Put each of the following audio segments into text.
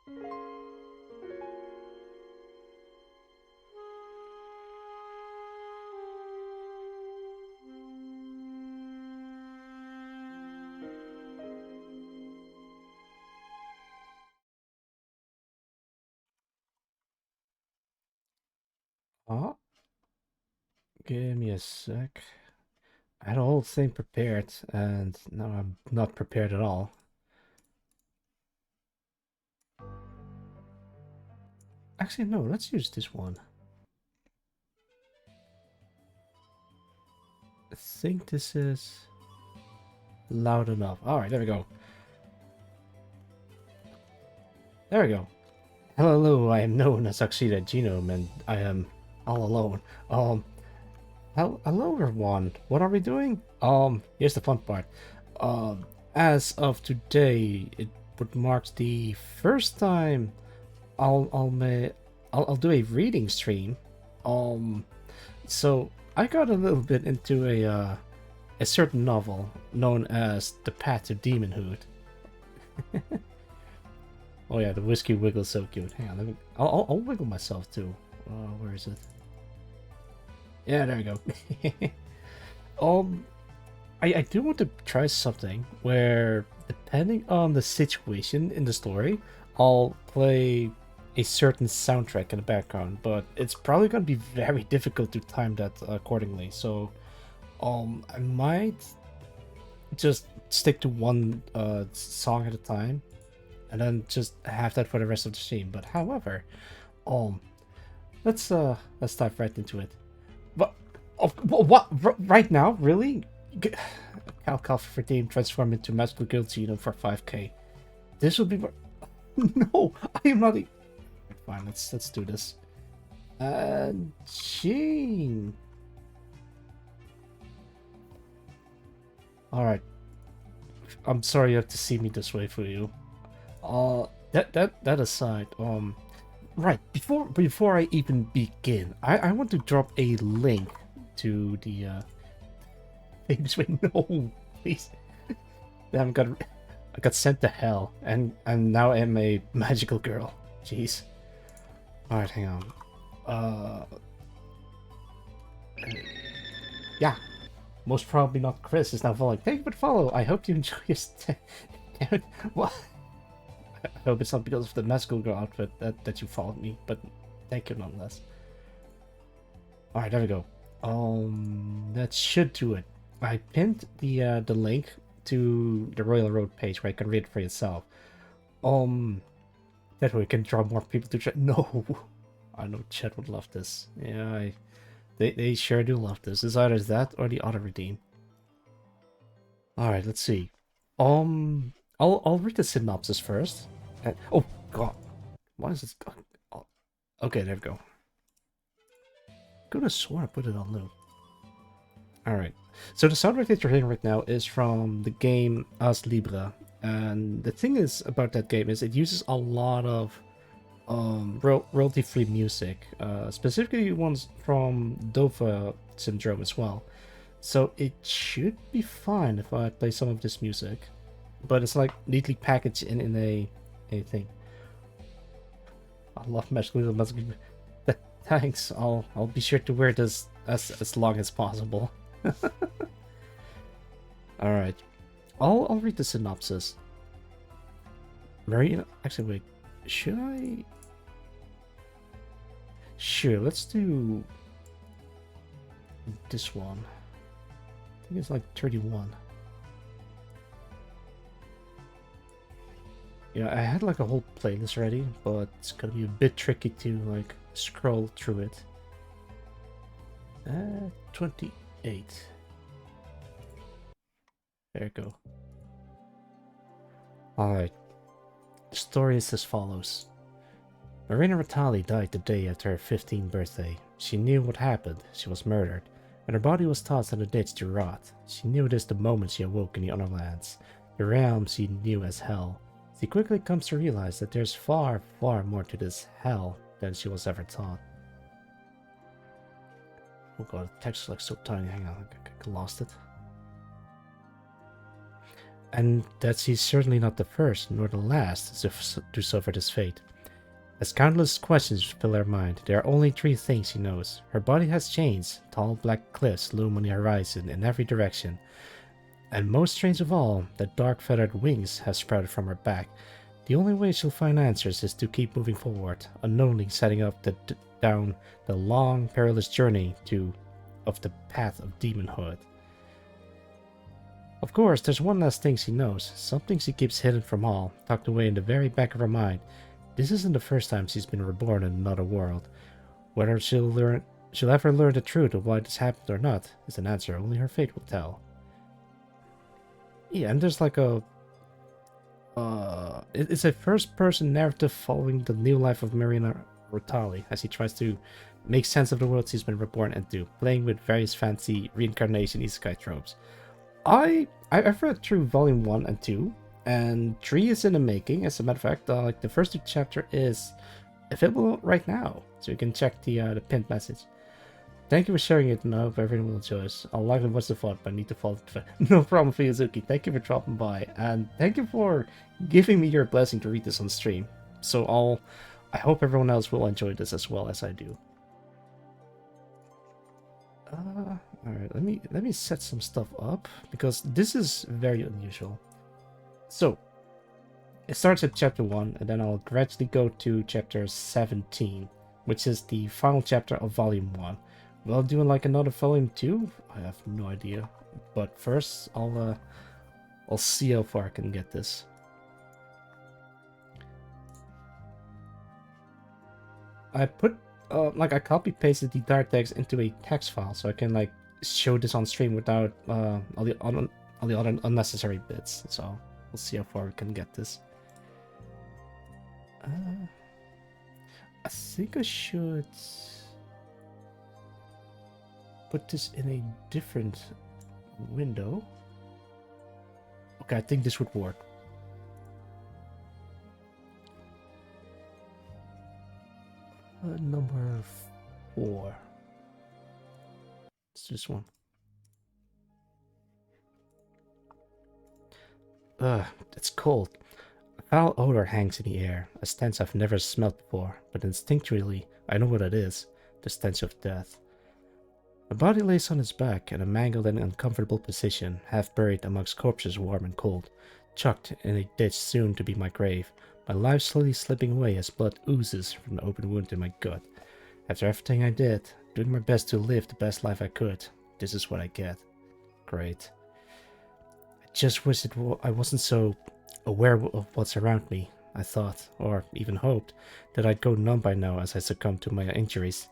Oh, give me a sec. I had a whole thing prepared, and now I'm not prepared at all. Actually, no, let's use this one. I think this is loud enough. Alright, there we go. There we go. Hello, I am known as Oxida Genome, and I am all alone. Hello everyone. What are we doing? Here's the fun part. As of today, it would mark the first time I'll do a reading stream. Um, so I got a little bit into a certain novel known as The Path to Demonhood. Oh yeah, the whiskey wiggle's so cute. Hang on, I'll wiggle myself too. Where is it? Yeah, there we go. um, I do want to try something where, depending on the situation in the story, I'll play a certain soundtrack in the background, but it's probably going to be very difficult to time that accordingly. So, I might just stick to one song at a time, and then just have that for the rest of the stream. But however, um, let's dive right into it. But what right now? Really? Cal for team transform into magical guilty for 5k. This would be more... No, I am not. Fine, let's do this. Gene. All right. I'm sorry you have to see me this way for you. That aside, right before I even begin, I want to drop a link to the things. Wait, no, please. I got sent to hell, and now I'm a magical girl. Jeez. All right, hang on. Yeah. Most probably not. Chris is now following. Thank you for the follow. I hope you enjoy your stay. What? I hope it's not because of the magical girl outfit that you followed me, but thank you nonetheless. All right, there we go. That should do it. I pinned the link to the Royal Road page where you can read it for yourself. That way we can draw more people to chat. No, I know Chet would love this. Yeah, they sure do love this. It's either that or the auto redeem. All right, let's see. I'll read the synopsis first. Oh God, why is this? Oh, okay, there we go. Could have sworn I put it on loop. All right. So the soundtrack that you're hearing right now is from the game As Libra, and the thing is about that game is it uses a lot of royalty-free music, specifically ones from Dova Syndrome as well. So it should be fine if I play some of this music, but it's like neatly packaged in a thing. I love magical. Thanks. I'll be sure to wear this as long as possible. All right. I'll read the synopsis. Marina, actually, wait. Should I? Sure. Let's do this one. I think it's like 31. Yeah, I had like a whole playlist ready, but it's gonna be a bit tricky to like scroll through it. 28. There you go. Alright. The story is as follows. Marina Ratali died the day after her 15th birthday. She knew what happened. She was murdered, and her body was tossed in a ditch to rot. She knew this the moment she awoke in the Underlands, the realm she knew as Hell. She quickly comes to realize that there's far, far more to this Hell than she was ever taught. Oh god, the text is like so tiny. Hang on, I lost it. and that she's certainly not the first nor the last to suffer this fate. As countless questions fill her mind, there are only three things she knows. Her body has changed, tall black cliffs loom on the horizon in every direction, and most strange of all, the dark feathered wings have sprouted from her back. The only way she'll find answers is to keep moving forward, unknowingly setting up down the long, perilous journey of the path of Daemonhood. Of course, there's one last thing she knows, something she keeps hidden from all, tucked away in the very back of her mind. This isn't the first time she's been reborn in another world. Whether she'll ever learn the truth of why this happened or not is an answer only her fate will tell. Yeah, and there's like it's a first-person narrative following the new life of Marina Rotali as he tries to make sense of the world she's been reborn into, playing with various fancy reincarnation isekai tropes. I've read through volume 1 and 2, and 3 is in the making. As a matter of fact, like the first 2 chapter is available right now, so you can check the pinned message. Thank you for sharing it, and I hope everyone will enjoy it. I'll likely watch the VOD, but I need to follow it. No problem, Fuyuzuki. Thank you for dropping by, and thank you for giving me your blessing to read this on stream. So I hope everyone else will enjoy this as well as I do. Alright, let me set some stuff up, because this is very unusual. So, it starts at chapter 1, and then I'll gradually go to chapter 17, which is the final chapter of volume 1. Will I do like another volume 2? I have no idea. But first, I'll see how far I can get this. I put I copy pasted the entire text into a text file so I can like show this on stream without all the other unnecessary bits. So we'll see how far we can get this. I think I should put this in a different window. Okay, I think this would work. Number 4. It's this one. It's cold. A foul odor hangs in the air, a stench I've never smelled before, but instinctually I know what it is, the stench of death. My body lays on its back in a mangled and uncomfortable position, half buried amongst corpses warm and cold, chucked in a ditch soon to be my grave, my life slowly slipping away as blood oozes from the open wound in my gut. After everything I did, doing my best to live the best life I could, this is what I get. Great. I just wish I wasn't so aware of what's around me. I thought, or even hoped, that I'd go numb by now as I succumbed to my injuries.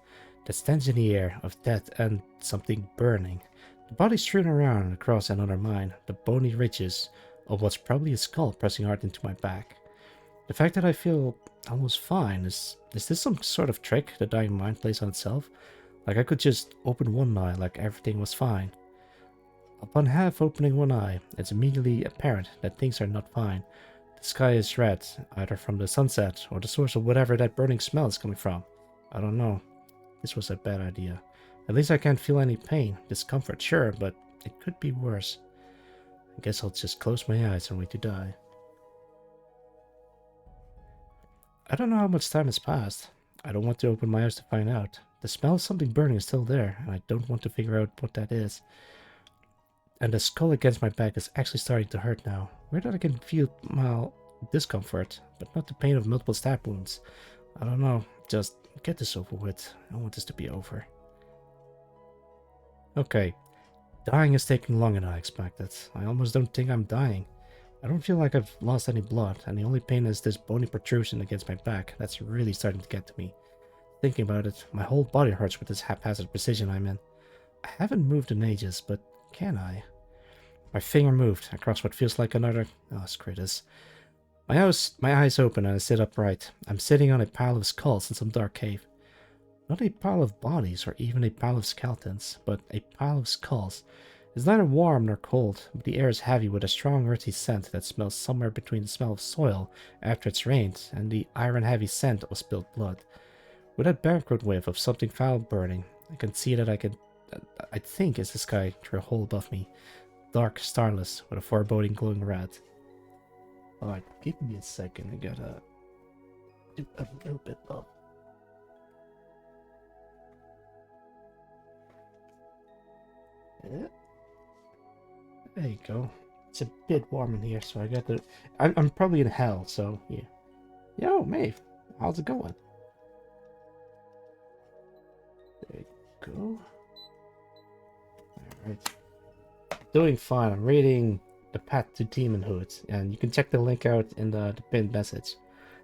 That stench in the air of death and something burning. The body strewn around across another mine, the bony ridges of what's probably a skull pressing hard into my back. The fact that I feel almost fine, is this some sort of trick the dying mind plays on itself? Like I could just open one eye like everything was fine. Upon half opening one eye, it's immediately apparent that things are not fine. The sky is red, either from the sunset or the source of whatever that burning smell is coming from. I don't know. This was a bad idea. At least I can't feel any pain, discomfort, sure, but it could be worse. I guess I'll just close my eyes and wait to die. I don't know how much time has passed. I don't want to open my eyes to find out. The smell of something burning is still there, and I don't want to figure out what that is. And the skull against my back is actually starting to hurt now. Weird that I can feel mild discomfort, but not the pain of multiple stab wounds. I don't know, just get this over with. I want this to be over. Okay, dying is taking longer than I expected. I almost don't think I'm dying. I don't feel like I've lost any blood, and the only pain is this bony protrusion against my back. That's really starting to get to me. Thinking about it, my whole body hurts with this haphazard precision I'm in. I haven't moved in ages, but can I? My finger moved across what feels like another... Oh, screw this. My eyes open and I sit upright. I'm sitting on a pile of skulls in some dark cave. Not a pile of bodies or even a pile of skeletons, but a pile of skulls. It's neither warm nor cold, but the air is heavy with a strong earthy scent that smells somewhere between the smell of soil after it's rained and the iron-heavy scent of spilled blood. With that background wave of something foul burning, I can see that I think it's the sky through a hole above me. dark, starless, with a foreboding glowing red. Alright, give me a second. I gotta do a little bit of. Yeah. There you go. It's a bit warm in here, so I got to. I'm probably in hell, so yeah. Yo, Maeve, how's it going? There you go. Alright. Doing fine. I'm reading The Path to Daemonhood, and you can check the link out in the pinned message.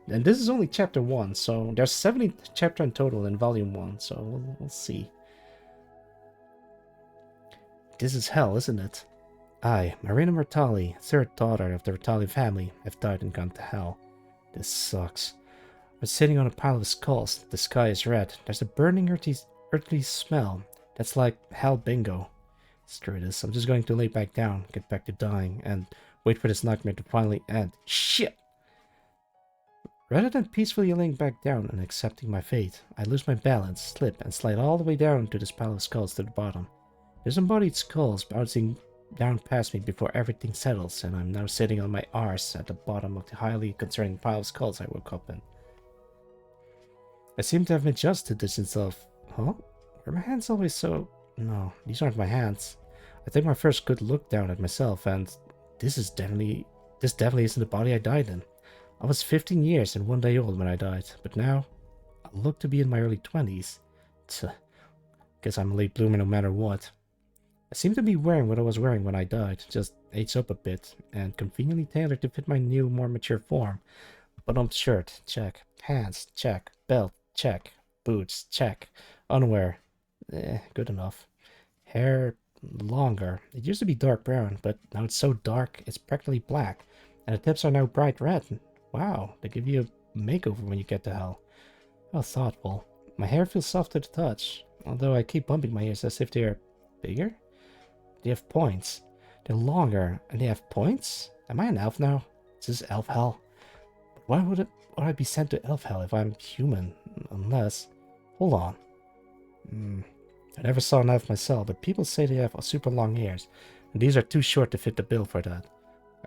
And this is only chapter 1, so there's 70 chapters in total in volume 1, so we'll see. This is hell, isn't it? I, Marina Mertali, third daughter of the Mertali family, have died and gone to hell. This sucks. We're sitting on a pile of skulls. The sky is red. There's a burning earthly smell. That's like hell bingo. Screw this. I'm just going to lay back down, get back to dying, and wait for this nightmare to finally end. Shit! Rather than peacefully laying back down and accepting my fate, I lose my balance, slip, and slide all the way down to this pile of skulls to the bottom. There's embodied skulls bouncing down past me before everything settles, and I'm now sitting on my arse at the bottom of the highly concerning pile of skulls I woke up in. I seem to have adjusted this of... Huh? Were my hands always so... No, these aren't my hands. I take my first good look down at myself, and this definitely isn't the body I died in. I was 15 years and 1 day old when I died, but now I look to be in my early 20s. Guess I'm a late bloomer no matter what. I seem to be wearing what I was wearing when I died, just aged up a bit, and conveniently tailored to fit my new, more mature form. Button-up shirt, check. Pants, check. Belt, check. Boots, check. Underwear, good enough. Hair, longer. It used to be dark brown, but now it's so dark it's practically black, and the tips are now bright red. Wow, they give you a makeover when you get to hell. How thoughtful. My hair feels soft to the touch, although I keep bumping my ears as if they are bigger. They have points. They're longer, and they have points? Am I an elf now? Is this elf hell? Why would I be sent to elf hell if I'm human? Unless... Hold on. I never saw an elf myself, but people say they have super long ears, and these are too short to fit the bill for that.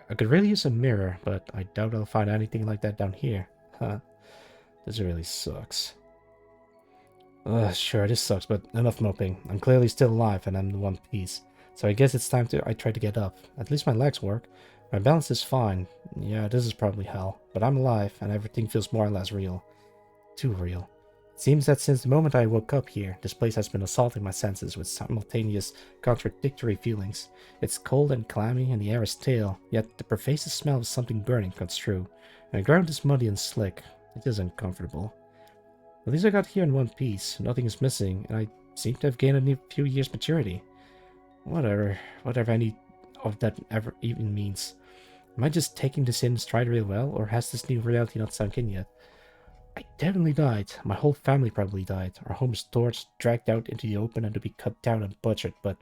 I could really use a mirror, but I doubt I'll find anything like that down here. Huh. This really sucks. Sure, this sucks, but enough moping. I'm clearly still alive, and I'm in one piece. So I guess it's time I try to get up. At least my legs work. My balance is fine. Yeah, this is probably hell. But I'm alive, and everything feels more or less real. Too real. It seems that since the moment I woke up here, this place has been assaulting my senses with simultaneous, contradictory feelings. It's cold and clammy, and the air is stale, yet the pervasive smell of something burning comes through, and the ground is muddy and slick. It is uncomfortable. At least I got here in one piece, nothing is missing, and I seem to have gained a few years maturity. Whatever any of that ever even means. Am I just taking this in stride real well, or has this new reality not sunk in yet? I definitely died. My whole family probably died. Our home is torched, dragged out into the open, and to be cut down and butchered, but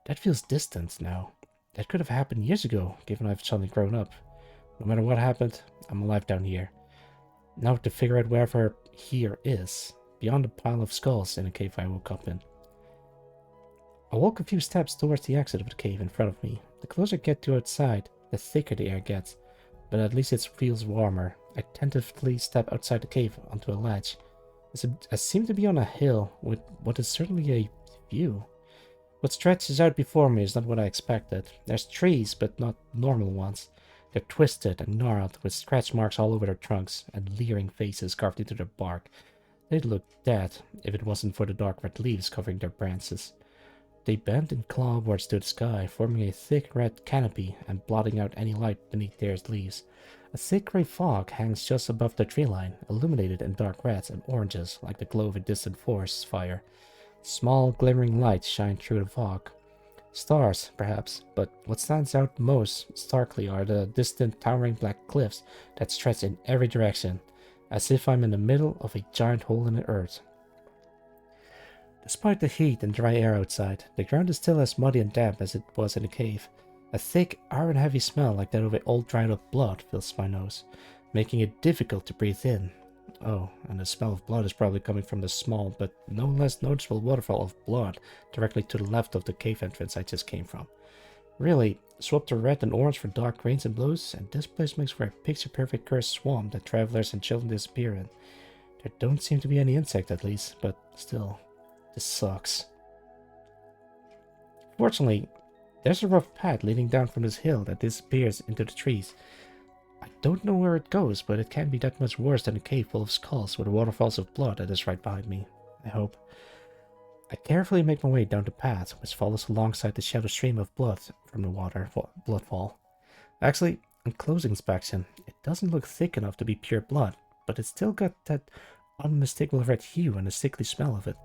that feels distant now. That could have happened years ago, given I've suddenly grown up. No matter what happened, I'm alive down here. Now to figure out wherever here is, beyond the pile of skulls in a cave I woke up in. I walk a few steps towards the exit of the cave in front of me. The closer I get to outside, the thicker the air gets, but at least it feels warmer. I tentatively step outside the cave onto a ledge. I seem to be on a hill with what is certainly a view. What stretches out before me is not what I expected. There's trees, but not normal ones. They're twisted and gnarled, with scratch marks all over their trunks and leering faces carved into their bark. They'd look dead if it wasn't for the dark red leaves covering their branches. They bend and claw upwards to the sky, forming a thick red canopy and blotting out any light beneath their leaves. A thick grey fog hangs just above the tree line, illuminated in dark reds and oranges like the glow of a distant forest fire. Small glimmering lights shine through the fog. Stars, perhaps, but what stands out most starkly are the distant towering black cliffs that stretch in every direction, as if I'm in the middle of a giant hole in the earth. Despite the heat and dry air outside, the ground is still as muddy and damp as it was in the cave. A thick, iron-heavy smell like that of old dried-up blood fills my nose, making it difficult to breathe in. Oh, and the smell of blood is probably coming from the small but no less noticeable waterfall of blood directly to the left of the cave entrance I just came from. Really, swap the red and orange for dark greens and blues, and this place makes for a picture-perfect cursed swamp that travelers and children disappear in. There don't seem to be any insect at least, but still, this sucks. Fortunately, there's a rough path leading down from this hill that disappears into the trees. I don't know where it goes, but it can't be that much worse than a cave full of skulls with waterfalls of blood that is right behind me. I hope. I carefully make my way down the path, which follows alongside the shallow stream of blood from the bloodfall. Actually, on close inspection, it doesn't look thick enough to be pure blood, but it's still got that unmistakable red hue and a sickly smell of it.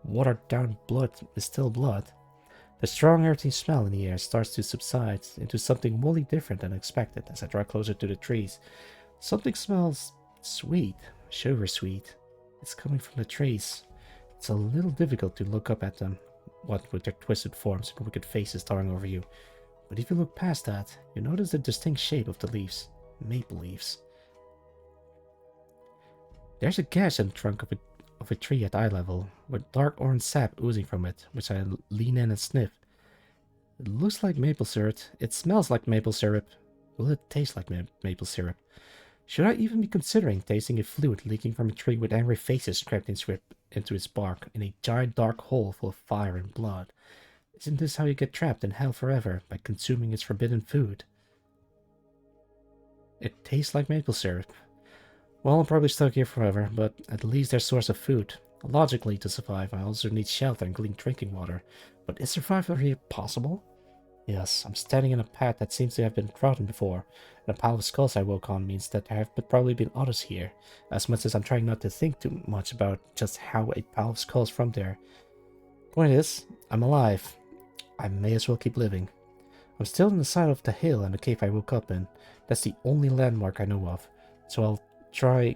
Watered down blood is still blood. The strong earthy smell in the air starts to subside into something wholly different than expected as I draw closer to the trees. Something smells sweet, sugar sweet. It's coming from the trees. It's a little difficult to look up at them, what with their twisted forms and wicked faces towering over you. But if you look past that, you notice the distinct shape of the leaves. Maple leaves. There's a gash in the trunk of a tree at eye level, with dark orange sap oozing from it, which I lean in and sniff. It looks like maple syrup. It smells like maple syrup. Will it taste like maple syrup? Should I even be considering tasting a fluid leaking from a tree with angry faces scraped into its bark in a giant dark hole full of fire and blood? Isn't this how you get trapped in hell forever, by consuming its forbidden food? It tastes like maple syrup. Well, I'm probably stuck here forever, but at least there's source of food. Logically, to survive, I also need shelter and clean drinking water. But is survival here possible? Yes, I'm standing in a path that seems to have been trodden before, and the pile of skulls I woke on means that there have probably been others here, as much as I'm trying not to think too much about just how a pile of skulls from there. Point is, I'm alive. I may as well keep living. I'm still on the side of the hill and the cave I woke up in. That's the only landmark I know of, so I'll try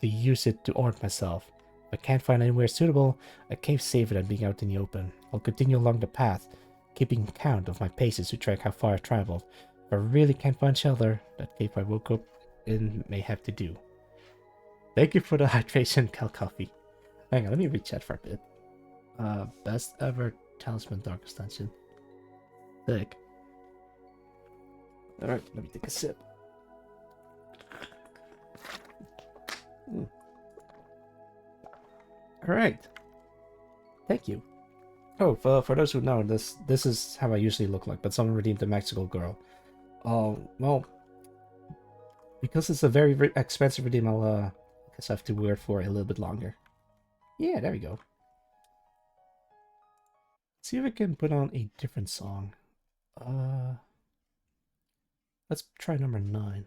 to use it to orient myself. If I can't find anywhere suitable, a cave safer than being out in the open. I'll continue along the path, keeping count of my paces to track how far I traveled. If I really can't find shelter, that cave I woke up in may have to do. Thank you for the hydration, Cal Coffee. Hang on, let me read chat for a bit. Best ever Talisman Dark Extension. Sick. Alright, let me take a sip. Alright. Thank you. Oh, for those who know, this is how I usually look like, but someone redeemed the Mexico girl. Well, because it's a very expensive redeem, I'll guess I have to wear it for a little bit longer. Yeah, there we go. Let's see if I can put on a different song. Let's try number 9.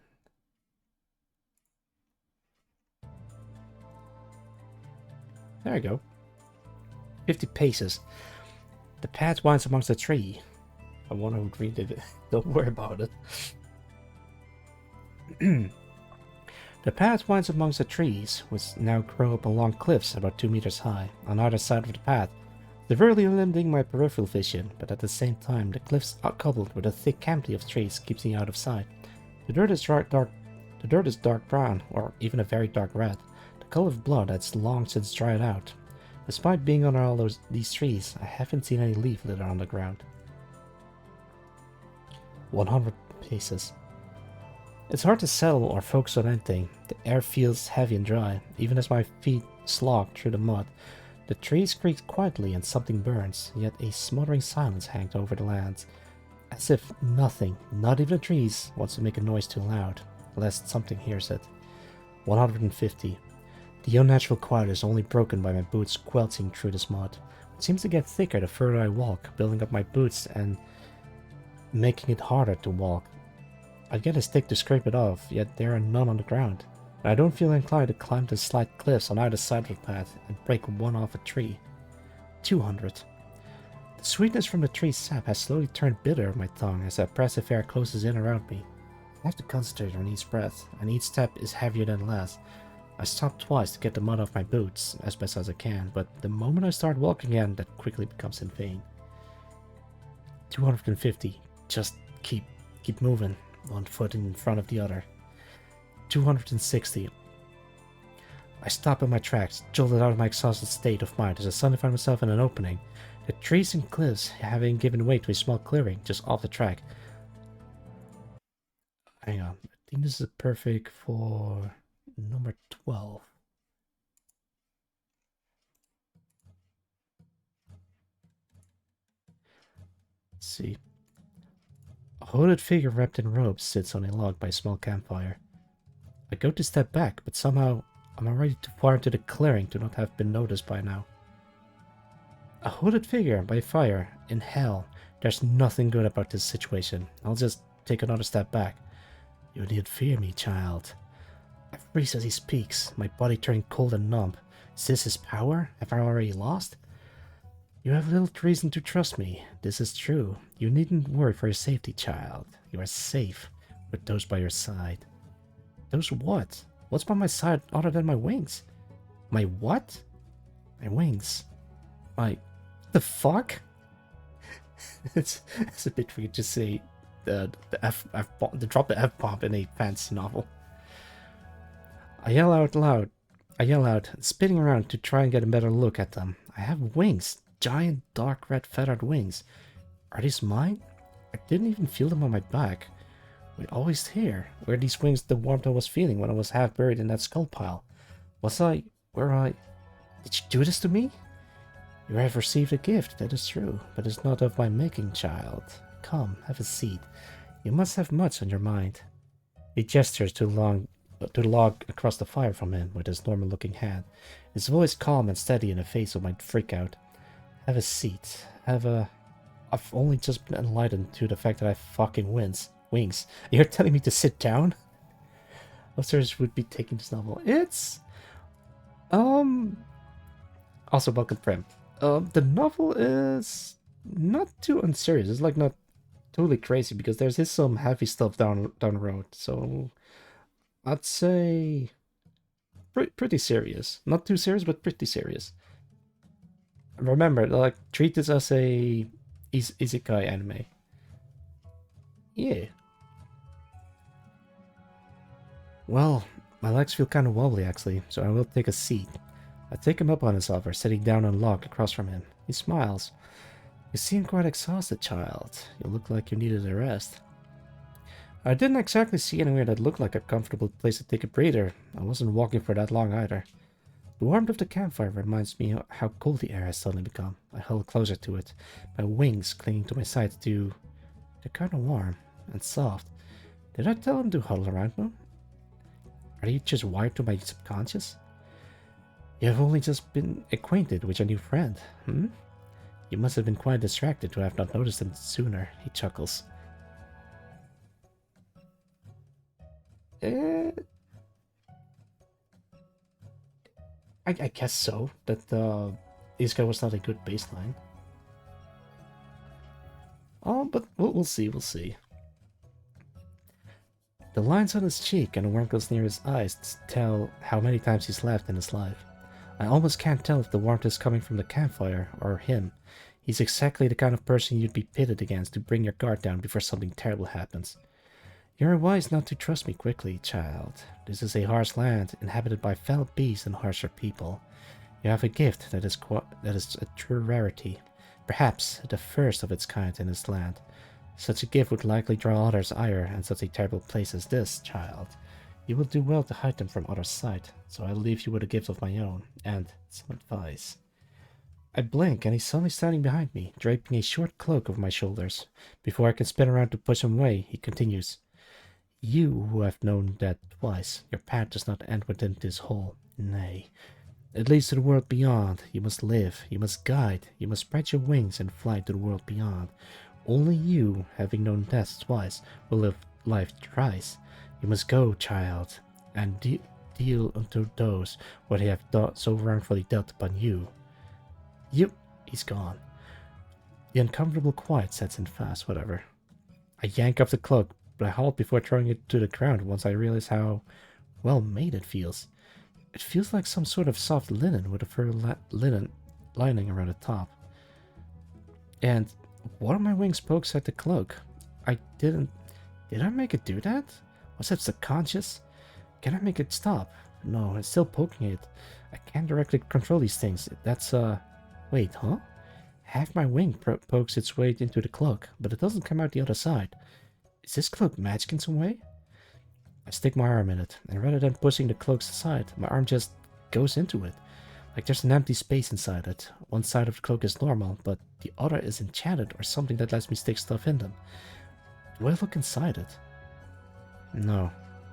There we go. 50 paces. The path winds amongst the tree. I wonder who read it. Don't worry about it. The path winds amongst the trees, which now grow up along cliffs about 2 meters high, on either side of the path, severely limiting my peripheral vision, but at the same time the cliffs are coupled with a thick canopy of trees keeps me out of sight. The dirt is dark brown, or even a very dark red, the color of blood that's long since dried out. Despite being under all these trees, I haven't seen any leaf litter on the ground. 100 paces. It's hard to settle or focus on anything. The air feels heavy and dry, even as my feet slog through the mud. The trees creak quietly and something burns, yet a smothering silence hangs over the lands, as if nothing, not even the trees, wants to make a noise too loud, lest something hears it. 150. The unnatural quiet is only broken by my boots squelching through this mud. It seems to get thicker the further I walk, building up my boots and making it harder to walk. I get a stick to scrape it off, yet there are none on the ground. And I don't feel inclined to climb the slight cliffs on either side of the path and break one off a tree. 200. The sweetness from the tree's sap has slowly turned bitter on my tongue as the oppressive air closes in around me. I have to concentrate on each breath, and each step is heavier than the last. I stop twice to get the mud off my boots, as best as I can, but the moment I start walking again, that quickly becomes in vain. 250. Just keep moving, one foot in front of the other. 260. I stopped in my tracks, jolted out of my exhausted state of mind as I suddenly found myself in an opening. The trees and cliffs having given way to a small clearing just off the track. Hang on, I think this is perfect for number 12. Let's see. A hooded figure wrapped in robes sits on a log by a small campfire. I go to step back, but somehow I'm already too far into the clearing to not have been noticed by now. A hooded figure by fire in hell. There's nothing good about this situation. I'll just take another step back. You need fear me, child. I freeze as he speaks, my body turning cold and numb. Is this his power? Have I already lost? You have little reason to trust me. This is true. You needn't worry for your safety, child. You are safe with those by your side. Those what? What's by my side other than my wings? My what? My wings. My... the fuck? it's a bit weird to say the drop the F-bomb in a fantasy novel. I yell out, spinning around to try and get a better look at them. I have wings. Giant, dark red feathered wings. Are these mine? I didn't even feel them on my back. Wait, always here. Were these wings the warmth I was feeling when I was half buried in that skull pile? Was I... were I... Did you do this to me? You have received a gift, that is true, but it's not of my making, child. Come, have a seat. You must have much on your mind. He gestures to the log across the fire from him with his normal-looking hand. His voice calm and steady in a face of my freak-out. Have a seat. I've only just been enlightened to the fact that I have fucking wings. You're telling me to sit down? Officers would be taking this novel. It's... Also, welcome, friend. The novel is not too unserious. It's like not totally crazy because there's some heavy stuff down the road. So I'd say pretty serious. Not too serious, but pretty serious. Remember, like, treat this as a isekai anime. Yeah. Well, my legs feel kind of wobbly actually, so I will take a seat. I take him up on his offer, sitting down on a log across from him. He smiles. You seem quite exhausted, child. You look like you needed a rest. I didn't exactly see anywhere that looked like a comfortable place to take a breather. I wasn't walking for that long either. The warmth of the campfire reminds me how cold the air has suddenly become. I huddle closer to it, my wings clinging to my sides too. They're kind of warm and soft. Did I tell him to huddle around me? Are you just wired to my subconscious? You have only just been acquainted with your new friend, hmm? You must have been quite distracted to have not noticed him sooner, he chuckles. I guess so. That this guy was not a good baseline. Oh, but we'll see, we'll see. The lines on his cheek and the wrinkles near his eyes tell how many times he's laughed in his life. I almost can't tell if the warmth is coming from the campfire or him. He's exactly the kind of person you'd be pitted against to bring your guard down before something terrible happens. You're wise not to trust me quickly, child. This is a harsh land, inhabited by fell beasts and harsher people. You have a gift that is a true rarity, perhaps the first of its kind in this land. Such a gift would likely draw others' ire in such a terrible place as this, child. You will do well to hide them from others' sight, so I'll leave you with a gift of my own, and some advice. I blink, and he's suddenly standing behind me, draping a short cloak over my shoulders. Before I can spin around to push him away, he continues. You who have known that twice, your path does not end within this hole. Nay, it leads to the world beyond. You must live, you must guide, you must spread your wings and fly to the world beyond. Only you, having known death twice, will live life thrice. You must go, child, and deal unto those what they have so wrongfully dealt upon you. He's gone. The uncomfortable quiet sets in fast, whatever. I yank off the cloak, but I halt before throwing it to the ground once I realize how well made it feels. It feels like some sort of soft linen with a fur linen lining around the top. And one of my wings pokes at the cloak. Did I make it do that? Was it subconscious? Can I make it stop? No, it's still poking it. I can't directly control these things. That's, Wait, huh? Half my wing pokes its way into the cloak, but it doesn't come out the other side. Is this cloak magic in some way? I stick my arm in it, and rather than pushing the cloaks aside, my arm just goes into it. Like there's an empty space inside it. One side of the cloak is normal, but the other is enchanted or something that lets me stick stuff in them. Do I look inside it? No.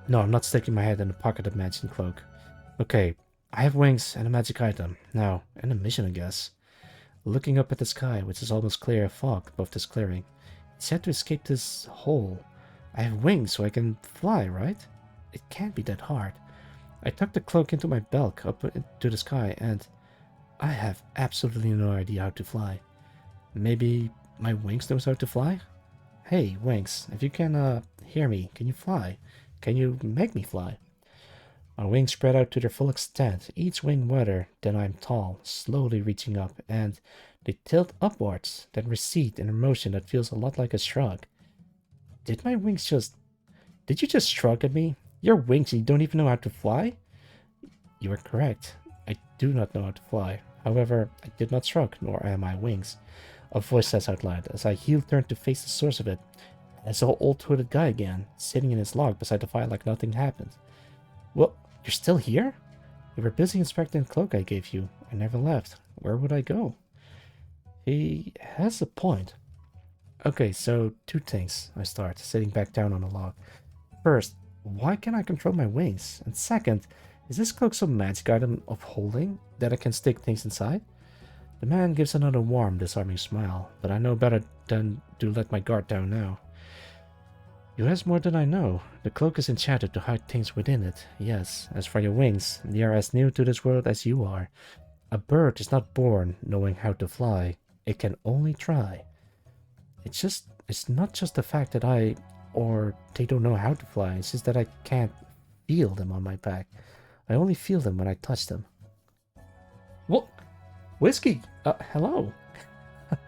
No, I'm not sticking my head in the pocket of the magic cloak. Okay, I have wings and a magic item. Now, and a mission, I guess. Looking up at the sky, which is almost clear of fog above this clearing. It's had to escape this hole. I have wings, so I can fly, right? It can't be that hard. I tucked the cloak into my belt up into the sky, and I have absolutely no idea how to fly. Maybe my wings knows how to fly? Hey, wings, if you can hear me, can you fly? Can you make me fly? My wings spread out to their full extent, each wing wider than I am tall, slowly reaching up, and they tilt upwards, then recede in a motion that feels a lot like a shrug. Did my wings just... Did you just shrug at me? Your wings and you don't even know how to fly? You are correct. I do not know how to fly. However, I did not shrug, nor am I wings. A voice says out loud as I heel turned to face the source of it. I saw old hooded guy again, sitting in his log beside the fire like nothing happened. Well, you're still here? You were busy inspecting the cloak I gave you. I never left. Where would I go? He has a point. Okay, so two things. I start, sitting back down on the log. First, why can't I control my wings? And second, is this cloak some magic item of holding that I can stick things inside? The man gives another warm, disarming smile, but I know better than to let my guard down now. You ask more than I know. The cloak is enchanted to hide things within it, yes. As for your wings, they are as new to this world as you are. A bird is not born knowing how to fly. It can only try. It's not just the fact that they don't know how to fly, it's just that I can't feel them on my back. I only feel them when I touch them. What? Whiskey! Hello?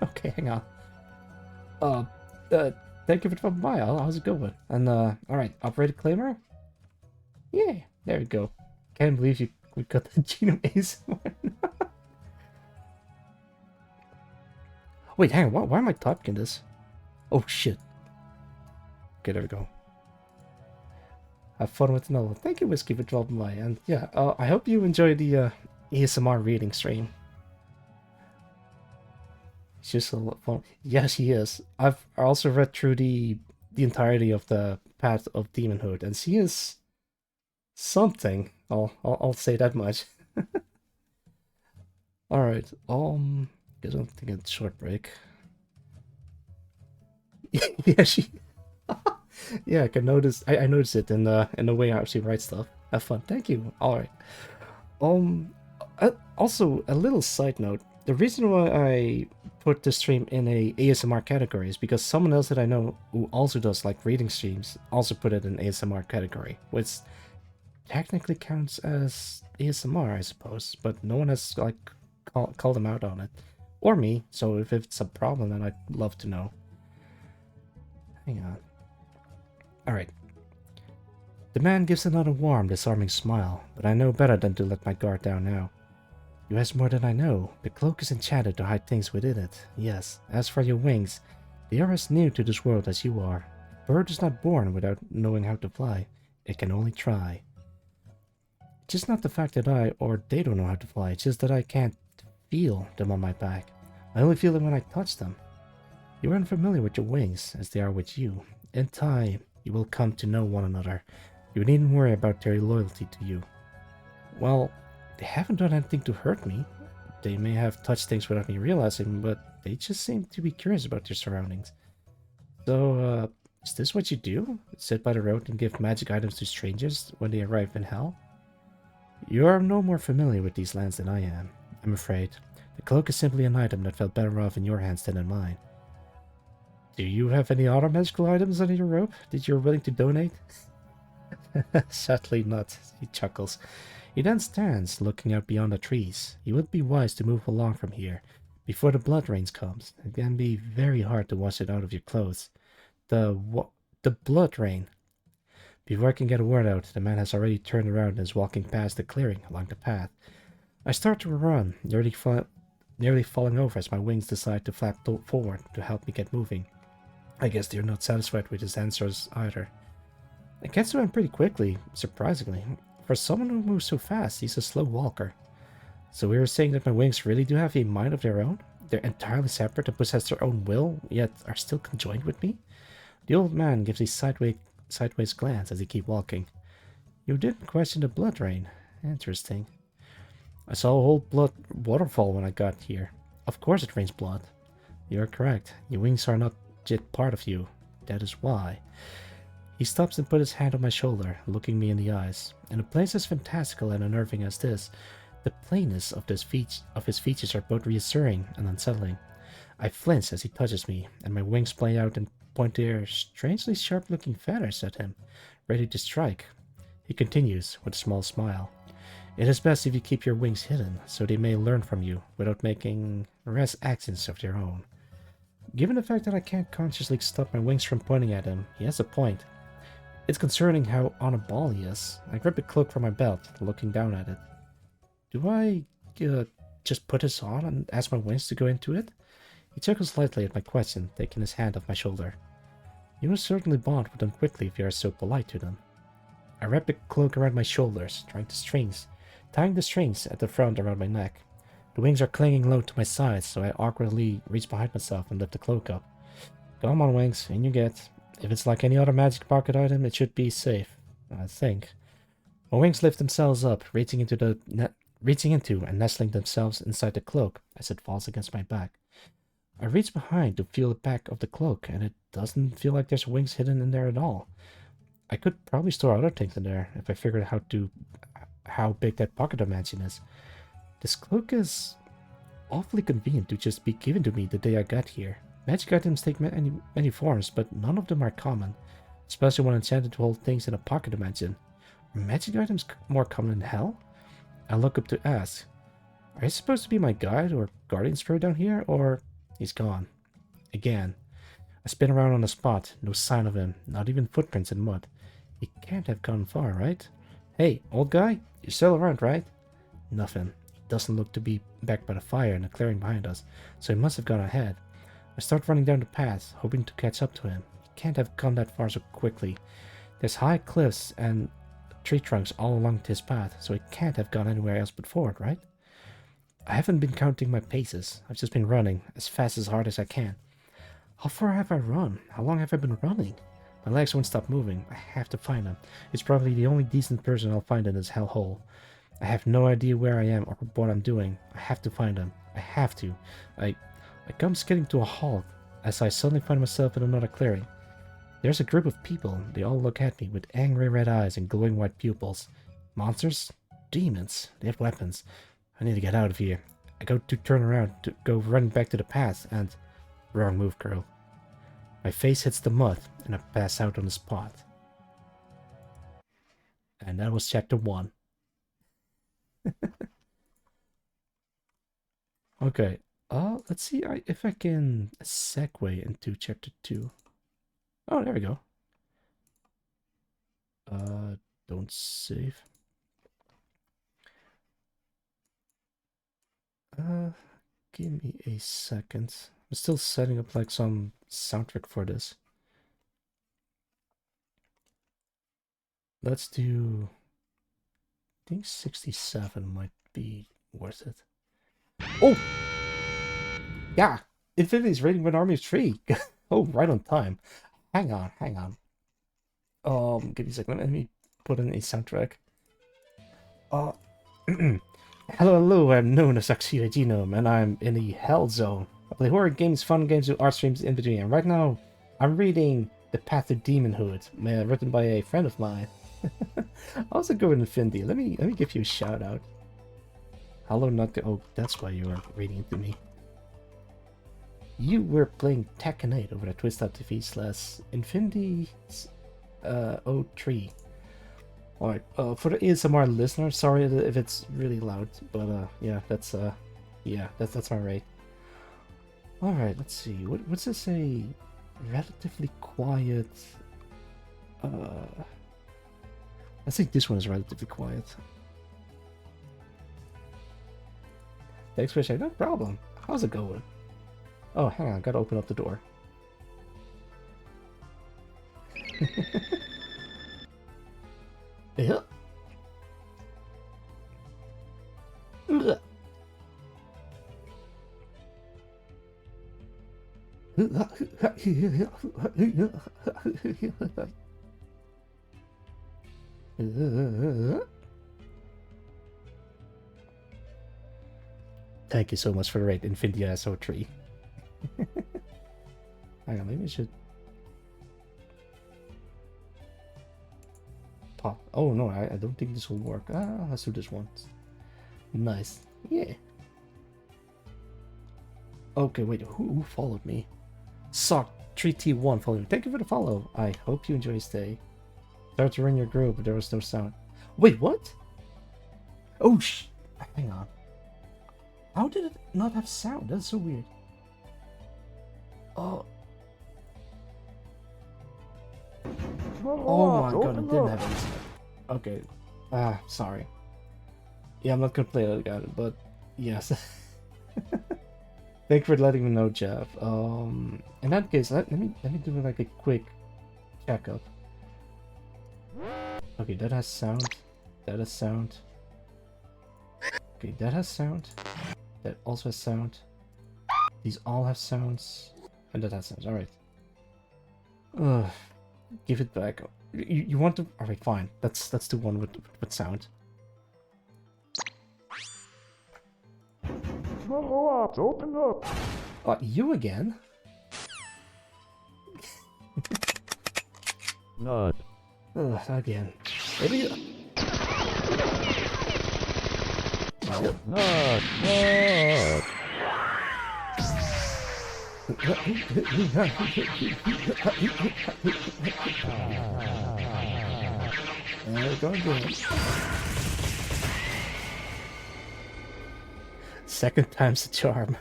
Okay, hang on. Thank you for dropping by. How's it going? And, alright, Operator Claymore? Yeah, there we go. Can't believe we got the Genome ASMR. Wait, hang on, why am I typing this? Oh, shit. Okay, there we go. Have fun with the novel. Thank you, Whiskey, for dropping by. And, yeah, I hope you enjoy the, ASMR reading stream. It's just a lot of fun. Yes, he is. I've also read through the entirety of the Path of Daemonhood, and she is something. I'll say that much. All right. Guess I'm taking a short break. Yeah, she. Yeah, I can notice. I noticed it in the way how she writes stuff. Have fun. Thank you. All right. Also, a little side note. The reason why I put the stream in a ASMR category is because someone else that I know who also does like reading streams also put it in ASMR category, which technically counts as ASMR, I suppose, but no one has like called them out on it, or me. So if it's a problem, then I'd love to know. Hang on. All right. The man gives another warm, disarming smile, but I know better than to let my guard down now. You ask more than I know. The cloak is enchanted to hide things within it. Yes, as for your wings, they are as new to this world as you are. A bird is not born without knowing how to fly. It can only try. It's just not the fact that I or they don't know how to fly. It's just that I can't feel them on my back. I only feel them when I touch them. You are unfamiliar with your wings, as they are with you. In time, you will come to know one another. You needn't worry about their loyalty to you. Well, they haven't done anything to hurt me. They may have touched things without me realizing, but they just seem to be curious about their surroundings. So, is this what you do? Sit by the road and give magic items to strangers when they arrive in hell? You are no more familiar with these lands than I am, I'm afraid. The cloak is simply an item that felt better off in your hands than in mine. Do you have any other magical items under your robe that you're willing to donate? Sadly not, he chuckles. He then stands, looking out beyond the trees. You would be wise to move along from here, before the blood rains comes. It can be very hard to wash it out of your clothes. The blood rain. Before I can get a word out, the man has already turned around and is walking past the clearing along the path. I start to run, nearly falling over as my wings decide to flap forward to help me get moving. I guess they're not satisfied with his answers either. It gets to him pretty quickly, surprisingly. For someone who moves so fast, he's a slow walker. So we were saying that my wings really do have a mind of their own? They're entirely separate and possess their own will, yet are still conjoined with me? The old man gives a sideways glance as he keeps walking. You didn't question the blood rain. Interesting. I saw a whole blood waterfall when I got here. Of course it rains blood. You're correct. Your wings are not yet part of you. That is why. He stops and puts his hand on my shoulder, looking me in the eyes. In a place as fantastical and unnerving as this, the plainness of his features are both reassuring and unsettling. I flinch as he touches me, and my wings play out and point their strangely sharp-looking feathers at him, ready to strike. He continues, with a small smile. It is best if you keep your wings hidden, so they may learn from you, without making rash actions of their own. Given the fact that I can't consciously stop my wings from pointing at him, he has a point. It's concerning how on a ball he is. I grip a cloak from my belt, looking down at it. Do I just put this on and ask my wings to go into it? He chuckles slightly at my question, taking his hand off my shoulder. You will certainly bond with them quickly if you are so polite to them. I wrap the cloak around my shoulders, tying the strings at the front around my neck. The wings are clinging low to my sides, so I awkwardly reach behind myself and lift the cloak up. Come on, wings, in you get. If it's like any other magic pocket item, it should be safe, I think. My wings lift themselves up, reaching into and nestling themselves inside the cloak as it falls against my back. I reach behind to feel the back of the cloak, and it doesn't feel like there's wings hidden in there at all. I could probably store other things in there if I figured out how big that pocket dimension is. This cloak is awfully convenient to just be given to me the day I got here. Magic items take many forms, but none of them are common, especially when enchanted to hold things in a pocket dimension. Are magic items more common in hell? I look up to ask, are you supposed to be my guide or guardian spirit down here, or... He's gone. Again. I spin around on the spot, no sign of him, not even footprints in mud. He can't have gone far, right? Hey, old guy, you're still around, right? Nothing. He doesn't look to be back by the fire in the clearing behind us, so he must have gone ahead. I start running down the path, hoping to catch up to him. He can't have gone that far so quickly. There's high cliffs and tree trunks all along his path, so he can't have gone anywhere else but forward, right? I haven't been counting my paces. I've just been running, as fast as hard as I can. How far have I run? How long have I been running? My legs won't stop moving. I have to find him. He's probably the only decent person I'll find in this hellhole. I have no idea where I am or what I'm doing. I have to find him. I have to. I come skidding to a halt as I suddenly find myself in another clearing. There's a group of people. They all look at me with angry red eyes and glowing white pupils. Monsters? Demons. They have weapons. I need to get out of here. I go to turn around to go running back to the path and... Wrong move, girl. My face hits the mud and I pass out on the spot. And that was chapter 1. Okay. Let's see if I can segue into chapter 2. Oh, there we go. Don't save. Give me a second. I'm still setting up like some soundtrack for this. Let's do... I think 67 might be worth it. Oh! Yeah! Infinity's rating with Army of 3. Oh, right on time. Hang on. Give me a second. Let me put in a soundtrack. Hello, I'm known as Oxida Genome, and I'm in the Hell Zone. I play horror games, fun games, with art streams in between, and right now, I'm reading The Path to Daemonhood, written by a friend of mine. How's it going, Infinity? Let me give you a shout out. Hello, oh, that's why you are reading it to me. You were playing Tekken 8 over at Twitch.tv/Infinity03. Alright, for the ASMR listener, sorry if it's really loud, but yeah, that's my rate. Alright, let's see, what's this, a relatively quiet, I think this one is relatively quiet. Thanks for sharing. No problem. How's it going? Oh, hang on. Gotta open up the door. Yeah. Ugh. Thank you so much for the raid, Infinity SO3. Hang on, maybe I should pop. Oh no, I don't think this will work. Ah, let's do this once. Nice. Yeah. Okay, wait, who followed me? Sock3T1 followed me. Thank you for the follow. I hope you enjoy your stay. Start to run your group, but there was no sound. Wait, what? Oh, hang on. How did it not have sound? That's so weird. Oh. Oh my god, it didn't have any sound. Okay. Ah, sorry. Yeah, I'm not gonna play that again, but yes. Thank you for letting me know, Jeff. In that case, let me do like a quick checkup. Okay, that has sound. That has sound. Okay, that has sound. That also has sound. These all have sounds. And that has sounds. Alright. Give it back. You want to... Alright, fine. That's the one with sound. Open up! You again? Not. Again. Maybe... Not. Go again. Second time's the charm.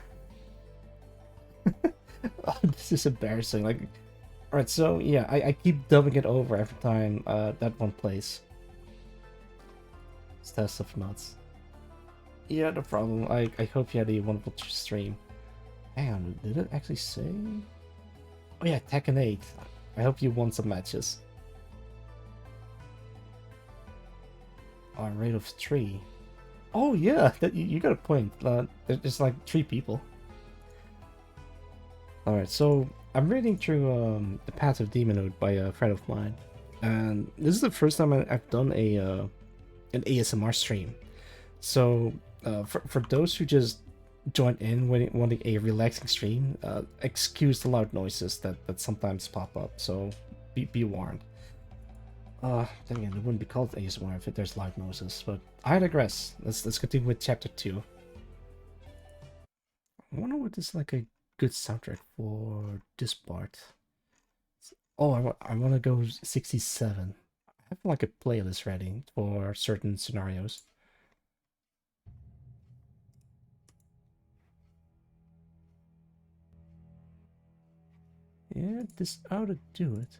Oh, this is embarrassing. Like, alright, so yeah, I keep dubbing it over every time that one plays. It's test of nuts. Yeah, no problem. I hope you had a wonderful stream. Hang on, did it actually say? Oh yeah, Tekken 8. I hope you won some matches. Oh, rate of 3. Oh yeah, you got a point. There's like 3 people. Alright, so I'm reading through The Path of Daemonhood by a friend of mine. And this is the first time I've done an ASMR stream. So for those who just join in wanting a relaxing stream, excuse the loud noises that sometimes pop up, so be warned. Then again, it wouldn't be called ASMR if there's loud noises, but I digress. Let's continue with chapter 2. I wonder what is like a good soundtrack for this part. Oh, I want to go 67. I have like a playlist ready for certain scenarios. Yeah, this ought to do it.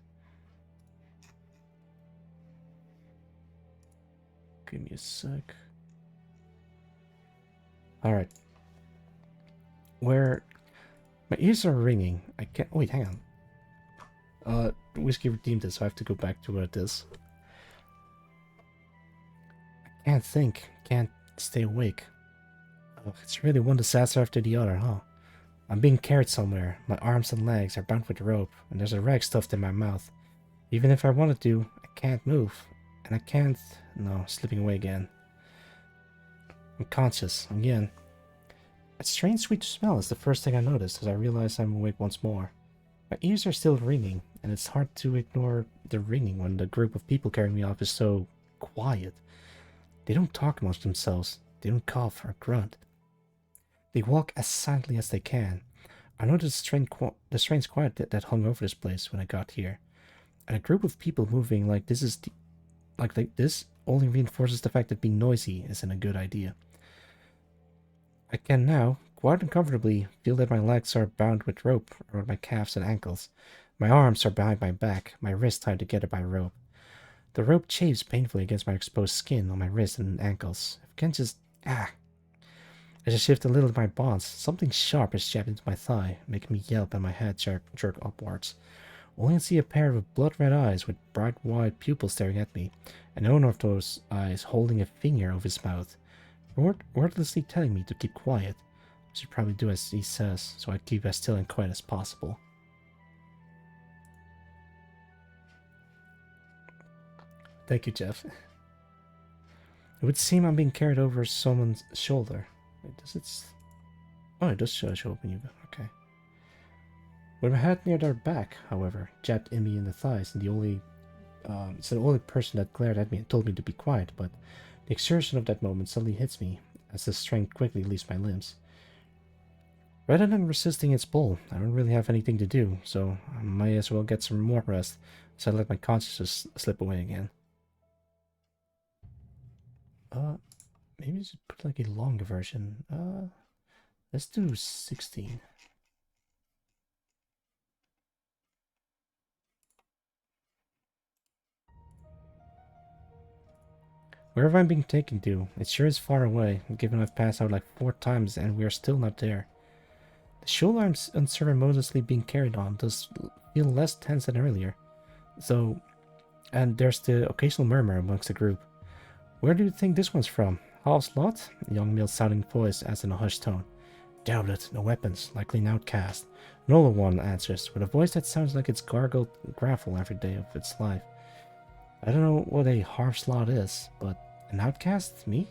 Give me a sec. Alright. Where my ears are ringing. I can't wait, hang on. Whiskey redeemed this, so I have to go back to this. I can't think, can't stay awake. Oh, it's really one disaster after the other, huh? I'm being carried somewhere. My arms and legs are bound with rope, and there's a rag stuffed in my mouth. Even if I wanted to, I can't move. And I can't... No, slipping away again. I'm conscious, again. A strange sweet smell is the first thing I noticed as I realized I'm awake once more. My ears are still ringing, and it's hard to ignore the ringing when the group of people carrying me off is so quiet. They don't talk amongst themselves. They don't cough or grunt. They walk as silently as they can. I noticed the strange quiet that hung over this place when I got here. And a group of people moving like this only reinforces the fact that being noisy isn't a good idea. I can now, quite uncomfortably, feel that my legs are bound with rope around my calves and ankles. My arms are behind my back, my wrists tied together by rope. The rope chaves painfully against my exposed skin on my wrists and ankles. If I can just... Ah! I just shift a little of my bonds. Something sharp is jabbed into my thigh, making me yelp and my head jerk upwards. Only I see a pair of blood-red eyes with bright white pupils staring at me, and owner of those eyes holding a finger over his mouth, wordlessly telling me to keep quiet. I should probably do as he says, so I keep as still and quiet as possible. Thank you, Jeff. It would seem I'm being carried over someone's shoulder. Wait, does it... Oh, it does show up when you go. Okay. With my head near their back, however, jabbed me in the thighs, and it's the only person that glared at me and told me to be quiet, but the exertion of that moment suddenly hits me, as the strength quickly leaves my limbs. Rather than resisting its pull, I don't really have anything to do, so I might as well get some more rest, so I let my consciousness slip away again. Maybe I should put like a longer version. Let's do 16. Wherever I'm being taken to, it sure is far away, given I've passed out like 4 times and we are still not there. The shoulder I'm unceremoniously being carried on does feel less tense than earlier. So, and there's the occasional murmur amongst the group. Where do you think this one's from? Half's lot? A young male-sounding voice asks in a hushed tone. Doubt it, no weapons, likely an outcast. An older one answers, with a voice that sounds like it's gargled gravel every day of its life. I don't know what a half's lot is, but an outcast? Me?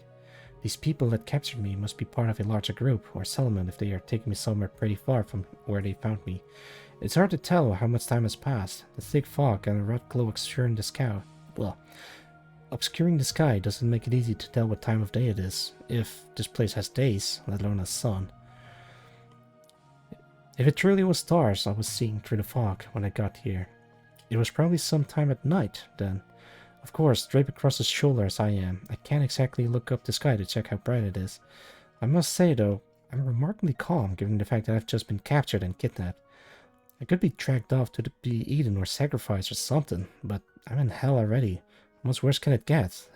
These people that captured me must be part of a larger group, or settlement if they are taking me somewhere pretty far from where they found me. It's hard to tell how much time has passed. The thick fog and the red glow obscuring the sky. Well, obscuring the sky doesn't make it easy to tell what time of day it is, if this place has days, let alone a sun. If it truly was stars I was seeing through the fog when I got here, it was probably sometime at night then. Of course, draped across his shoulder as I am, I can't exactly look up the sky to check how bright it is. I must say, though, I'm remarkably calm given the fact that I've just been captured and kidnapped. I could be dragged off to be eaten or sacrificed or something, but I'm in hell already. How much worse can it get?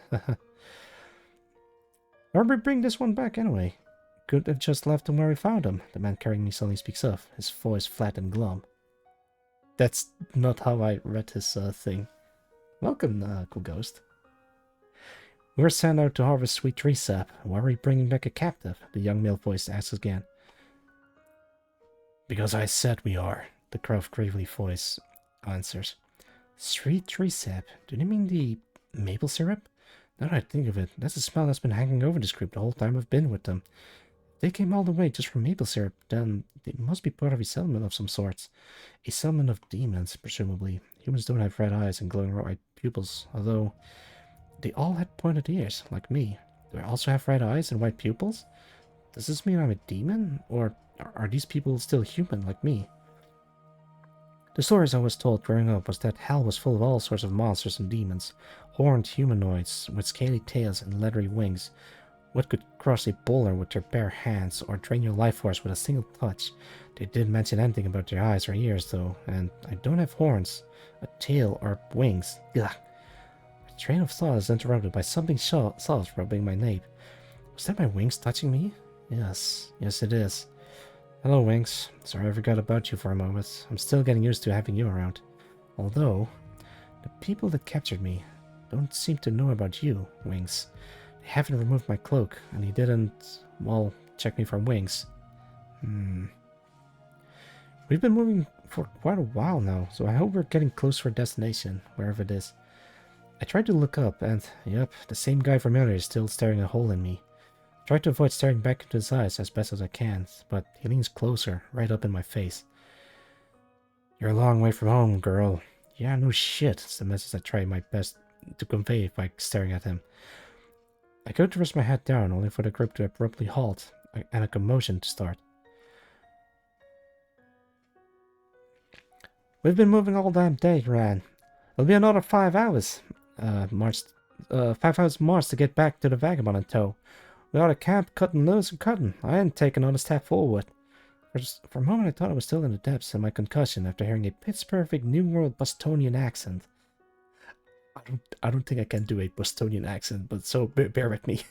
Where'd we bring this one back anyway? Could have just left him where we found him, the man carrying me suddenly speaks up, his voice flat and glum. That's not how I read his thing. Welcome, cool ghost. We were sent out to harvest sweet tree sap. Why are we bringing back a captive? The young male voice asks again. Because I said we are, the gruff, gravely voice answers. Sweet tree sap? Do you mean the maple syrup? Now that I think of it, that's the smell that's been hanging over this group the whole time I've been with them. If they came all the way just for maple syrup, then they must be part of a settlement of some sorts. A settlement of demons, presumably. Humans don't have red eyes and glowing white pupils, although they all had pointed ears, like me. Do I also have red eyes and white pupils? Does this mean I'm a demon? Or are these people still human, like me? The stories I was told growing up was that hell was full of all sorts of monsters and demons, horned humanoids with scaly tails and leathery wings. What could crush a boulder with their bare hands or drain your life force with a single touch? They didn't mention anything about their eyes or ears, though, and I don't have horns, a tail, or wings. Ugh. My train of thought is interrupted by something soft rubbing my nape. Was that my wings touching me? Yes, it is. Hello, Wings. Sorry I forgot about you for a moment. I'm still getting used to having you around. Although, the people that captured me don't seem to know about you, Wings. They haven't removed my cloak, and he didn't, well, check me for wings. We've been moving for quite a while now, so I hope we're getting close to our destination, wherever it is. I tried to look up, and, yep, the same guy from earlier is still staring a hole in me. I try to avoid staring back into his eyes as best as I can, but he leans closer, right up in my face. You're a long way from home, girl. Yeah, no shit, is the message I try my best to convey by staring at him. I go to rest my head down, only for the group to abruptly halt, and a commotion to start. We've been moving all damn day, Ran. It'll be another 5 hours. 5 hours march to get back to the Vagabond in tow. Without a camp, cutting loose and cutting. I hadn't taken another step forward. For a moment I thought I was still in the depths of my concussion after hearing a pitch-perfect New World Bostonian accent. I don't think I can do a Bostonian accent, but so bear with me.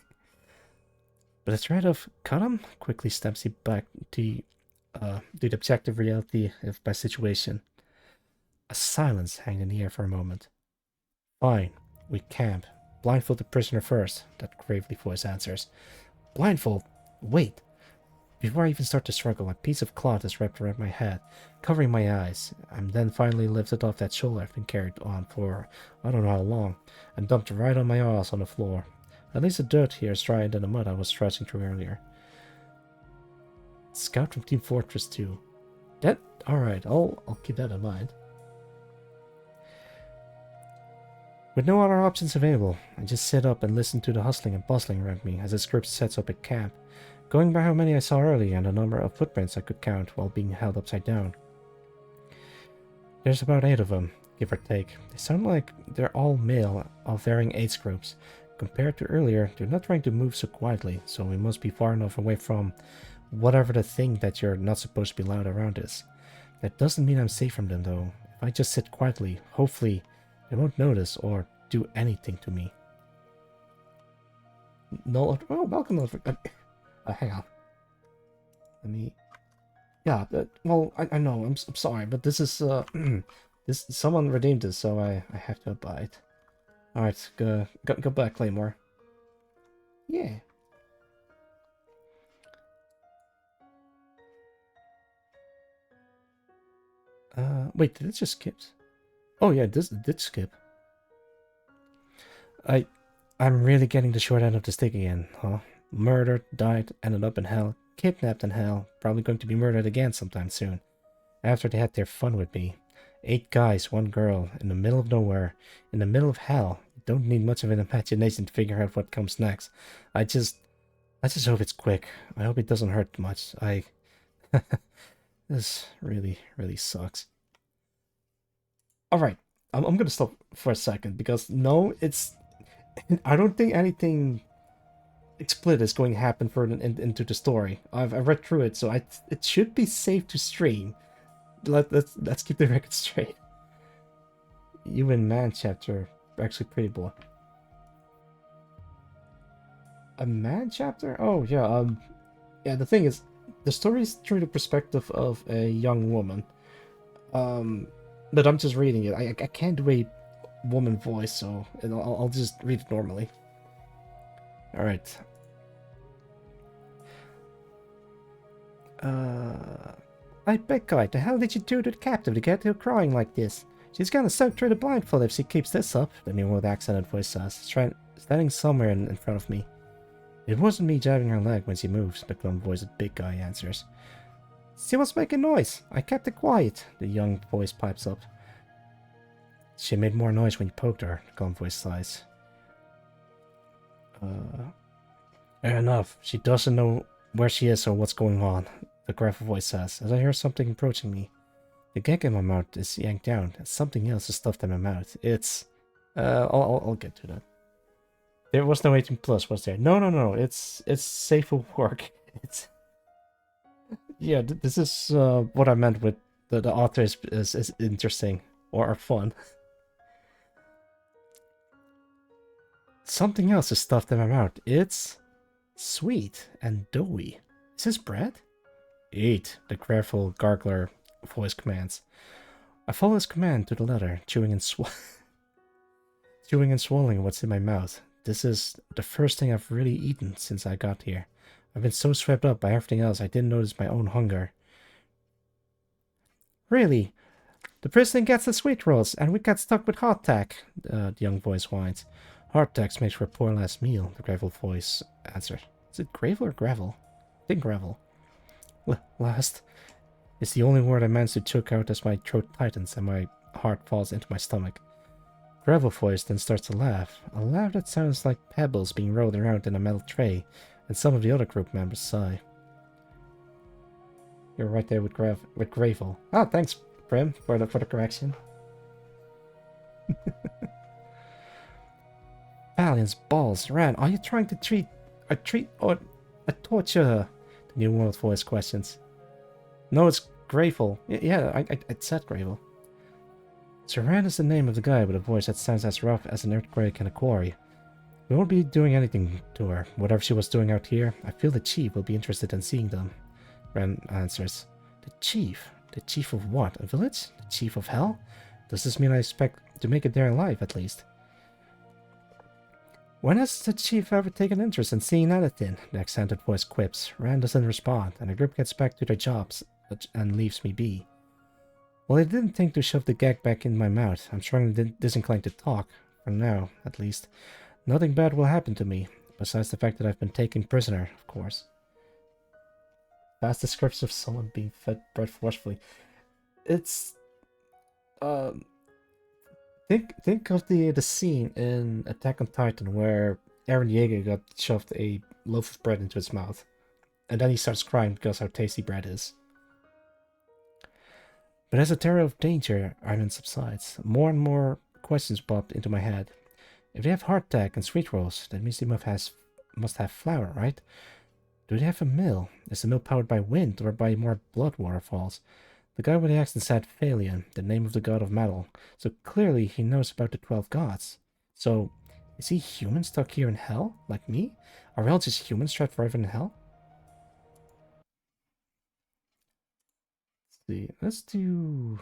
But the threat of cut him quickly steps you back to the objective reality of my situation. A silence hangs in the air for a moment. Fine, we camp. Blindfold the prisoner first, that gravely voice answers. Blindfold? Wait. Before I even start to struggle, a piece of cloth is wrapped around my head, covering my eyes. I'm then finally lifted off that shoulder I've been carried on for I don't know how long, and dumped right on my ass on the floor. At least the dirt here is drier than the mud I was trudging through earlier. Scout from Team Fortress 2. That alright, I'll keep that in mind. With no other options available, I just sit up and listen to the hustling and bustling around me as this group sets up a camp, going by how many I saw earlier and the number of footprints I could count while being held upside down. There's about 8 of them, give or take. They sound like they're all male, of varying age groups. Compared to earlier, they're not trying to move so quietly, so we must be far enough away from whatever the thing that you're not supposed to be loud around is. That doesn't mean I'm safe from them, though. If I just sit quietly, hopefully they won't notice or do anything to me. No, oh, welcome. Hang on. Let me. Yeah. Well, I know. I'm sorry, but this is this someone redeemed this, so I have to abide. All right, go back, Claymore. Yeah. Wait, did it just skip? Oh yeah, this did skip. I'm really getting the short end of the stick again, huh? Murdered, died, ended up in hell, kidnapped in hell, probably going to be murdered again sometime soon. After they had their fun with me. 8 guys, 1 girl, in the middle of nowhere, in the middle of hell. You don't need much of an imagination to figure out what comes next. I just hope it's quick. I hope it doesn't hurt much. This really, really sucks. Alright, I'm gonna stop for a second because no, I don't think anything explicit is going to happen further into the story. I've read through it, so it should be safe to stream. Let's keep the record straight. You and Man chapter are actually pretty boring. A Man chapter? Oh yeah, yeah. The thing is, the story is through the perspective of a young woman. But I'm just reading it. I can't do a woman voice, so I'll just read it normally. All right. I bet God, the hell did you do to the captive to get her crying like this? She's gonna soak through the blindfold if she keeps this up, the new with accented voice says, standing somewhere in front of me. It wasn't me jabbing her leg when she moves, the glum voice of big guy answers. She was making noise. I kept it quiet, the young voice pipes up. She made more noise when you poked her, the glum voice sighs. Fair enough. She doesn't know where she is or what's going on, the graphic voice says, as I hear something approaching me. The gag in my mouth is yanked down, and something else is stuffed in my mouth. It's... I'll get to that. There was no 18 plus, was there? No. It's safe for work. It's... Yeah, this is what I meant with the author is interesting or fun. Something else is stuffed in my mouth. It's sweet and doughy. Is this bread? Eat, the careful gargler voice commands. I follow his command to the letter, chewing and swallowing what's in my mouth. This is the first thing I've really eaten since I got here. I've been so swept up by everything else I didn't notice my own hunger. Really? The president gets the sweet rolls, and we got stuck with hardtack, the young voice whines. Hardtack makes for a poor last meal, the gravel voice answered. Is it gravel or gravel? I think gravel. Last is the only word I managed to choke out as my throat tightens and my heart falls into my stomach. Gravel voice then starts to laugh, a laugh that sounds like pebbles being rolled around in a metal tray, and some of the other group members sigh. You're right there with gravel. Ah, thanks, Prim, for the correction. Valiant's balls, Ran, are you trying to treat or torture her? The New World voice questions. No, it's gravel. Yeah, I said gravel. Sir Rand is the name of the guy with a voice that sounds as rough as an earthquake in a quarry. We won't be doing anything to her. Whatever she was doing out here, I feel the chief will be interested in seeing them. Rand answers. The chief? The chief of what? A village? The chief of hell? Does this mean I expect to make it there alive, at least? When has the chief ever taken interest in seeing anything? The accented voice quips. Rand doesn't respond, and the group gets back to their jobs and leaves me be. Well, I didn't think to shove the gag back in my mouth. I'm strongly disinclined to talk, for now, at least. Nothing bad will happen to me, besides the fact that I've been taken prisoner, of course. Fast description of someone being fed bread forcefully. It's think of the scene in Attack on Titan where Eren Yeager got shoved a loaf of bread into his mouth, and then he starts crying because how tasty bread is. But as the terror of danger Iron subsides, more and more questions popped into my head. If they have hardtack and sweet rolls, that means they must have flour, right? Do they have a mill? Is the mill powered by wind or by more blood waterfalls? The guy with the accent said Phalion, the name of the god of metal, so clearly he knows about the 12 gods. So, is he human stuck here in hell, like me? Are we all just humans trapped forever in hell? Let's see, let's do...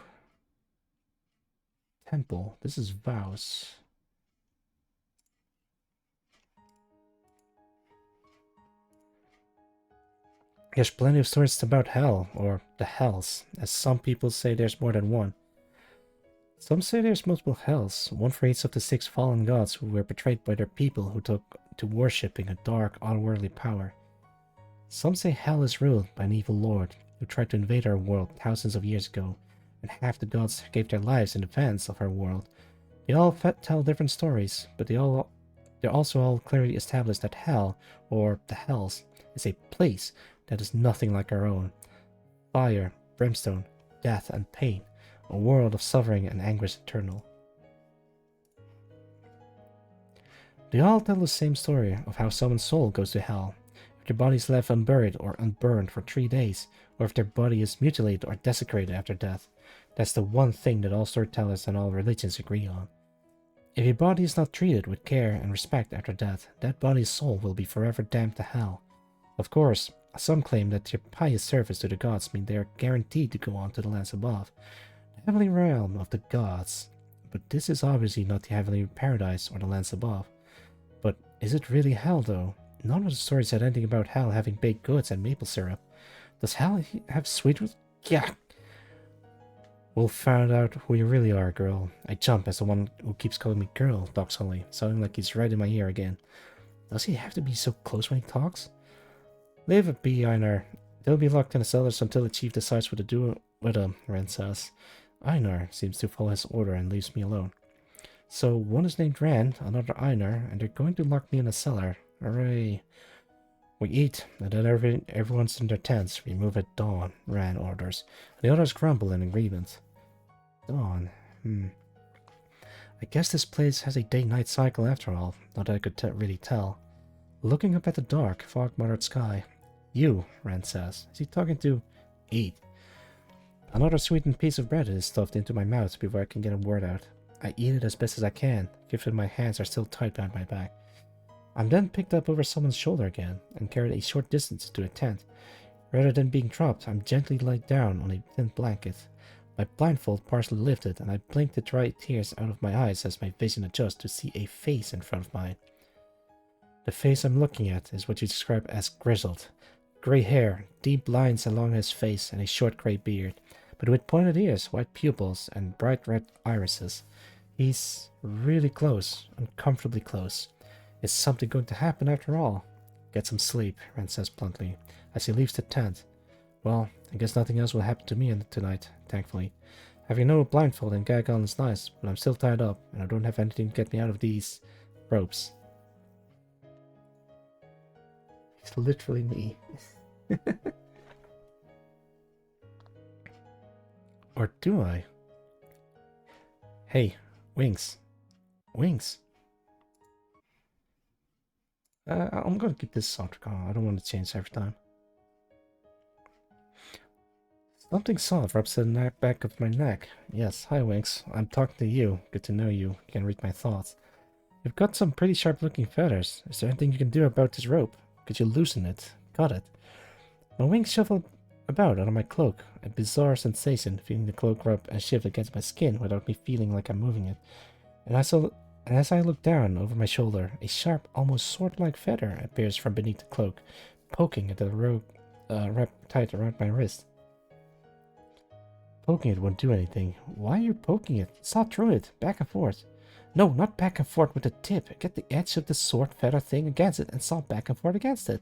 Temple. This is vows. There's plenty of stories about hell, or the hells, as some people say there's more than one. Some say there's multiple hells, one for each of the 6 fallen gods who were betrayed by their people who took to worshipping a dark, otherworldly power. Some say hell is ruled by an evil lord who tried to invade our world thousands of years ago, and half the gods gave their lives in defense of our world. They all tell different stories, but they're also all clearly established that hell, or the hells, is a place that is nothing like our own. Fire, brimstone, death, and pain. A world of suffering and anguish eternal. They all tell the same story of how someone's soul goes to hell, if their body is left unburied or unburned for 3 days, or if their body is mutilated or desecrated after death. That's the one thing that all storytellers and all religions agree on. If a body is not treated with care and respect after death, that body's soul will be forever damned to hell. Of course, some claim that their pious service to the gods mean they are guaranteed to go on to the lands above, the heavenly realm of the gods. But this is obviously not the heavenly paradise or the lands above. But is it really hell, though? None of the stories said anything about hell having baked goods and maple syrup. Does hell have sweet... Yeah! We'll find out who you really are, girl. I jump as the one who keeps calling me girl talks only, sounding like he's right in my ear again. Does he have to be so close when he talks? Leave it be, Einar. They'll be locked in the cellars until the chief decides what to do with them, Rand says. Einar seems to follow his order and leaves me alone. So, one is named Rand, another Einar, and they're going to lock me in a cellar. Hooray. We eat, and then everyone's in their tents. We move at dawn, Rand orders. The others grumble in agreement. Dawn. I guess this place has a day-night cycle after all, not that I could really tell. Looking up at the dark, fog-mottled sky. You, Rand says. Is he talking to... Eat. Another sweetened piece of bread is stuffed into my mouth before I can get a word out. I eat it as best as I can, given my hands are still tied behind my back. I'm then picked up over someone's shoulder again, and carried a short distance to a tent. Rather than being dropped, I'm gently laid down on a thin blanket. My blindfold partially lifted, and I blink the dry tears out of my eyes as my vision adjusts to see a face in front of mine. The face I'm looking at is what you describe as grizzled. Grey hair, deep lines along his face, and a short grey beard, but with pointed ears, white pupils, and bright red irises. He's really close, uncomfortably close. Is something going to happen after all? Get some sleep, Rand says bluntly, as he leaves the tent. Well, I guess nothing else will happen to me tonight, thankfully. Having no blindfold and gag on is nice, but I'm still tied up, and I don't have anything to get me out of these ropes. It's literally me. Or do I? Hey, Wings. Wings. I'm gonna keep this soundtrack on. I don't want to change every time. Something soft rubs the back of my neck. Yes, hi Winks. I'm talking to you. Good to know you. You can read my thoughts. You've got some pretty sharp-looking feathers. Is there anything you can do about this rope? Could you loosen it? Got it. My wings shuffle about under my cloak, a bizarre sensation, feeling the cloak rub and shift against my skin without me feeling like I'm moving it. And as I look down over my shoulder, a sharp, almost sword-like feather appears from beneath the cloak, poking at the rope wrapped tight around my wrist. Poking it won't do anything. Why are you poking it? Saw through it, back and forth. No, not back and forth with the tip. Get the edge of the sword feather thing against it and saw back and forth against it.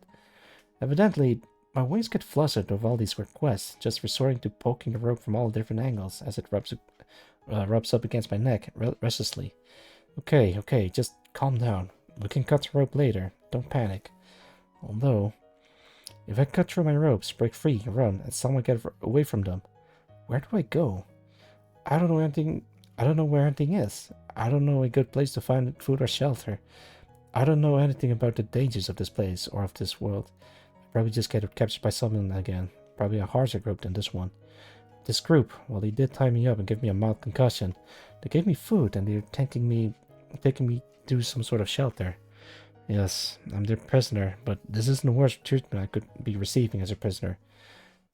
Evidently, my wings get flustered with all these requests, just resorting to poking the rope from all different angles as it rubs up against my neck restlessly. Okay, just calm down. We can cut the rope later. Don't panic. Although, if I cut through my ropes, break free, run, and somehow get away from them, where do I go? I don't know anything. I don't know where anything is. I don't know a good place to find food or shelter. I don't know anything about the dangers of this place or of this world. I probably just get captured by someone again. Probably a harsher group than this one. This group, well, they did tie me up and give me a mild concussion. They gave me food and they're taking me to some sort of shelter. Yes, I'm their prisoner, but this isn't the worst treatment I could be receiving as a prisoner.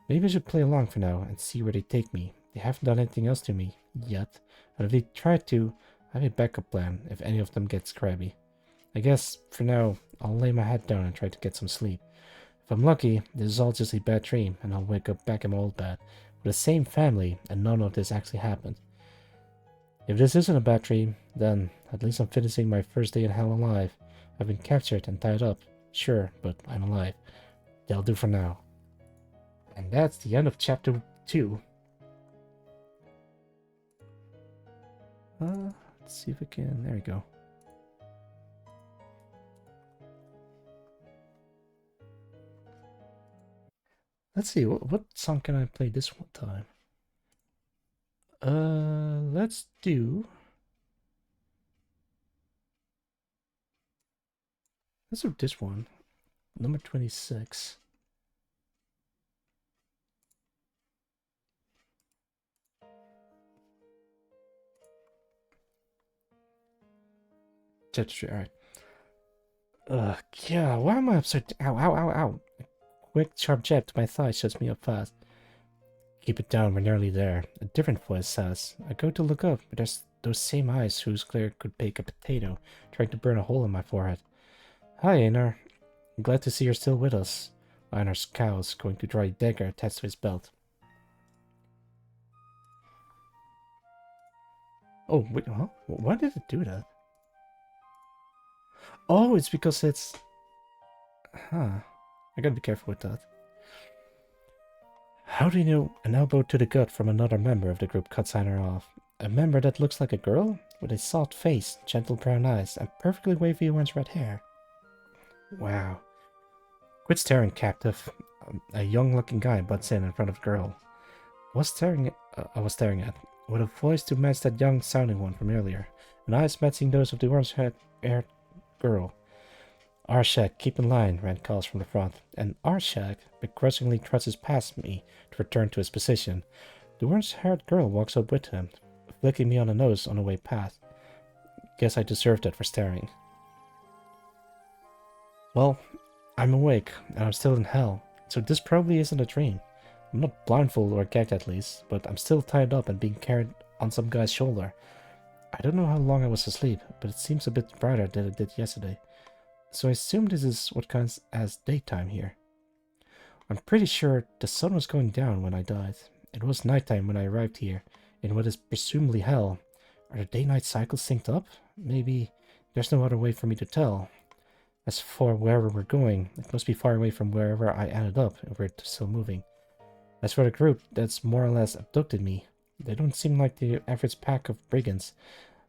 Maybe I should play along for now and see where they take me. They haven't done anything else to me yet, and if they try to, I have a backup plan if any of them get scrabby. I guess, for now, I'll lay my head down and try to get some sleep. If I'm lucky, this is all just a bad dream, and I'll wake up back in my old bed, with the same family, and none of this actually happened. If this isn't a bad dream, then at least I'm finishing my first day in hell alive. I've been captured and tied up, sure, but I'm alive. That'll do for now. And that's the end of chapter 2. Let's see if we can... There we go. Let's see, what song can I play this one time? Let's do this one. Number 26. Alright. Yeah, why am I upset? Ow. A quick, sharp jab to my thigh shuts me up fast. Keep it down, we're nearly there. A different voice says. I go to look up, but there's those same eyes whose glare could bake a potato, trying to burn a hole in my forehead. Hi, Einar. I'm glad to see you're still with us. Einar scowls, going to draw a dagger attached to his belt. Oh, wait, huh? Why did it do that? Oh, it's because it's... Huh. I gotta be careful with that. How do you know an elbow to the gut from another member of the group cuts Einar off? A member that looks like a girl? With a soft face, gentle brown eyes, and perfectly wavy orange red hair. Wow. Quit staring, captive. A young-looking guy butts in front of the girl. I was staring at, with a voice to match that young-sounding one from earlier, and eyes matching those of the orange-haired girl. Arshak, keep in line, Rand calls from the front, and Arshak begrudgingly trudges past me to return to his position. The orange-haired girl walks up with him, flicking me on the nose on the way past. Guess I deserved that for staring. Well, I'm awake, and I'm still in hell, so this probably isn't a dream. I'm not blindfolded or gagged at least, but I'm still tied up and being carried on some guy's shoulder. I don't know how long I was asleep, but it seems a bit brighter than it did yesterday. So I assume this is what counts as daytime here. I'm pretty sure the sun was going down when I died. It was nighttime when I arrived here, in what is presumably hell. Are the day-night cycles synced up? Maybe there's no other way for me to tell. As for wherever we're going, it must be far away from wherever I ended up if we're still moving. As for the group that's more or less abducted me, they don't seem like the average pack of brigands.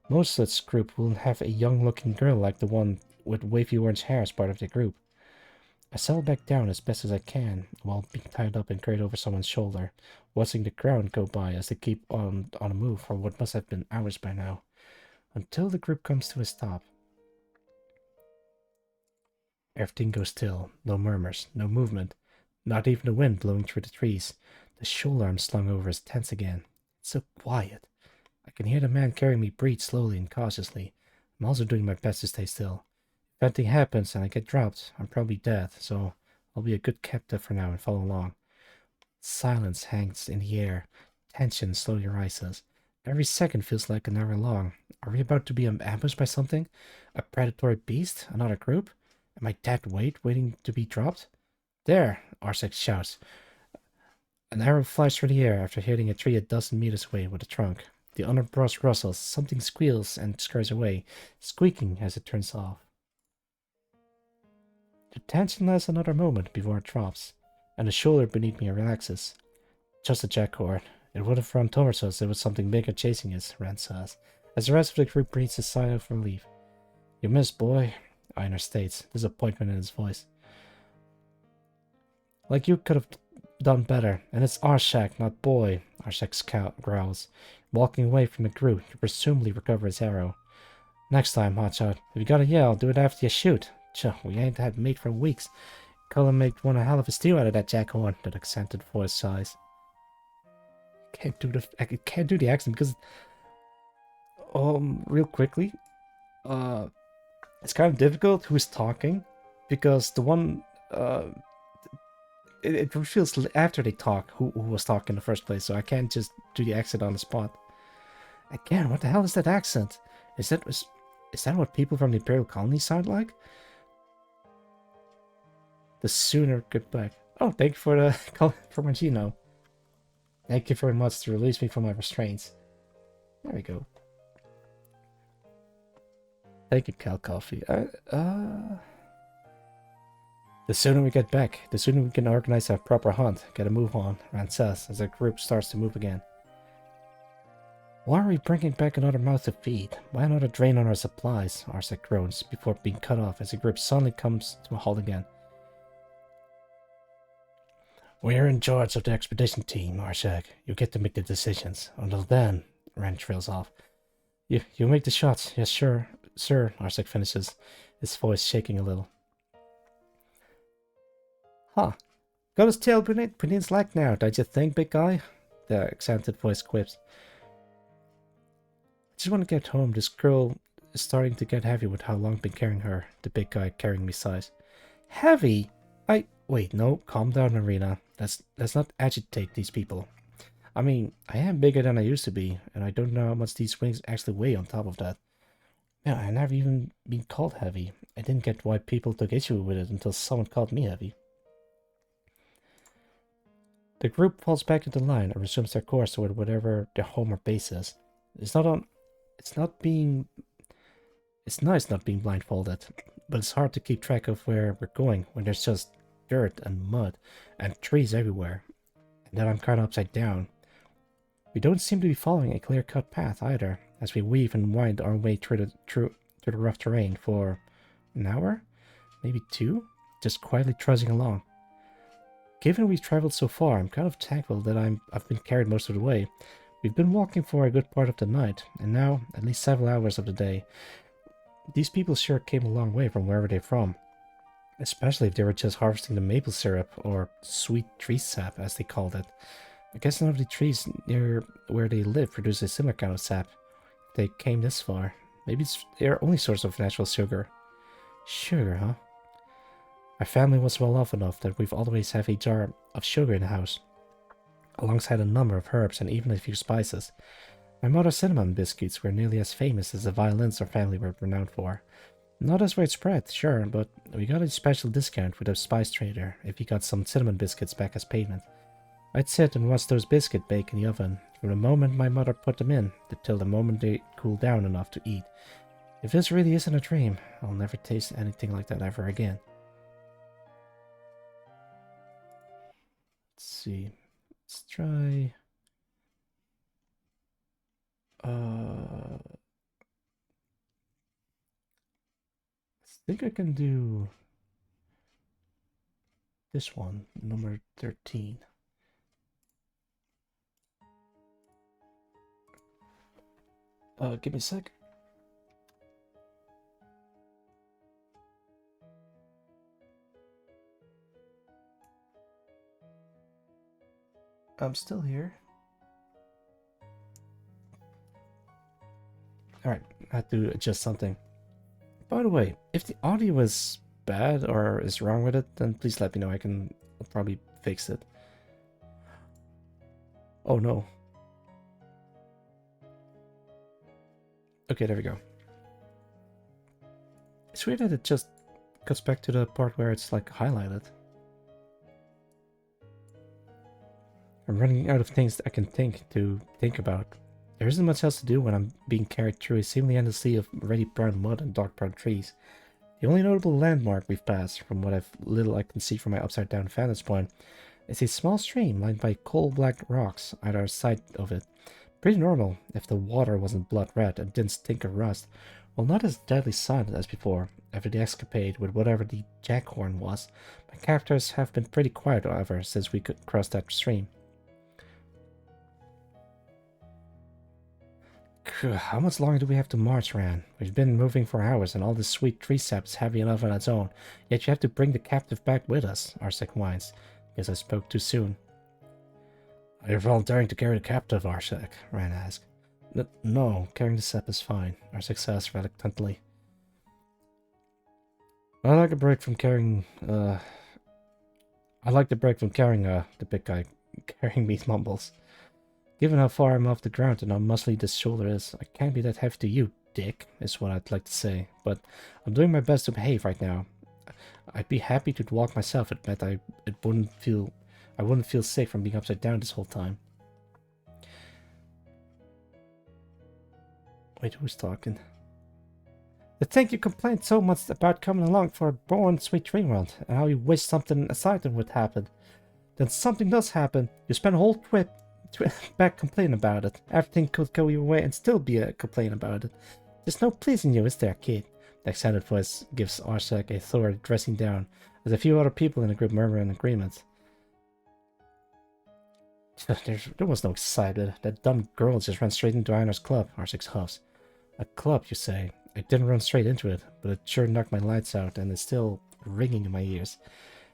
Most such group will have a young-looking girl like the one with wavy orange hair as part of the group. I settle back down as best as I can, while being tied up and carried over someone's shoulder, watching the ground go by as they keep on a move for what must have been hours by now, until the group comes to a stop. Everything goes still, no murmurs, no movement, not even the wind blowing through the trees. The shoulder I'm slung over is tense again. It's so quiet. I can hear the man carrying me breathe slowly and cautiously. I'm also doing my best to stay still. If anything happens and I get dropped, I'm probably dead, so I'll be a good captive for now and follow along. Silence hangs in the air. Tension slowly rises. Every second feels like an hour long. Are we about to be ambushed by something? A predatory beast? Another group? Am I dead weight waiting to be dropped? There! Arsec shouts. An arrow flies through the air after hitting a tree a dozen meters away with a trunk. The underbrush rustles, something squeals and scurries away, squeaking as it turns off. The tension lasts another moment before it drops, and the shoulder beneath me relaxes. Just a jackhorn. It would have run towards us if it was something bigger chasing us, Rand says, as the rest of the group breathes a sigh of relief. You missed, boy, Einar states, disappointment in his voice. Like you could have done better, and it's Arshak, not boy, Arshak growls, walking away from the group to presumably recover his arrow. Next time, hotshot, if you gotta yell, do it after you shoot. Chuh, we ain't had meat for weeks. Cullen made one a hell of a stew out of that jackhorn, that accented voice sighs. I can't do the accent because real quickly, it's kind of difficult who's talking, because the one it reveals after they talk who was talking in the first place, so I can't just do the accent on the spot. Again, what the hell is that accent? Is that what people from the Imperial colony sound like? The sooner get back. Oh, thank you for the call for my Gino. Thank you very much to release me from my restraints. There we go. Thank you, Cal Coffee. The sooner we get back, the sooner we can organize a proper hunt. Get a move on, Rand says, as the group starts to move again. Why are we bringing back another mouth to feed? Why another drain on our supplies? Arsec groans, before being cut off as the group suddenly comes to a halt again. We're in charge of the expedition team, Arsec. You get to make the decisions. Until then, Rand trails off. You make the shots. Yes, sure, sir, Arsec finishes, his voice shaking a little. Huh. Got his tail between his slack now, don't you think, big guy? The accented voice quips. I just want to get home. This girl is starting to get heavy with how long I've been carrying her, the big guy carrying me sighs. Heavy? Wait, no, calm down, Marina. Let's not agitate these people. I mean, I am bigger than I used to be, and I don't know how much these wings actually weigh on top of that. Yeah, I never even been called heavy. I didn't get why people took issue with it until someone called me heavy. The group falls back into line and resumes their course toward whatever their home or base is. It's nice not being blindfolded, but it's hard to keep track of where we're going when there's just dirt and mud and trees everywhere, and then I'm kind of upside down. We don't seem to be following a clear-cut path either, as we weave and wind our way through the rough terrain for an hour, maybe two, just quietly trudging along. Given we've traveled so far, I'm kind of thankful that I've been carried most of the way. We've been walking for a good part of the night, and now at least several hours of the day. These people sure came a long way from wherever they're from, especially if they were just harvesting the maple syrup, or sweet tree sap as they called it. I guess none of the trees near where they live produce a similar kind of sap. If they came this far, maybe it's their only source of natural sugar. Sugar, huh? My family was well off enough that we've always had a jar of sugar in the house, alongside a number of herbs and even a few spices. My mother's cinnamon biscuits were nearly as famous as the violins our family were renowned for. Not as widespread, sure, but we got a special discount with a spice trader if you got some cinnamon biscuits back as payment. I'd sit and watch those biscuits bake in the oven, from the moment my mother put them in, till the moment they cooled down enough to eat. If this really isn't a dream, I'll never taste anything like that ever again. Let's see. Let's try... I think I can do this one, number 13. Give me a sec. I'm still here. Alright, I have to adjust something. By the way, if the audio is bad or is wrong with it, then please let me know. I can probably fix it. Oh no. Okay, there we go. It's weird that it just goes back to the part where it's like highlighted. I'm running out of things that I can think about. There isn't much else to do when I'm being carried through a seemingly endless sea of reddy brown mud and dark brown trees. The only notable landmark we've passed, from what little I can see from my upside down vantage point, is a small stream lined by coal black rocks either side of it. Pretty normal if the water wasn't blood red and didn't stink of rust. Well, not as deadly silent as before. After the escapade with whatever the jackhorn was, my captors have been pretty quiet, however, since we could cross that stream. How much longer do we have to march, Ran? We've been moving for hours, and all this sweet tree sap is heavy enough on its own. Yet you have to bring the captive back with us, Arsec whines. Guess I spoke too soon. Are you volunteering to carry the captive, Arsec? Ran asked. No, carrying the sap is fine, Arsec says reluctantly. I like the break from carrying, the big guy carrying me, mumbles. Given how far I'm off the ground and how muscly this shoulder is, I can't be that heavy to you, dick, is what I'd like to say. But I'm doing my best to behave right now. I'd be happy to walk myself, it meant I wouldn't feel sick from being upside down this whole time. Wait, who's talking? To think you complained so much about coming along for a boring sweet dream world, and how you wish something exciting would happen. Then something does happen. You spend a whole trip back complaining about it. Everything could go your way and still be a complaint about it. There's no pleasing you, is there, kid? The excited voice gives Arsec a thorough dressing down, as a few other people in the group murmur in agreement. There was no excitement. That dumb girl just ran straight into Einer's club, Arsec huffs. A club, you say? I didn't run straight into it, but it sure knocked my lights out and it's still ringing in my ears.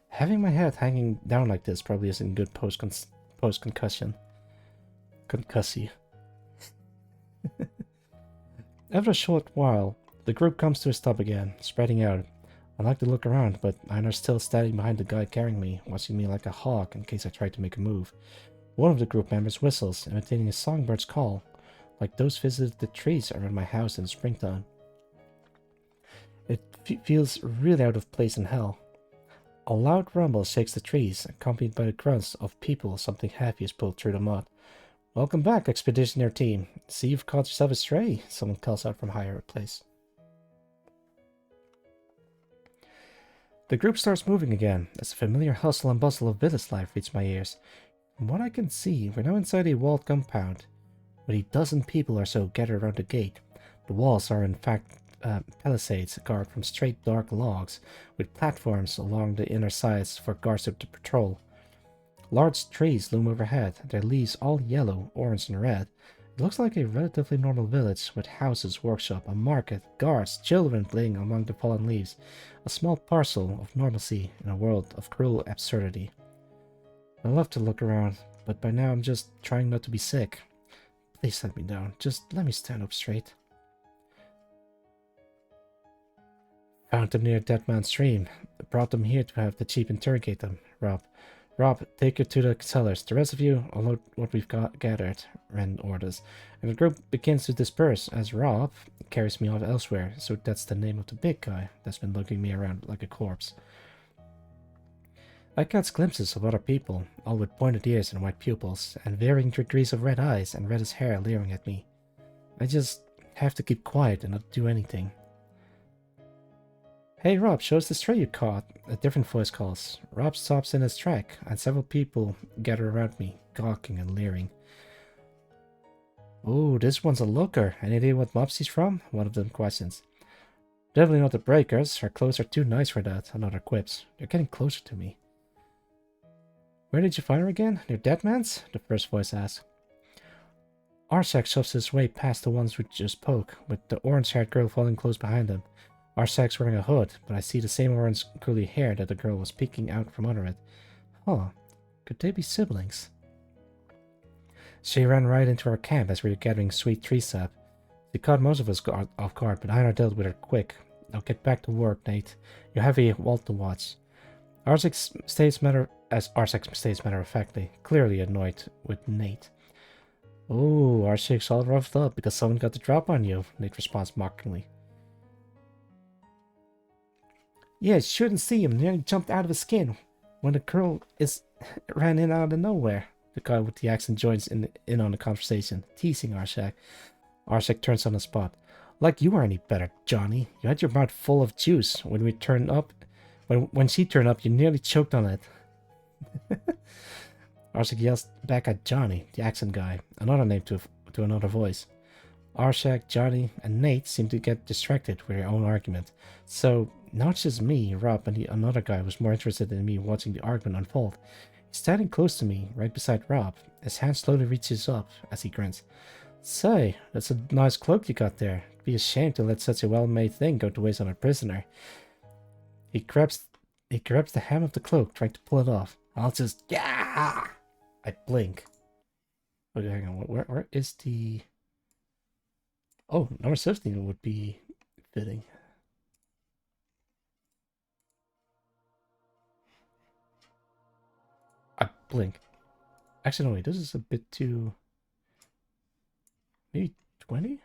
Having my head hanging down like this probably isn't good post-concussion. Concussie. After a short while, the group comes to a stop again, spreading out. I like to look around, but Einer's still standing behind the guy carrying me, watching me like a hawk in case I try to make a move. One of the group members whistles, imitating a songbird's call, like those visited the trees around my house in springtime. It feels really out of place in hell. A loud rumble shakes the trees, accompanied by the grunts of people something heavy is pulled through the mud. Welcome back, Expeditionary Team. See you've caught yourself a stray, someone calls out from higher place. The group starts moving again, as the familiar hustle and bustle of village life reaches my ears. From what I can see, we're now inside a walled compound, with a dozen people or so gathered around the gate. The walls are in fact palisades carved from straight dark logs, with platforms along the inner sides for guards to patrol. Large trees loom overhead, their leaves all yellow, orange, and red. It looks like a relatively normal village, with houses, workshop, a market, guards, children playing among the fallen leaves. A small parcel of normalcy in a world of cruel absurdity. I love to look around, but by now I'm just trying not to be sick. Please set me down. Just let me stand up straight. Found them near Dead Man's Stream. Brought them here to have the chief interrogate them. Rob, take her to the cellars. The rest of you, unload what we've gathered, Ren orders. And the group begins to disperse as Rob carries me off elsewhere, so that's the name of the big guy that's been looking me around like a corpse. I catch glimpses of other people, all with pointed ears and white pupils, and varying degrees of red eyes and reddish hair leering at me. I just have to keep quiet and not do anything. Hey Rob, show us the stray you caught, a different voice calls. Rob stops in his track, and several people gather around me, gawking and leering. Oh, this one's a looker. Any idea what mob she's from? One of them questions. Definitely not the Breakers. Her clothes are too nice for that, another quips. They're getting closer to me. Where did you find her again? Near Dead Man's? The first voice asks. Arsec shoves his way past the ones we just spoke, with the orange-haired girl following close behind him. Arsec's wearing a hood, but I see the same orange curly hair that the girl was peeking out from under it. Huh. Could they be siblings? She ran right into our camp as we were gathering sweet tree sap. She caught most of us off guard, but Einar dealt with her quick. Now get back to work, Nate. You have a walt to watch. Arsec states matter of factly, clearly annoyed with Nate. Oh, Arsec's all roughed up because someone got the drop on you, Nate responds mockingly. Yeah, shouldn't see him, nearly jumped out of his skin when the girl ran in out of nowhere. The guy with the accent joins in on the conversation, teasing Arsec. Arsec turns on the spot. Like you are any better, Johnny. You had your mouth full of juice when we turned up. When she turned up, you nearly choked on it. Arsec yells back at Johnny, the accent guy, another name to another voice. Arsec, Johnny, and Nate seem to get distracted with their own argument. So now it's just me, Rob, and another guy was more interested in me watching the argument unfold. He's standing close to me, right beside Rob. His hand slowly reaches up as he grins. Say, that's a nice cloak you got there. It'd be a shame to let such a well-made thing go to waste on a prisoner. He grabs the hem of the cloak, trying to pull it off. I'll just... Yeah! I blink. Okay, hang on. Where is the... Oh, number 17 would be fitting. I blink. Actually, no, wait. This is a bit too... Maybe 20?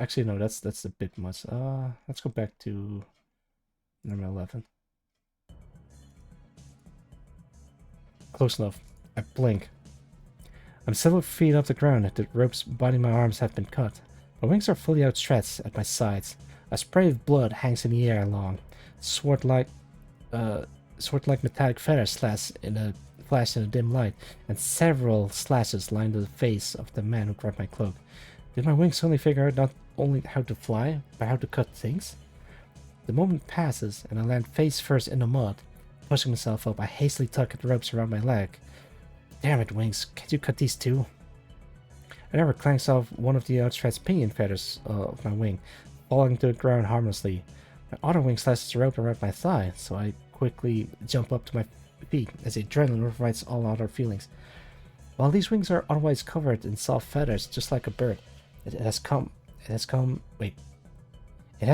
Actually, no, that's a bit much. Let's go back to number 11. Close enough. I blink. I'm several feet off the ground. The ropes binding my arms have been cut. My wings are fully outstretched at my sides. A spray of blood hangs in the air along. Sword-like metallic feathers flash in a dim light, and several slashes line the face of the man who grabbed my cloak. Did my wings suddenly figure out not only how to fly, but how to cut things? The moment passes, and I land face first in the mud. Pushing myself up, I hastily tug at the ropes around my leg. Damn it, Wings, can't you cut these too? I never clanks off one of the outstretched pinion feathers of my wing, falling to the ground harmlessly. My other wing slashes the rope around my thigh, so I quickly jump up to my feet as adrenaline overrides all other feelings. While these wings are otherwise covered in soft feathers, just like a bird, it has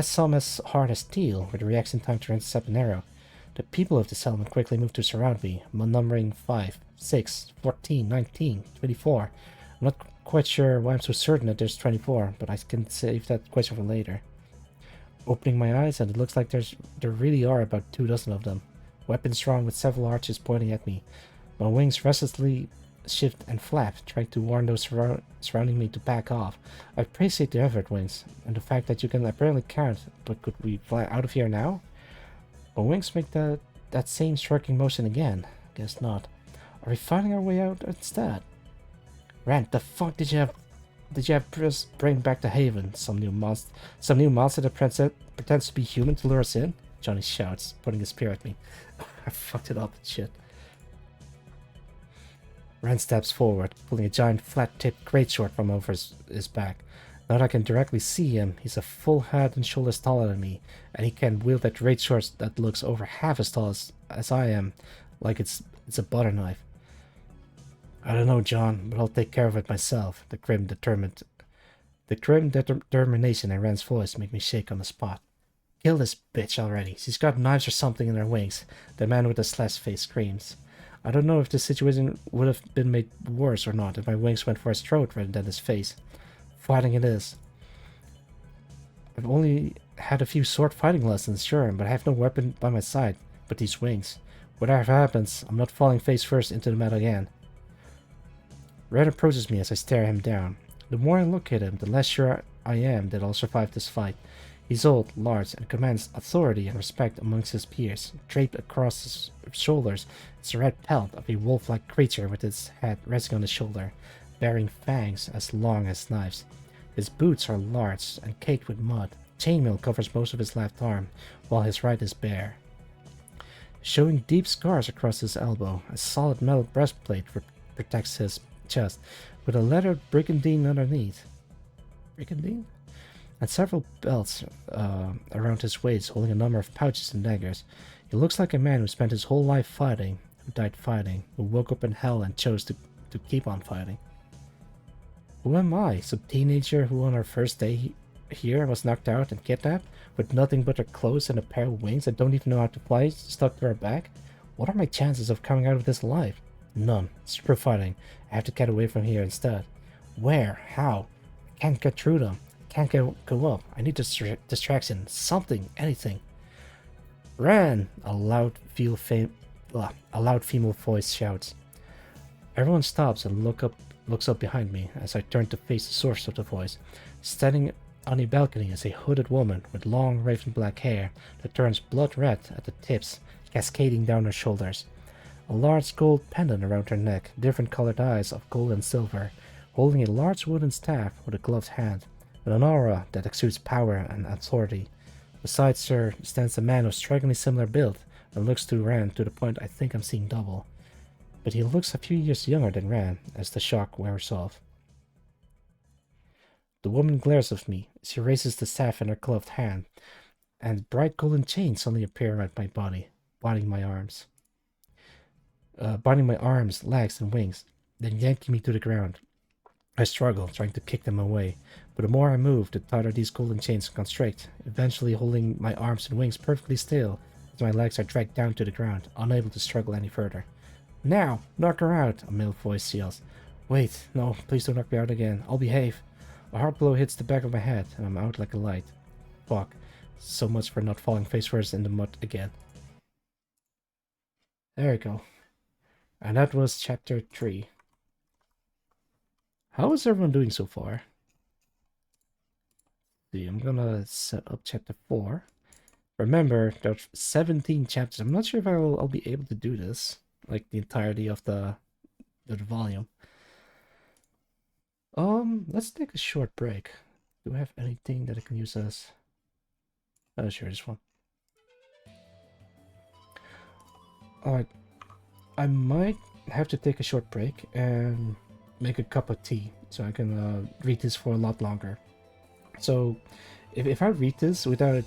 some as hard as steel, with a reaction time to intercept an arrow. The people of the settlement quickly move to surround me, numbering 5, 6, 14, 19, 24. I'm not quite sure why I'm so certain that there's 24, but I can save that question for later. Opening my eyes, and it looks like there really are about 24 of them. Weapons drawn with several archers pointing at me. My wings restlessly shift and flap, trying to warn those surrounding me to back off. I appreciate the effort, Wings, and the fact that you can apparently count, but could we fly out of here now? But Wings make that same striking motion again. Guess not. Are we finding our way out instead? Rand, the fuck did you have Chris bring back to Haven? Some new monster that pretends to be human to lure us in? Johnny shouts, putting his spear at me. I fucked it up, shit. Rand steps forward, pulling a giant flat-tipped greatsword from over his back. Now that I can directly see him, he's a full head and shoulders taller than me, and he can wield that greatsword that looks over half as tall as I am, like it's a butter knife. I don't know, John, but I'll take care of it myself. The grim determination in Rand's voice made me shake on the spot. Kill this bitch already. She's got knives or something in her wings. The man with the slashed face screams. I don't know if the situation would have been made worse or not if my wings went for his throat rather than his face. Fighting it is. I've only had a few sword fighting lessons, sure, but I have no weapon by my side but these wings. Whatever happens, I'm not falling face first into the metal again. Red approaches me as I stare him down. The more I look at him, the less sure I am that I'll survive this fight. He's old, large, and commands authority and respect amongst his peers. Draped across his shoulders is the red pelt of a wolf-like creature with its head resting on his shoulder, bearing fangs as long as knives. His boots are large and caked with mud. Chainmail covers most of his left arm, while his right is bare, showing deep scars across his elbow. A solid metal breastplate protects his chest, with a leather brigandine underneath. Brigandine? and several belts around his waist, holding a number of pouches and daggers. He looks like a man who spent his whole life fighting, who died fighting, who woke up in hell and chose to keep on fighting. Who am I? Some teenager who on our first day here was knocked out and kidnapped, with nothing but her clothes and a pair of wings that don't even know how to fly stuck to her back? What are my chances of coming out of this alive? None. Super fighting. I have to get away from here instead. Where? How? I can't get through them. I can't go up. I need distraction. Something. Anything. Ran! A loud female voice shouts. Everyone stops and looks up behind me as I turn to face the source of the voice. Standing on a balcony is a hooded woman with long raven black hair that turns blood red at the tips, cascading down her shoulders. A large gold pendant around her neck, different colored eyes of gold and silver, holding a large wooden staff with a gloved hand, with an aura that exudes power and authority. Beside her stands a man of strikingly similar build and looks to Rand to the point I think I'm seeing double. But he looks a few years younger than Rand as the shock wears off. The woman glares at me. She raises the staff in her gloved hand, and bright golden chains suddenly appear around my body, binding my arms, legs, and wings, then yanking me to the ground. I struggle, trying to kick them away, but the more I move, the tighter these golden chains constrict, eventually holding my arms and wings perfectly still as my legs are dragged down to the ground, unable to struggle any further. Now! Knock her out! A male voice yells. Wait, no, please don't knock me out again. I'll behave. A hard blow hits the back of my head, and I'm out like a light. Fuck. So much for not falling face first in the mud again. There we go. And that was chapter 3. How is everyone doing so far? See, I'm gonna set up chapter 4. Remember, there's 17 chapters. I'm not sure if I'll be able to do this. Like the entirety of the volume. Let's take a short break. Do I have anything that I can use as... Oh, sure, this one. Alright. I might have to take a short break and make a cup of tea so I can read this for a lot longer. So, if I read this without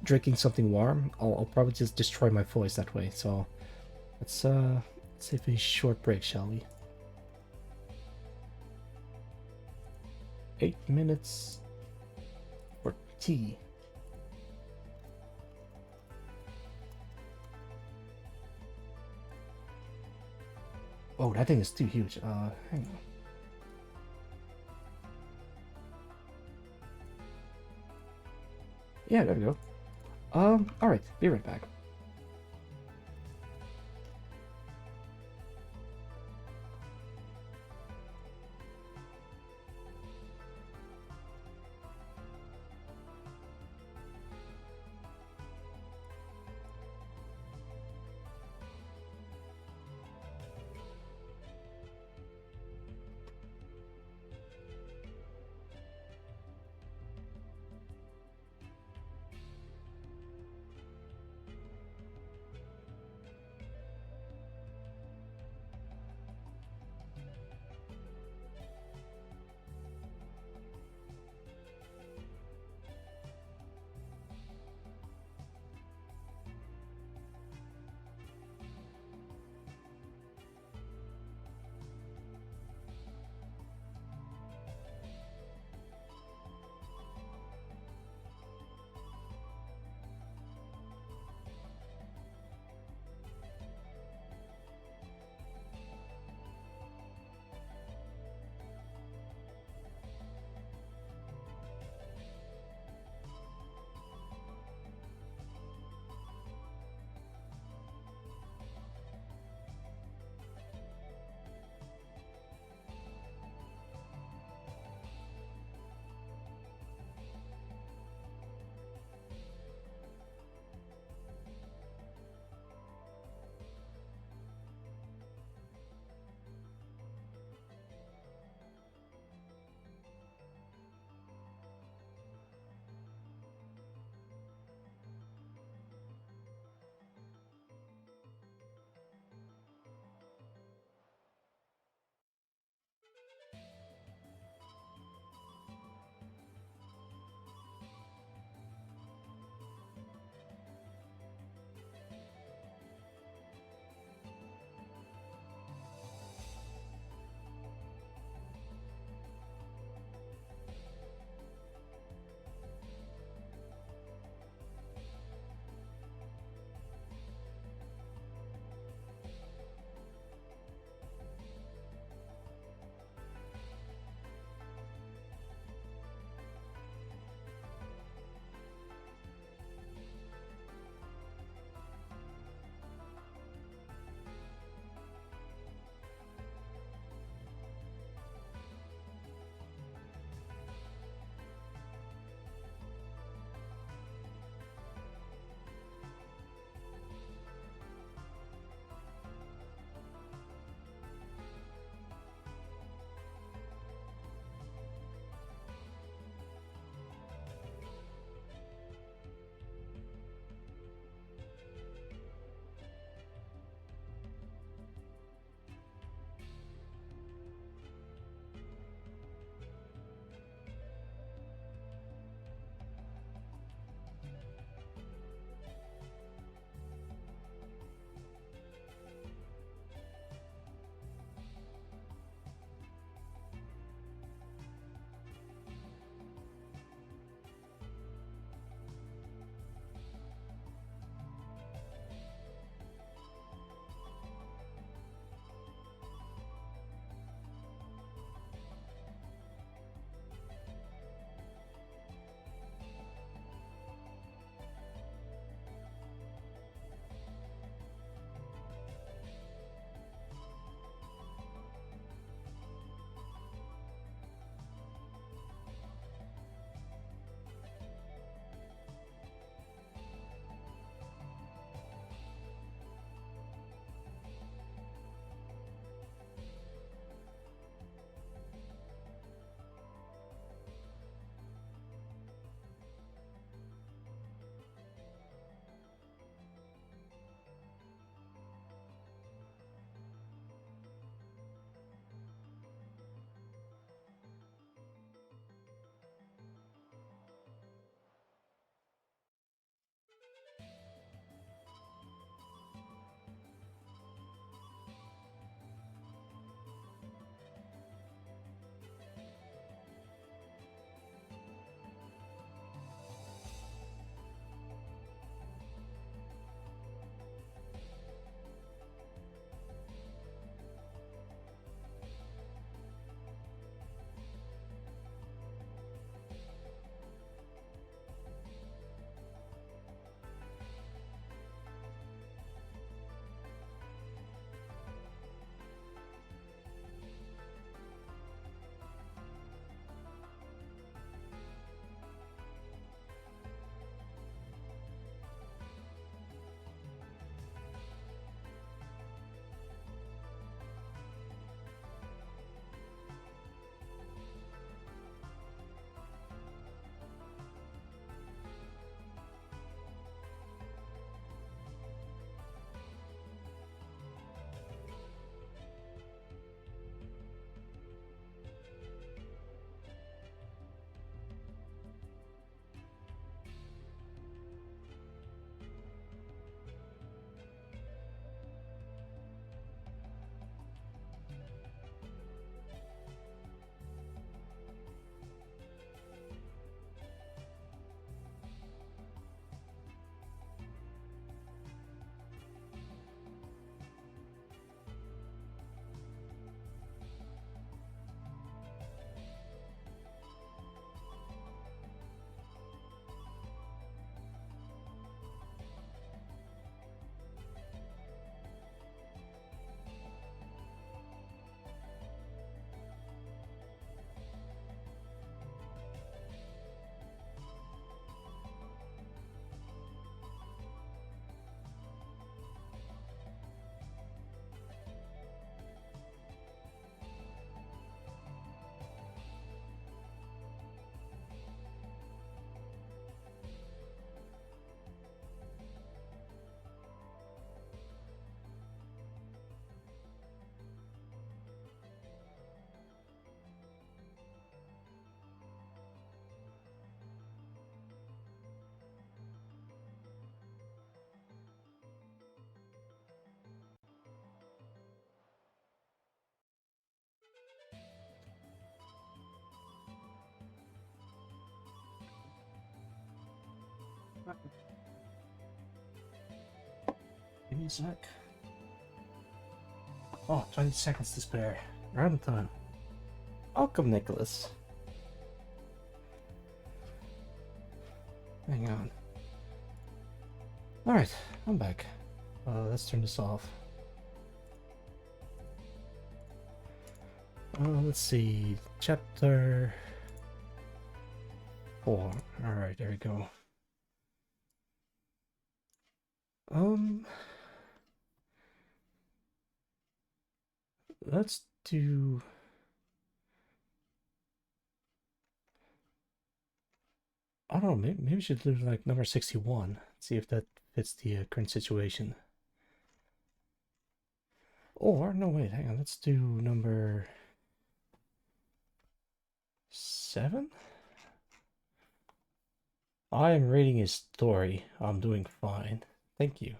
drinking something warm, I'll probably just destroy my voice that way. So, let's take a short break, shall we? 8 minutes for tea. Oh, that thing is too huge. Hang on. Yeah, there we go. Alright, be right back. Give me a sec. Oh, 20 seconds to spare. Right on time. Welcome, Nicholas. Hang on. Alright, I'm back. Let's turn this off. Let's see. Chapter 4. Alright, there we go. Let's do... I don't know, maybe we should do like number 61. See if that fits the current situation. Or, no, wait, hang on. Let's do number 7? I am reading his story. I'm doing fine. Thank you.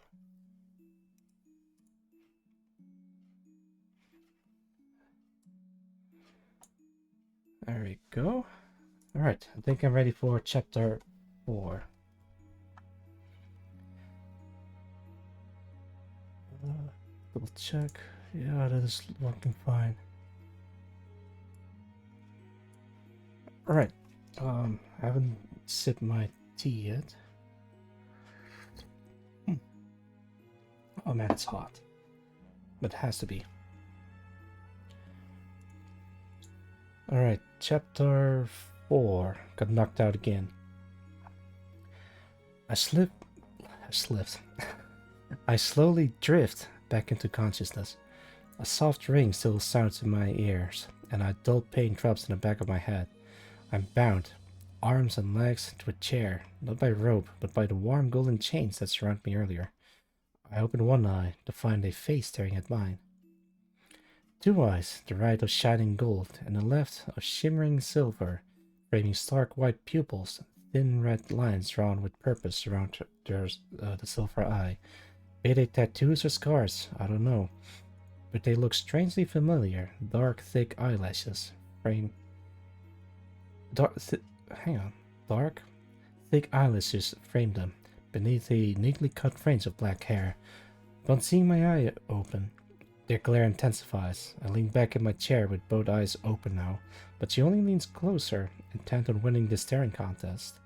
There we go. Alright, I think I'm ready for chapter 4. Double check. Yeah, that is working fine. Alright. I haven't sipped my tea yet. Oh man, it's hot. But it has to be. Alright, chapter 4. Got knocked out again. I slowly drift back into consciousness. A soft ring still sounds in my ears, and a dull pain drops in the back of my head. I'm bound, arms and legs, to a chair, not by rope, but by the warm golden chains that surrounded me earlier. I open one eye to find a face staring at mine. 2 eyes, the right of shining gold, and the left of shimmering silver, framing stark white pupils, thin red lines drawn with purpose around the silver eye. Be they tattoos or scars, I don't know, but they look strangely familiar. Dark, thick eyelashes frame. Dark, thick eyelashes frame them beneath a neatly cut fringe of black hair. Upon seeing my eye open, their glare intensifies. I lean back in my chair with both eyes open now, but she only leans closer, intent on winning this staring contest.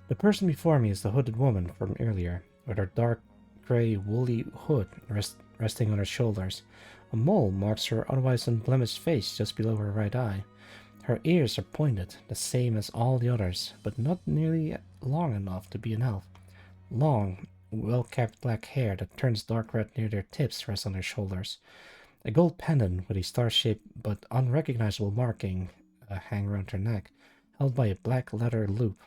The person before me is the hooded woman from earlier, with her dark gray woolly hood resting on her shoulders. A mole marks her otherwise unblemished face just below her right eye. Her ears are pointed, the same as all the others, but not nearly long enough to be an elf. Long, well-kept black hair that turns dark red near their tips rests on her shoulders. A gold pendant with a star-shaped but unrecognizable marking hang around her neck, held by a black leather loop.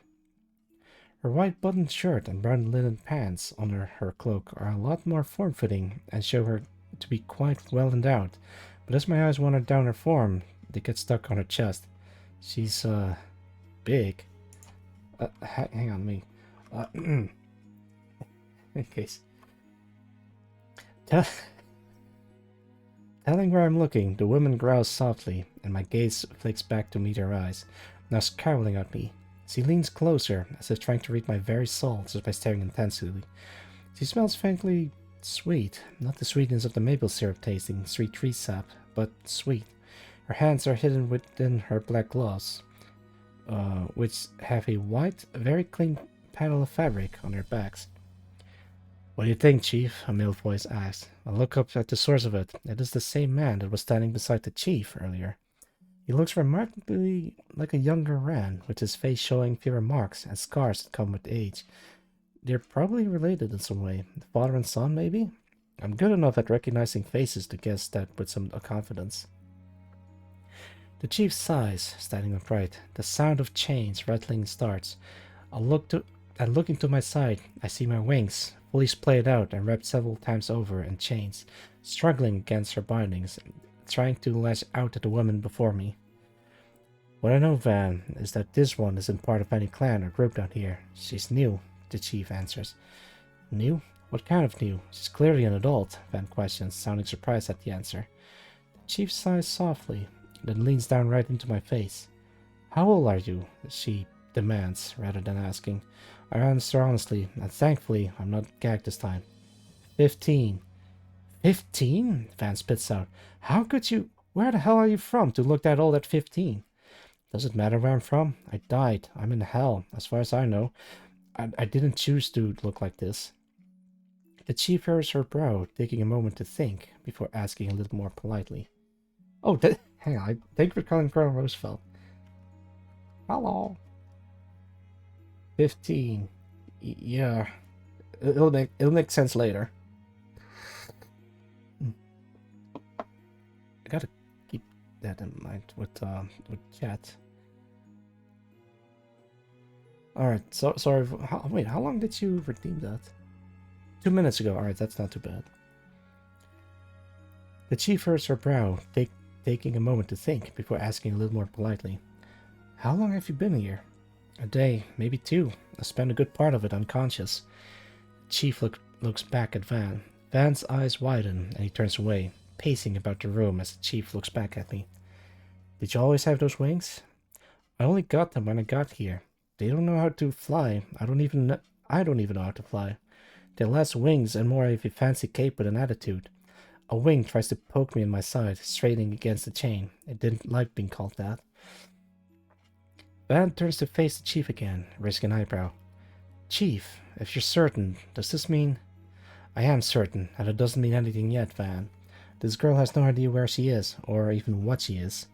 Her white buttoned shirt and brown linen pants under her cloak are a lot more form-fitting and show her to be quite well endowed, but as my eyes wander down her form, they get stuck on her chest. She's, big. Hang on me. In case. Telling where I'm looking, the woman growls softly, and my gaze flicks back to meet her eyes, now scowling at me. She leans closer, as if trying to read my very soul just by staring intensely. She smells faintly sweet, not the sweetness of the maple syrup tasting sweet tree sap, but sweet. Her hands are hidden within her black gloves, which have a white, very clean panel of fabric on their backs. "What do you think, Chief?" a male voice asked. I look up at the source of it. It is the same man that was standing beside the chief earlier. He looks remarkably like a younger Ran, with his face showing fewer marks and scars that come with age. They're probably related in some way. Father and son, maybe? I'm good enough at recognizing faces to guess that with some confidence. The chief sighs, standing upright. The sound of chains rattling starts. Looking to my side, I see my wings, fully splayed out and wrapped several times over in chains, struggling against her bindings, trying to lash out at the woman before me. "What I know, Van, is that this one isn't part of any clan or group down here. She's new," the chief answers. "New? What kind of new? She's clearly an adult," Van questions, sounding surprised at the answer. The chief sighs softly, then leans down right into my face. "How old are you?" She demands, rather than asking. I answer honestly, and thankfully, I'm not gagged this time. 15. 15? Van spits out. How could you... Where the hell are you from to look that old at 15? Does it matter where I'm from? I died. I'm in hell, as far as I know. I didn't choose to look like this. The chief furrows her brow, taking a moment to think, before asking a little more politely. Oh, hang on. Thank you for calling Colonel Roosevelt. Hello. 15. Yeah. It'll make sense later. I gotta keep that in mind with chat. Alright, so sorry. Wait, how long did you redeem that? 2 minutes ago. Alright, that's not too bad. The chief furrows her brow, taking a moment to think before asking a little more politely. How long have you been here? A day, maybe 2. I spent a good part of it unconscious. The chief looks back at Van. Van's eyes widen and he turns away, pacing about the room as the chief looks back at me. Did you always have those wings? I only got them when I got here. They don't know how to fly. I don't even know how to fly. They're less wings and more of a fancy cape with an attitude. A wing tries to poke me in my side, straining against the chain. It didn't like being called that. Van turns to face the chief again, raising an eyebrow. Chief, if you're certain, does this mean... I am certain, and it doesn't mean anything yet, Van. This girl has no idea where she is, or even what she is.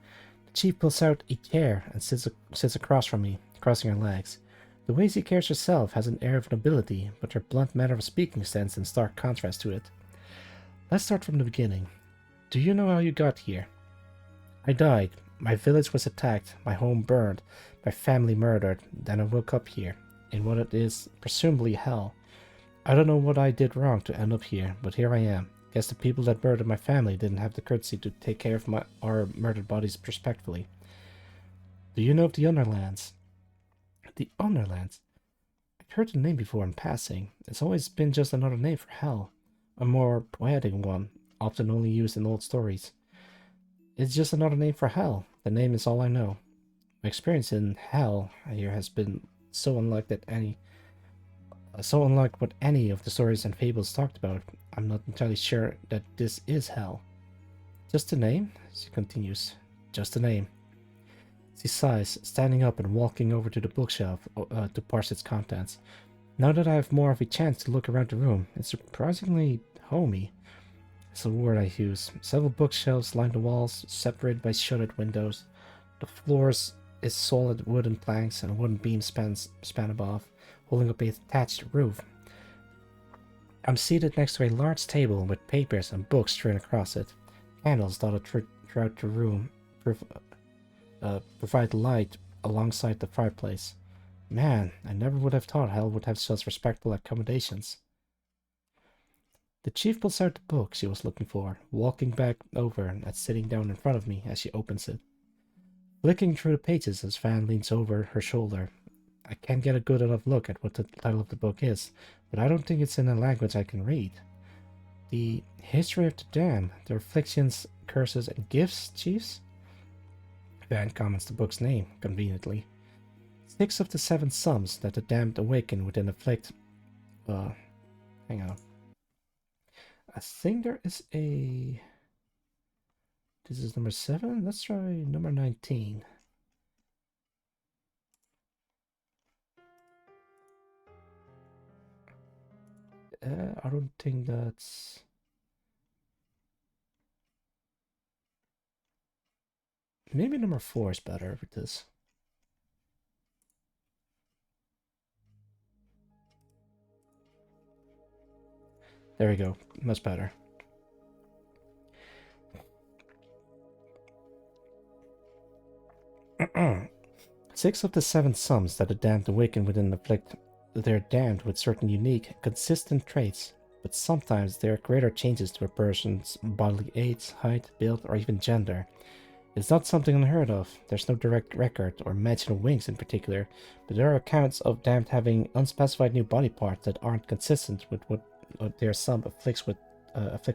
The chief pulls out a chair and sits across from me, crossing her legs. The way she carries herself has an air of nobility, but her blunt manner of speaking stands in stark contrast to it. Let's start from the beginning. Do you know how you got here? I died. My village was attacked, my home burned, my family murdered, then I woke up here, in what it is presumably hell. I don't know what I did wrong to end up here, but here I am. Guess the people that murdered my family didn't have the courtesy to take care of our murdered bodies respectfully. Do you know of the Underlands? The Underlands? I've heard the name before in passing. It's always been just another name for hell. A more poetic one, often only used in old stories. It's just another name for hell. The name is all I know. My experience in hell here has been so unlike what any of the stories and fables talked about. I'm not entirely sure that this is hell. Just a name? She continues. Just a name. She sighs, standing up and walking over to the bookshelf to parse its contents. Now that I have more of a chance to look around the room, it's surprisingly homey. It's a word I use. Several bookshelves line the walls, separated by shuttered windows. The floors is solid wooden planks and a wooden beam span above, holding up a thatched roof. I'm seated next to a large table with papers and books strewn across it. Candles dotted throughout the room provide light alongside the fireplace. Man, I never would have thought hell would have such respectable accommodations. The chief pulls out the book she was looking for, walking back over and sitting down in front of me as she opens it. Flicking through the pages as Van leans over her shoulder. I can't get a good enough look at what the title of the book is, but I don't think it's in a language I can read. The History of the Damned, Their Afflictions, Curses, and Gifts, Chiefs? Van comments the book's name, conveniently. 6 of the 7 sums that the damned awaken within afflict... hang on. I think there is a... This is number 7? Let's try number 19. I don't think that's... Maybe number 4 is better with this. There we go. Much better. Six of the 7 sums that the damned awaken within afflict, they're damned with certain unique, consistent traits, but sometimes there are greater changes to a person's bodily age, height, build, or even gender. It's not something unheard of. There's no direct record or mention of wings in particular, but there are accounts of damned having unspecified new body parts that aren't consistent with what their sum afflicts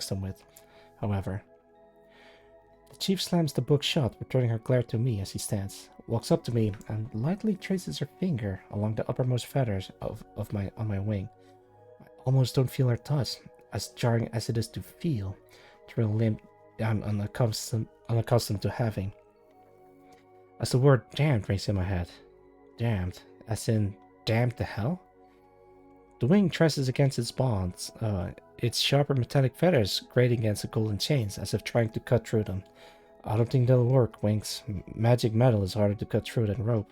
them with. However, the chief slams the book shut, returning her glare to me as he stands, walks up to me, and lightly traces her finger along the uppermost feathers on my wing. I almost don't feel her touch, as jarring as it is to feel, through a limb I'm unaccustomed to having. As the word damned rings in my head. Damned, as in damned to hell? The wing traces against its bonds, its sharper metallic feathers grating against the golden chains, as if trying to cut through them. I don't think they'll work, Winks. Magic metal is harder to cut through than rope.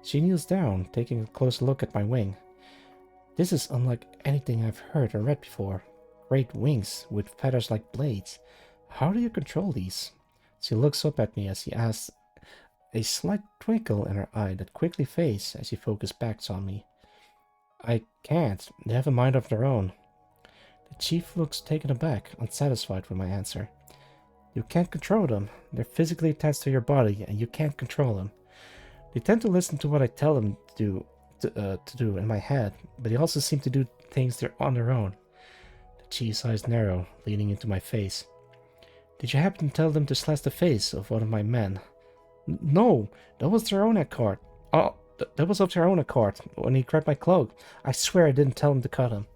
She kneels down, taking a close look at my wing. This is unlike anything I've heard or read before. Great wings, with feathers like blades. How do you control these? She looks up at me as she asks, a slight twinkle in her eye that quickly fades as she focuses back on me. I can't. They have a mind of their own. The chief looks taken aback, unsatisfied with my answer. You can't control them. They're physically attached to your body, and you can't control them. They tend to listen to what I tell them to do in my head, but they also seem to do things on their own. The chief's eyes narrow, leaning into my face. Did you happen to tell them to slash the face of one of my men? No, that was their own accord. Oh, that was of their own accord, when he grabbed my cloak. I swear I didn't tell him to cut him.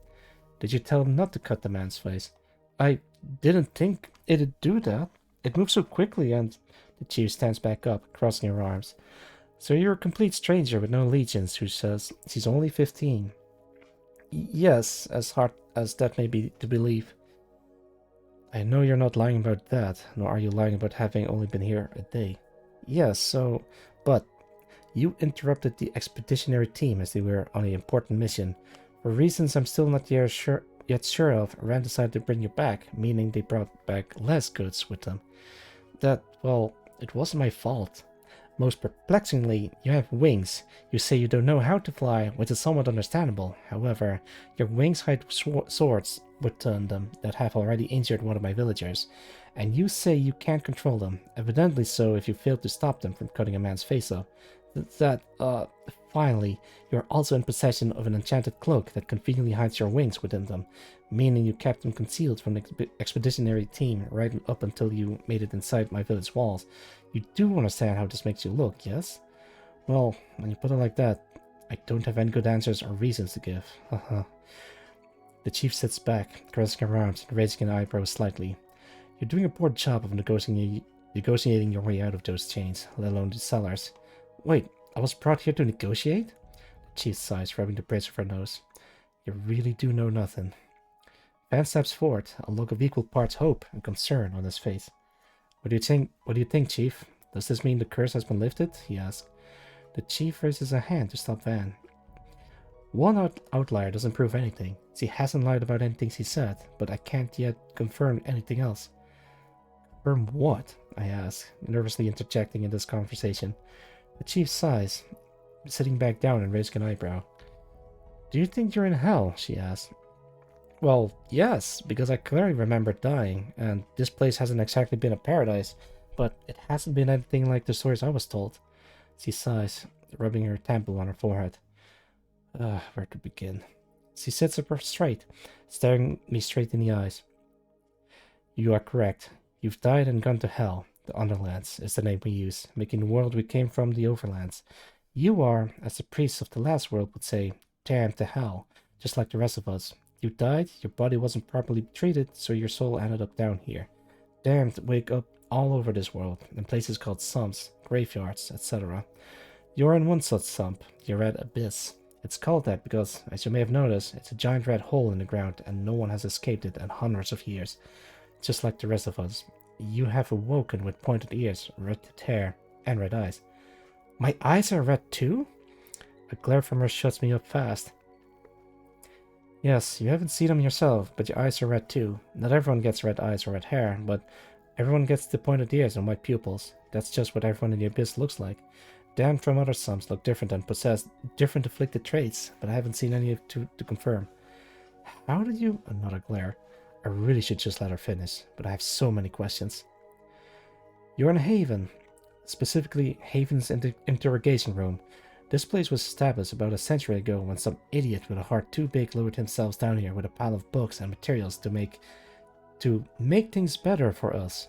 Did you tell him not to cut the man's face? I didn't think it'd do that. It moved so quickly, and the chief stands back up, crossing her arms. So you're a complete stranger with no allegiance who says she's only 15. Yes, as hard as that may be to believe. I know you're not lying about that, nor are you lying about having only been here a day. Yes, so... But you interrupted the expeditionary team as they were on an important mission. For reasons I'm still not yet sure of, Rand decided to bring you back, meaning they brought back less goods with them. That, well, it wasn't my fault. Most perplexingly, you have wings. You say you don't know how to fly, which is somewhat understandable. However, your wings hide swords within them that have already injured one of my villagers, and you say you can't control them. Evidently so if you failed to stop them from cutting a man's face off. Finally, you are also in possession of an enchanted cloak that conveniently hides your wings within them, meaning you kept them concealed from the expeditionary team right up until you made it inside my village walls. You do understand how this makes you look, yes? Well, when you put it like that, I don't have any good answers or reasons to give. Haha. The chief sits back, crossing her arms and raising an eyebrow slightly. You're doing a poor job of negotiating your way out of those chains, let alone the cellars. Wait, I was brought here to negotiate? The chief sighs, rubbing the bridge of her nose. You really do know nothing. Van steps forward, a look of equal parts hope and concern on his face. What do you think, Chief? Does this mean the curse has been lifted? He asks. The chief raises a hand to stop Van. One outlier doesn't prove anything. She hasn't lied about anything she said, but I can't yet confirm anything else. Confirm what? I ask, nervously interjecting in this conversation. The chief sighs, sitting back down and raising an eyebrow. Do you think you're in hell? She asks. Well, yes, because I clearly remember dying, and this place hasn't exactly been a paradise, but it hasn't been anything like the stories I was told. She sighs, rubbing her temple on her forehead. Where to begin? She sits up straight, staring me straight in the eyes. You are correct. You've died and gone to hell. The Underlands is the name we use, making the world we came from the Overlands. You are, as the priests of the last world would say, damned to hell, just like the rest of us. You died, your body wasn't properly treated, so your soul ended up down here. Damned wake up all over this world, in places called sumps, graveyards, etc. You're in one such sump, the Red Abyss. It's called that because, as you may have noticed, it's a giant red hole in the ground and no one has escaped it in hundreds of years. Just like the rest of us. You have awoken with pointed ears, red hair, and red eyes. My eyes are red too? A glare from her shuts me up fast. Yes, you haven't seen them yourself, but your eyes are red too. Not everyone gets red eyes or red hair, but everyone gets the pointed ears and white pupils. That's just what everyone in the Abyss looks like. Damned from other sums look different and possess different afflicted traits, but I haven't seen any to confirm. How did you... Another glare. I really should just let her finish, but I have so many questions. You're in Haven. Specifically, Haven's interrogation room. This place was established about a century ago when some idiot with a heart too big lowered himself down here with a pile of books and materials to make things better for us.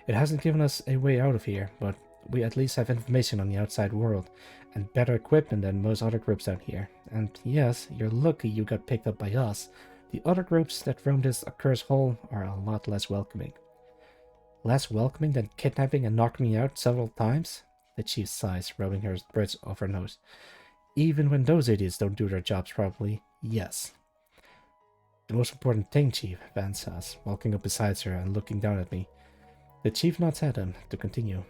It hasn't given us a way out of here, but we at least have information on the outside world, and better equipment than most other groups down here. And yes, you're lucky you got picked up by us. The other groups that roam this accursed hole are a lot less welcoming. Less welcoming than kidnapping and knocking me out several times? The chief sighs, rubbing her bridge off her nose. Even when those idiots don't do their jobs properly, yes. The most important thing, Chief, Van says, walking up beside her and looking down at me. The chief nods at him to continue.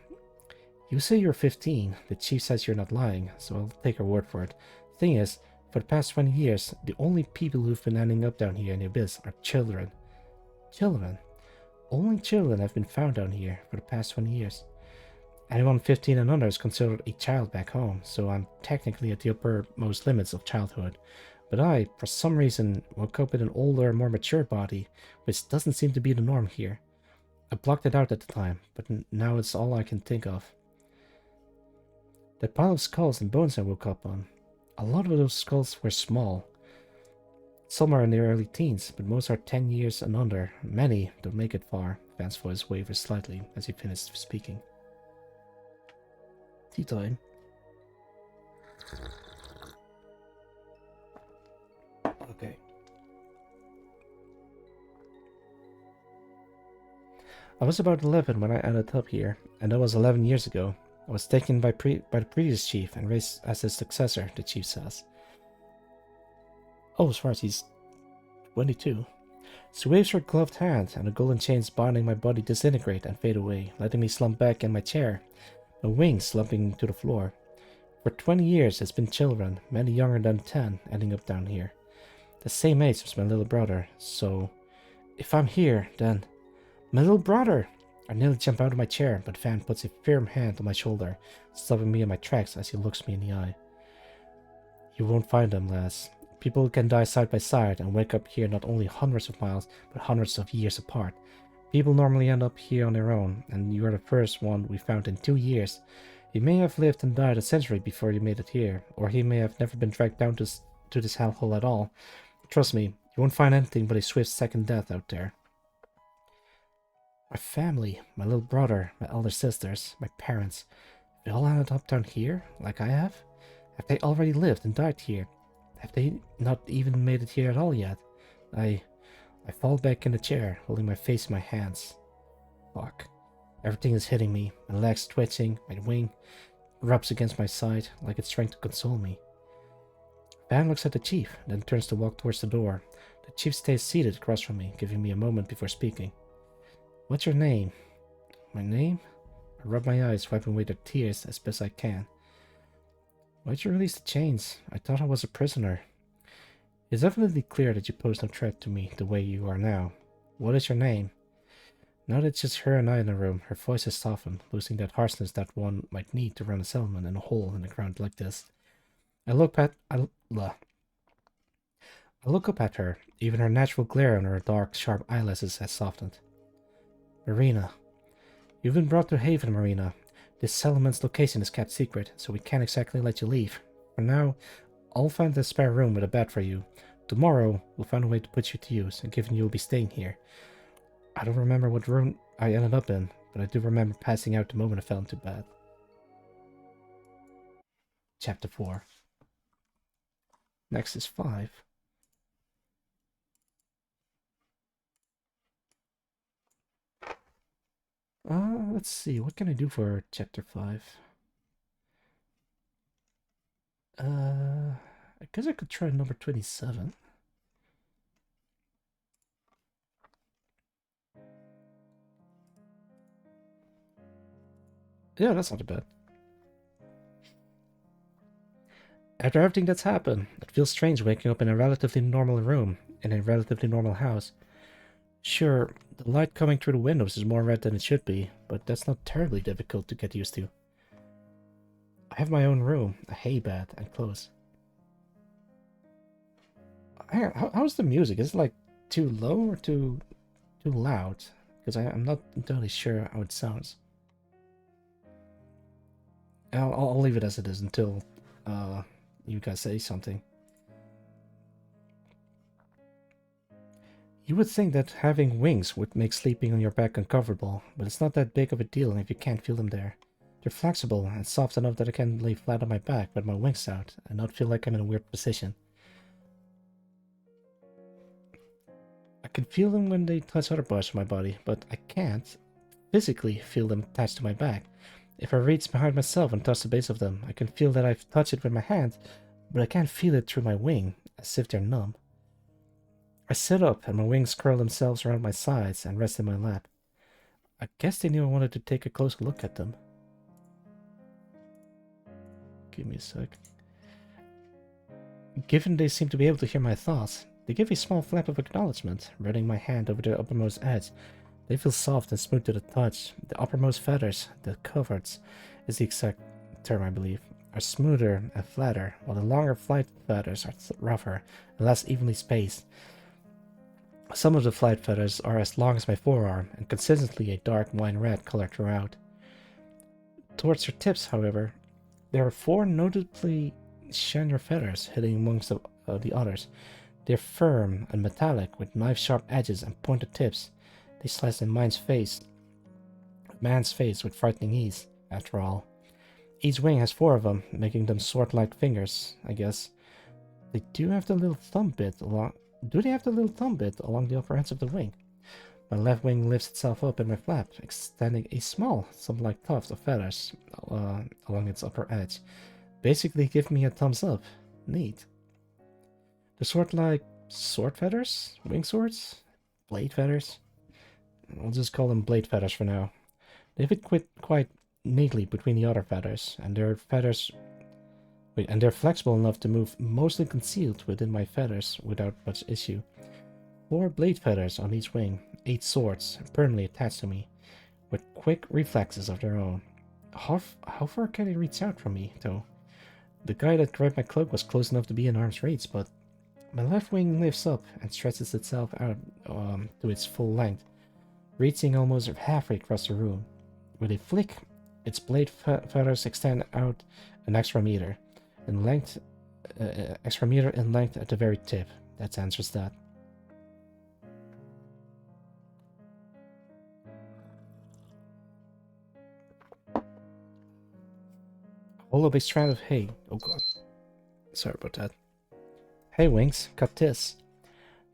You say you're 15. The chief says you're not lying, so I'll take her word for it. Thing is, for the past 20 years, the only people who've been ending up down here in the abyss are children. Children? Only children have been found down here for the past 20 years. Anyone 15 and under is considered a child back home, so I'm technically at the uppermost limits of childhood. But I, for some reason, woke up with an older, more mature body, which doesn't seem to be the norm here. I blocked it out at the time, but now it's all I can think of. That pile of skulls and bones I woke up on. A lot of those skulls were small. Some are in their early teens, but most are 10 years and under. Many don't make it far. Van's voice wavers slightly as he finished speaking. Tea time. Okay. I was about 11 when I ended up here, and that was 11 years ago. I was taken by the previous chief and raised as his successor, the chief says. Oh, as far as he's 22. She waves her gloved hand, and the golden chains binding my body disintegrate and fade away, letting me slump back in my chair, my wings slumping to the floor. For 20 years, it's been children, many younger than 10, ending up down here. The same age as my little brother, so if I'm here, then... My little brother! I nearly jump out of my chair, but Van puts a firm hand on my shoulder, stopping me in my tracks as he looks me in the eye. You won't find them, lass. People can die side by side and wake up here not only hundreds of miles, but hundreds of years apart. People normally end up here on their own, and you are the first one we found in 2 years. He may have lived and died a century before you made it here, or he may have never been dragged down to this hellhole at all. Trust me, you won't find anything but a swift second death out there. My family, my little brother, my elder sisters, my parents, they all ended up down here, like I have? Have they already lived and died here? Have they not even made it here at all yet? I fall back in the chair, holding my face in my hands. Fuck. Everything is hitting me, my legs twitching, my wing rubs against my side, like it's trying to console me. Van looks at the chief, then turns to walk towards the door. The chief stays seated across from me, giving me a moment before speaking. What's your name? My name? I rub my eyes, wiping away the tears as best I can. Why'd you release the chains? I thought I was a prisoner. It's evidently clear that you pose no threat to me the way you are now. What is your name? Now that it's just her and I in the room, her voice has softened, losing that harshness that one might need to run a settlement in a hole in the ground like this. I look up at her. Even her natural glare under her dark, sharp eyelashes has softened. Marina. You've been brought to Haven, Marina. This settlement's location is kept secret, so we can't exactly let you leave. For now, I'll find a spare room with a bed for you. Tomorrow, we'll find a way to put you to use, and given you'll be staying here. I don't remember what room I ended up in, but I do remember passing out the moment I fell into bed. Chapter 4. Next is 5. Let's see, what can I do for chapter 5? I guess I could try number 27. Yeah, that's not bad. After everything that's happened, it feels strange waking up in a relatively normal room, in a relatively normal house. Sure, the light coming through the windows is more red than it should be, but that's not terribly difficult to get used to. I have my own room, a hay bed, and clothes. How's the music? Is it like too low or too loud? Because I'm not entirely sure how it sounds. I'll leave it as it is until you guys say something. You would think that having wings would make sleeping on your back uncomfortable, but it's not that big of a deal if you can't feel them there. They're flexible and soft enough that I can lay flat on my back with my wings out and not feel like I'm in a weird position. I can feel them when they touch other parts of my body, but I can't physically feel them attached to my back. If I reach behind myself and touch the base of them, I can feel that I've touched it with my hand, but I can't feel it through my wing, as if they're numb. I sit up and my wings curl themselves around my sides and rest in my lap. I guess they knew I wanted to take a closer look at them. Give me a sec. Given they seem to be able to hear my thoughts, they give a small flap of acknowledgement, running my hand over their uppermost edge. They feel soft and smooth to the touch. The uppermost feathers, the coverts, is the exact term I believe, are smoother and flatter, while the longer flight feathers are rougher and less evenly spaced. Some of the flight feathers are as long as my forearm and consistently a dark wine red color throughout. Towards their tips, however, there are 4 notably shinier feathers hidden amongst the others. They're firm and metallic with knife-sharp edges and pointed tips. They slice a man's face with frightening ease, after all. Each wing has 4 of them, making them sword-like fingers, I guess. They do have the little thumb bit along... Do they have the little thumb bit along the upper edge of the wing? My left wing lifts itself up in my flap, extending a small, something-like tuft of feathers along its upper edge. Basically give me a thumbs up. Neat. The sword-like sword feathers? Wing swords? Blade feathers? I'll just call them blade feathers for now. They fit quite neatly between the other feathers, and they're flexible enough to move mostly concealed within my feathers without much issue. 4 blade feathers on each wing, 8 swords permanently attached to me, with quick reflexes of their own. How far can they reach out from me, though? The guy that grabbed my cloak was close enough to be in arm's reach, but my left wing lifts up and stretches itself out to its full length, reaching almost halfway across the room. With a flick, its blade feathers extend out an extra meter in length at the very tip. That answers that. Hold up a strand of hay. Oh god. Sorry about that. Hey wings, cut this.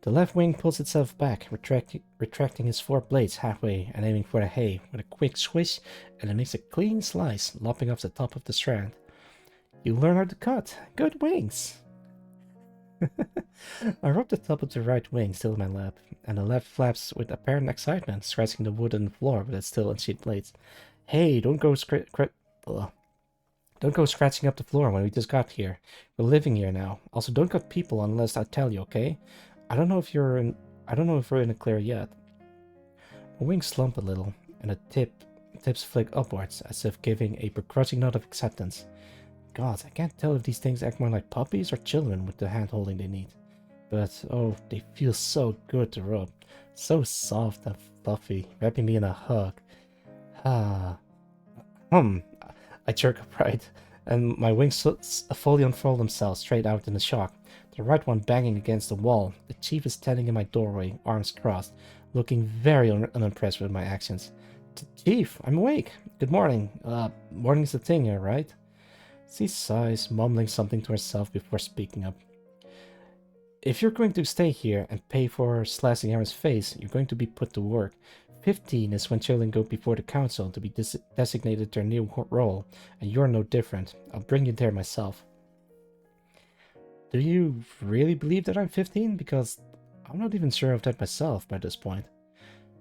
The left wing pulls itself back, retracting his 4 blades halfway and aiming for the hay with a quick swish, and it makes a clean slice, lopping off the top of the strand. You learn how to cut. Good wings! I rub the top of the right wing still in my lap, and the left flaps with apparent excitement, scratching the wooden floor with its still unsheathed blades. Hey, don't go scratching up the floor when we just got here. We're living here now. Also, don't cut people unless I tell you, okay? I don't know if we're in the clear yet. My wings slump a little, and the tips flick upwards, as if giving a begrudging nod of acceptance. God, I can't tell if these things act more like puppies or children with the hand-holding they need. But, oh, they feel so good to rub. So soft and fluffy, wrapping me in a hug. I jerk upright, and my wings fully unfurl themselves straight out in a shock. The right one banging against the wall. The chief is standing in my doorway, arms crossed, looking very unimpressed with my actions. Chief, I'm awake. Good morning. Morning's the thing here, right? She sighs, mumbling something to herself before speaking up. If you're going to stay here and pay for slashing Aaron's face, you're going to be put to work. 15 is when children go before the council to be designated their new role, and you're no different. I'll bring you there myself. Do you really believe that I'm 15? Because I'm not even sure of that myself by this point.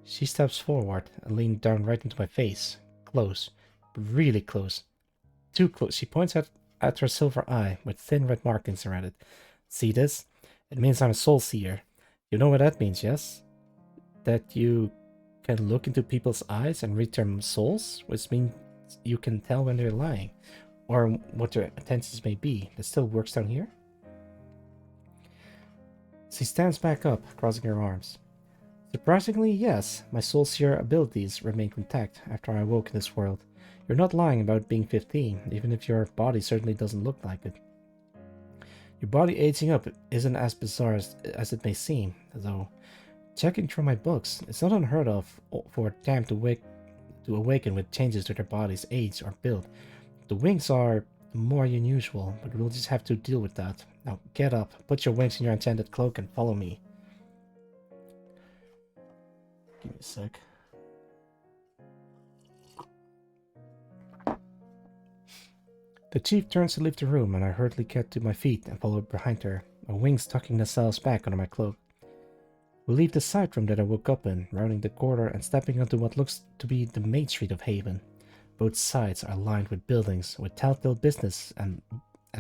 She steps forward and leans down right into my face. Close. Really close. Too close. She points at her silver eye with thin red markings around it. See this? It means I'm a soul seer. You know what that means, yes? That you can look into people's eyes and read their souls, which means you can tell when they're lying, or what their intentions may be. That still works down here? She stands back up, crossing her arms. Surprisingly, yes, my soul seer abilities remain intact after I awoke in this world. You're not lying about being 15, even if your body certainly doesn't look like it. Your body aging up isn't as bizarre as it may seem, though. Checking through my books, it's not unheard of for a dam to awaken with changes to their body's age or build. The wings are more unusual, but we'll just have to deal with that. Now get up, put your wings in your enchanted cloak and follow me. Give me a sec. The chief turns to leave the room, and I hurriedly get to my feet and follow behind her, my wings tucking themselves back under my cloak. We leave the side room that I woke up in, rounding the corner and stepping onto what looks to be the main street of Haven. Both sides are lined with buildings with telltale business and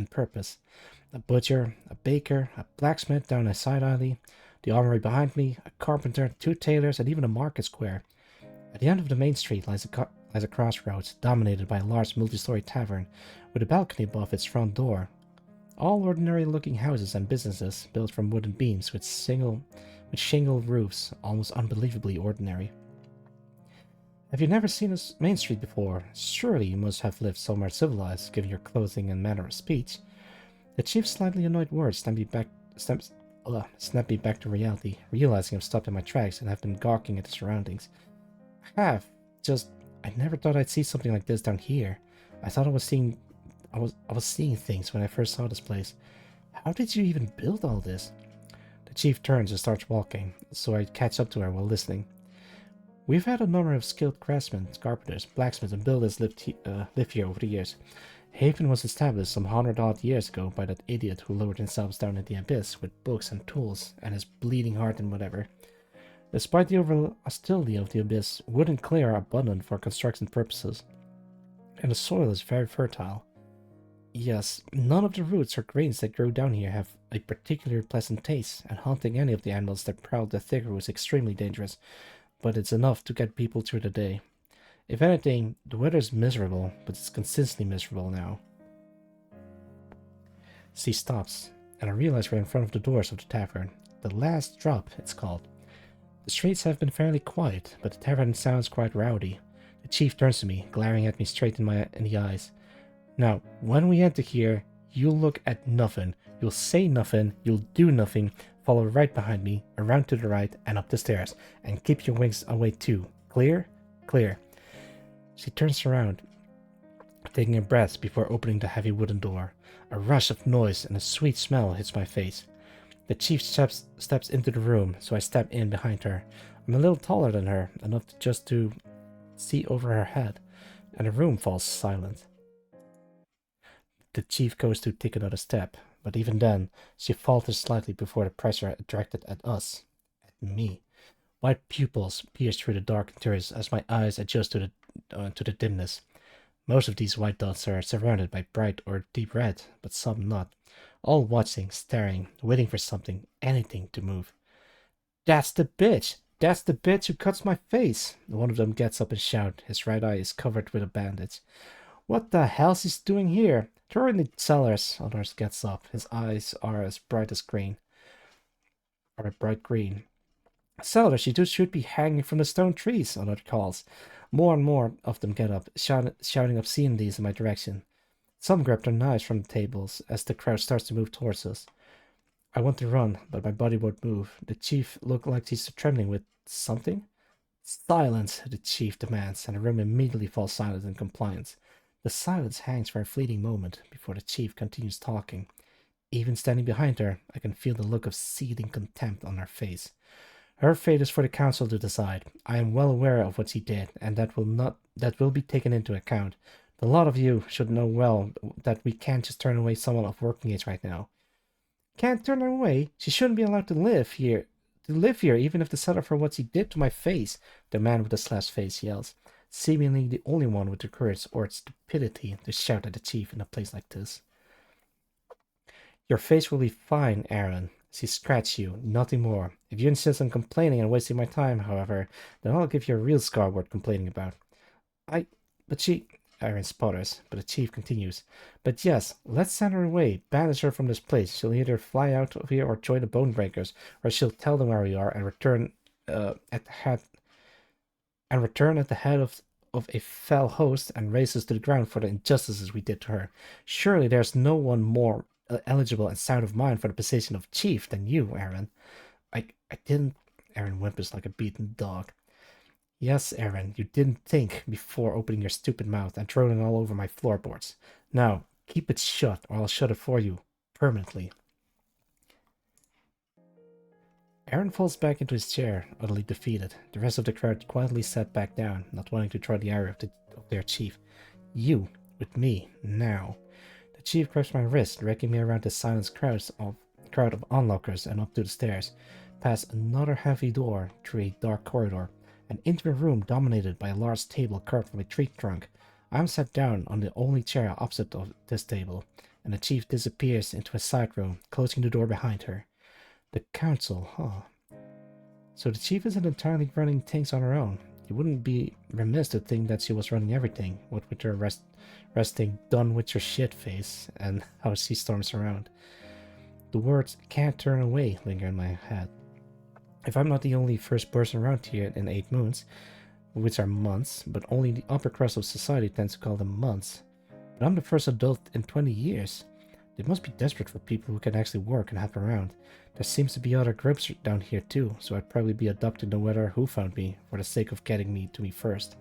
purpose. A butcher, a baker, a blacksmith down a side alley, the armory behind me, a carpenter, 2 tailors, and even a market square. At the end of the main street lies a crossroads, dominated by a large multi-story tavern, with a balcony above its front door. All ordinary-looking houses and businesses, built from wooden beams with shingle roofs, almost unbelievably ordinary. Have you never seen a main street before? Surely you must have lived somewhere civilized, given your clothing and manner of speech. The chief's slightly annoyed words snap me back to reality, realizing I've stopped in my tracks and have been gawking at the surroundings. I never thought I'd see something like this down here. I thought I was seeing things when I first saw this place. How did you even build all this? The chief turns and starts walking, so I catch up to her while listening. We've had a number of skilled craftsmen, carpenters, blacksmiths, and builders live here over the years. Haven was established some 100-odd years ago by that idiot who lowered himself down in the abyss with books and tools and his bleeding heart and whatever. Despite the overall hostility of the abyss, wood and clay are abundant for construction purposes, and the soil is very fertile. Yes, none of the roots or grains that grow down here have a particularly pleasant taste, and hunting any of the animals that prowl the thick is extremely dangerous, but it's enough to get people through the day. If anything, the weather is miserable, but it's consistently miserable now. She stops, and I realize we're in front of the doors of the tavern. The Last Drop, it's called. The streets have been fairly quiet, but the tavern sounds quite rowdy. The chief turns to me, glaring at me straight in the eyes. Now, when we enter here, you'll look at nothing, you'll say nothing, you'll do nothing, follow right behind me, around to the right, and up the stairs, and keep your wings away too. Clear? Clear. She turns around, taking a breath before opening the heavy wooden door. A rush of noise and a sweet smell hits my face. The chief steps into the room, so I step in behind her. I'm a little taller than her, enough just to see over her head, and the room falls silent. The chief goes to take another step, but even then, she falters slightly before the pressure directed at us, at me. White pupils pierce through the dark interiors as my eyes adjust to the dimness. Most of these white dots are surrounded by bright or deep red, but some not. All watching, staring, waiting for something, anything to move. That's the bitch! That's the bitch who cuts my face! One of them gets up and shouts. His right eye is covered with a bandage. What the hell's he doing here? Throw in the cellars. Others gets up. His eyes are as bright as green. Or a bright green. Cellars, you should be hanging from the stone trees, another calls. More and more of them get up, shouting obscenities in my direction. Some grab their knives from the tables as the crowd starts to move towards us. I want to run, but my body won't move. The chief looks like he's trembling with something. Silence, the chief demands, and the room immediately falls silent in compliance. The silence hangs for a fleeting moment before the chief continues talking. Even standing behind her, I can feel the look of seething contempt on her face. Her fate is for the council to decide. I am well aware of what she did, and that will be taken into account. A lot of you should know well that we can't just turn away someone of working age right now. Can't turn her away? She shouldn't be allowed to live here, even if the setup for what she did to my face, the man with the slashed face yells, seemingly the only one with the courage or stupidity to shout at the chief in a place like this. Your face will be fine, Aaron. She scratched you, nothing more. If you insist on complaining and wasting my time, however, then I'll give you a real scar worth complaining about. Aaron sputters, but the chief continues. But yes, let's send her away, banish her from this place. She'll either fly out of here or join the Bonebreakers, or she'll tell them where we are and return at the head of a fell host and raise us to the ground for the injustices we did to her. Surely there's no one more eligible and sound of mind for the position of chief than you, Aaron. I didn't Aaron whimpers like a beaten dog. Yes, Aaron, you didn't think before opening your stupid mouth and throwing it all over my floorboards. Now, keep it shut, or I'll shut it for you. Permanently. Aaron falls back into his chair, utterly defeated. The rest of the crowd quietly sat back down, not wanting to try the ire of their chief. You, with me, now. The chief grabs my wrist, dragging me around the silenced crowd of onlookers and up to the stairs, past another heavy door, through a dark corridor, and into a room dominated by a large table carved from a tree trunk. I'm sat down on the only chair opposite of this table, and the chief disappears into a side room, closing the door behind her. The council, huh? So the chief isn't entirely running things on her own. You wouldn't be remiss to think that she was running everything, what with her resting done with your shit face, and how she storms around. The words can't turn away linger in my head. If I'm not the only first person around here in 8 moons, which are months, but only the upper crust of society tends to call them months, but I'm the first adult in 20 years. They must be desperate for people who can actually work and help around. There seems to be other groups down here too, so I'd probably be adopted no matter who found me, for the sake of getting me to me first.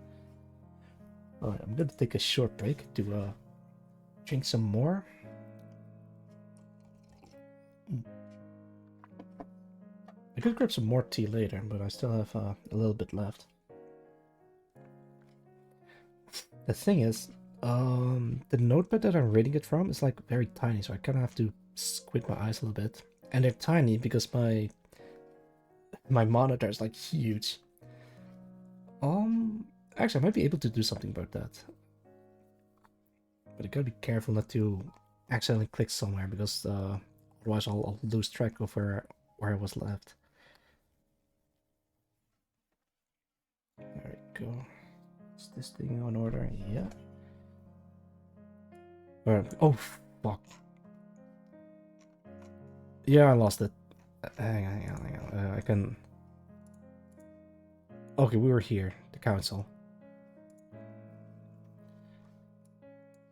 Alright, I'm gonna take a short break to drink some more. I could grab some more tea later, but I still have a little bit left. The thing is, the notepad that I'm reading it from is like very tiny, so I kind of have to squint my eyes a little bit. And they're tiny because my monitor is like huge. Actually, I might be able to do something about that, but I gotta be careful not to accidentally click somewhere because otherwise I'll lose track of where I was left. There we go. Is this thing on order? Yeah. Oh, fuck. Yeah, I lost it. Hang on. I can... Okay, we were here. The council.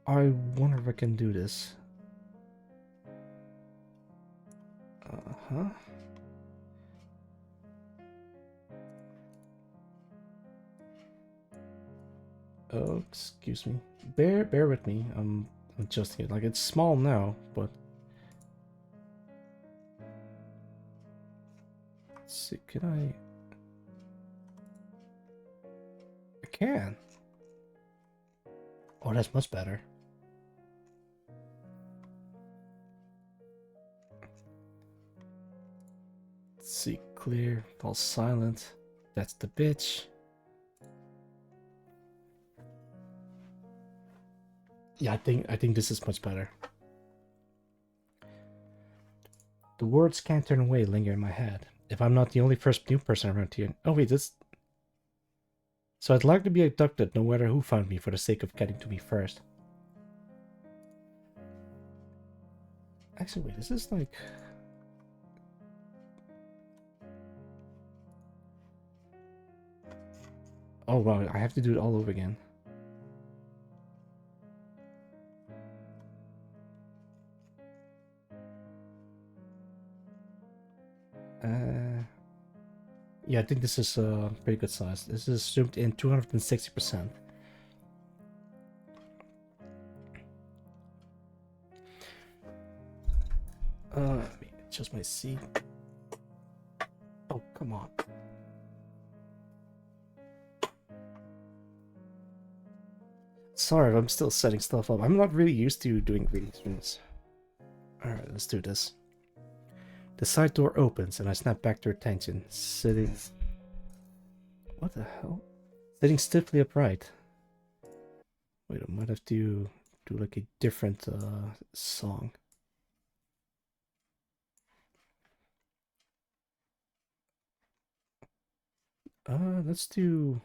I wonder if I can do this. Uh-huh. Oh, excuse me. Bear with me. I'm adjusting it. Like, it's small now, but... Let's see, can I... I can. Oh, that's much better. Let's see, clear, fall silent. That's the bitch. Yeah, I think this is much better. The words can't turn away linger in my head. If I'm not the only first new person around here. Oh wait, this. So I'd like to be abducted no matter who found me for the sake of getting to me first. Actually, wait, is this like... Oh wow, I have to do it all over again. Yeah, I think this is a pretty good size. This is zoomed in 260%. Let me adjust my seat. Oh, come on. Sorry, I'm still setting stuff up. I'm not really used to doing green screens. Alright, let's do this. The side door opens and I snap back to attention, sitting... What the hell? Sitting stiffly upright. Wait, I might have to do like a different song. Let's do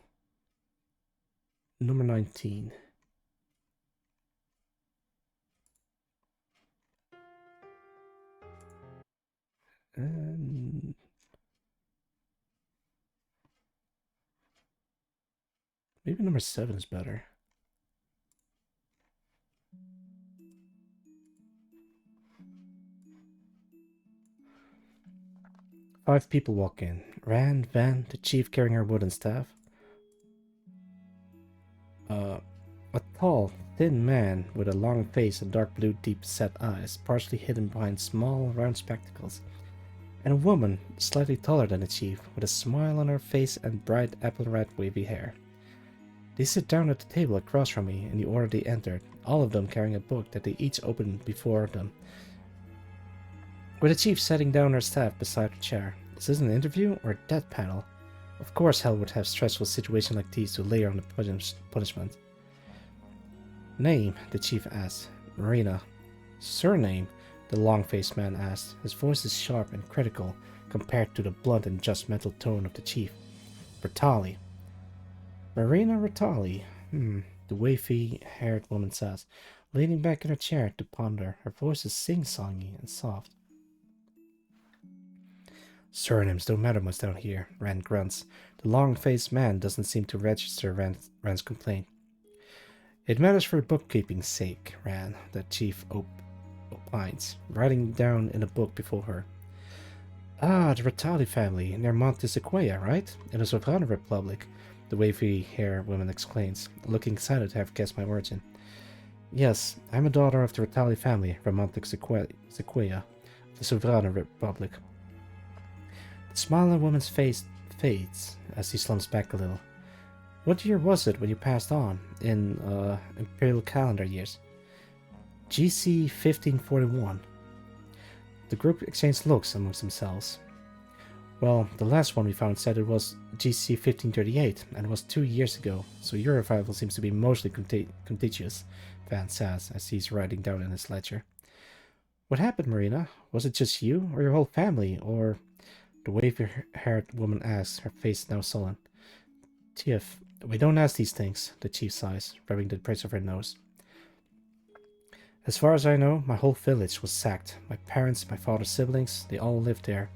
number 19. And maybe number 7 is better. Five people walk in. Rand, Van, the chief carrying her wooden staff. A tall, thin man with a long face and dark blue deep-set eyes, partially hidden behind small, round spectacles. And a woman, slightly taller than the chief, with a smile on her face and bright apple-red wavy hair. They sit down at the table across from me in the order they entered, all of them carrying a book that they each opened before them. With the chief setting down her staff beside her chair. Is this an interview or a death panel? Of course Hell would have stressful situations like these to layer on the punishment. Name, the chief asked. Marina. Surname, the long-faced man asked. His voice is sharp and critical compared to the blunt and judgmental tone of the chief. Bertali. Marina Bertali. The wavy-haired woman says, leaning back in her chair to ponder. Her voice is sing-songy and soft. Surnames don't matter much down here, Rand grunts. The long-faced man doesn't seem to register Rand's complaint. It matters for bookkeeping's sake, Rand, the chief opines, writing down in a book before her. Ah, the Ratali family, near Monte Sequoia, right? In the Sovrano Republic, the wavy-haired woman explains, looking excited to have guessed my origin. Yes, I'm a daughter of the Ratali family from Monte Sequoia, the Sovrano Republic. The smile on the woman's face fades as he slumps back a little. What year was it when you passed on, in Imperial calendar years? GC 1541. The group exchanged looks amongst themselves. Well, the last one we found said it was GC 1538, and it was 2 years ago, so your arrival seems to be mostly contagious, Van says as he's writing down in his ledger. What happened, Marina? Was it just you, or your whole family, or... The wavy-haired woman asks, her face now sullen. Tiff, we don't ask these things, the chief sighs, rubbing the bridge of her nose. As far as I know, my whole village was sacked. My parents, my father's siblings, they all lived there.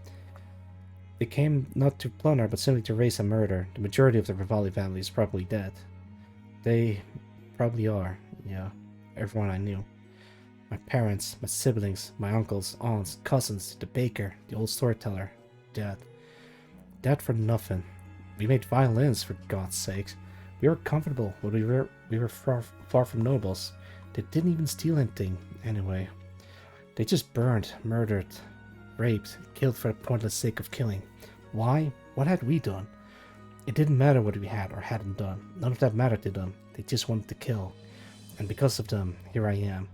They came not to plunder, but simply to raise and murder. The majority of the Rivali family is probably dead. They probably are, yeah, everyone I knew. My parents, my siblings, my uncles, aunts, cousins, the baker, the old storyteller. Dead for nothing. We made violins, for God's sakes. We were comfortable, but we were far from nobles. They didn't even steal anything, anyway. They just burned, murdered, raped, killed for the pointless sake of killing. Why? What had we done? It didn't matter what we had or hadn't done. None of that mattered to them. They just wanted to kill. And because of them, here I am.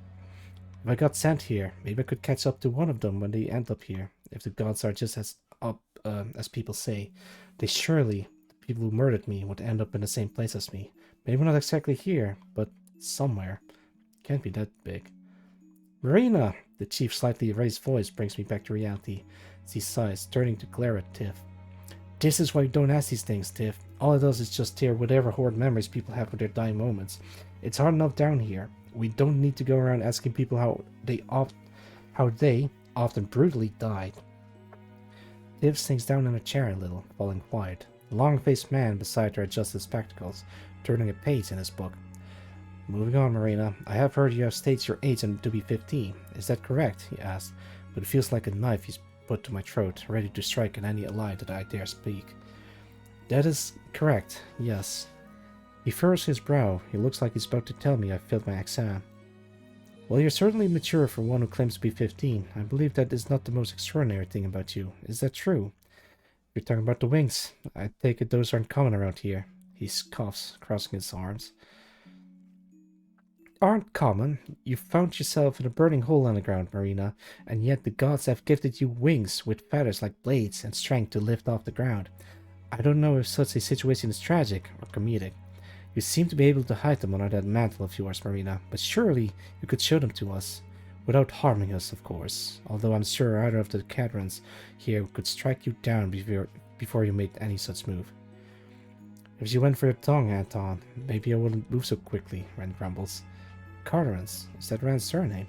If I got sent here, maybe I could catch up to one of them when they end up here. If the gods are just as up as people say, they surely, the people who murdered me, would end up in the same place as me. Maybe not exactly here, but somewhere. Can't be that big. Marina! The chief's slightly raised voice brings me back to reality as he sighs, turning to glare at Tiff. This is why you don't ask these things, Tiff. All it does is just tear whatever horrid memories people have of their dying moments. It's hard enough down here. We don't need to go around asking people how they often brutally died. Tiff sinks down in a chair a little, falling quiet. The long-faced man beside her adjusts his spectacles, turning a page in his book. Moving on, Marina. I have heard you have stated your age to be 15. Is that correct? He asked, but it feels like a knife he's put to my throat, ready to strike at any lie that I dare speak. That is correct, yes. He furrows his brow. He looks like he's about to tell me I failed my exam. Well, you're certainly mature for one who claims to be 15. I believe that is not the most extraordinary thing about you. Is that true? You're talking about the wings. I take it those aren't common around here. He scoffs, crossing his arms. Aren't common? You found yourself in a burning hole underground, Marina, and yet the gods have gifted you wings with feathers like blades and strength to lift off the ground. I don't know if such a situation is tragic or comedic. You seem to be able to hide them under that mantle of yours, Marina, but surely you could show them to us. Without harming us, of course, although I'm sure either of the Cadrons here could strike you down before you made any such move. If you went for your tongue, Anton, maybe I wouldn't move so quickly, Rand grumbles. Carterans, is that Rand's surname?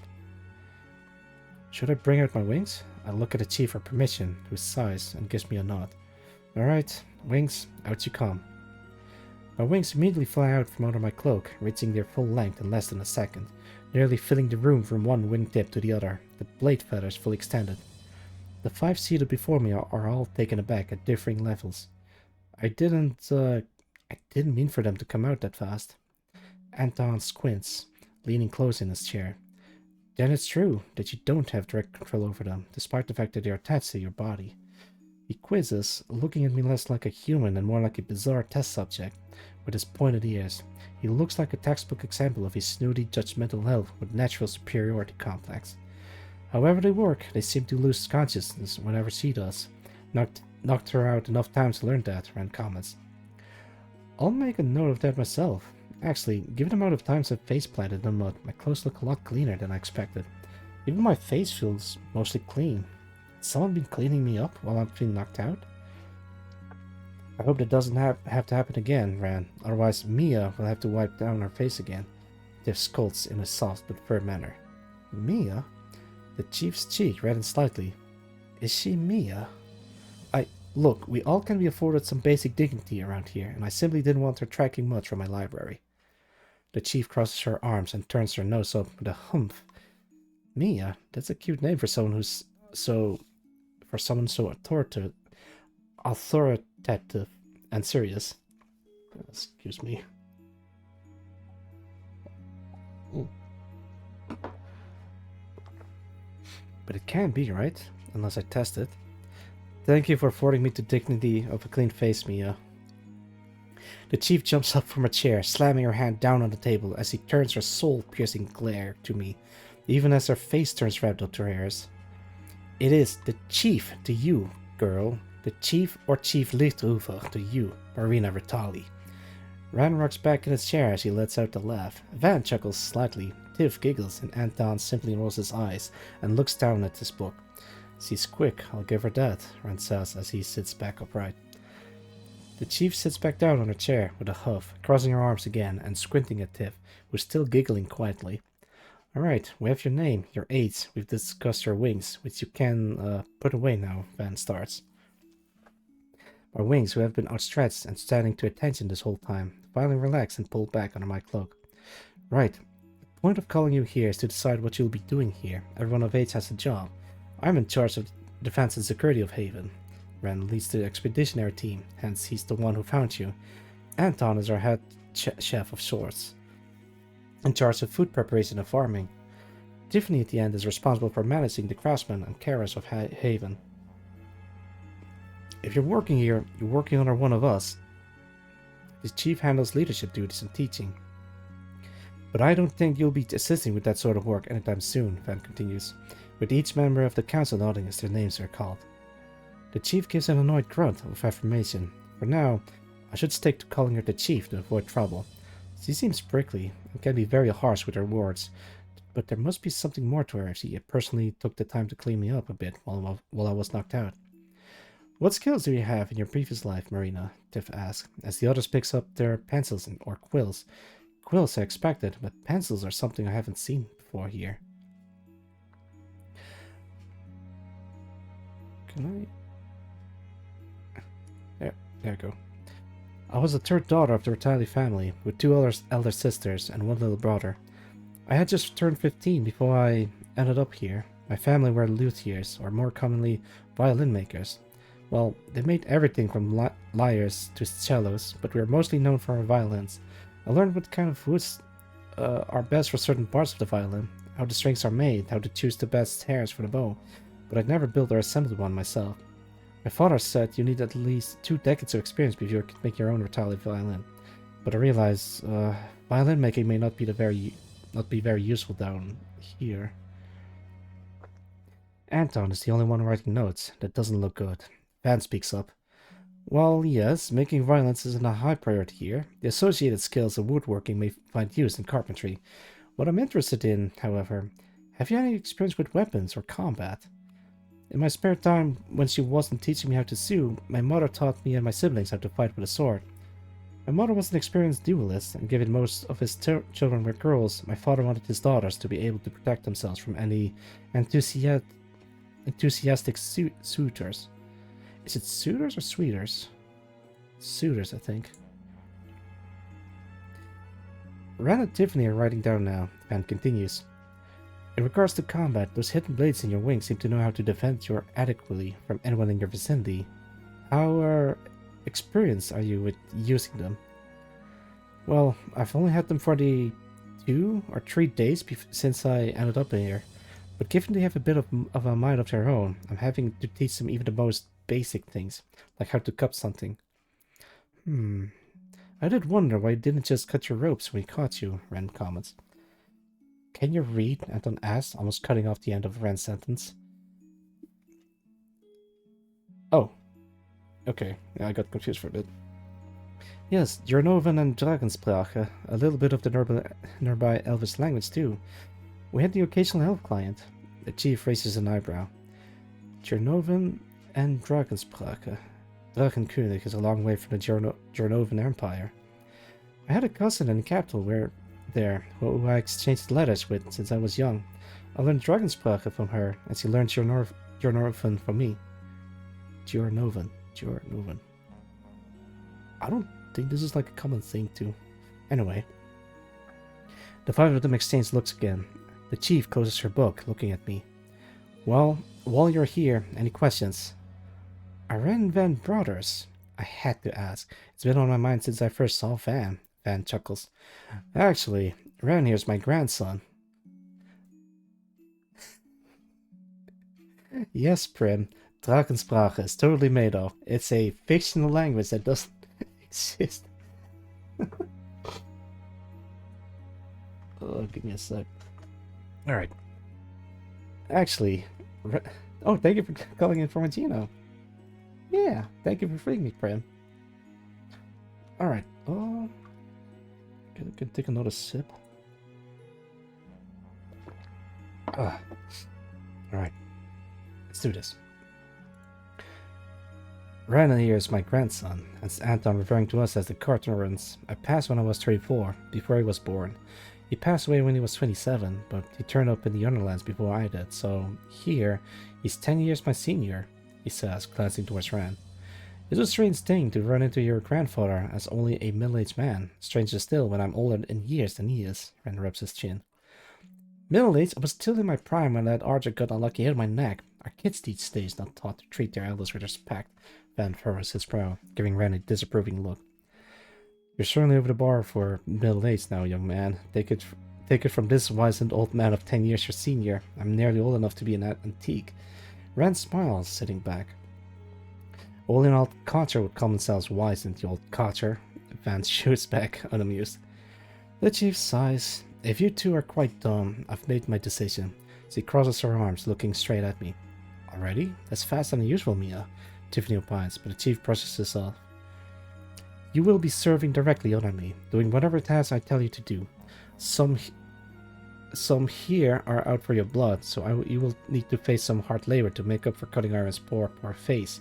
Should I bring out my wings? I look at the chief for permission, who sighs and gives me a nod. Alright, wings, out you come. My wings immediately fly out from under my cloak, reaching their full length in less than a second, nearly filling the room from one wingtip to the other, the blade feathers fully extended. The 5 seated before me are all taken aback at differing levels. I didn't mean for them to come out that fast. Anton squints, leaning close in his chair. Then it's true that you don't have direct control over them, despite the fact that they are attached to your body. He quizzes, looking at me less like a human and more like a bizarre test subject, with his pointed ears. He looks like a textbook example of his snooty, judgmental elf with natural superiority complex. However they work, they seem to lose consciousness whenever she does. Knocked her out enough times to learn that, Rand comments. I'll make a note of that myself. Actually, given the amount of times I've face planted in mud, my clothes look a lot cleaner than I expected. Even my face feels mostly clean. Has someone been cleaning me up while I'm being knocked out? I hope that doesn't have to happen again, Rand. Otherwise, Mia will have to wipe down her face again. Tiff scolds in a soft but firm manner. Mia? The chief's cheek reddened slightly. Is she Mia? Look, we all can be afforded some basic dignity around here, and I simply didn't want her tracking much from my library. The chief crosses her arms and turns her nose up with a humph. Mia? That's a cute name for someone who's so authoritative and serious. Excuse me. But it can't be, right? Unless I test it. Thank you for affording me the dignity of a clean face, Mia. The chief jumps up from her chair, slamming her hand down on the table as he turns her soul-piercing glare to me, even as her face turns red up to hers. It is the chief to you, girl. The chief or Chief Lichthofer to you, Marina Vitali. Rand rocks back in his chair as he lets out a laugh. Van chuckles slightly, Tiff giggles, and Anton simply rolls his eyes and looks down at his book. She's quick, I'll give her that, Rand says as he sits back upright. The chief sits back down on her chair with a huff, crossing her arms again and squinting at Tiff, who's still giggling quietly. Alright, we have your name, your age, we've discussed your wings, which you can put away now, Van starts. My wings, who have been outstretched and standing to attention this whole time, finally relax and pull back under my cloak. Right, the point of calling you here is to decide what you'll be doing here. Everyone of age has a job. I'm in charge of the defense and security of Haven. Rand leads the expeditionary team, hence he's the one who found you. Anton is our head chef of sorts, in charge of food preparation and farming. Tiffany at the end is responsible for managing the craftsmen and carers of Haven. If you're working here, you're working under one of us. The chief handles leadership duties and teaching. But I don't think you'll be assisting with that sort of work anytime soon, Van continues, with each member of the council nodding as their names are called. The chief gives an annoyed grunt of affirmation. For now, I should stick to calling her the chief to avoid trouble. She seems prickly and can be very harsh with her words, but there must be something more to her if she personally took the time to clean me up a bit while I was knocked out. What skills do you have in your previous life, Marina? Tiff asks, as the others picks up their pencils or quills. Quills I expected, but pencils are something I haven't seen before here. Can I... There we go. I was the third daughter of the Vitali family, with two elder sisters and one little brother. I had just turned 15 before I ended up here. My family were luthiers, or more commonly, violin makers. Well, they made everything from lyres to cellos, but we are mostly known for our violins. I learned what kind of woods are best for certain parts of the violin, how the strings are made, how to choose the best hairs for the bow, but I'd never built or assembled one myself. My father said you need at least 2 decades of experience before you can make your own Vitali violin, but I realized violin making may not be very useful down here. Anton is the only one writing notes. That doesn't look good. Van speaks up. Well, yes, making violins isn't a high priority here. The associated skills of woodworking may find use in carpentry. What I'm interested in, however, have you any experience with weapons or combat? In my spare time, when she wasn't teaching me how to sew, my mother taught me and my siblings how to fight with a sword. My mother was an experienced duelist, and given most of his children were girls, my father wanted his daughters to be able to protect themselves from any enthusiastic suitors. Is it suitors or suitors? Suitors, I think. Ren and Tiffany are writing down now, and continues. In regards to combat, those hidden blades in your wings seem to know how to defend you adequately from anyone in your vicinity. How experienced are you with using them? Well, I've only had them for the 2 or 3 days since I ended up here. But given they have a bit of a mind of their own, I'm having to teach them even the most basic things, like how to cup something. I did wonder why you didn't just cut your ropes when we caught you, Ren comments. Can you read? Anton asked, almost cutting off the end of Ren's sentence. Oh. Okay, yeah, I got confused for a bit. Yes, Jornovan and Dragensprache, a little bit of the nearby Elvish language too. We had the occasional help client. The chief raises an eyebrow. Jornovan and Dragensprache. Dragenkönig is a long way from the Jornovan Empire. I had a cousin in the capital who I exchanged letters with since I was young. I learned Dragensprache from her, and she learned Jornovan from me. Jornovan. I don't think this is like a common thing too. Anyway. The 5 of them exchange looks again. The chief closes her book, looking at me. Well, while you're here, any questions? Are Ren Van brothers? I had to ask. It's been on my mind since I first saw Van. Van chuckles. Actually, Ren here's my grandson. Yes, Prim. Drakensprache is totally made up. It's a fictional language that doesn't exist. Oh, give me a sec. Alright. Actually, oh, thank you for calling in from Gino. Yeah, thank you for freeing me, Prim. Alright, can take another sip. Alright, let's do this. Rana here is my grandson, as Anton referring to us as the Carterans. I passed when I was 34, before he was born. He passed away when he was 27, but he turned up in the Underlands before I did, so here, he's 10 years my senior, he says, glancing towards Ran. It's a strange thing to run into your grandfather as only a middle-aged man. Stranger still when I'm older in years than he is, Ran rubs his chin. Middle-aged? I was still in my prime when that Archer got unlucky hit my neck. Our kids these days not taught to treat their elders with respect. Van furrows his brow, giving Ran a disapproving look. You're certainly over the bar for middle-aged now, young man. Take it from this wizened old man of 10 years your senior. I'm nearly old enough to be an antique. Ran smiles, sitting back. Only an old codger would call themselves wizened, the old codger. Van shoots back, unamused. The chief sighs. If you two are quite dumb, I've made my decision. She crosses her arms, looking straight at me. Already? That's faster than usual, Mia. Tiffany opines, but the chief brushes this off. You will be serving directly under me, doing whatever tasks I tell you to do. Some here are out for your blood, so you will need to face some hard labor to make up for cutting Iron's poor face.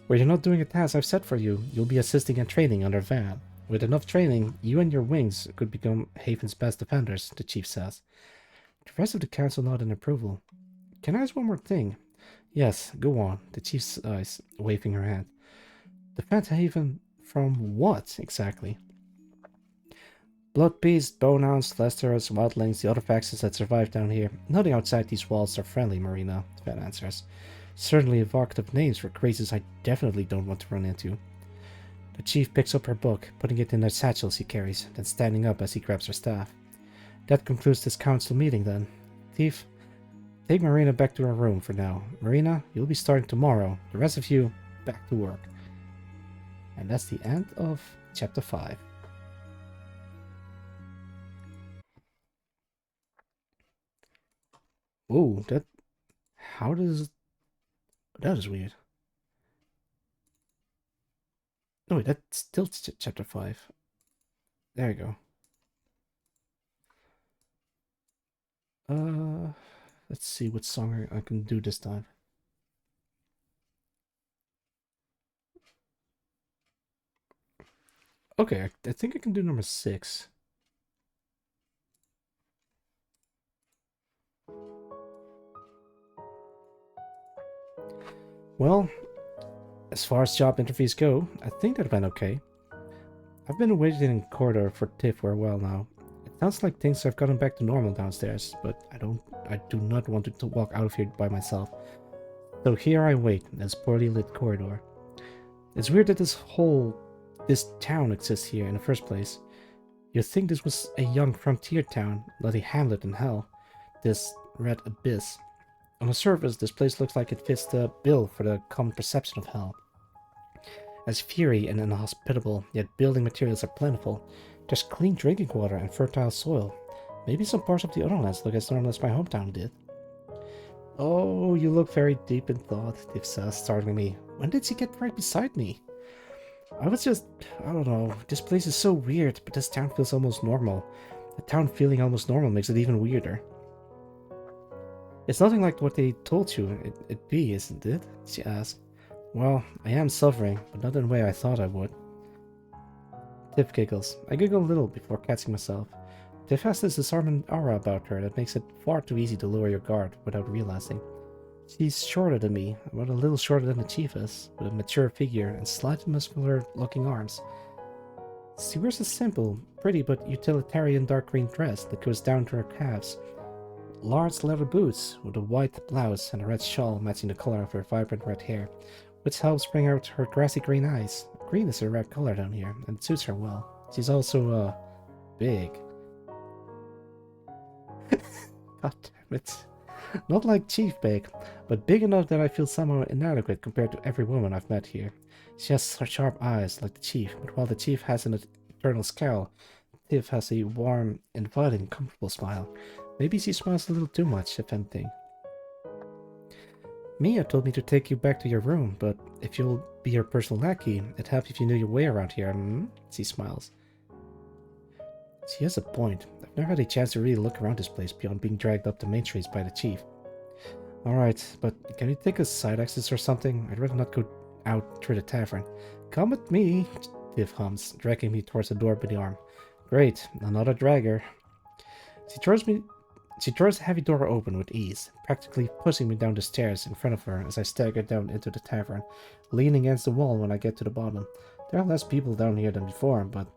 Where you're not doing a task I've set for you, you'll be assisting and training under Van. With enough training, you and your wings could become Haven's best defenders, the chief says. The rest of the council nod in approval. Can I ask one more thing? Yes, go on, the chief says, waving her hand. Defend Haven from what, exactly? Blood beasts, bonehounds, Lesterers, wildlings, the other factions that survive down here. Nothing outside these walls are friendly, Marina, Van answers. Certainly evocative names for creatures I definitely don't want to run into. The chief picks up her book, putting it in the satchel she carries, then standing up as he grabs her staff. That concludes this council meeting then. Thief, take Marina back to her room for now. Marina, you'll be starting tomorrow. The rest of you, back to work. And that's the end of chapter 5. Ooh, that... How does... That is weird. Oh, wait, that's still chapter 5. There you go. Let's see what song I can do this time. Okay, I think I can do number 6. Well, as far as job interviews go, I think that went okay. I've been waiting in corridor for Tiff for a while now. It Sounds like things have gotten back to normal downstairs, but I do not want to walk out of here by myself. So here I wait in this poorly lit corridor. It's weird that this town exists here in the first place. You'd think this was a young frontier town, not a hamlet in hell. This red abyss. On the surface, this place looks like it fits the bill for the common perception of hell. As fiery and inhospitable, yet building materials are plentiful. There's clean drinking water and fertile soil. Maybe some parts of the other lands look as normal as my hometown did. Oh, you look very deep in thought, Div says, startling me. When did she get right beside me? I don't know, this place is so weird, but this town feels almost normal. The town feeling almost normal makes it even weirder. It's nothing like what they told you it'd be, isn't it? She asked. Well, I am suffering, but not in the way I thought I would. Tiff giggles. I giggle a little before catching myself. Tiff has this disarming aura about her that makes it far too easy to lower your guard without realizing. She's shorter than me, about a little shorter than the chief is, with a mature figure and slightly muscular-looking arms. She wears a simple, pretty but utilitarian dark green dress that goes down to her calves. Large leather boots with a white blouse and a red shawl matching the color of her vibrant red hair, which helps bring out her grassy green eyes. Green is her red color down here, and it suits her well. She's also, big. God damn it. Not like Chief big, but big enough that I feel somehow inadequate compared to every woman I've met here. She has sharp eyes like the Chief, but while the Chief has an eternal scowl, Tiff has a warm, inviting, comfortable smile. Maybe she smiles a little too much, if anything. Mia told me to take you back to your room, but if you'll be your personal lackey, it'd help if you knew your way around here, She smiles. She has a point. I've never had a chance to really look around this place beyond being dragged up the main streets by the chief. Alright, but can you take a side exit or something? I'd rather not go out through the tavern. Come with me, Tiff hums, dragging me towards the door by the arm. Great, another dragger. She throws the heavy door open with ease, practically pushing me down the stairs in front of her as I stagger down into the tavern, leaning against the wall when I get to the bottom. There are less people down here than before, but...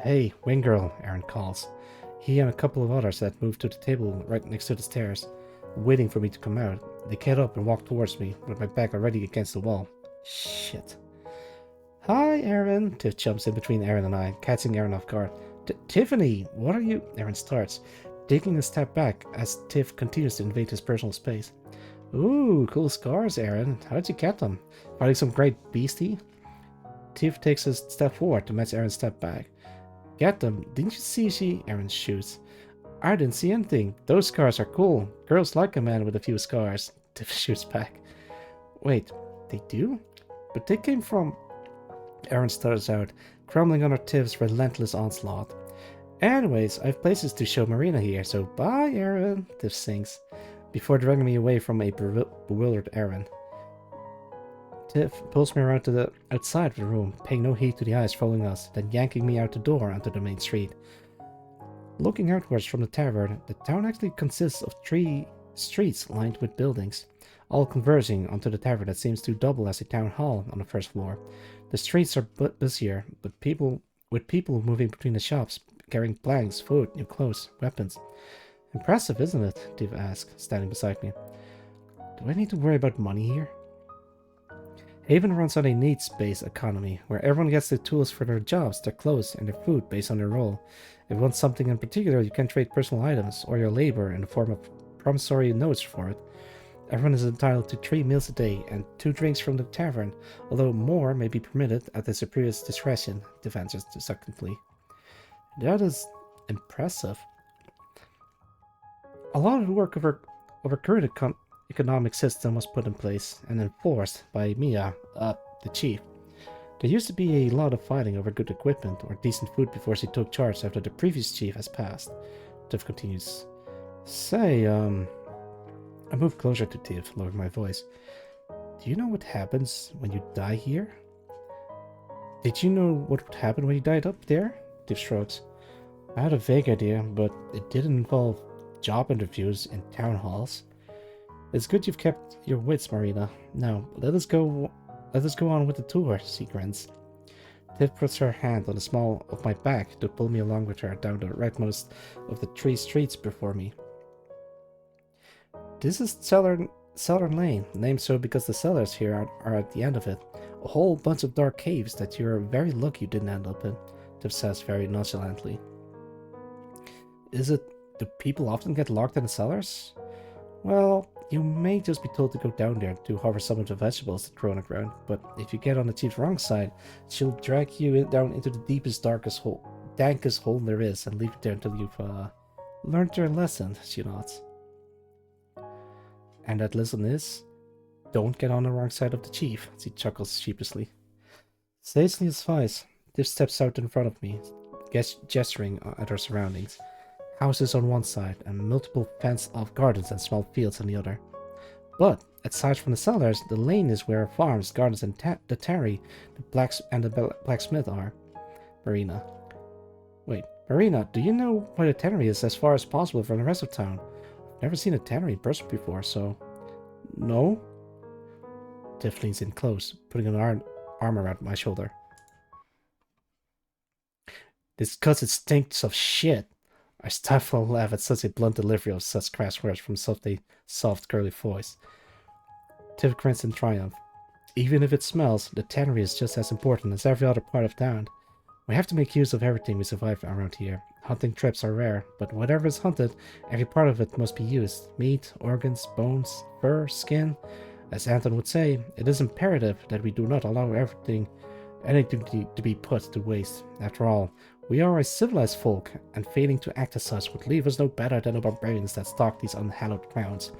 Hey, wing girl, Aaron calls. He and a couple of others that moved to the table right next to the stairs, waiting for me to come out. They get up and walk towards me, with my back already against the wall. Shit. Hi, Aaron, Tiff jumps in between Aaron and I, catching Aaron off guard. Tiffany, what are you... Aaron starts, taking a step back as Tiff continues to invade his personal space. Ooh, cool scars, Aaron. How'd you get them? Fighting some great beastie? Tiff takes a step forward to match Aaron's step back. Get them. Didn't you see Aaron shoots. I didn't see anything. Those scars are cool. Girls like a man with a few scars. Tiff shoots back. Wait, they do? But they came from... Aaron stutters out, crumbling under Tiff's relentless onslaught. Anyways, I have places to show Marina here, so bye, Aaron, Tiff sings, before dragging me away from a bewildered Aaron. Tiff pulls me around to the outside of the room, paying no heed to the eyes following us, then yanking me out the door onto the main street. Looking outwards from the tavern, the town actually consists of 3 streets lined with buildings, all converging onto the tavern that seems to double as a town hall on the first floor. The streets are busier, with people moving between the shops, carrying planks, food, new clothes, weapons. Impressive, isn't it? Div asks, standing beside me. Do I need to worry about money here? Haven runs on a needs-based economy, where everyone gets the tools for their jobs, their clothes, and their food based on their role. If you want something in particular, you can trade personal items, or your labor in the form of promissory notes for it. Everyone is entitled to 3 meals a day, and 2 drinks from the tavern, although more may be permitted at the superior's discretion, Div answers succinctly. That is impressive. A lot of the work of our current economic system was put in place and enforced by Mia, the chief. There used to be a lot of fighting over good equipment or decent food before she took charge after the previous chief has passed. Tiff continues. Say, I move closer to Tiff, lowering my voice. Do you know what happens when you die here? Did you know what would happen when you died up there? Tiff shrugs. I had a vague idea, but it didn't involve job interviews in town halls. It's good you've kept your wits, Marina. Now, let us go on with the tour, she grins. Tiff puts her hand on the small of my back to pull me along with her down the rightmost of the 3 streets before me. This is Cellar Lane, named so because the cellars here are at the end of it. A whole bunch of dark caves that you're very lucky you didn't end up in, Tiff says very nonchalantly. Do people often get locked in the cellars? Well, you may just be told to go down there to harvest some of the vegetables that grow on the ground, but if you get on the chief's wrong side, she'll drag you down into the deepest, dankest hole there is and leave you there until you've learned your lesson, she nods. And that lesson is, don't get on the wrong side of the chief, she chuckles sheepishly. Sagely advised, Tiff steps out in front of me, gesturing at her surroundings. Houses on one side and multiple fenced-off gardens and small fields on the other. But, aside from the cellars, the lane is where farms, gardens, and the tarry, the blacksmith are. Marina. Wait, Marina, do you know where the tannery is as far as possible from the rest of town? I've never seen a tannery in person before, so... No? Tiff leans in close, putting an arm around my shoulder. This 'cause it stinks of shit. I stifle a laugh at such a blunt delivery of such crass words from such a soft, girly voice. Tiff grins in triumph. Even if it smells, the tannery is just as important as every other part of town. We have to make use of everything we survive around here. Hunting trips are rare, but whatever is hunted, every part of it must be used. Meat, organs, bones, fur, skin. As Anton would say, it is imperative that we do not allow anything to be put to waste. After all, we are a civilized folk, and failing to act as such would leave us no better than the barbarians that stalk these unhallowed grounds.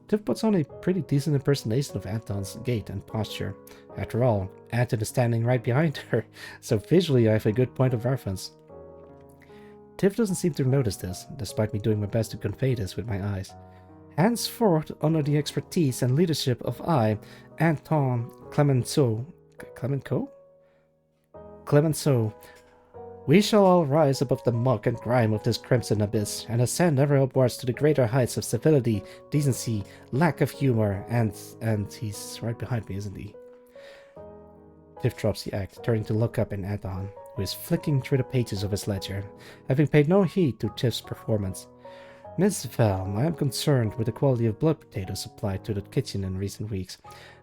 Tiff puts on a pretty decent impersonation of Anton's gait and posture. After all, Anton is standing right behind her, so visually I have a good point of reference. Tiff doesn't seem to notice this, despite me doing my best to convey this with my eyes. Henceforth, under the expertise and leadership of Anton Clemenceau, we shall all rise above the muck and grime of this crimson abyss, and ascend ever upwards to the greater heights of civility, decency, lack of humor, and he's right behind me, isn't he? Tiff drops the act, turning to look up at Anton, who is flicking through the pages of his ledger, having paid no heed to Tiff's performance. Miss Val, I am concerned with the quality of blood potatoes supplied to the kitchen in recent weeks.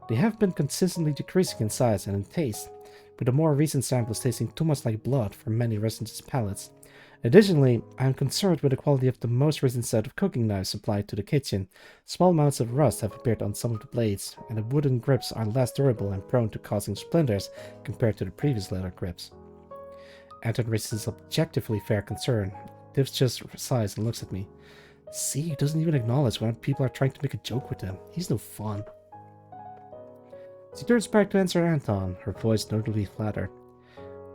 They have been consistently decreasing in size and in taste, with the more recent samples tasting too much like blood for many residents' palates. Additionally, I am concerned with the quality of the most recent set of cooking knives supplied to the kitchen. Small amounts of rust have appeared on some of the blades, and the wooden grips are less durable and prone to causing splinters compared to the previous leather grips. Anton raises objectively fair concern. Tiff just sighs and looks at me. See, he doesn't even acknowledge when people are trying to make a joke with him. He's no fun. She turns back to answer Anton, her voice notably flattered.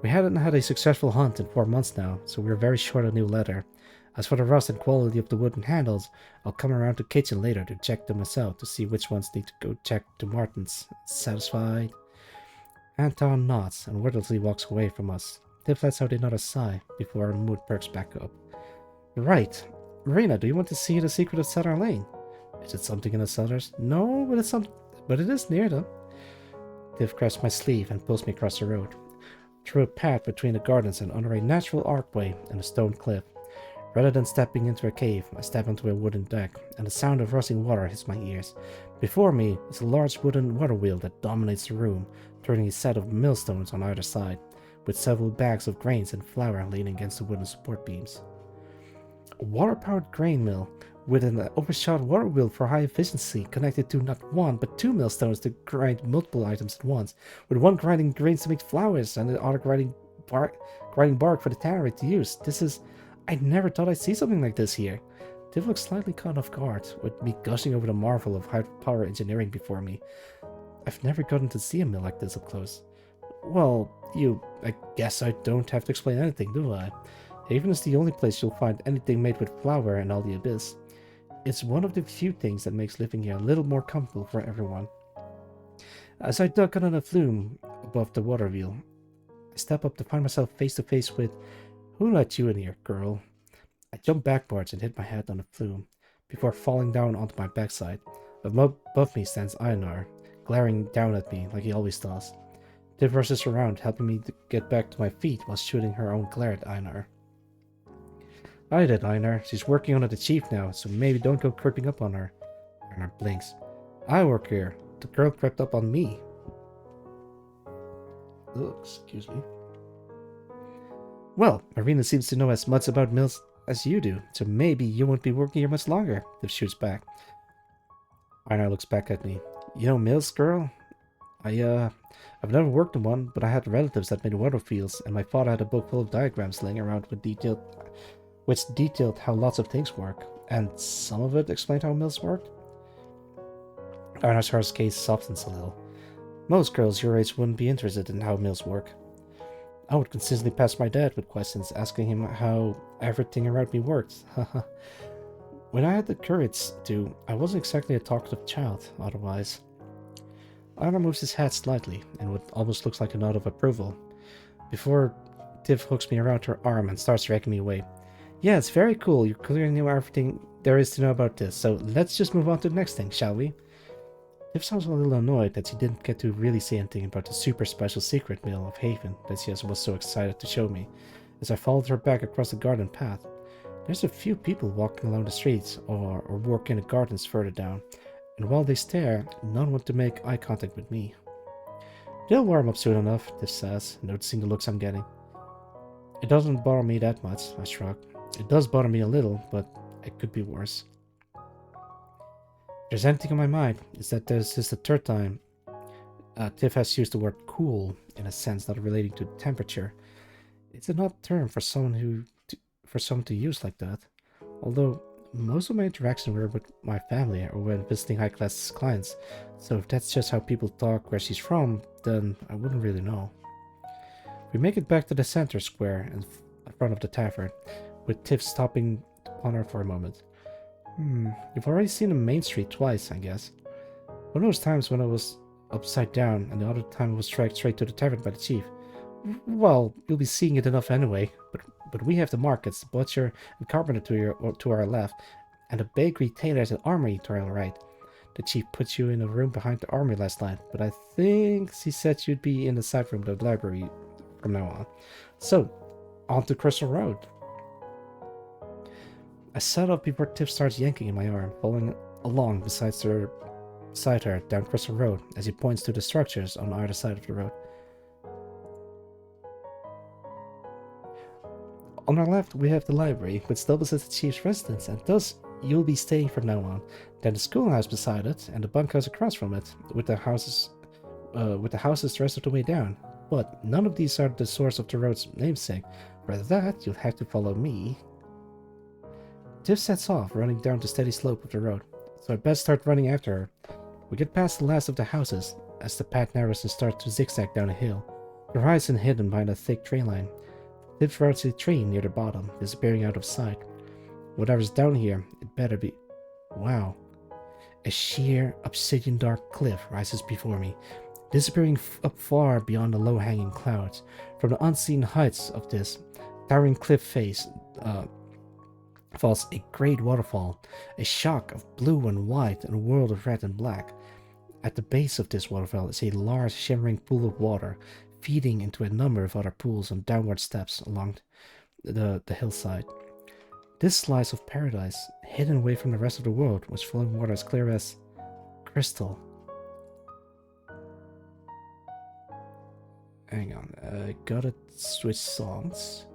We hadn't had a successful hunt in 4 months now, so we're very short on new leather. As for the rust and quality of the wooden handles, I'll come around to the kitchen later to check them myself to see which ones need to go check to Martin's. Satisfied? Anton nods and wordlessly walks away from us. Tiff lets out another sigh before our mood perks back up. Right. Marina, do you want to see the secret of Cellar Lane? Is it something in the cellars? No, but it is near them. Tiff grabs my sleeve and pulls me across the road, through a path between the gardens and under a natural archway and a stone cliff. Rather than stepping into a cave, I step onto a wooden deck, and the sound of rushing water hits my ears. Before me is a large wooden water wheel that dominates the room, turning a set of millstones on either side, with several bags of grains and flour leaning against the wooden support beams. A water-powered grain mill with an overshot water wheel for high efficiency, connected to not one but 2 millstones to grind multiple items at once, with one grinding grains to make flours and the other grinding bark for the tannery to use. I never thought I'd see something like this here. Tiff looks slightly caught off guard, with me gushing over the marvel of high-power engineering before me. I've never gotten to see a mill like this up close. Well, I guess I don't have to explain anything, do I? Haven is the only place you'll find anything made with flour in all the abyss. It's one of the few things that makes living here a little more comfortable for everyone. As I duck under the flume above the water wheel, I step up to find myself face to face with, "Who let you in here, girl?" I jump backwards and hit my head on the flume, before falling down onto my backside. Above me stands Einar, glaring down at me like he always does. Tiv rushes around, helping me to get back to my feet while shooting her own glare at Einar. I did, Einar. She's working under the chief now, so maybe don't go creeping up on her. Einar blinks. I work here. The girl crept up on me. Oh, excuse me. Well, Marina seems to know as much about mills as you do, so maybe you won't be working here much longer, Tiv shoots back. Einar looks back at me. You know Mills, girl? I've never worked in one, but I had relatives that made water fields, and my father had a book full of diagrams laying around which detailed how lots of things work, and some of it explained how mills worked. Einar's gaze softens a little. Most girls your age wouldn't be interested in how mills work. I would consistently pass my dad with questions, asking him how everything around me worked. When I had the courage to, I wasn't exactly a talkative child, otherwise. Einar moves his head slightly, in what almost looks like a nod of approval, before Tiv hooks me around her arm and starts dragging me away. Yeah, it's very cool. You clearly know everything there is to know about this, so let's just move on to the next thing, shall we? Tiv sounds a little annoyed that she didn't get to really say anything about the super special secret mill of Haven that she was so excited to show me, as I followed her back across the garden path. There's a few people walking along the streets or working in the gardens further down, and while they stare, none want to make eye contact with me. They'll warm up soon enough, Tiv says, noticing the looks I'm getting. It doesn't bother me that much, I shrug. It does bother me a little, but it could be worse. If there's anything on my mind, it's that this is the third time Tiv has used the word cool in a sense not relating to temperature. It's an odd term for someone to use like that. Although most of my interactions were with my family or when visiting high-class clients, so if that's just how people talk where she's from, then I wouldn't really know. We make it back to the center square in front of the tavern, with Tiv stopping on her for a moment. You've already seen the main street twice, I guess. One of those times when I was upside down, and the other time I was dragged straight to the tavern by the chief. Well, you'll be seeing it enough anyway, but we have the markets, the butcher and carpenter to our left, and the bakery, tailors, and armory to our right. The chief put you in a room behind the armory last night, but I think she said you'd be in the side room of the library from now on. So, on to Crystal Road. I set up before Tiv starts yanking in my arm, following along beside her down Crystal Road as he points to the structures on either side of the road. On our left, we have the library, which doubles as the chief's residence, and thus you'll be staying from now on. Then the schoolhouse beside it, and the bunkhouse across from it, with the houses the rest of the way down. But none of these are the source of the road's namesake. Rather that, you'll have to follow me. Tiv sets off, running down the steady slope of the road, so I best start running after her. We get past the last of the houses, as the path narrows and starts to zigzag down a hill, the horizon hidden behind a thick tree line. Tiv rounds a tree near the bottom, disappearing out of sight. Whatever's down here, it better be... Wow. A sheer, obsidian dark cliff rises before me, disappearing up far beyond the low-hanging clouds. From the unseen heights of this towering cliff face falls a great waterfall, a shock of blue and white and a world of red and black. At the base of this waterfall is a large shimmering pool of water, feeding into a number of other pools on downward steps along the hillside. This slice of paradise, hidden away from the rest of the world, was flowing water as clear as crystal. Hang on, I gotta switch songs.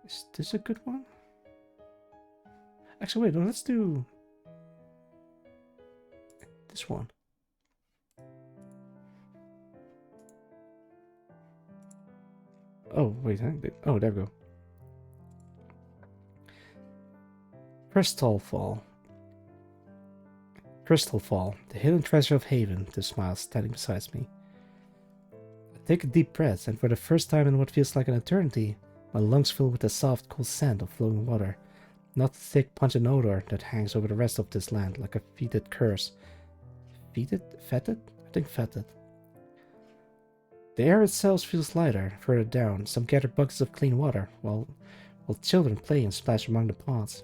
Is this a good one? Actually, wait, no, let's do this one. Oh, wait, oh, there we go. Crystal Fall, the hidden treasure of Haven, Tiv smiles, standing beside me. I take a deep breath, and for the first time in what feels like an eternity, my lungs fill with the soft, cool scent of flowing water, not the thick, pungent odor that hangs over the rest of this land like a fetid curse. Fetid? Fetid? I think fetid. The air itself feels lighter. Further down, some gather buckets of clean water, while children play and splash among the ponds.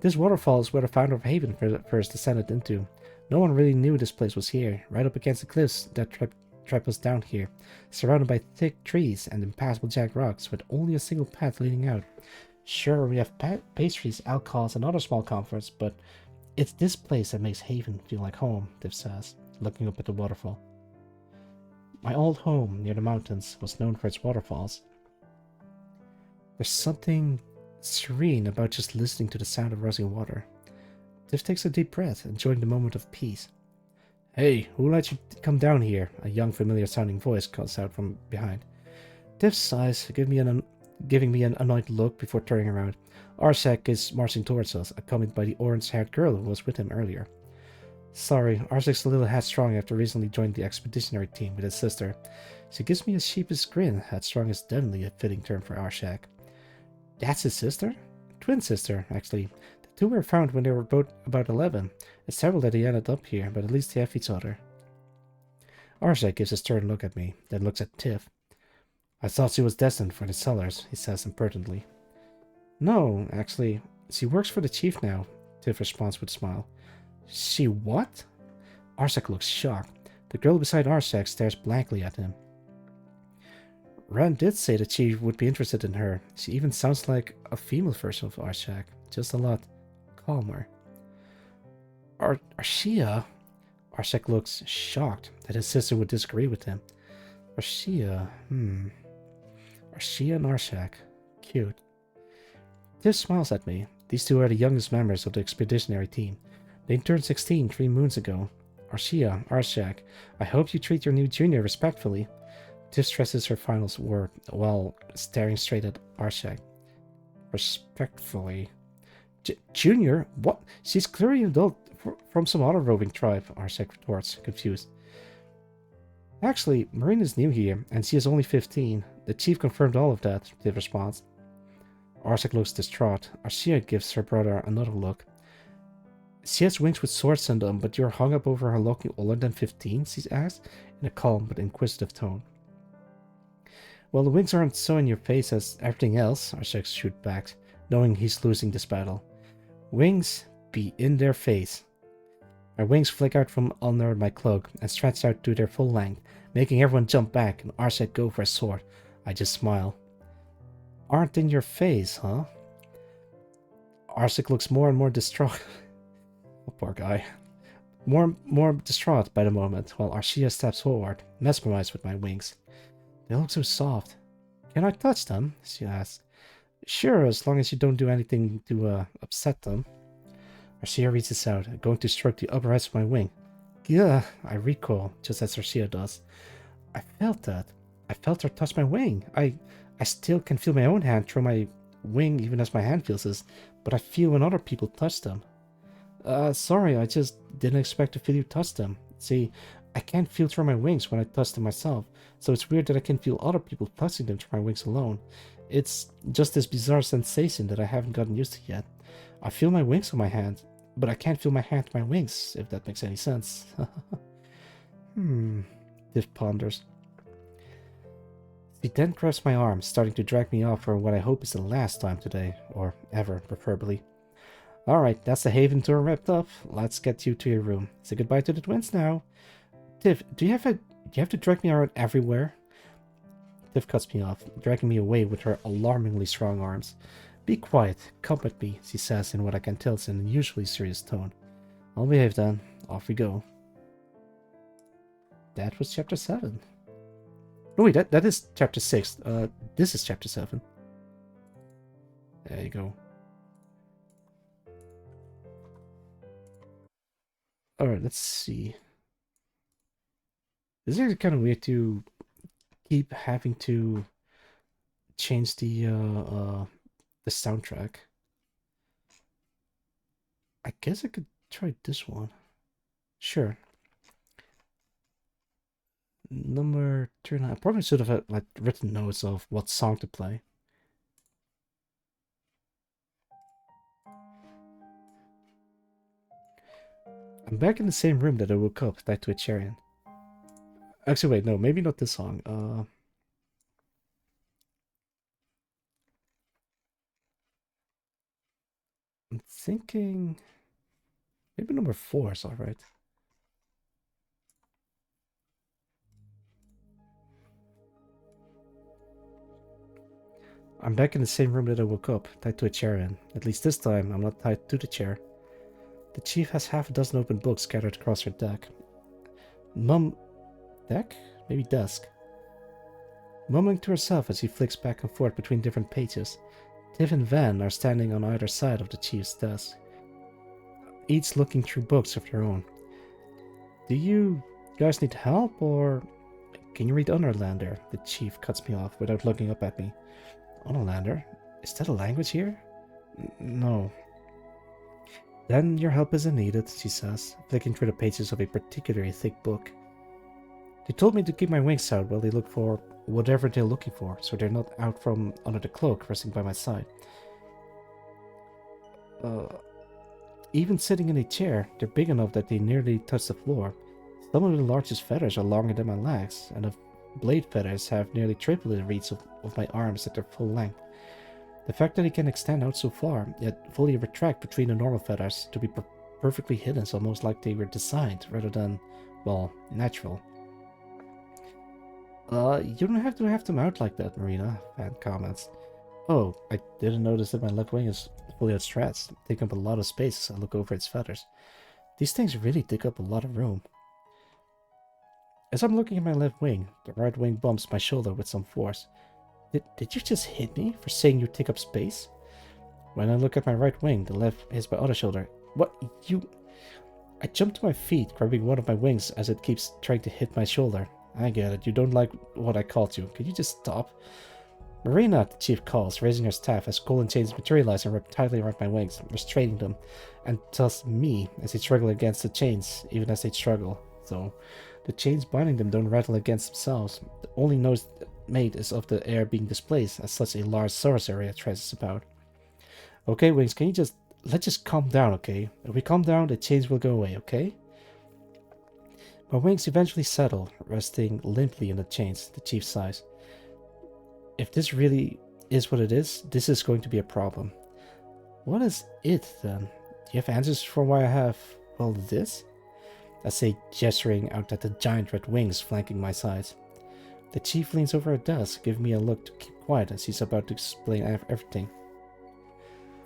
This waterfall is where the founder of Haven first descended into. No one really knew this place was here, right up against the cliffs that trap us down here, surrounded by thick trees and impassable jagged rocks, with only a single path leading out. Sure, we have pastries, alcohols, and other small comforts, but it's this place that makes Haven feel like home, Div says, looking up at the waterfall. My old home near the mountains was known for its waterfalls. There's something serene about just listening to the sound of rushing water. Div takes a deep breath, enjoying the moment of peace. Hey, who let you come down here? A young, familiar-sounding voice calls out from behind. Div sighs, giving me an annoyed look before turning around. Arshak is marching towards us, accompanied by the orange-haired girl who was with him earlier. Sorry, Arshak's a little headstrong after recently joined the expeditionary team with his sister. She gives me a sheepish grin. Headstrong is definitely a fitting term for Arshak. That's his sister? Twin sister, actually. The two were found when they were both about 11. It's terrible that he ended up here, but at least they have each other. Arshak gives a stern look at me, then looks at Tiff. I thought she was destined for the cellars, he says impertinently. No, actually, she works for the chief now, Tiff responds with a smile. She what? Arshak looks shocked. The girl beside Arshak stares blankly at him. Ren did say that she would be interested in her. She even sounds like a female version of Arshak, just a lot calmer. Arshia? Arshak looks shocked that his sister would disagree with him. Arshia, Arshia and Arshak. Cute. Tiff smiles at me. These two are the youngest members of the expeditionary team. They turned 16 3 moons ago. Arshia, Arshak, I hope you treat your new junior respectfully. Tiff stresses her final word while staring straight at Arshak. Respectfully. Junior? What? She's clearly an adult from some other roving tribe, Arshak retorts, confused. Actually, Marine is new here, and she is only 15. The chief confirmed all of that, Tiff responds. Arshak looks distraught. Arshia gives her brother another look. She has wings with swords in them, but you're hung up over her looking older than 15, she asks, in a calm but inquisitive tone. Well, the wings aren't so in your face as everything else, Arshak shoots back, knowing he's losing this battle. Wings be in their face. My wings flick out from under my cloak and stretch out to their full length, making everyone jump back and Arshak go for a sword. I just smile. Aren't in your face, huh? Arshak looks more and more distraught. Oh, poor guy. More distraught by the moment, while Arshia steps forward, mesmerized with my wings. They look so soft. Can I touch them? She asks. Sure, as long as you don't do anything to upset them. Arshia reaches out, going to stroke the upper edge of my wing. Gah! I recoil, just as Arshia does. I felt that. I felt her touch my wing. I still can feel my own hand through my wing even as my hand feels this, but I feel when other people touch them. Sorry, I just didn't expect to feel you touch them. See, I can't feel through my wings when I touch them myself, so it's weird that I can feel other people touching them through my wings alone. It's just this bizarre sensation that I haven't gotten used to yet. I feel my wings on my hand, but I can't feel my hand on my wings, if that makes any sense. Div ponders. She then grabs my arm, starting to drag me off for what I hope is the last time today, or ever, preferably. Alright, that's the Haven tour wrapped up. Let's get you to your room. Say goodbye to the twins now. Tiff, do you have to drag me around everywhere? Tiff cuts me off, dragging me away with her alarmingly strong arms. Be quiet, come with me, she says in what I can tell is an unusually serious tone. I'll behave then. Off we go. That was chapter 7. No wait, that is chapter 6. This is chapter 7. There you go. Alright, let's see. This is kind of weird to keep having to change the soundtrack. I guess I could try this one. Sure. Number 39. I probably should have like written notes of what song to play. I'm back in the same room that I woke up, tied to a chair in. Actually, wait, no, maybe not this song. Let's thinking maybe number 4 is all right. I'm back in the same room that I woke up, tied to a chair in. At least this time, I'm not tied to the chair. The chief has half a dozen open books scattered across her deck. Deck? Maybe desk. Mumbling to herself as he flicks back and forth between different pages, Tiff and Van are standing on either side of the chief's desk, each looking through books of their own. Do you guys need help, or can you read Underlander? The chief cuts me off without looking up at me. Underlander? Is that a language here? No. Then your help isn't needed, she says, flicking through the pages of a particularly thick book. They told me to keep my wings out while they look for whatever they're looking for, so they're not out from under the cloak resting by my side. Even sitting in a chair, they're big enough that they nearly touch the floor. Some of the largest feathers are longer than my legs, and the blade feathers have nearly triple the reach of my arms at their full length. The fact that they can extend out so far, yet fully retract between the normal feathers to be perfectly hidden is almost like they were designed rather than, well, natural. You don't have to have them out like that, Marina, Van comments. Oh, I didn't notice that my left wing is fully outstretched, taking up a lot of space as I look over its feathers. These things really take up a lot of room. As I'm looking at my left wing, the right wing bumps my shoulder with some force. Did you just hit me for saying you take up space? When I look at my right wing, the left hits my other shoulder. What, you... I jump to my feet, grabbing one of my wings as it keeps trying to hit my shoulder. I get it, you don't like what I called you. Can you just stop? Marina, the chief calls, raising her staff as golden chains materialize and wrap tightly around my wings, restraining them, and tells me as they struggle against the chains, even as they struggle. So, the chains binding them don't rattle against themselves. The only noise made is of the air being displaced as such a large surface area traces about. Okay, wings, can you let's just calm down, okay? If we calm down, the chains will go away, okay? My wings eventually settle, resting limply in the chains, the chief sighs. If this really is what it is, this is going to be a problem. What is it, then? Do you have answers for why I have, well, this? I say, gesturing out at the giant red wings flanking my sides. The chief leans over a desk, giving me a look to keep quiet as he's about to explain everything.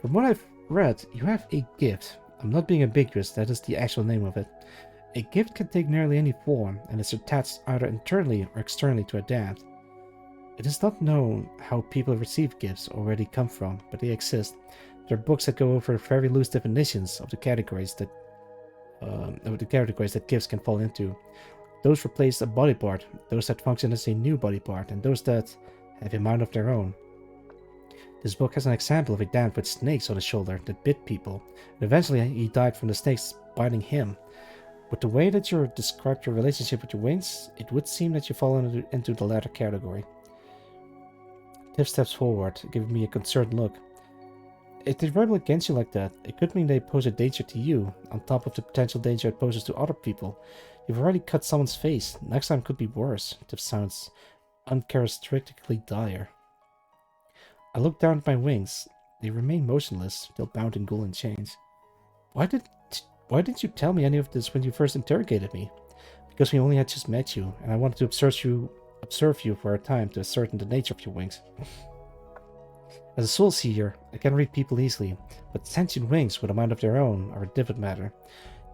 From what I've read, you have a gift. I'm not being ambiguous, that is the actual name of it. A gift can take nearly any form, and is attached either internally or externally to a dad. It is not known how people receive gifts or where they come from, but they exist. There are books that go over very loose definitions of the categories that gifts can fall into. Those replace a body part, those that function as a new body part, and those that have a mind of their own. This book has an example of a dad with snakes on his shoulder that bit people, and eventually he died from the snakes biting him. With the way that you described your relationship with your wings, it would seem that you fall into the latter category. Tiff steps forward, giving me a concerned look. If they rebel against you like that, it could mean they pose a danger to you, on top of the potential danger it poses to other people. You've already cut someone's face. Next time could be worse. Tiff sounds uncharacteristically dire. I look down at my wings. They remain motionless, still bound in golden chains. Why didn't you tell me any of this when you first interrogated me? Because we only had just met you, and I wanted to observe you for a time to ascertain the nature of your wings. As a soul seer, I can read people easily, but sentient wings with a mind of their own are a different matter.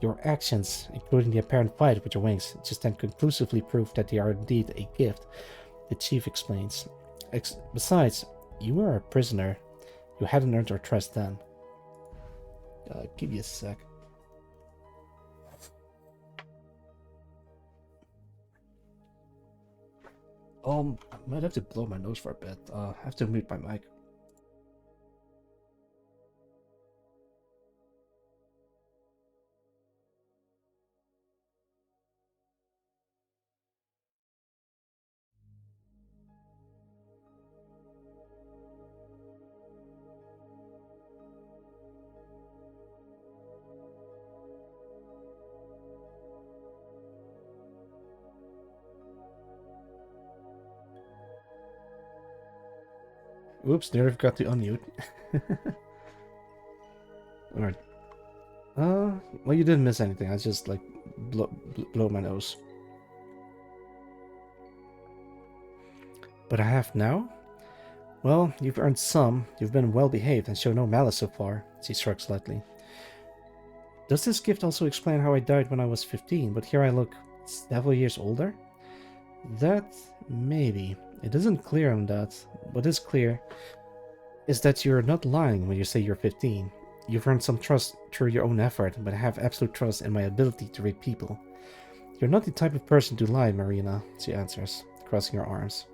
Your actions, including the apparent fight with your wings, just then conclusively prove that they are indeed a gift, the chief explains. Besides, you were a prisoner. You hadn't earned our trust then. Give me a sec. I might have to blow my nose for a bit. I have to mute my mic. Oops, nearly forgot to unmute. Alright. Well, you didn't miss anything. I just, like, blow my nose. But I have now? Well, you've earned some. You've been well behaved and show no malice so far. She shrugs slightly. Does this gift also explain how I died when I was 15, but here I look several years older? That, maybe. It isn't clear on that. What is clear is that you're not lying when you say you're 15. You've earned some trust through your own effort, but I have absolute trust in my ability to read people. You're not the type of person to lie, Marina, she answers, crossing her arms.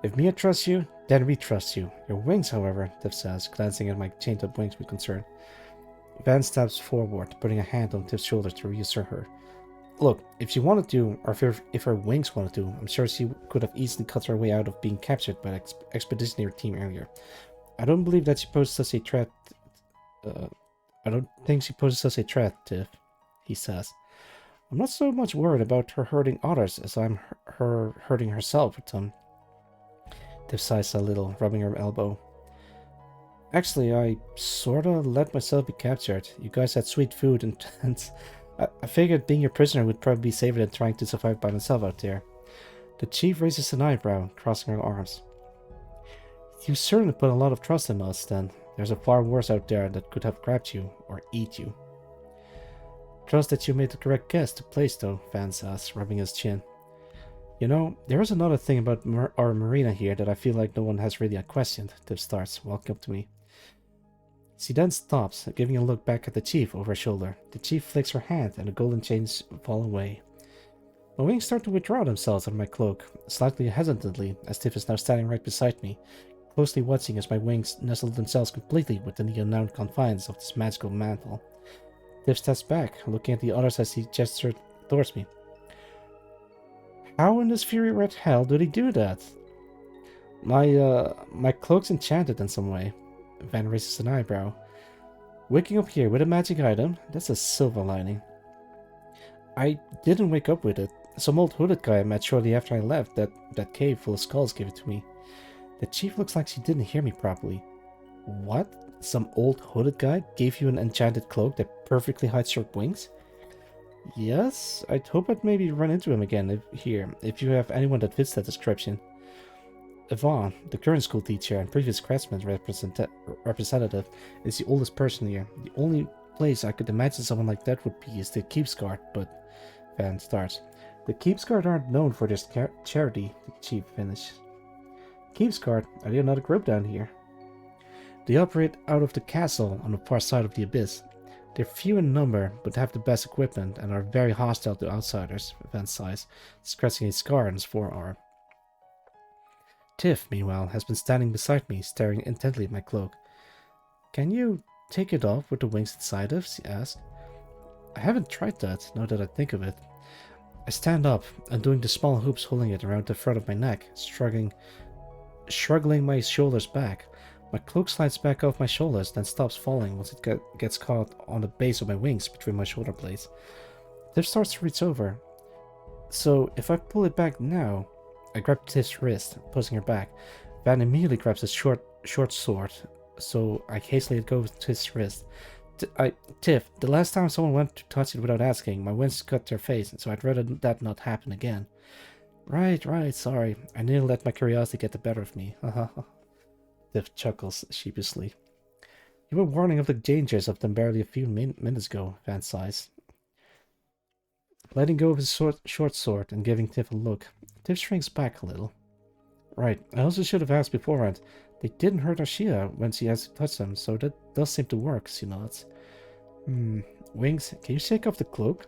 If Mia trusts you, then we trust you. Your wings, however, Tiff says, glancing at my chained-up wings with concern. Van steps forward, putting a hand on Tiff's shoulder to reassure her. Look, if she wanted to, or if her wings wanted to, I'm sure she could have easily cut her way out of being captured by the expeditionary team earlier. I don't believe that she poses us a threat. I don't think she poses us a threat, Tiff, he says. I'm not so much worried about her hurting others as I'm her hurting herself with them. Tiff sighs a little, rubbing her elbow. Actually, I sorta let myself be captured. You guys had sweet food and tents. I figured being your prisoner would probably be safer than trying to survive by myself out there. The chief raises an eyebrow, crossing her arms. You certainly put a lot of trust in us, then. There's a far worse out there that could have grabbed you, or eat you. Trust that you made the correct guess to place, though, Van says, rubbing his chin. You know, there is another thing about our marina here that I feel like no one has really questioned, Tiff starts, walking up to me. She then stops, giving a look back at the chief over her shoulder. The chief flicks her hand, and the golden chains fall away. My wings start to withdraw themselves under my cloak, slightly hesitantly, as Tiff is now standing right beside me, closely watching as my wings nestle themselves completely within the unknown confines of this magical mantle. Tiff steps back, looking at the others as he gestures towards me. How in this fury red hell did he do that? My cloak's enchanted in some way. Van raises an eyebrow. Waking up here with a magic item? That's a silver lining. I didn't wake up with it. Some old hooded guy I met shortly after I left that cave full of skulls gave it to me. The chief looks like she didn't hear me properly. What? Some old hooded guy gave you an enchanted cloak that perfectly hides your wings? Yes, I'd hope I'd maybe run into him again if you have anyone that fits that description. Yvonne, the current school teacher and previous craftsman representative, is the oldest person here. The only place I could imagine someone like that would be is the Keepsguard, but Van starts. The Keepsguard aren't known for their charity, the chief finishes. Keepsguard, are they another group down here? They operate out of the castle on the far side of the abyss. They're few in number, but have the best equipment and are very hostile to outsiders, Van sighs, scratching a scar on his forearm. Tiff, meanwhile, has been standing beside me, staring intently at my cloak. Can you take it off with the wings inside of? She asked. I haven't tried that, now that I think of it. I stand up, undoing the small hoops holding it around the front of my neck, shrugging my shoulders back. My cloak slides back off my shoulders, then stops falling once it gets caught on the base of my wings between my shoulder blades. Tiff starts to reach over. So, if I pull it back now... I grab Tiff's wrist, pushing her back. Van immediately grabs his short sword, so I hastily let go of Tiff's wrist. Tiff, the last time someone went to touch it without asking, my wings cut their face, so I'd rather that not happen again. Right, sorry. I nearly let my curiosity get the better of me. Tiff chuckles sheepishly. You were warning of the dangers of them barely a few minutes ago, Van sighs. Letting go of his short sword and giving Tiff a look, Tiff shrinks back a little. Right, I also should have asked beforehand. They didn't hurt Ashia when she has to touch them, so that does seem to work, she nods. Wings, can you shake off the cloak?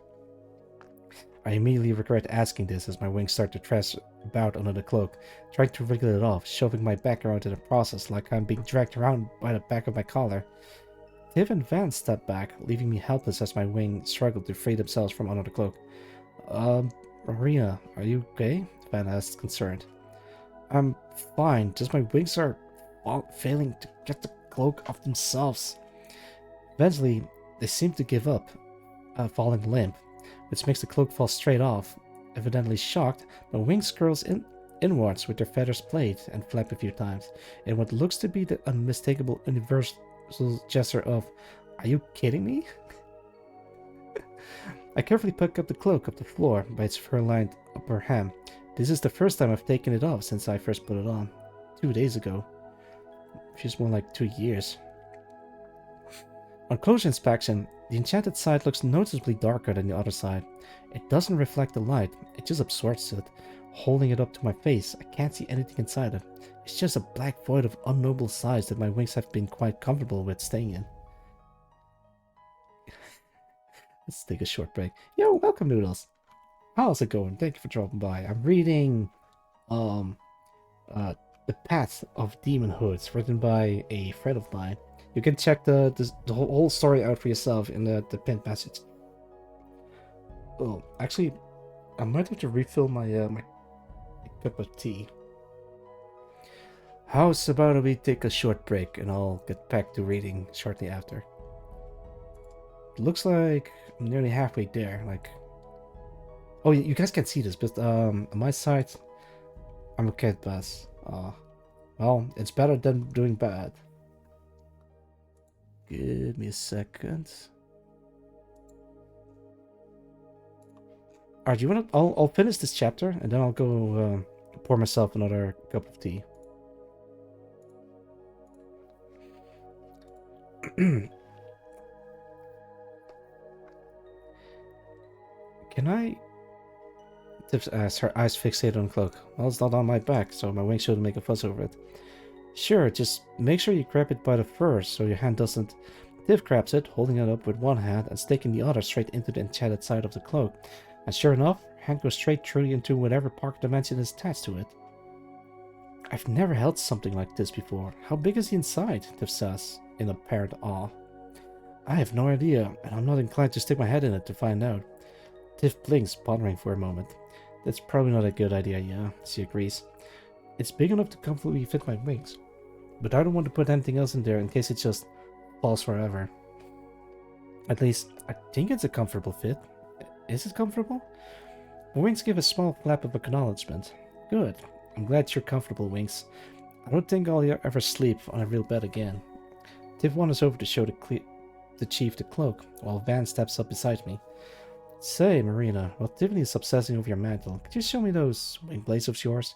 I immediately regret asking this as my wings start to trash about under the cloak, trying to wriggle it off, shoving my back around in the process like I'm being dragged around by the back of my collar. Tiff and Van step back, leaving me helpless as my wings struggle to free themselves from under the cloak. Marina, are you okay? Van asks, concerned. I'm fine, just my wings are failing to get the cloak off themselves. Eventually, they seem to give up, falling limp, which makes the cloak fall straight off. Evidently shocked, my wings curls inwards with their feathers played and flap a few times, in what looks to be the unmistakable universal gesture of, "Are you kidding me?" I carefully pick up the cloak off the floor by its fur-lined upper hem. This is the first time I've taken it off since I first put it on. 2 days ago. Feels more like 2 years. On closer inspection, the enchanted side looks noticeably darker than the other side. It doesn't reflect the light, it just absorbs it. Holding it up to my face, I can't see anything inside it. It's just a black void of unknowable size that my wings have been quite comfortable with staying in. Let's take a short break. Yo, welcome, Noodles. How's it going? Thank you for dropping by. I'm reading The Path of Daemonhood, written by a friend of mine. You can check the whole story out for yourself in the pinned message. Oh, actually, I might have to refill my my cup of tea. How's about we take a short break and I'll get back to reading shortly after. It looks like I'm nearly halfway there. Like, oh, you guys can't see this, but on my side, I'm okay at best. Well, it's better than doing bad. Give me a second. Alright, you wanna? I'll finish this chapter and then I'll go pour myself another cup of tea. Can I? Tips asks, her eyes fixated on the cloak. Well, it's not on my back, so my wings shouldn't make a fuss over it. Sure, just make sure you grab it by the fur so your hand doesn't... Tiff grabs it, holding it up with one hand and sticking the other straight into the enchanted side of the cloak. And sure enough, her hand goes straight through into whatever park dimension is attached to it. I've never held something like this before. How big is the inside? Tiff says, in apparent awe. I have no idea, and I'm not inclined to stick my head in it to find out. Tiff blinks, pondering for a moment. That's probably not a good idea, yeah, she agrees. It's big enough to comfortably fit my wings, but I don't want to put anything else in there in case it just falls forever. At least, I think it's a comfortable fit. Is it comfortable? My wings give a small flap of acknowledgement. Good. I'm glad you're comfortable, Wings. I don't think I'll ever sleep on a real bed again. Tiff wanders over to show the chief the cloak, while Van steps up beside me. Say, Marina, while Tiffany is obsessing over your mantle, could you show me those wing blades of yours?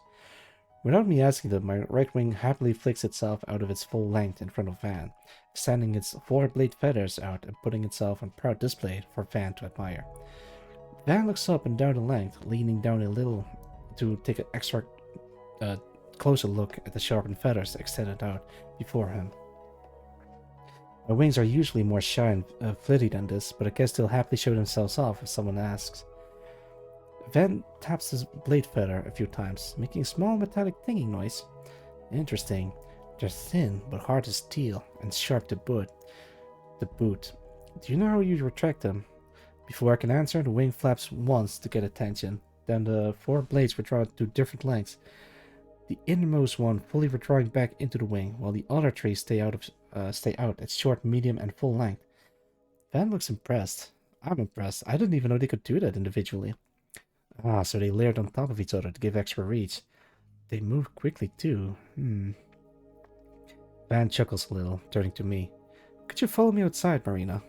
Without me asking them, my right wing happily flicks itself out of its full length in front of Van, extending its 4 blade feathers out and putting itself on proud display for Van to admire. Van looks up and down the length, leaning down a little to take an extra closer look at the sharpened feathers extended out before him. My wings are usually more shy and flitty than this, but I guess they'll happily show themselves off if someone asks. Van taps his blade feather a few times, making a small metallic tinging noise. Interesting. They're thin, but hard as steel, and sharp to boot. Do you know how you retract them? Before I can answer, the wing flaps once to get attention. Then the 4 blades withdraw to different lengths. The innermost one fully withdrawing back into the wing, while the other 3 stay out at short, medium, and full length. Van looks impressed. I'm impressed. I didn't even know they could do that individually. Ah, so they layered on top of each other to give extra reach. They move quickly too. Van chuckles a little, turning to me. Could you follow me outside, Marina?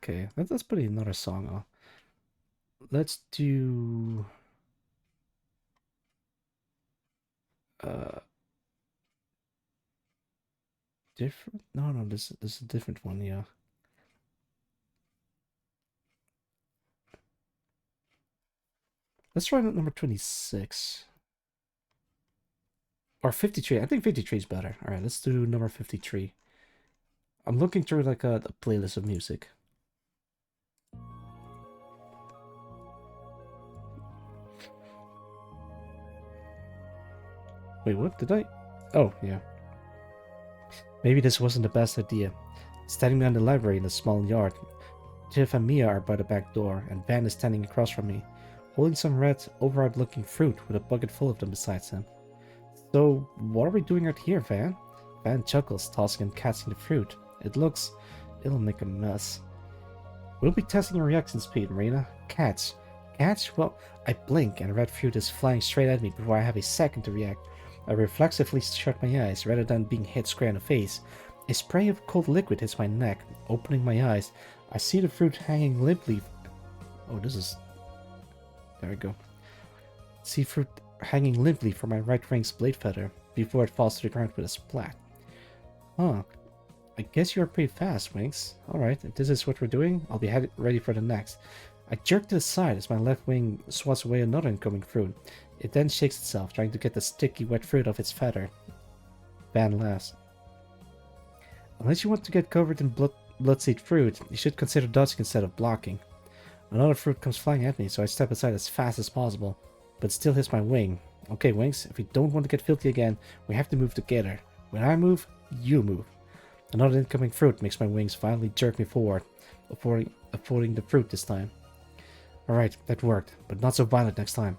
Okay, let's put another song on. Let's do... different? No, this is a different one, yeah. Let's try number 26. Or 53. I think 53 is better. Alright, let's do number 53. I'm looking through like a playlist of music. Wait, what? Did I? Oh, yeah. Maybe this wasn't the best idea. Standing behind the library in the small yard, Tiff and Mia are by the back door, and Van is standing across from me, holding some red, overripe-looking fruit with a bucket full of them beside him. So, what are we doing out here, Van? Van chuckles, tossing and catching the fruit. It'll make a mess. We'll be testing your reaction speed, Marina. Catch catch? Well, I blink and red fruit is flying straight at me before I have a second to react. I reflexively shut my eyes rather than being hit square in the face. A spray of cold liquid hits my neck. Opening my eyes, I see the fruit hanging limply. Oh, this is... There we go. See fruit hanging limply from my right wing's blade feather before it falls to the ground with a splat. Huh. I guess you're pretty fast, Wings. Alright, if this is what we're doing, I'll be ready for the next. I jerk to the side as my left wing swats away another incoming fruit. It then shakes itself, trying to get the sticky, wet fruit off its feather. Van laughs. Unless you want to get covered in blood-seed fruit, you should consider dodging instead of blocking. Another fruit comes flying at me, so I step aside as fast as possible, but still hits my wing. Okay, Wings, if we don't want to get filthy again, we have to move together. When I move, you move. Another incoming fruit makes my wings violently jerk me forward, avoiding the fruit this time. Alright, that worked, but not so violent next time.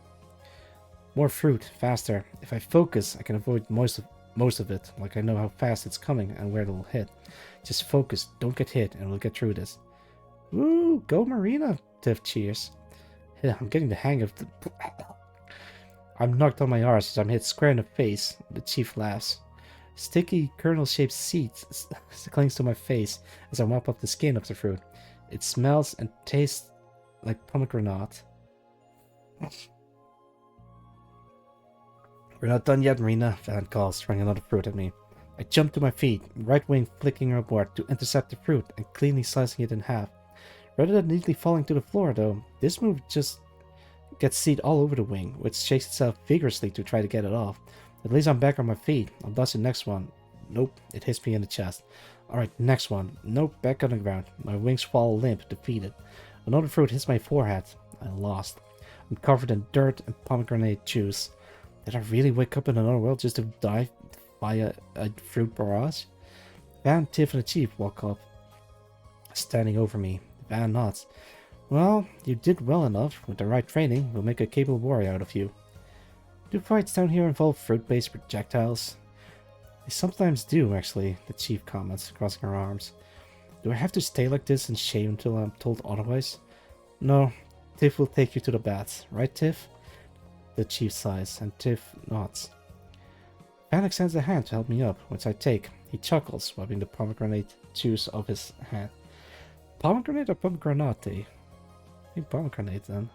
More fruit, faster. If I focus, I can avoid most of it, like I know how fast it's coming and where it'll hit. Just focus, don't get hit, and we'll get through this. Woo, go Marina! Tiff cheers. Yeah, I'm getting the hang of the... I'm knocked on my arse as I'm hit square in the face. The chief laughs. Sticky, kernel-shaped seed clings to my face as I mop up the skin of the fruit. It smells and tastes like pomegranate. We're not done yet, Marina, Van calls, throwing another fruit at me. I jump to my feet, right wing flicking upward to intercept the fruit and cleanly slicing it in half. Rather than neatly falling to the floor, though, this move just gets seed all over the wing, which shakes itself vigorously to try to get it off. At least I'm back on my feet. I'll dodge the next one. Nope, it hits me in the chest. Alright, next one. Nope, back on the ground. My wings fall limp, defeated. Another fruit hits my forehead. I lost. I'm covered in dirt and pomegranate juice. Did I really wake up in another world just to die by a fruit barrage? Van, Tiff, and the Chief walk up, standing over me. Van nods. Well, you did well enough. With the right training, we'll make a capable warrior out of you. Do fights down here involve fruit-based projectiles? They sometimes do, actually, the Chief comments, crossing her arms. Do I have to stay like this and shave until I'm told otherwise? No, Tiff will take you to the bats, right, Tiff? The Chief sighs, and Tiff nods. Van extends a hand to help me up, which I take. He chuckles, wiping the pomegranate juice off his hand. Pomegranate or pomegranate? I think pomegranate, then.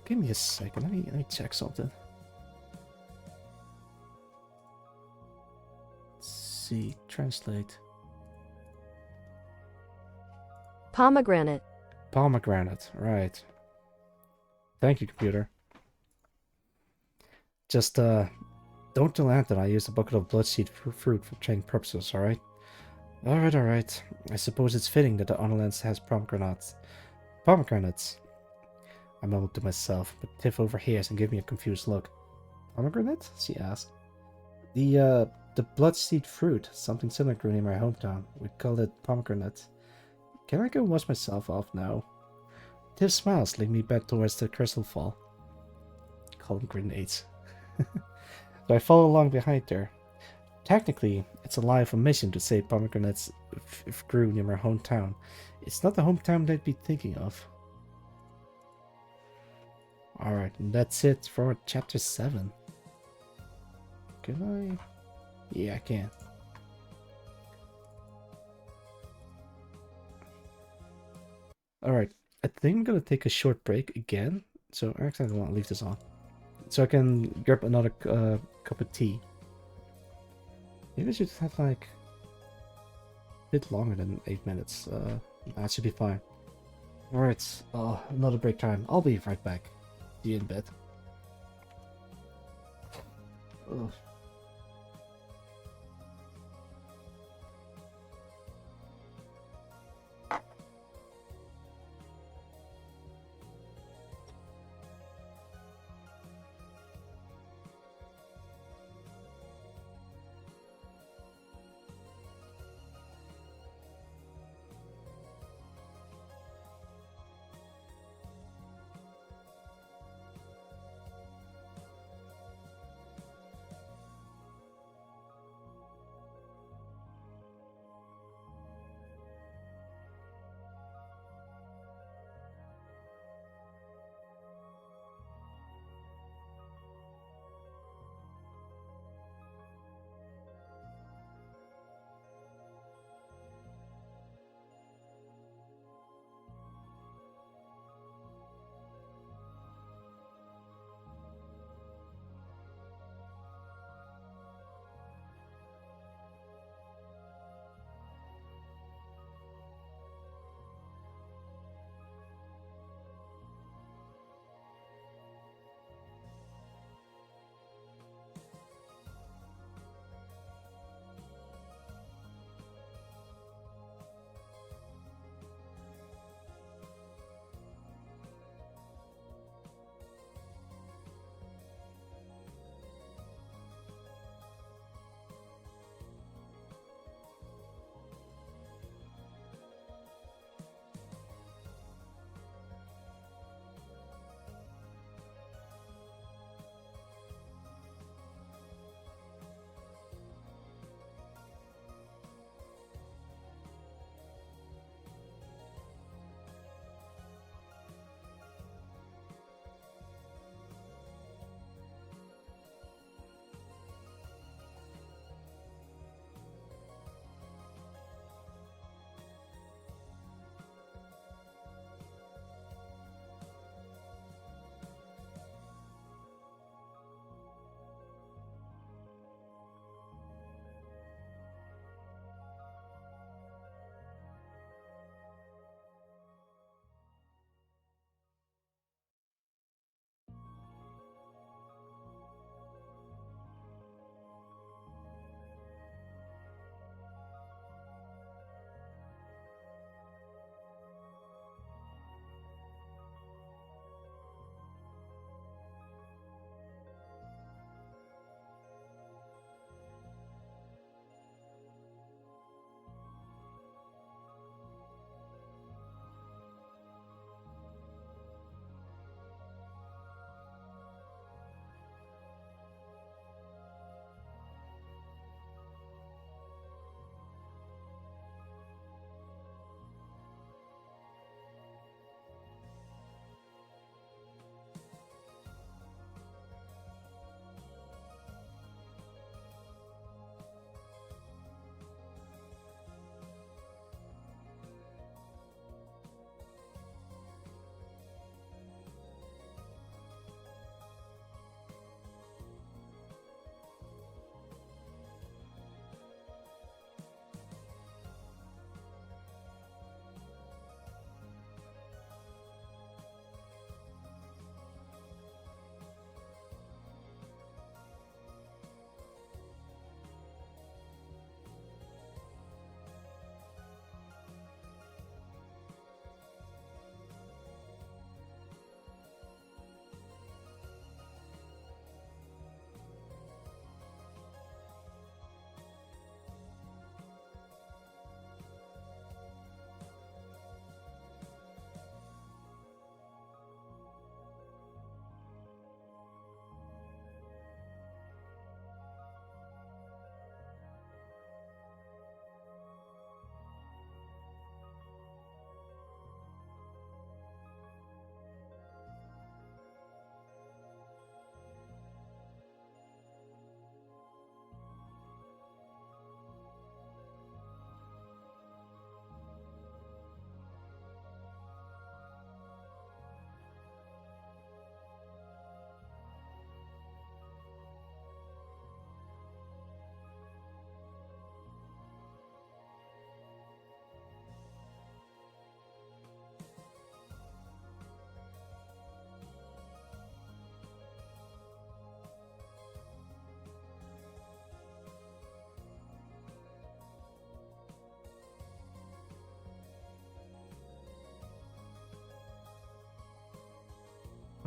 Give me a second. Let me check something. Let's see. Translate. Pomegranate. Pomegranate. Right. Thank you, computer. Just, don't tell Anton I used a bucket of blood-seed fruit for training purposes, alright? Alright. I suppose it's fitting that the Honor has pomegranates. Pomegranates. I mumbled to myself, but Tiff overhears and gave me a confused look. Pomegranate? She asked. The blood-seed fruit. Something similar grew near my hometown. We called it pomegranate. Can I go wash myself off now? Tiff smiles, leading me back towards the crystal fall. Call them grenades. So I follow along behind her. Technically, it's a lie of omission to say pomegranates grew near my hometown. It's not the hometown I'd be thinking of. Alright, and that's it for chapter 7. Can I? Yeah, I can. Alright, I think I'm gonna take a short break again. So actually I don't want to leave this on. So I can grab another cup of tea. Maybe I should have like a bit longer than 8 minutes. That should be fine. Alright, another break time. I'll be right back. See you in bed. Ugh.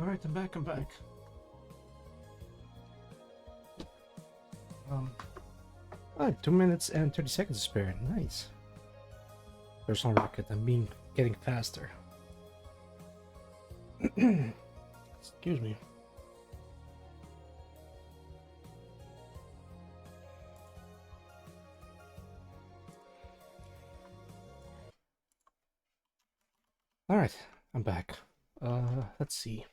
Alright, I'm back, Oh, 2 minutes and 30 seconds to spare. Nice. Personal record. I'm getting faster. Excuse me. Alright, I'm back. Let's see.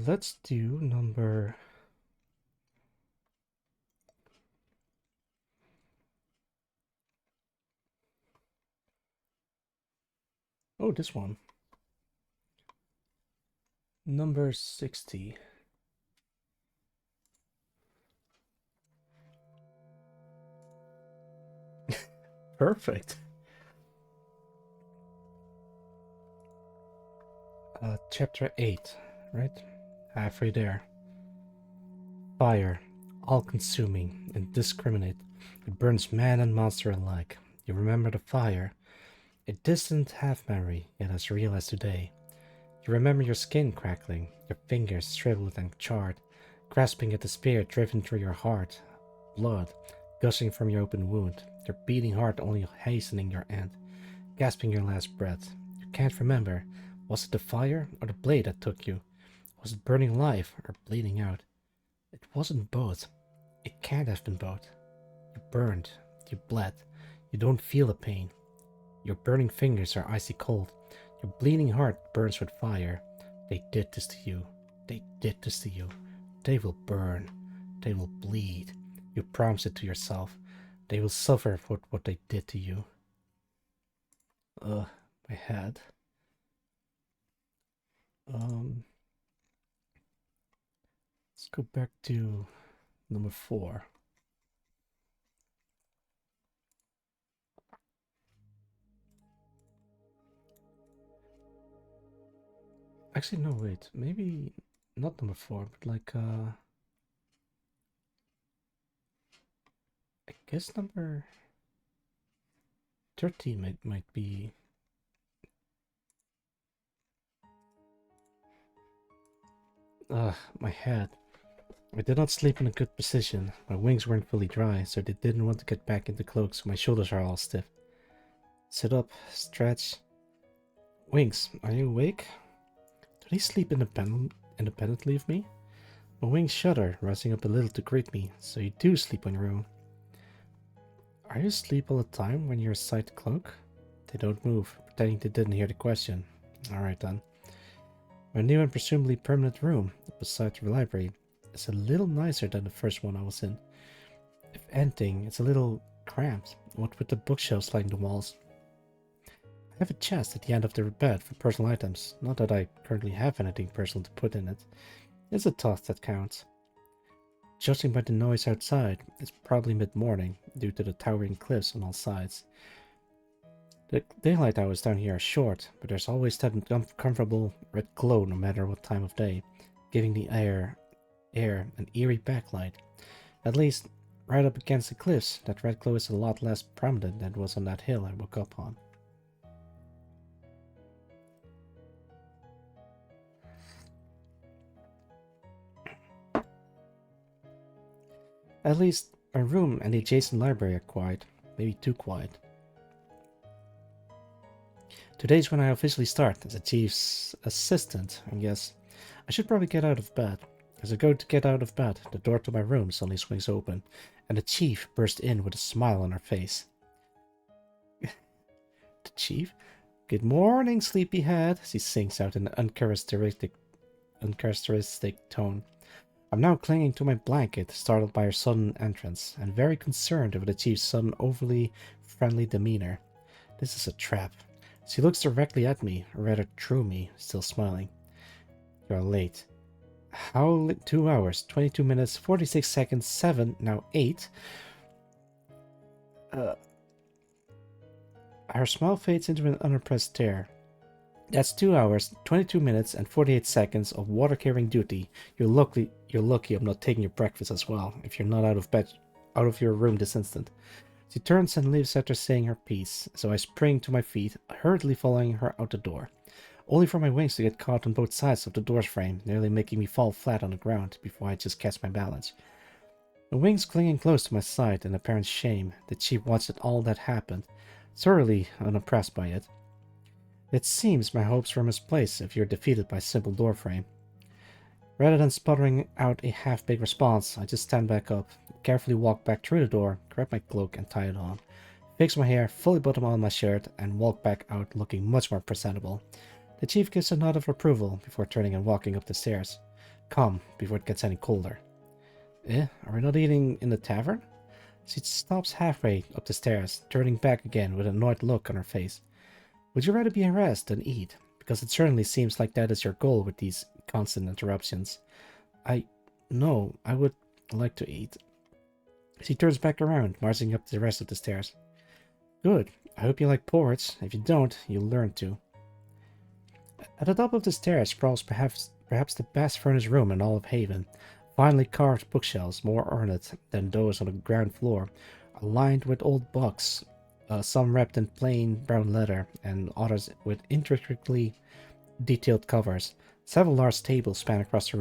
Let's do number... Oh, this one. Number 60. Perfect. Chapter 8, right? Halfway there. Fire, all-consuming, indiscriminate. It burns man and monster alike. You remember the fire. A distant half-memory, yet as real as today. You remember your skin crackling, your fingers shriveled and charred, grasping at the spear driven through your heart. Blood, gushing from your open wound, your beating heart only hastening your end, gasping your last breath. You can't remember. Was it the fire or the blade that took you? Was it burning alive or bleeding out? It wasn't both. It can't have been both. You burned. You bled. You don't feel the pain. Your burning fingers are icy cold. Your bleeding heart burns with fire. They did this to you. They did this to you. They will burn. They will bleed. You promised it to yourself. They will suffer for what they did to you. My head. Let's go back to number 4. Actually, no, wait. Maybe not number 4, but like, I guess number 13 might be... my head. I did not sleep in a good position. My wings weren't fully dry, so they didn't want to get back into cloaks, so my shoulders are all stiff. Sit up, stretch. Wings, are you awake? Do they sleep independently of me? My wings shudder, rising up a little to greet me, so you do sleep on your own. Are you asleep all the time when you're inside the cloak? They don't move, pretending they didn't hear the question. Alright then. My new and presumably permanent room, beside the library, is a little nicer than the first one I was in. If anything, it's a little cramped, what with the bookshelves lining the walls. I have a chest at the end of the bed for personal items, not that I currently have anything personal to put in it. It's a thought that counts. Judging by the noise outside, it's probably mid-morning, due to the towering cliffs on all sides. The daylight hours down here are short, but there's always that comfortable red glow no matter what time of day, giving the air an eerie backlight. At least, right up against the cliffs, that red glow is a lot less prominent than it was on that hill I woke up on. At least, my room and the adjacent library are quiet, maybe too quiet. Today's when I officially start as a chief's assistant, and yes, I should probably get out of bed. As I go to get out of bed, the door to my room suddenly swings open, and the chief bursts in with a smile on her face. The chief? Good morning, sleepyhead, she sings out in an uncharacteristic tone. I'm now clinging to my blanket, startled by her sudden entrance, and very concerned over the chief's sudden overly friendly demeanor. This is a trap. She looks directly at me, or rather through me, still smiling. You're late. How 2 hours, 22 minutes, 46 seconds, 7, now 8. Her smile fades into an unimpressed stare. That's 2 hours, 22 minutes, and 48 seconds of water carrying duty. You're lucky I'm not taking your breakfast as well. If you're not out of bed out of your room this instant. She turns and leaves after saying her piece, so I spring to my feet, hurriedly following her out the door, only for my wings to get caught on both sides of the door's frame, nearly making me fall flat on the ground before I just catch my balance. The wings clinging close to my side in apparent shame, the chief watched all that happened, thoroughly unimpressed by it. It seems my hopes were misplaced if you're defeated by a simple door frame. Rather than sputtering out a half-baked response, I just stand back up, carefully walk back through the door, grab my cloak and tie it on, fix my hair, fully button on my shirt, and walk back out looking much more presentable. The chief gives a nod of approval before turning and walking up the stairs. Come, before it gets any colder. Are we not eating in the tavern? She stops halfway up the stairs, turning back again with an annoyed look on her face. Would you rather be harassed than eat? Because it certainly seems like that is your goal with these constant interruptions. No, I would like to eat. She turns back around, marching up the rest of the stairs. Good. I hope you like porridge. If you don't, you'll learn to. At the top of the stairs sprawls perhaps the best furnished room in all of Haven. Finely carved bookshelves, more ornate than those on the ground floor, are lined with old books, some wrapped in plain brown leather, and others with intricately detailed covers. Several large tables span across the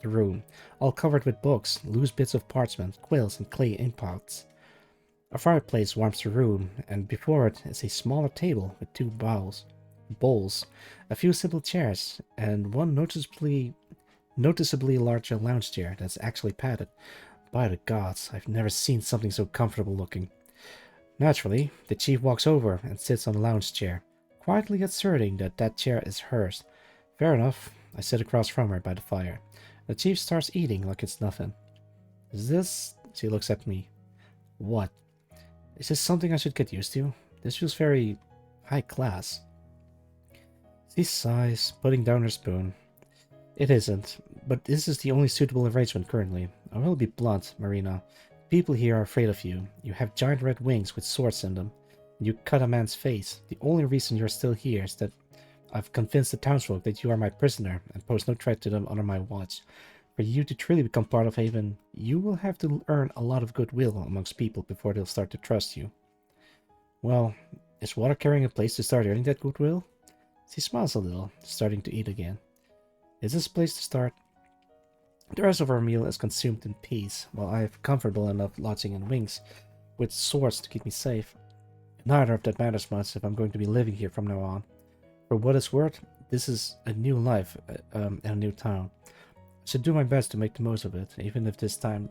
room, all covered with books, loose bits of parchment, quills, and clay inkpots. A fireplace warms the room, and before it is a smaller table with two bowls, a few simple chairs, and one noticeably larger lounge chair that's actually padded. By the gods, I've never seen something so comfortable looking. Naturally, the chief walks over and sits on the lounge chair, quietly asserting that chair is hers. Fair enough, I sit across from her by the fire. The chief starts eating like it's nothing. Is this... She looks at me. What? Is this something I should get used to? This feels very high class. She sighs, putting down her spoon. It isn't, but this is the only suitable arrangement currently. I will be blunt, Marina. People here are afraid of you. You have giant red wings with swords in them. You cut a man's face. The only reason you're still here is that I've convinced the townsfolk that you are my prisoner and pose no threat to them under my watch. For you to truly become part of Haven, you will have to earn a lot of goodwill amongst people before they'll start to trust you. Well, is water carrying a place to start earning that goodwill? She smiles a little, starting to eat again. Is this a place to start? The rest of our meal is consumed in peace, while I have comfortable enough lodging in wings, with swords to keep me safe. Neither of that matters much if I'm going to be living here from now on. For what it's worth, this is a new life and a new town. I should do my best to make the most of it, even if this time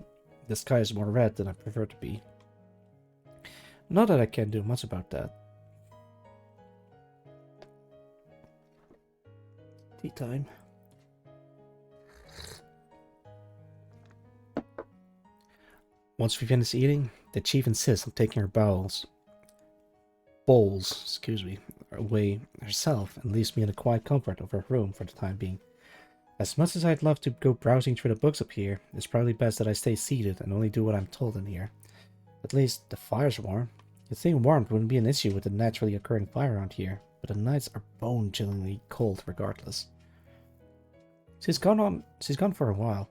the sky is more red than I prefer to be. Not that I can't do much about that. Tea time. Once we finish eating, the chief insists on taking her bowls, away herself and leaves me in the quiet comfort of her room for the time being. As much as I'd love to go browsing through the books up here, it's probably best that I stay seated and only do what I'm told in here. At least the fire's warm. You'd think warmth wouldn't be an issue with the naturally occurring fire around here, but the nights are bone-chillingly cold regardless. She's gone for a while.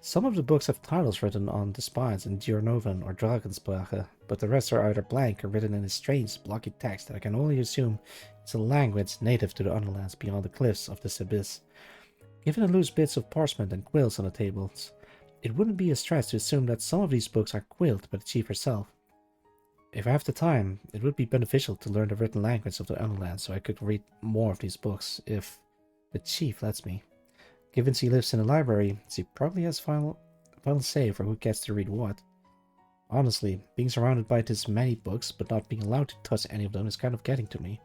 Some of the books have titles written on the spines in Djurnoven or Dragonsprache, but the rest are either blank or written in a strange, blocky text that I can only assume is a language native to the Underlands beyond the cliffs of this abyss. Given the loose bits of parchment and quills on the tables, it wouldn't be a stretch to assume that some of these books are quilled by the chief herself. If I have the time, it would be beneficial to learn the written language of the Underlands so I could read more of these books, if the chief lets me. Given she lives in a library, she probably has final say for who gets to read what. Honestly, being surrounded by this many books, but not being allowed to touch any of them is kind of getting to me.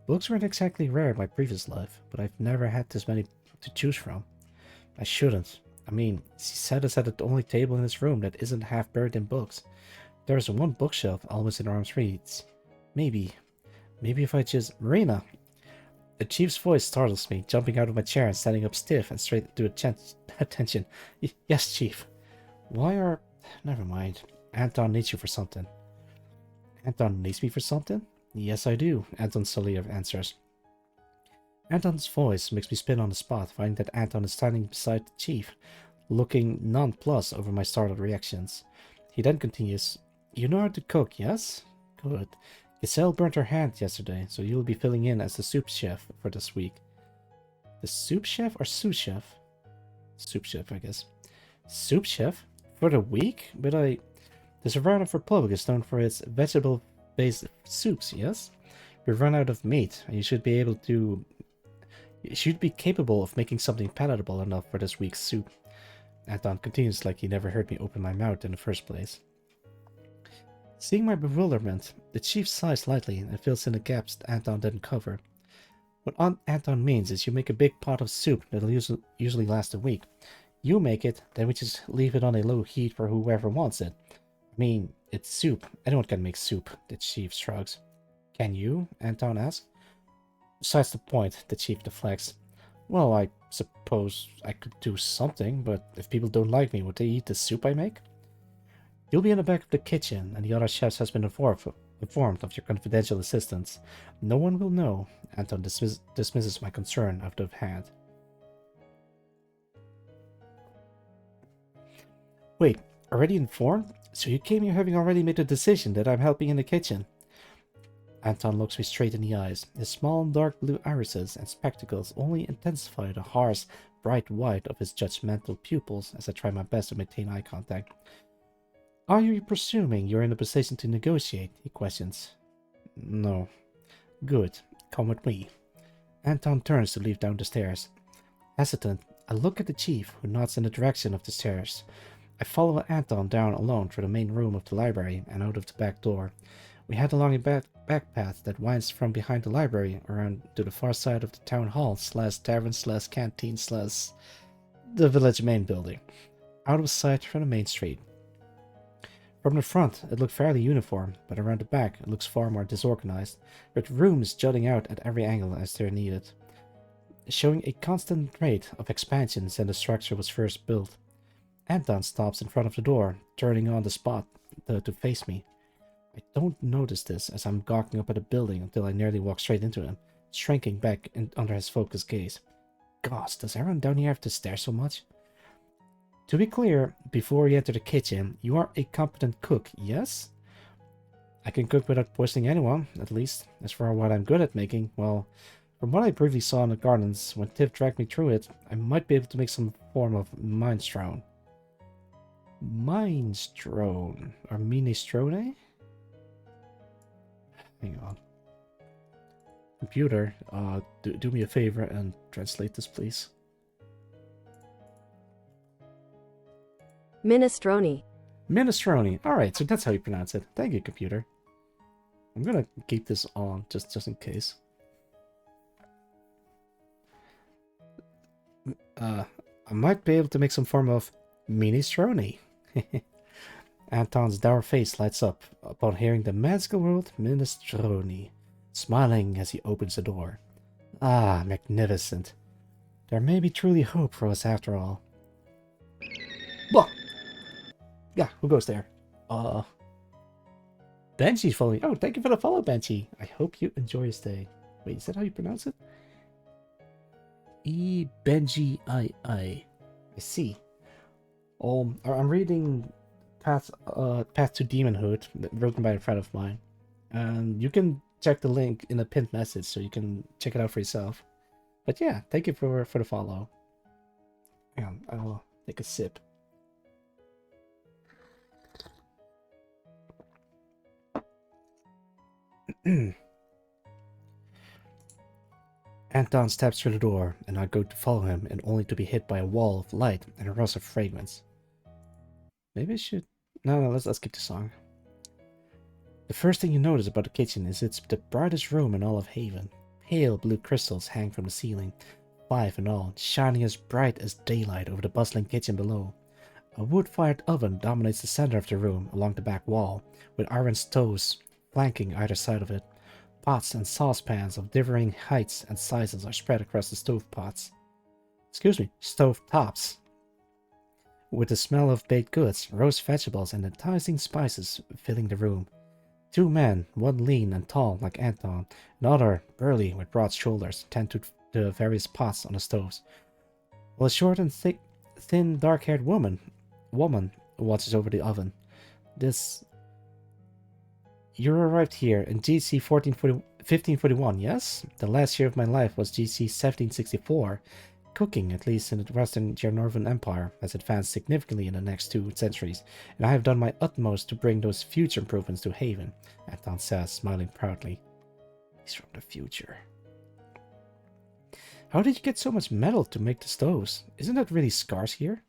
Books weren't exactly rare in my previous life, but I've never had this many to choose from. I shouldn't. I mean, she sat us at the only table in this room that isn't half buried in books. There is one bookshelf almost in arm's reach. Maybe if I just... Marina! The chief's voice startles me, jumping out of my chair and standing up stiff and straight to attention. Yes, chief. Why are... Never mind. Anton needs you for something. Anton needs me for something? Yes, I do, Anton slowly answers. Anton's voice makes me spin on the spot, finding that Anton is standing beside the chief, looking nonplussed over my startled reactions. He then continues, "You know how to cook, yes? Good. Giselle burnt her hand yesterday, so you'll be filling in as the soup chef for this week." The soup chef or sous chef? Soup chef, I guess. Soup chef? For the week? But the Savannah Republic is known for its vegetable-based soups, yes? We've run out of meat, and you should be capable of making something palatable enough for this week's soup. Anton continues like he never heard me open my mouth in the first place. Seeing my bewilderment, the chief sighs lightly and fills in the gaps Anton didn't cover. What Anton means is you make a big pot of soup that'll usually last a week. You make it, then we just leave it on a low heat for whoever wants it. I mean, it's soup. Anyone can make soup, the chief shrugs. Can you? Anton asks. Besides the point, the chief deflects. Well, I suppose I could do something, but if people don't like me, would they eat the soup I make? You'll be in the back of the kitchen, and the other chefs has been informed of your confidential assistance. No one will know. Anton dismisses my concern out of hand. Wait, already informed? So you came here having already made a decision that I'm helping in the kitchen? Anton looks me straight in the eyes. His small dark blue irises and spectacles only intensify the harsh, bright white of his judgmental pupils as I try my best to maintain eye contact. Are you presuming you're in a position to negotiate? He questions. No. Good. Come with me. Anton turns to leave down the stairs. Hesitant, I look at the chief, who nods in the direction of the stairs. I follow Anton down alone through the main room of the library and out of the back door. We head along a back path that winds from behind the library around to the far side of the town hall / tavern / canteen / the village main building, out of sight from the main street. From the front, it looked fairly uniform, but around the back, it looks far more disorganized, with rooms jutting out at every angle as they're needed, showing a constant rate of expansion since the structure was first built. Anton stops in front of the door, turning on the spot to face me. I don't notice this as I'm gawking up at the building until I nearly walk straight into him, shrinking back under his focused gaze. Gosh, does everyone down here have to stare so much? To be clear, before you enter the kitchen, you are a competent cook, yes? I can cook without poisoning anyone, at least. As for what I'm good at making, well, from what I briefly saw in the gardens when Tiff dragged me through it, I might be able to make some form of minestrone. Minestrone? Or minestrone? Hang on. Computer, do me a favor and translate this, please. Minestrone. Minestrone. Alright, so that's how you pronounce it. Thank you, computer. I'm gonna keep this on, just in case. I might be able to make some form of minestrone. Anton's dour face lights up upon hearing the magical word minestrone, smiling as he opens the door. Ah, magnificent. There may be truly hope for us after all. Well, yeah, who goes there? Benchy's following. Oh, thank you for the follow, Benchy. I hope you enjoy your stay. Wait, is that how you pronounce it? Benji I see. I'm reading Path to Daemonhood, written by a friend of mine. And you can check the link in the pinned message so you can check it out for yourself. But yeah, thank you for the follow. Hang on, I'll take a sip. Anton steps through the door, and I go to follow him, and only to be hit by a wall of light and a rush of fragrance. Maybe I should... No, let's keep the song. The first thing you notice about the kitchen is it's the brightest room in all of Haven. Pale blue crystals hang from the ceiling, 5 in all, shining as bright as daylight over the bustling kitchen below. A wood-fired oven dominates the center of the room along the back wall, with iron stoves flanking either side of it. Pots and saucepans of differing heights and sizes are spread across the stove tops. With the smell of baked goods, roast vegetables, and enticing spices filling the room. 2 men, one lean and tall like Anton, another burly with broad shoulders, tend to the various pots on the stoves, while a short and thin, dark-haired woman watches over the oven. This... You arrived here in GC 1541, yes? The last year of my life was GC 1764. Cooking, at least in the Western Gernorvan Empire, has advanced significantly in the next 2 centuries, and I have done my utmost to bring those future improvements to Haven, Anton says, smiling proudly. He's from the future. How did you get so much metal to make the stoves? Isn't that really scarce here?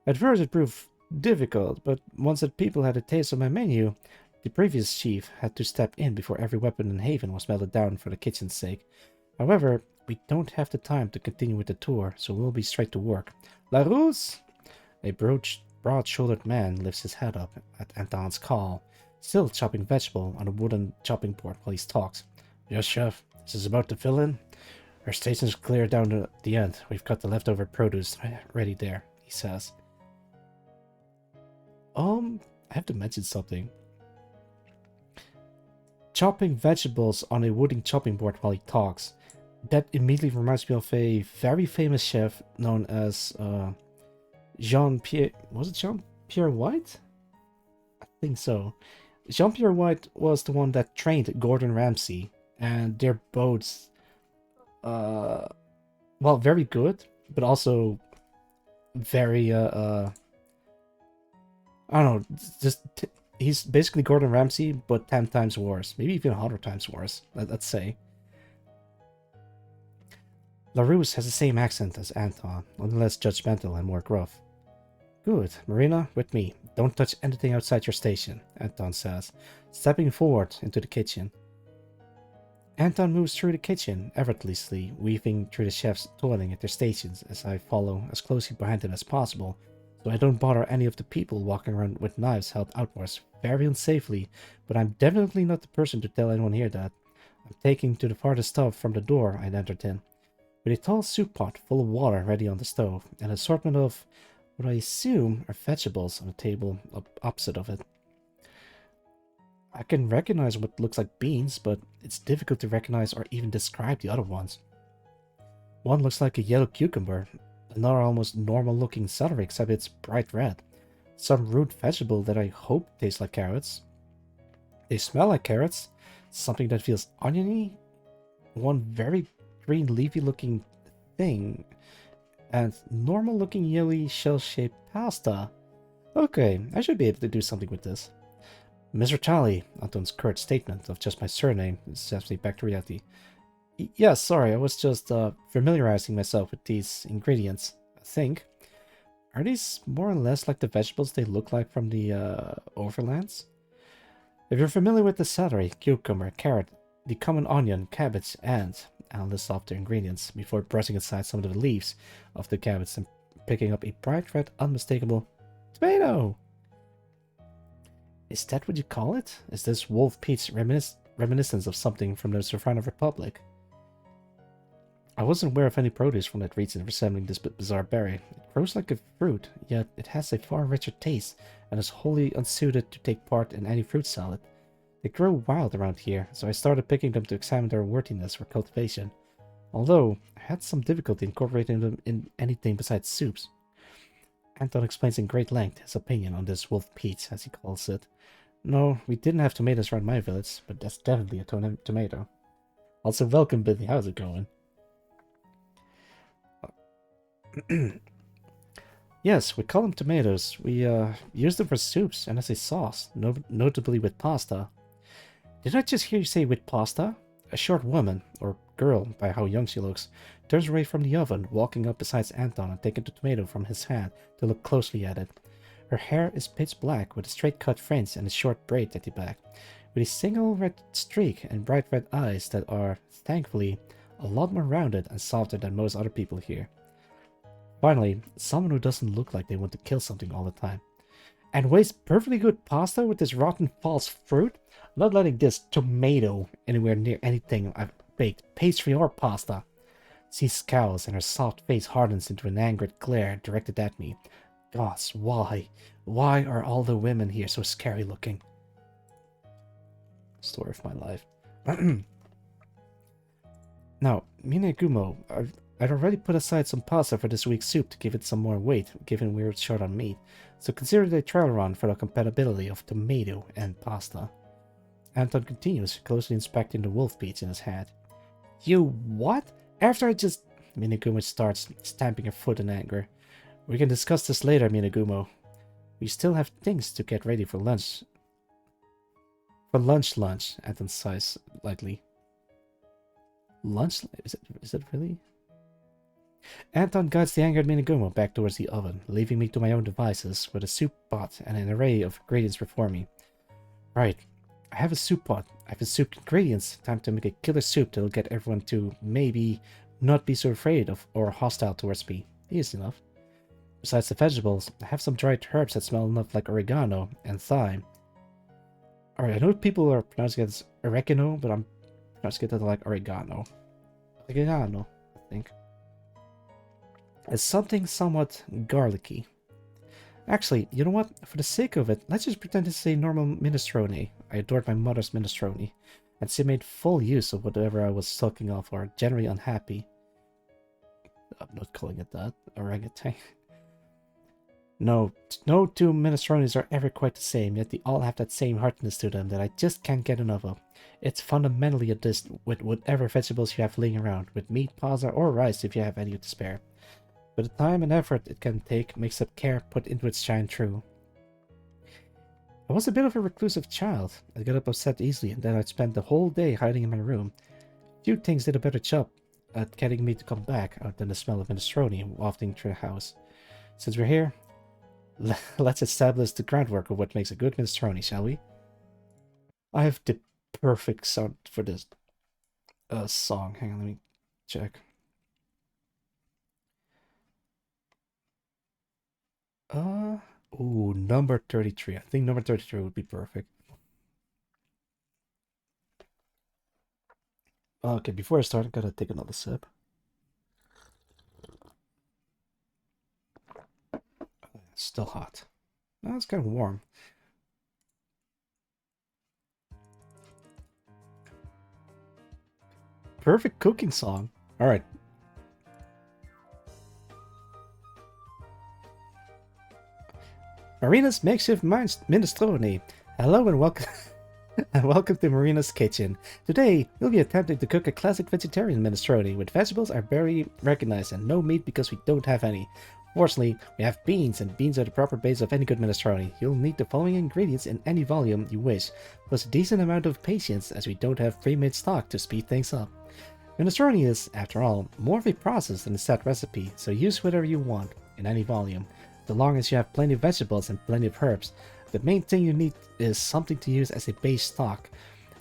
At first it proved difficult, but once that people had a taste of my menu, the previous chief had to step in before every weapon in Haven was melted down for the kitchen's sake. However, we don't have the time to continue with the tour, so we'll be straight to work. La Ruse! A broad-shouldered man lifts his head up at Anton's call, still chopping vegetable on a wooden chopping board while he talks. Yes, chef. This is about to fill in. Our station's clear down to the end. We've got the leftover produce ready there, he says. I have to mention something. Chopping vegetables on a wooden chopping board while he talks. That immediately reminds me of a very famous chef known as Jean-Pierre... Was it Jean-Pierre White? I think so. Jean-Pierre White was the one that trained Gordon Ramsay, and they're both... well, very good, but also very, I don't know, he's basically Gordon Ramsay, but 10 times worse. Maybe even 100 times worse, let's say. LaRousse has the same accent as Anton, only less judgmental and more gruff. Good, Marina, with me. Don't touch anything outside your station, Anton says, stepping forward into the kitchen. Anton moves through the kitchen, effortlessly weaving through the chefs toiling at their stations as I follow as closely behind him as possible, so I don't bother any of the people walking around with knives held outwards very unsafely, but I'm definitely not the person to tell anyone here that. I'm taking to the farthest stove from the door I'd entered in, with a tall soup pot full of water ready on the stove, and an assortment of what I assume are vegetables on the table opposite of it. I can recognize what looks like beans, but it's difficult to recognize or even describe the other ones. One looks like a yellow cucumber, another almost normal looking celery except it's bright red. Some root vegetable that I hope tastes like carrots. They smell like carrots, something that feels oniony, one very green leafy looking thing, and normal looking yellow shell-shaped pasta. Okay, I should be able to do something with this. Mr. Talley, Anton's curt statement of just my surname sets me back to reality. Yeah, sorry, I was just familiarizing myself with these ingredients, I think. Are these more or less like the vegetables they look like from the overlands? If you're familiar with the celery, cucumber, carrot, the common onion, cabbage, and... I'll list off the ingredients before brushing aside some of the leaves of the cabbage and picking up a bright red, unmistakable tomato. Is that what you call it? Is this wolf peach reminiscence of something from the Sofrana Republic? I wasn't aware of any produce from that region resembling this bizarre berry. It grows like a fruit, yet it has a far richer taste and is wholly unsuited to take part in any fruit salad. They grow wild around here, so I started picking them to examine their worthiness for cultivation, although I had some difficulty incorporating them in anything besides soups. Anton explains in great length his opinion on this wolf peach, as he calls it. No, we didn't have tomatoes around my village, but that's definitely a tomato. Also, welcome, Billy. How's it going? Yes, we call them tomatoes. We use them for soups and as a sauce, notably with pasta. Did I just hear you say with pasta? A short woman, or girl by how young she looks, turns away from the oven, walking up beside Anton and taking the tomato from his hand to look closely at it. Her hair is pitch black with a straight cut fringe and a short braid at the back, with a single red streak and bright red eyes that are, thankfully, a lot more rounded and softer than most other people here. Finally, someone who doesn't look like they want to kill something all the time. And wastes perfectly good pasta with this rotten false fruit? I'm not letting this tomato anywhere near anything I've baked, pastry or pasta. She scowls and her soft face hardens into an angered glare directed at me. Gosh, why? Why are all the women here so scary looking? Story of my life. Now, Minagumo, I'd already put aside some pasta for this week's soup to give it some more weight, given we're short on meat, so consider it a trial run for the compatibility of tomato and pasta. Anton continues, closely inspecting the wolf beads in his hand. You what? After I just... Minagumo starts stamping her foot in anger. We can discuss this later, Minagumo. We still have things to get ready for lunch. For lunch, Anton sighs lightly. Lunch? Is it really? Anton guides the angered Minagumo back towards the oven, leaving me to my own devices with a soup pot and an array of ingredients before me. Right. I have a soup pot. I have the soup ingredients. Time to make a killer soup that'll get everyone to maybe not be so afraid of or hostile towards me. Easy enough. Besides the vegetables, I have some dried herbs that smell enough like oregano and thyme. Alright, I know people are pronouncing it as oregano, but I'm pronouncing it like oregano. Oregano, I think. It's something somewhat garlicky. Actually, you know what? For the sake of it, let's just pretend it's a normal minestrone. I adored my mother's minestrone, and she made full use of whatever I was sulking off or generally unhappy. I'm not calling it that. Orangutan. No two minestrones are ever quite the same, yet they all have that same heartiness to them that I just can't get enough of. It's fundamentally a dish with whatever vegetables you have laying around, with meat, pasta, or rice if you have any to spare. But the time and effort it can take makes up care put into its shine true. I was a bit of a reclusive child. I'd get up upset easily, and then I'd spend the whole day hiding in my room. Few things did a better job at getting me to come back out than the smell of minestrone wafting through the house. Since we're here, let's establish the groundwork of what makes a good minestrone, shall we? I have the perfect sound for this song. Hang on, let me check. Ooh, number 33. I think number 33 would be perfect. Okay, before I start, I gotta take another sip. It's still hot. No, it's kind of warm. Perfect cooking song. All right. Marina's makeshift minestrone. Hello and welcome. And welcome to Marina's kitchen. Today, we'll be attempting to cook a classic vegetarian minestrone with vegetables are very recognized and no meat because we don't have any. Fortunately, we have beans, and beans are the proper base of any good minestrone. You'll need the following ingredients in any volume you wish, plus a decent amount of patience as we don't have pre-made stock to speed things up. Minestrone is, after all, more of a process than a set recipe, so use whatever you want, in any volume, so long as you have plenty of vegetables and plenty of herbs. The main thing you need is something to use as a base stock.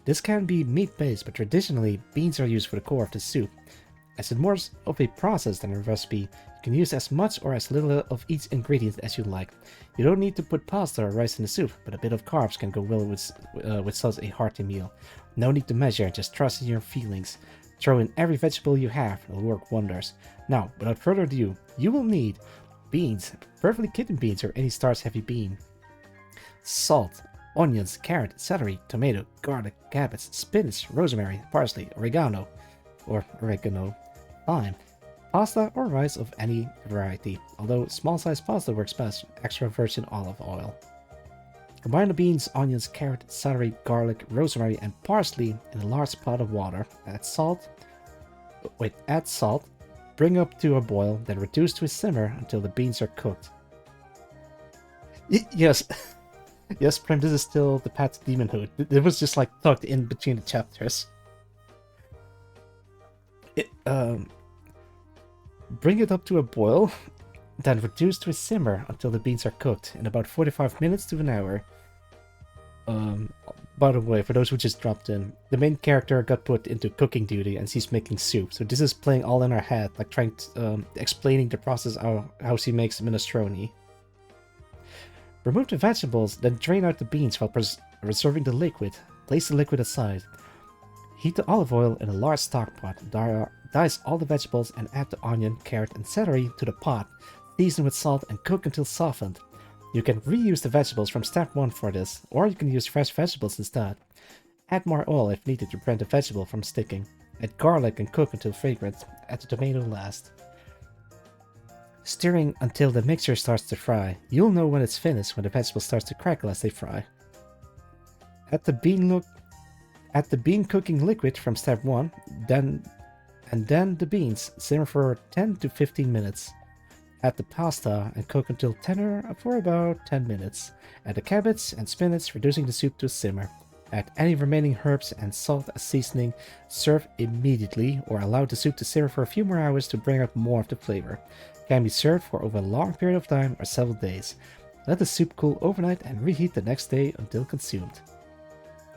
This can be meat-based, but traditionally, beans are used for the core of the soup. As it's more of a process than a recipe, you can use as much or as little of each ingredient as you like. You don't need to put pasta or rice in the soup, but a bit of carbs can go well with such a hearty meal. No need to measure, just trust in your feelings. Throw in every vegetable you have, it'll work wonders. Now, without further ado, you will need beans, preferably kidney beans or any starch-heavy bean. Salt, onions, carrot, celery, tomato, garlic, cabbage, spinach, rosemary, parsley, oregano, thyme, pasta or rice of any variety, although small-sized pasta works best, extra virgin olive oil. Combine the beans, onions, carrot, celery, garlic, rosemary, and parsley in a large pot of water. Add salt, bring up to a boil, then reduce to a simmer until the beans are cooked. Yes. Yes, Prem, this is still the path to Daemonhood. It was just like tucked in between the chapters. Bring it up to a boil, then reduce to a simmer until the beans are cooked in about 45 minutes to an hour. By the way, for those who just dropped in, the main character got put into cooking duty and she's making soup. So this is playing all in her head, like trying to, explaining the process how she makes minestrone. Remove the vegetables, then drain out the beans while reserving the liquid. Place the liquid aside. Heat the olive oil in a large stock pot. Dice all the vegetables and add the onion, carrot, and celery to the pot. Season with salt and cook until softened. You can reuse the vegetables from step 1 for this, or you can use fresh vegetables instead. Add more oil if needed to prevent the vegetable from sticking. Add garlic and cook until fragrant. add the tomato last. Stirring until the mixture starts to fry. You'll know when it's finished when the vegetable starts to crackle as they fry. Add the bean cooking liquid from step 1, then the beans. Simmer for 10 to 15 minutes. Add the pasta and cook until tender for about 10 minutes. Add the cabbage and spinach, reducing the soup to a simmer. Add any remaining herbs and salt as seasoning. Serve immediately or allow the soup to simmer for a few more hours to bring out more of the flavor. Can be served for over a long period of time or several days. Let the soup cool overnight and reheat the next day until consumed.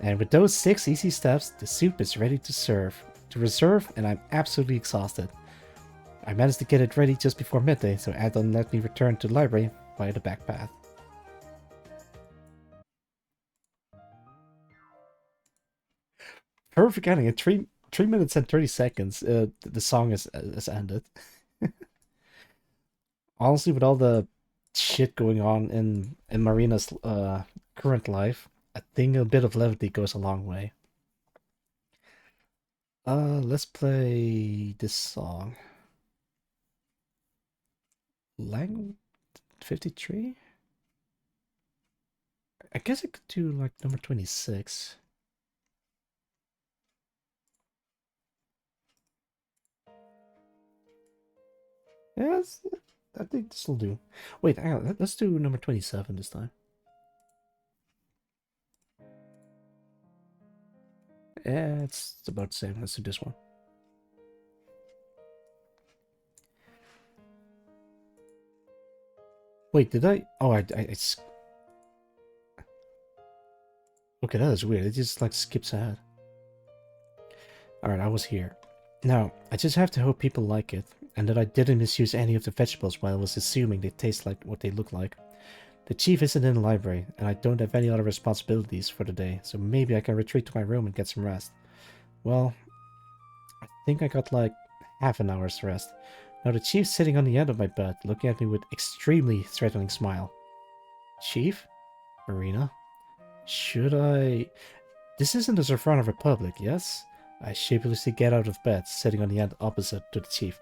And with those 6 easy steps, the soup is ready to reserve, and I'm absolutely exhausted. I managed to get it ready just before midday, so Adon let me return to the library via the back path. Perfect ending. At 3 minutes and 30 seconds, the song is ended. Honestly, with all the shit going on in Marina's current life, I think a bit of levity goes a long way. Let's play this song. Lang 53? I guess I could do like number 26. Yes, I think this will do. Wait, hang on. Let's do number 27 this time. Yeah, it's about the same. Let's do this one. Wait, did I? Oh, I okay, that is weird. It just like skips ahead. Alright, I was here. Now, I just have to hope people like it, and that I didn't misuse any of the vegetables while I was assuming they taste like what they look like. The chief isn't in the library, and I don't have any other responsibilities for the day, so maybe I can retreat to my room and get some rest. Well, I think I got like half an hour's rest. Now the chief's sitting on the end of my bed, looking at me with extremely threatening smile. Chief? Marina? Should I... This isn't the Zafrana Republic, yes? I sheepishly get out of bed, sitting on the end opposite to the chief.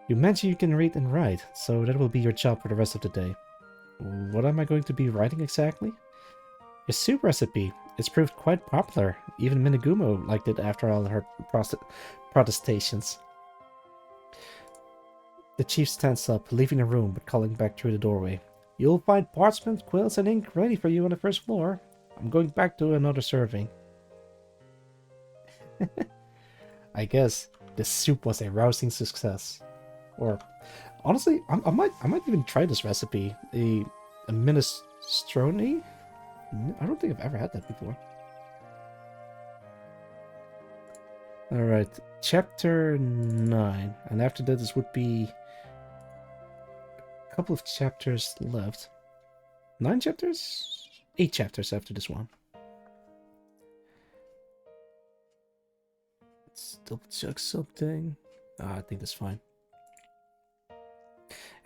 You mentioned you can read and write, so that will be your job for the rest of the day. What am I going to be writing exactly? Your soup recipe. It's proved quite popular. Even Minagumo liked it after all her protestations. The chief stands up, leaving the room, but calling back through the doorway. You'll find parchment, quills, and ink ready for you on the first floor. I'm going back to another serving. I guess the soup was a rousing success. Or, honestly, I might even try this recipe. A minestrone? I don't think I've ever had that before. Alright, chapter 9. And after that, this would be a couple of chapters left. 9 chapters? 8 chapters after this one. Let's double check something. I think that's fine.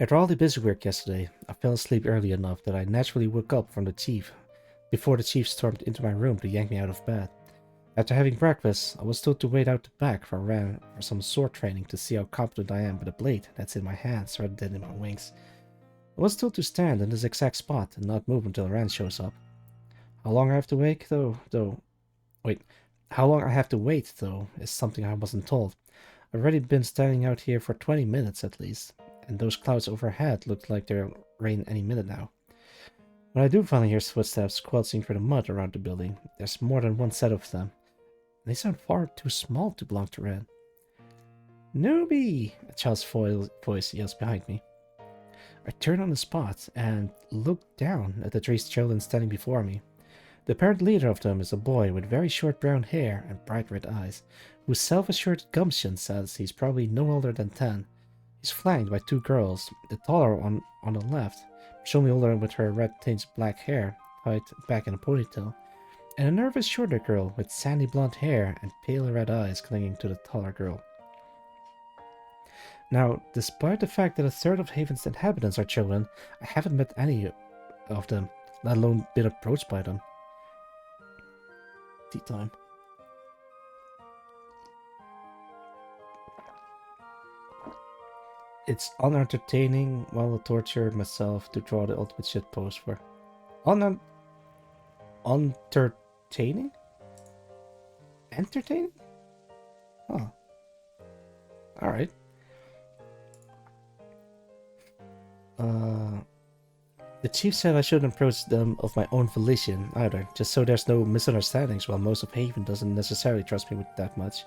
After all the busy work yesterday, I fell asleep early enough that I naturally woke up from the chief before the chief stormed into my room to yank me out of bed. After having breakfast, I was told to wait out the back for some sword training to see how competent I am with a blade that's in my hands rather than in my wings. I was told to stand in this exact spot and not move until Rand shows up. How long I have to wait, how long I have to wait, though, is something I wasn't told. I've already been standing out here for 20 minutes at least, and those clouds overhead look like they'll rain any minute now. When I do finally hear footsteps squelching through the mud around the building, there's more than one set of them. They sound far too small to belong to Ren. Newbie! A child's voice yells behind me. I turn on the spot and look down at the three children standing before me. The apparent leader of them is a boy with very short brown hair and bright red eyes, whose self-assured gumption says he's probably no older than 10. He's flanked by 2 girls, the taller on the left, shown older with her red-tinged black hair tied back in a ponytail, and a nervous shorter girl with sandy blonde hair and pale red eyes clinging to the taller girl. Now, despite the fact that a third of Haven's inhabitants are children, I haven't met any of them, let alone been approached by them. Tea time. It's unentertaining while I torture myself to draw the ultimate shit pose for. Un Entertaining? Entertaining? Huh. Alright. The chief said I shouldn't approach them of my own volition either, just so there's no misunderstandings, while most of Haven doesn't necessarily trust me that much.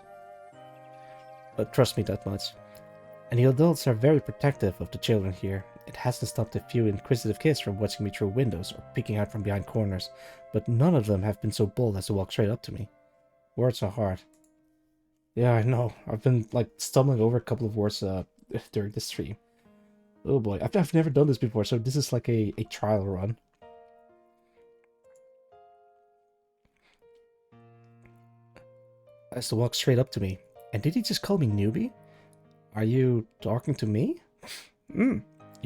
And the adults are very protective of the children here. It hasn't stopped a few inquisitive kids from watching me through windows or peeking out from behind corners, but none of them have been so bold as to walk straight up to me. Words are hard. Yeah, I know. I've been, like, stumbling over a couple of words during this stream. Oh boy, I've never done this before, so this is like a trial run. As to walk straight up to me. And did he just call me newbie? Are you talking to me? You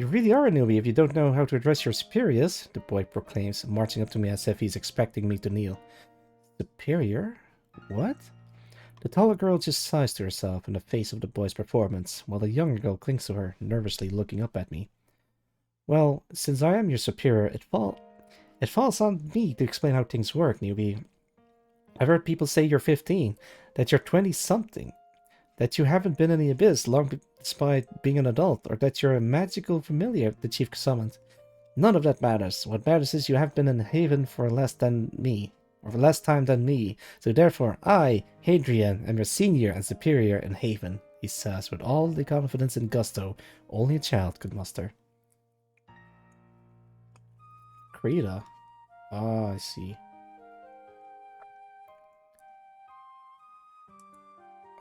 really are a newbie if you don't know how to address your superiors, the boy proclaims, marching up to me as if he's expecting me to kneel. Superior? What? The taller girl just sighs to herself in the face of the boy's performance, while the younger girl clings to her, nervously looking up at me. Well, since I am your superior, it falls on me to explain how things work, newbie. I've heard people say you're 15, that you're 20-something, that you haven't been in the abyss long despite being an adult, or that you're a magical familiar the chief summoned. None of that matters. What matters is you have been in Haven for less time than me, so therefore I, Hadrian, am your senior and superior in Haven, he says with all the confidence and gusto only a child could muster. Krita? Ah, I see.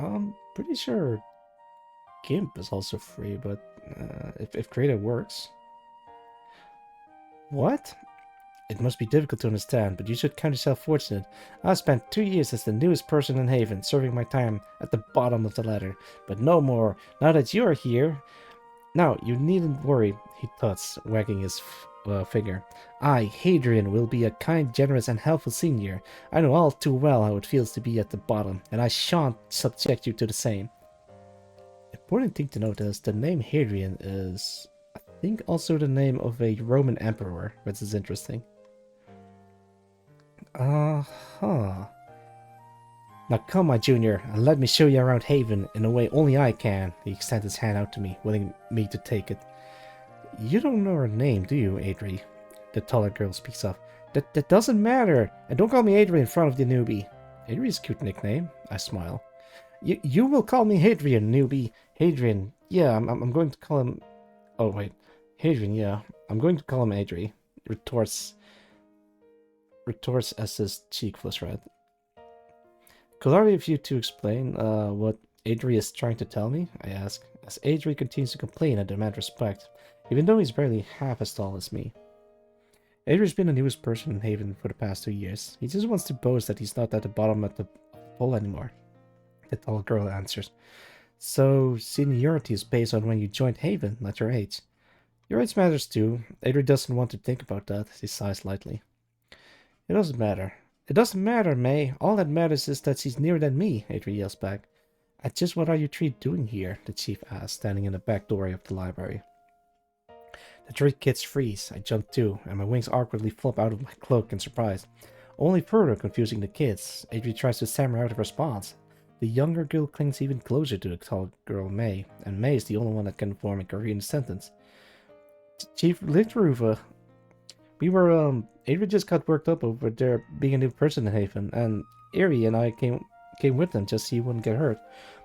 I'm pretty sure Gimp is also free, but if Krita works. What? It must be difficult to understand, but you should count yourself fortunate. I've spent 2 years as the newest person in Haven, serving my time at the bottom of the ladder. But no more, now that you're here. Now, you needn't worry, he thuds, wagging his finger. I, Hadrian, will be a kind, generous, and helpful senior. I know all too well how it feels to be at the bottom, and I shan't subject you to the same. Important thing to note is the name Hadrian is, I think, also the name of a Roman emperor, which is interesting. Uh-huh. Now come, my junior, and let me show you around Haven in a way only I can. He extends his hand out to me, willing me to take it. You don't know her name, do you, Adri? The taller girl speaks up. That doesn't matter, and don't call me Adri in front of the newbie. Adri's a cute nickname. I smile. You will call me Hadrian, newbie. Hadrian, yeah, I'm going to call him... Oh, wait. Hadrian, yeah. I'm going to call him Adri. Retorts as his cheek flushes red. Could either of you two explain what Adri is trying to tell me? I ask, as Adri continues to complain and demand respect, even though he's barely half as tall as me. Adri's been the newest person in Haven for the past 2 years. He just wants to boast that he's not at the bottom of the pole anymore. The tall girl answers. So, seniority is based on when you joined Haven, not your age. Your age matters too. Adri doesn't want to think about that. He sighs lightly. It doesn't matter. It doesn't matter, May. All that matters is that she's nearer than me, Adri yells back. And just what are you three doing here? The chief asks, standing in the back doorway of the library. The three kids freeze. I jump too, and my wings awkwardly flop out of my cloak in surprise, only further confusing the kids. Adri tries to stammer out a response. The younger girl clings even closer to the tall girl, May, and May is the only one that can form a coherent sentence. Chief Litruva, we were, Adri just got worked up over there being a new person in Haven, and Erie and I came with them just so he wouldn't get hurt.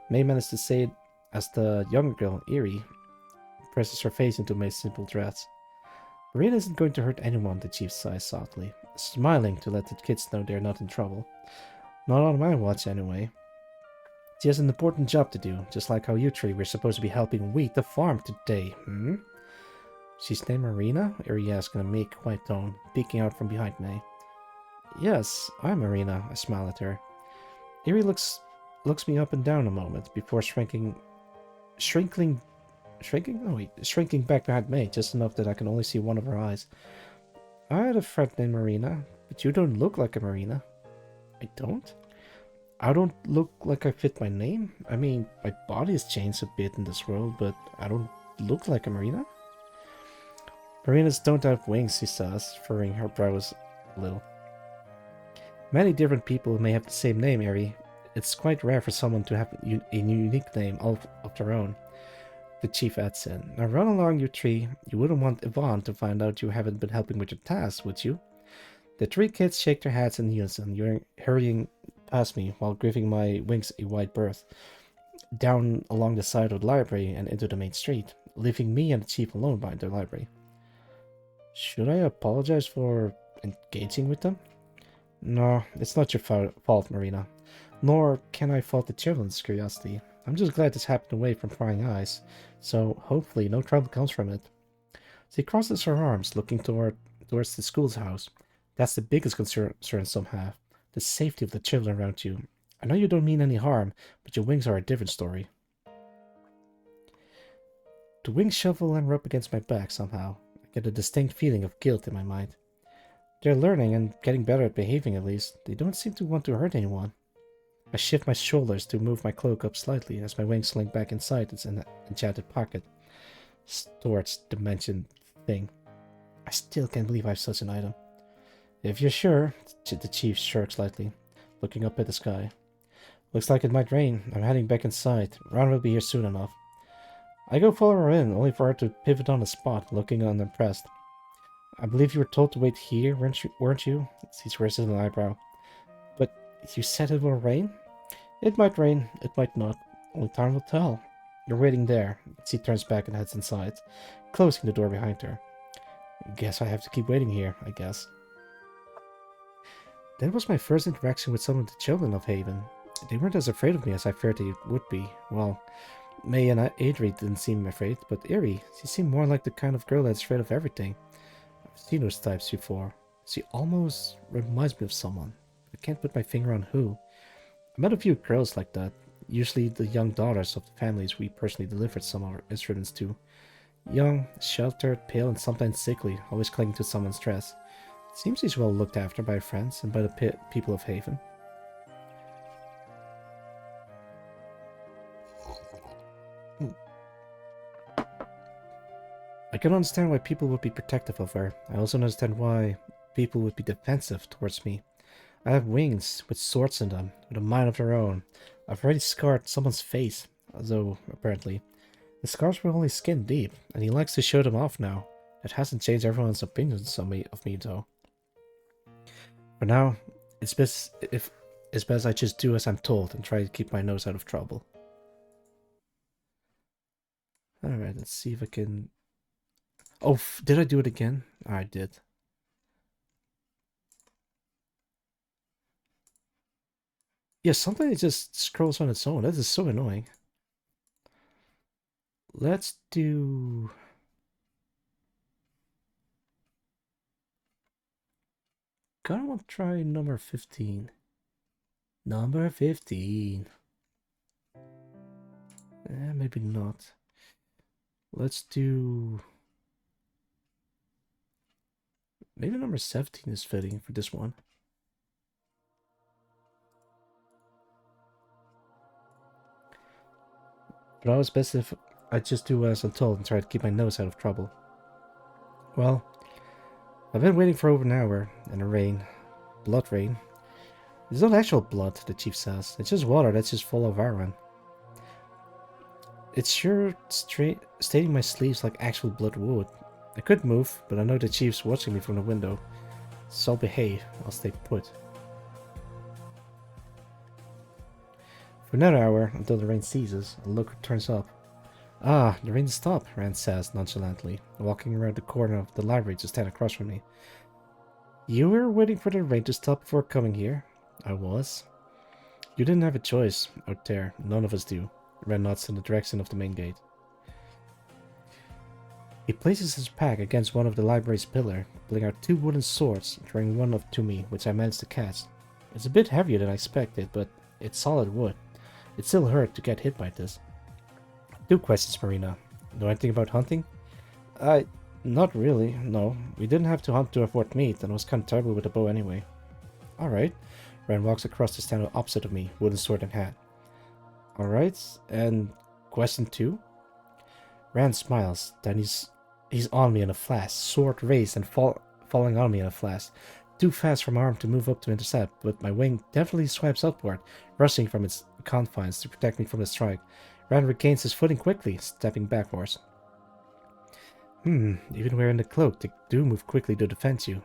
May managed to say it as the younger girl, Erie, presses her face into May's simple dress. Marina isn't going to hurt anyone, the chief sighs softly, smiling to let the kids know they're not in trouble. Not on my watch, anyway. She has an important job to do, just like how you three were supposed to be helping weed the farm today, She's named Marina? Erie asks in a meek, quiet tone, peeking out from behind May. Yes, I'm Marina, I smile at her. Erie looks me up and down a moment, before shrinking back behind May, just enough that I can only see one of her eyes. I had a friend named Marina, but you don't look like a Marina. I don't? I don't look like I fit my name? I mean, my body has changed a bit in this world, but I don't look like a Marina? Marinas don't have wings, she says, furrowing her brows a little. Many different people may have the same name, Eri. It's quite rare for someone to have a unique name all of their own. The chief adds in. Now run along your tree. You wouldn't want Yvonne to find out you haven't been helping with your tasks, would you? The three kids shake their heads in unison, you're hurrying past me while giving my wings a wide berth, down along the side of the library and into the main street, leaving me and the chief alone behind the library. Should I apologize for engaging with them? No, it's not your fault, Marina. Nor can I fault the children's curiosity. I'm just glad this happened away from prying eyes, so hopefully no trouble comes from it. She crosses her arms, looking towards the school's house. That's the biggest concern some have. The safety of the children around you. I know you don't mean any harm, but your wings are a different story. The wings shuffle and rub against my back somehow. I get a distinct feeling of guilt in my mind. They're learning and getting better at behaving at least. They don't seem to want to hurt anyone. I shift my shoulders to move my cloak up slightly as my wings slink back inside its enchanted pocket. Towards the mentioned thing. I still can't believe I have such an item. If you're sure, the chief shrugs slightly, looking up at the sky. Looks like it might rain. I'm heading back inside. Ron will be here soon enough. I go follow her in, only for her to pivot on the spot, looking unimpressed. I believe you were told to wait here, weren't you? She squares an eyebrow. But you said it will rain? It might rain, it might not. Only time will tell. You're waiting there. She turns back and heads inside, closing the door behind her. Guess I have to keep waiting here, I guess. That was my first interaction with some of the children of Haven. They weren't as afraid of me as I feared they would be. Well, May and Adri didn't seem afraid, but Eri, she seemed more like the kind of girl that's afraid of everything. I've seen those types before. She almost reminds me of someone. I can't put my finger on who. I met a few girls like that, usually the young daughters of the families we personally delivered some of our instruments to. Young, sheltered, pale, and sometimes sickly, always clinging to someone's dress. It seems she's well looked after by her friends and by the people of Haven. I can understand why people would be protective of her. I also understand why people would be defensive towards me. I have wings with swords in them, with a mind of their own. I've already scarred someone's face, though, apparently. The scars were only skin deep, and he likes to show them off now. It hasn't changed everyone's opinions of me, though. For now, it's best I just do as I'm told and try to keep my nose out of trouble. Alright, let's see if I can... Oh, did I do it again? I did. Yeah, sometimes it just scrolls on its own. That is so annoying. Let's do... Kinda want to try number 15. Number 15. Maybe not. Let's do... Maybe number 17 is fitting for this one. But always best if I just do as I'm told and try to keep my nose out of trouble. Well, I've been waiting for over an hour, and the rain. Blood rain. It's not actual blood, the chief says. It's just water that's just full of iron. It's sure staining my sleeves like actual blood would. I could move, but I know the chief's watching me from the window. So I'll behave, I'll stay put. For another hour, until the rain ceases, the look turns up. Ah, the rain stopped, Rand says nonchalantly, walking around the corner of the library to stand across from me. You were waiting for the rain to stop before coming here? I was. You didn't have a choice out there. None of us do. Rand nods in the direction of the main gate. He places his pack against one of the library's pillar, pulling out two wooden swords, throwing one up to me, which I managed to catch. It's a bit heavier than I expected, but it's solid wood. It still hurt to get hit by this. 2 questions, Marina. Know anything about hunting? Not really, no. We didn't have to hunt to afford meat, and was kinda terrible with a bow anyway. Alright. Rand walks across the stand opposite of me, wooden sword in hand. Alright, and question 2? Rand smiles, then he's on me in a flash, sword raised and falling on me in a flash. Too fast for my arm to move up to intercept, but my wing definitely swipes upward, rushing from its confines to protect me from the strike. Rand regains his footing quickly, stepping backwards. Even wearing the cloak, they do move quickly to defend you.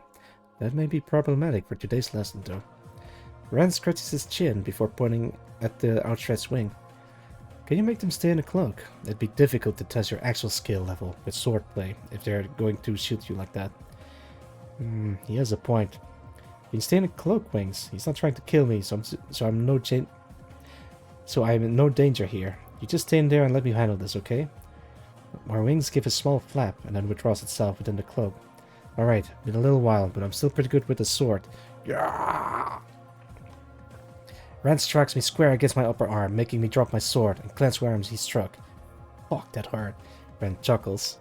That may be problematic for today's lesson, though. Rand scratches his chin before pointing at the outstretched wing. Can you make them stay in the cloak? It'd be difficult to test your actual skill level with swordplay if they're going to shoot you like that. He has a point. You can stay in the cloak, Wings. He's not trying to kill me, so I'm in no danger here. You just stay in there and let me handle this, okay? My wings give a small flap and then withdraws itself within the cloak. Alright, been a little while, but I'm still pretty good with the sword. Yeah! Rand strikes me square against my upper arm, making me drop my sword and clench where he struck. Fuck, that hurt. Rand chuckles.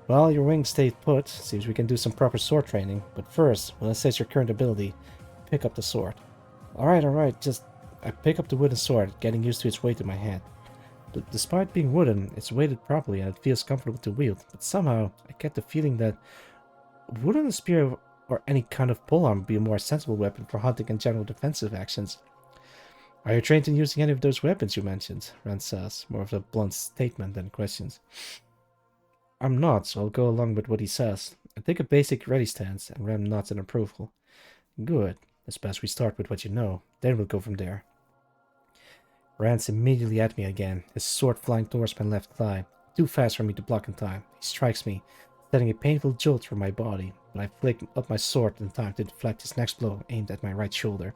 Well, your wings stayed put. Seems we can do some proper sword training. But first, we'll assess your current ability. Pick up the sword. Alright, I pick up the wooden sword, getting used to its weight in my hand. Despite being wooden, it's weighted properly and it feels comfortable to wield. But somehow, I get the feeling that wouldn't a spear or any kind of polearm be a more sensible weapon for hunting and general defensive actions? Are you trained in using any of those weapons you mentioned? Rand says, more of a blunt statement than questions. I'm not, so I'll go along with what he says. I take a basic ready stance, and Rand nods in approval. Good. It's best we start with what you know, then we'll go from there. Rand's immediately at me again, his sword flying towards my left thigh. Too fast for me to block in time. He strikes me, sending a painful jolt through my body, but I flick up my sword in time to deflect his next blow aimed at my right shoulder.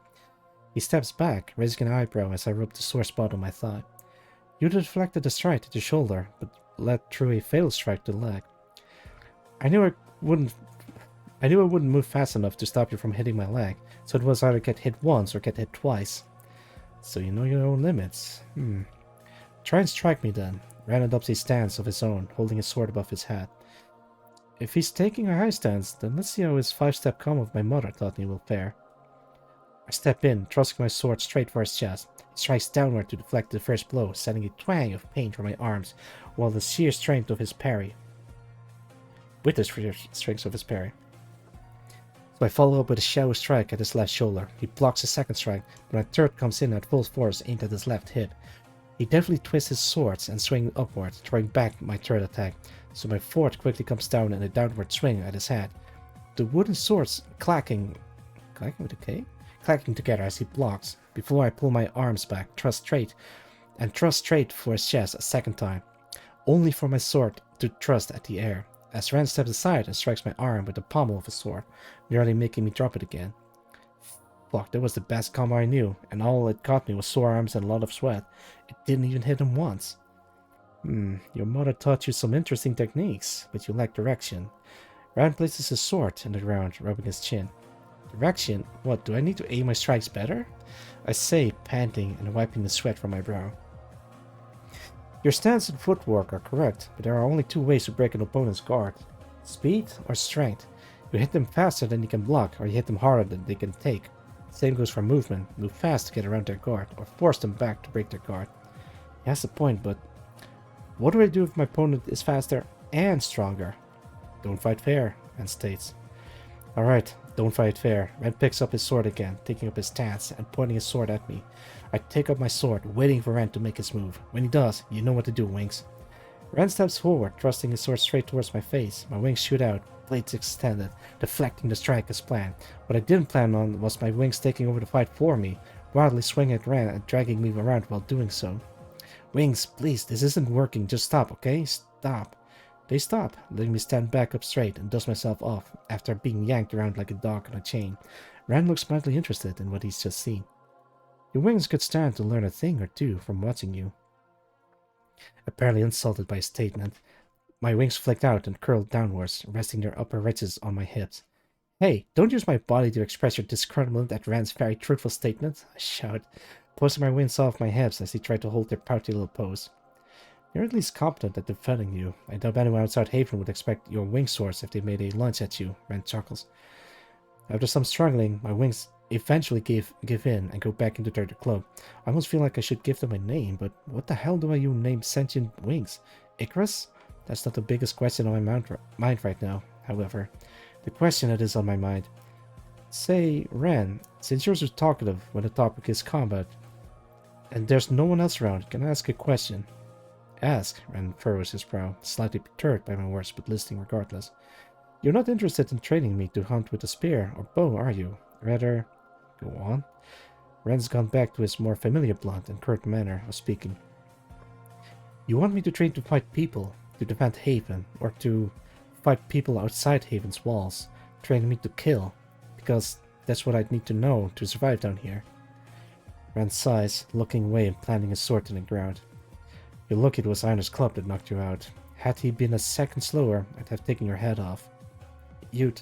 He steps back, raising an eyebrow as I rub the sore spot on my thigh. You deflected the strike to the shoulder, but led through a fatal strike to the leg. I knew I wouldn't move fast enough to stop you from hitting my leg, so it was either get hit once or get hit twice. So you know your own limits. Try and strike me then. Rand adopts a stance of his own, holding his sword above his head. If he's taking a high stance, then let's see how his 5-step combo of my mother taught me will fare. I step in, thrusting my sword straight for his chest. It strikes downward to deflect the first blow, sending a twang of pain from my arms, while the sheer strength of his parry. With the sheer strength of his parry. So I follow up with a shallow strike at his left shoulder. He blocks a second strike, but my third comes in at full force aimed at his left hip. He deftly twists his swords and swings upward, throwing back my third attack, so my fourth quickly comes down in a downward swing at his head. The wooden swords clacking with a K? Clacking together as he blocks, before I pull my arms back, thrust straight for his chest a second time, only for my sword to thrust at the air, as Rand steps aside and strikes my arm with the pommel of his sword, nearly making me drop it again. Fuck, that was the best combo I knew, and all it got me was sore arms and a lot of sweat. It didn't even hit him once. Your mother taught you some interesting techniques, but you lack direction. Rand places his sword in the ground, rubbing his chin. Direction? What, do I need to aim my strikes better? I say, panting and wiping the sweat from my brow. Your stance and footwork are correct, but there are only two ways to break an opponent's guard. Speed or strength. You hit them faster than you can block, or you hit them harder than they can take. Same goes for movement. Move fast to get around their guard, or force them back to break their guard. He has a point, but what do I do if my opponent is faster and stronger? Don't fight fair, Rand states. Alright, don't fight fair. Rand picks up his sword again, taking up his stance and pointing his sword at me. I take up my sword, waiting for Rand to make his move. When he does, you know what to do, Wings. Rand steps forward, thrusting his sword straight towards my face. My wings shoot out, blades extended, deflecting the strike as planned. What I didn't plan on was my wings taking over the fight for me, wildly swinging at Rand and dragging me around while doing so. Wings, please, this isn't working. Just stop, okay? Stop. They stop, letting me stand back up straight and dust myself off after being yanked around like a dog on a chain. Rand looks mildly interested in what he's just seen. Your wings could stand to learn a thing or two from watching you. Apparently insulted by his statement, my wings flicked out and curled downwards, resting their upper ridges on my hips. Hey, don't use my body to express your disgruntlement at Rand's very truthful statement, I shout, posting my wings off my hips as he tried to hold their pouty little pose. You're at least competent at defending you. I doubt anyone outside Haven would expect your wing swords if they made a lunge at you, Rand chuckles. After some struggling, my wings eventually give in and go back into their cloak. I almost feel like I should give them a name, but what the hell do I name sentient wings? Icarus? That's not the biggest question on my mind right now, however. The question that is on my mind. Say, Ren, since you're so talkative when the topic is combat, and there's no one else around, can I ask a question? Ask, Ren furrows his brow, slightly perturbed by my words, but listening regardless. You're not interested in training me to hunt with a spear or bow, are you? Rather, go on. Ren's gone back to his more familiar blunt and curt manner of speaking. You want me to train to fight people, to defend Haven, or to fight people outside Haven's walls, training me to kill, because that's what I'd need to know to survive down here. Ren sighs, looking away and planting his sword in the ground. You're lucky it was Einer's club that knocked you out. Had he been a second slower, I'd have taken your head off. You'd...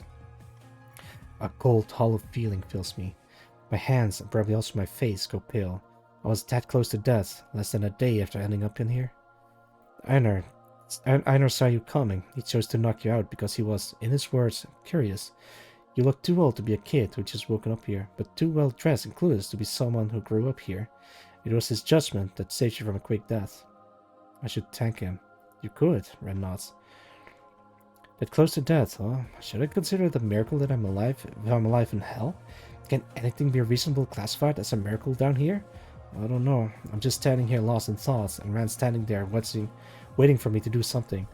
A cold, hollow feeling fills me. My hands, and probably also my face, go pale. I was that close to death, less than a day after ending up in here. Einar saw you coming. He chose to knock you out because he was, in his words, curious. You look too old to be a kid who just woken up here, but too well dressed and clueless to be someone who grew up here. It was his judgment that saved you from a quick death. I should thank him. You could, Ren nods. That close to death, huh? Should I consider it a miracle that I'm alive, if I'm alive in hell? Can anything be reasonably classified as a miracle down here? I don't know. I'm just standing here lost in thoughts, and Ren's standing there waiting for me to do something.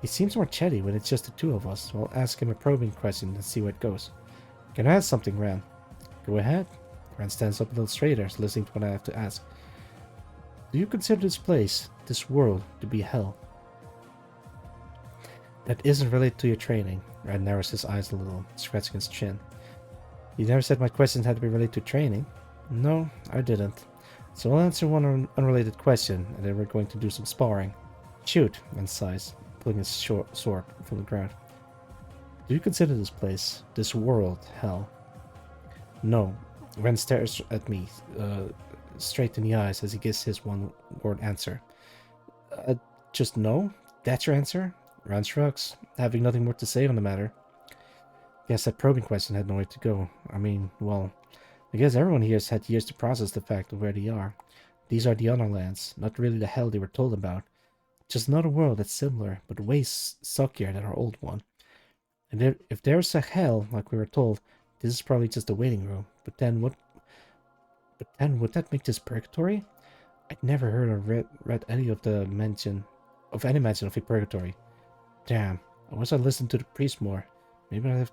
He seems more chatty when it's just the two of us, so I'll ask him a probing question and see where it goes. Can I ask something, Ren? Go ahead. Ren stands up a little straighter, listening to what I have to ask. Do you consider this place, this world, to be hell? That isn't related to your training. Ren narrows his eyes a little, scratching his chin. You never said my questions had to be related to training. No, I didn't. So I'll answer one unrelated question, and then we're going to do some sparring. Shoot, Ren sighs, pulling his sword from the ground. Do you consider this place, this world, hell? No. Ren stares at me, straight in the eyes as he gives his one-word answer. Just no? That's your answer? Ren shrugs, having nothing more to say on the matter. Guess that probing question had nowhere to go. I mean, well, I guess everyone here has had years to process the fact of where they are. These are the Underlands, not really the hell they were told about. Just another world that's similar, but way suckier than our old one. And if there's a hell, like we were told, this is probably just a waiting room. But then would that make this purgatory? I'd never heard or read any of the mention of a purgatory. Damn, I wish I listened to the priest more. Maybe I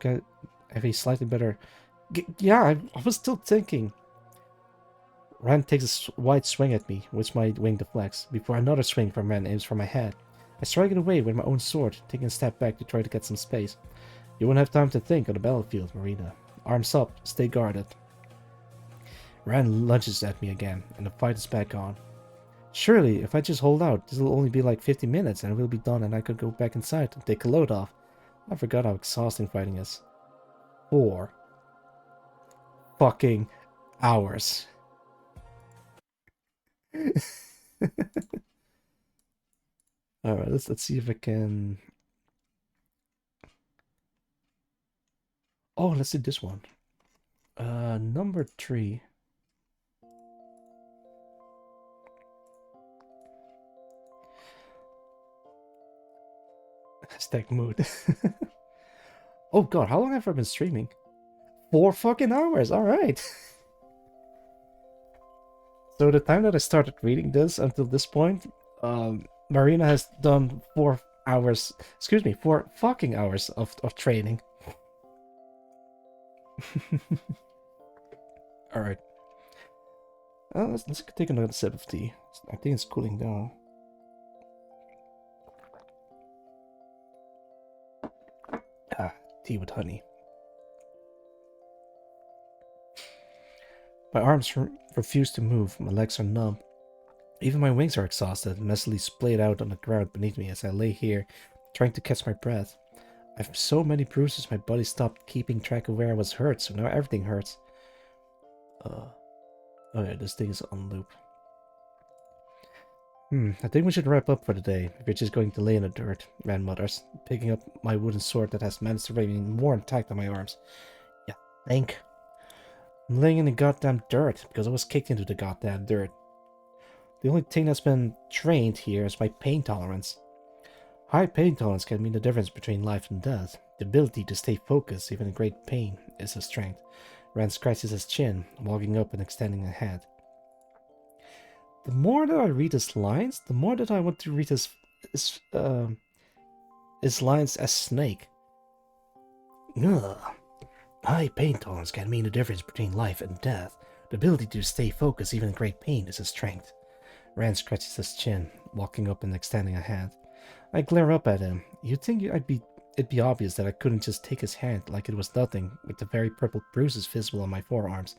have a slightly better... Yeah, I was still thinking. Rand takes a wide swing at me, which my wing deflects, before another swing from Rand aims for my head. I strike it away with my own sword, taking a step back to try to get some space. You won't have time to think on the battlefield, Marina. Arms up, stay guarded. Rand lunges at me again, and the fight is back on. Surely, if I just hold out, this will only be like 50 minutes and we'll be done and I could go back inside and take a load off. I forgot how exhausting fighting is. 4 fucking hours. Alright, let's see if I can... Oh, let's do this one. Number 3. Hashtag mood. Oh god, how long have I been streaming? 4 fucking hours, alright. So the time that I started reading this until this point, Marina has done 4 hours, 4 fucking hours of training. Alright. Let's take another sip of tea. I think it's cooling down. Ah, tea with honey. My arms refuse to move, my legs are numb. Even my wings are exhausted, messily splayed out on the ground beneath me as I lay here, trying to catch my breath. I have so many bruises my body stopped keeping track of where I was hurt, so now everything hurts. Oh yeah, this thing is on loop. I think we should wrap up for the day, if you're just going to lay in the dirt, Ran mutters, picking up my wooden sword that has managed to remain more intact on my arms. Yeah, think. I'm laying in the goddamn dirt, because I was kicked into the goddamn dirt. The only thing that's been trained here is my pain tolerance. High pain tolerance can mean the difference between life and death. The ability to stay focused even in great pain is a strength. Rand scratches his chin, walking up and extending a hand. The more that I read his lines, the more that I want to read his, uh, his lines as Snake. Ugh. High pain tolerance can mean the difference between life and death. The ability to stay focused even in great pain is a strength. Rand scratches his chin, walking up and extending a hand. I glare up at him. You'd think it'd be obvious that I couldn't just take his hand like it was nothing, with the very purple bruises visible on my forearms.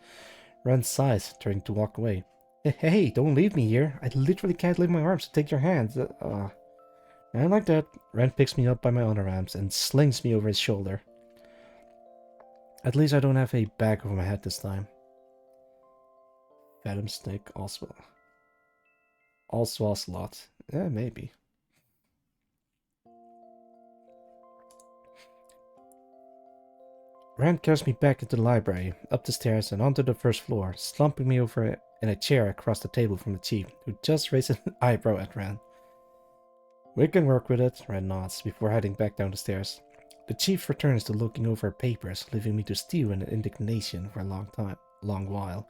Rand sighs, turning to walk away. Hey, don't leave me here. I literally can't leave my arms to take your hand. And like that, Rand picks me up by my underarms and slings me over his shoulder. At least I don't have a bag over my head this time. Phantom Snake also Ocelot. Yeah, maybe. Rand carries me back into the library, up the stairs and onto the first floor, slumping me over in a chair across the table from the chief, who just raised an eyebrow at Rand. We can work with it, Rand nods, before heading back down the stairs. The chief returns to looking over her papers, leaving me to stew in indignation for a long while.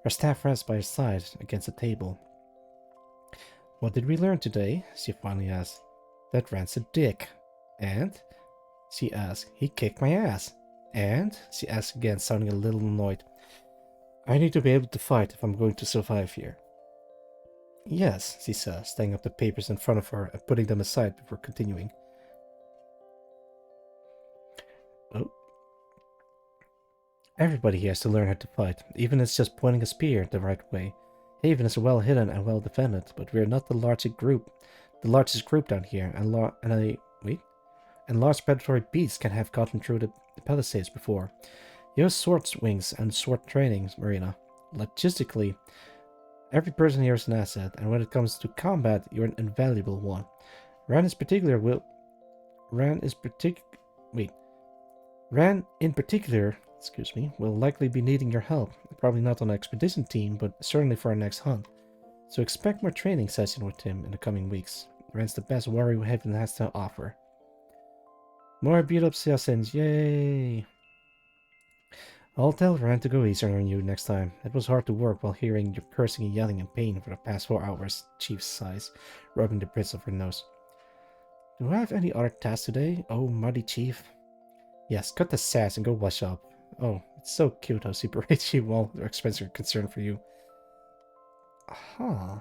Her staff rests by her side against the table. What did we learn today? She finally asked. That Rand's a dick. And? She asked. He kicked my ass. And? She asked again, sounding a little annoyed. I need to be able to fight if I'm going to survive here. Yes, she says, staying up the papers in front of her and putting them aside before continuing. Oh. Everybody here has to learn how to fight, even if it's just pointing a spear the right way. Haven is well hidden and well defended, but we are not the largest group down here, and large predatory beasts can have gotten through the palisades before. You have sword swings and sword training, Marina. Logistically, every person here is an asset, and when it comes to combat, you're an invaluable one. Ran in particular, will likely be needing your help. Probably not on an expedition team, but certainly for our next hunt. So expect more training session with him in the coming weeks. Ran's the best warrior Haven has to offer. More beat-up assassins, yay! I'll tell Ran to go easier on you next time. It was hard to work while hearing you cursing and yelling in pain for the past 4 hours, Chief sighs, rubbing the bridge of her nose. Do I have any other tasks today? Oh, muddy Chief. Yes, cut the sass and go wash up. Oh, it's so cute how super rich you all their expenses are concerned for you. Huh.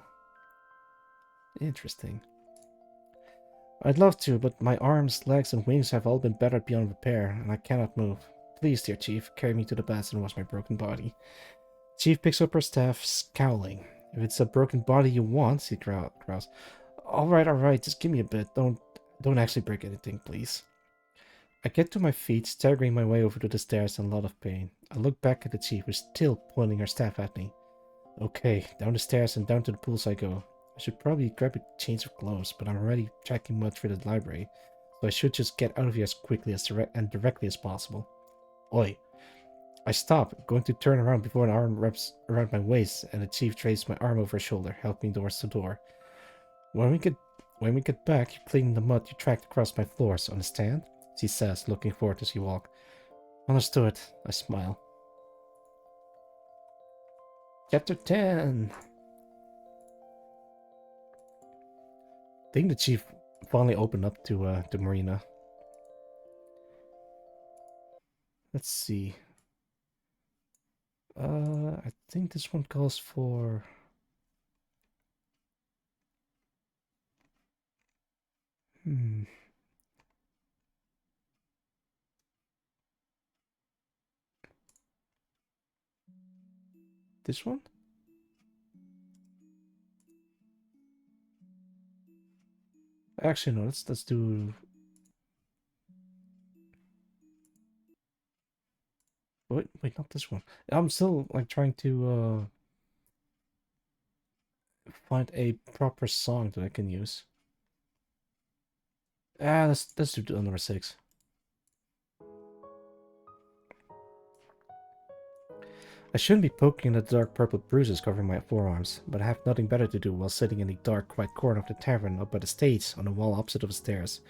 Interesting. I'd love to, but my arms, legs, and wings have all been battered beyond repair, and I cannot move. Please, dear Chief, carry me to the bed and wash my broken body. Chief picks up her staff, scowling. If it's a broken body you want, she growls. Alright, just give me a bit. Don't actually break anything, please. I get to my feet, staggering my way over to the stairs in a lot of pain. I look back at the chief, who's still pointing her staff at me. Okay, down the stairs and down to the pools I go. I should probably grab a change of clothes, but I'm already tracking much for the library, so I should just get out of here as quickly and directly as possible. Oi. I stop, going to turn around before an arm wraps around my waist, and the chief drags my arm over his shoulder, helping me towards the door. When we get back, you clean the mud you tracked across my floors, understand? She says, looking forward as you walk. Understood, I smile. Chapter 10. I think the chief finally opened up to Marina. Let's see. I think this one calls for... This one? Actually, no, let's do... Wait, not this one. I'm still, like, trying to, find a proper song that I can use. Let's do number 6. I shouldn't be poking at the dark purple bruises covering my forearms, but I have nothing better to do while sitting in the dark, quiet corner of the tavern up by the stage on the wall opposite of the stairs,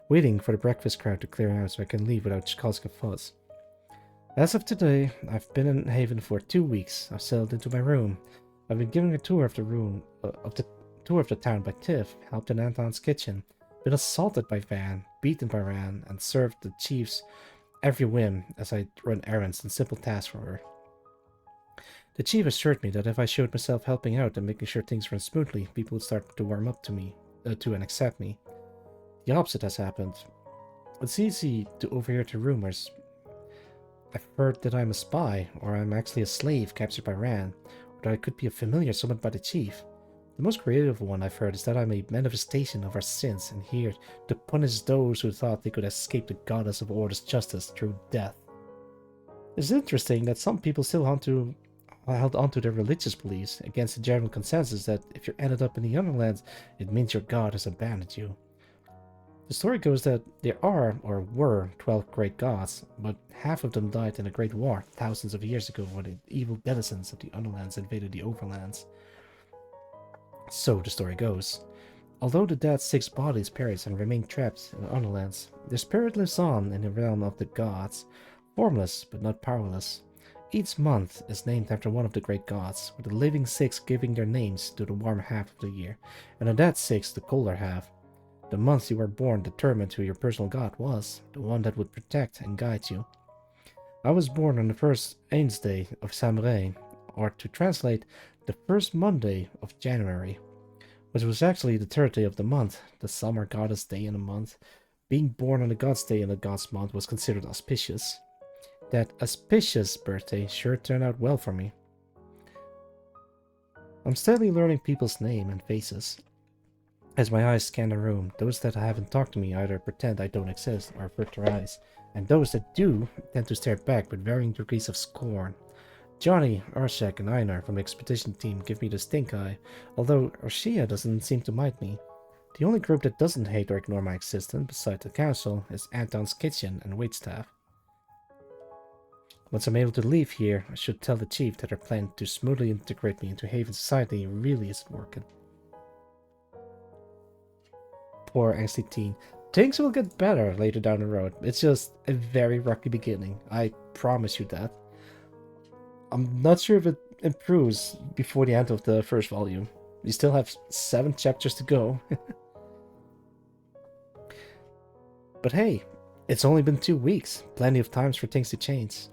waiting for the breakfast crowd to clear out so I can leave without causing a fuss. As of today, I've been in Haven for 2 weeks. I've settled into my room. I've been given a tour of the town by Tiff, helped in Anton's kitchen, been assaulted by Van, beaten by Ran, and served the chief's every whim as I run errands and simple tasks for her. The chief assured me that if I showed myself helping out and making sure things ran smoothly, people would start to warm up to me, and accept me. The opposite has happened. It's easy to overhear the rumors. I've heard that I'm a spy, or I'm actually a slave captured by Ran, or that I could be a familiar summoned by the chief. The most creative one I've heard is that I'm a manifestation of our sins and here to punish those who thought they could escape the goddess of Order's justice through death. It's interesting that some people still held onto their religious beliefs against the general consensus that if you ended up in the Underlands, it means your god has abandoned you. The story goes that there are, or were, 12 great gods, but half of them died in a great war thousands of years ago when the evil denizens of the Underlands invaded the Overlands. So the story goes. Although the dead 6 bodies perished and remained trapped in the Underlands, their spirit lives on in the realm of the gods, formless but not powerless. Each month is named after one of the great gods, with the living 6 giving their names to the warm half of the year, and the dead 6 the colder half. The month you were born determined who your personal god was, the one that would protect and guide you. I was born on the first Ainsday of Samurai, or to translate, the first Monday of January, which was actually the 3rd day of the month, the summer goddess day in the month. Being born on the god's day in the god's month was considered auspicious. That auspicious birthday sure turned out well for me. I'm steadily learning people's names and faces. As my eyes scan the room, those that haven't talked to me either pretend I don't exist or avert their eyes, and those that do tend to stare back with varying degrees of scorn. Johnny, Arshak, and Einar from the expedition team give me the stink eye, although Arshia doesn't seem to mind me. The only group that doesn't hate or ignore my existence, besides the council, is Anton's kitchen and waitstaff. Once I'm able to leave here, I should tell the chief that our plan to smoothly integrate me into Haven society really isn't working. Poor angsty teen. Things will get better later down the road. It's just a very rocky beginning. I promise you that. I'm not sure if it improves before the end of the first volume. We still have 7 chapters to go. But hey, it's only been 2 weeks. Plenty of times for things to change.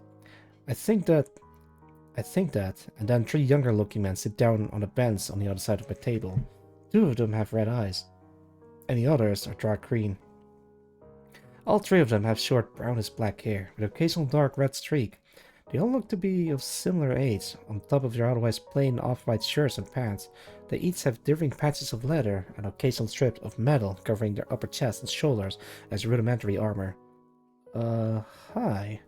I think that, and then 3 younger looking men sit down on a bench on the other side of my table. 2 of them have red eyes, and the others are dark green. All 3 of them have short brownish black hair, with an occasional dark red streak. They all look to be of similar age. On top of their otherwise plain off-white shirts and pants, they each have differing patches of leather and occasional strips of metal covering their upper chest and shoulders as rudimentary armor. Hi.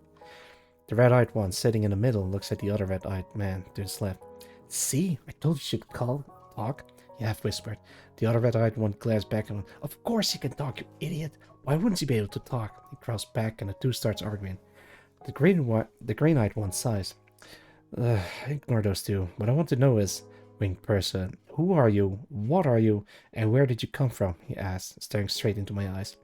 The red-eyed one sitting in the middle looks at the other red-eyed man to his left. See, I told you should talk, he half-whispered. The other red-eyed one glares back at him. Of course you can talk, you idiot. Why wouldn't you be able to talk? He crossed back and the 2 starts arguing. The green-eyed one sighs. Ignore those 2. What I want to know is, winged person, who are you, what are you, and where did you come from? He asked, staring straight into my eyes.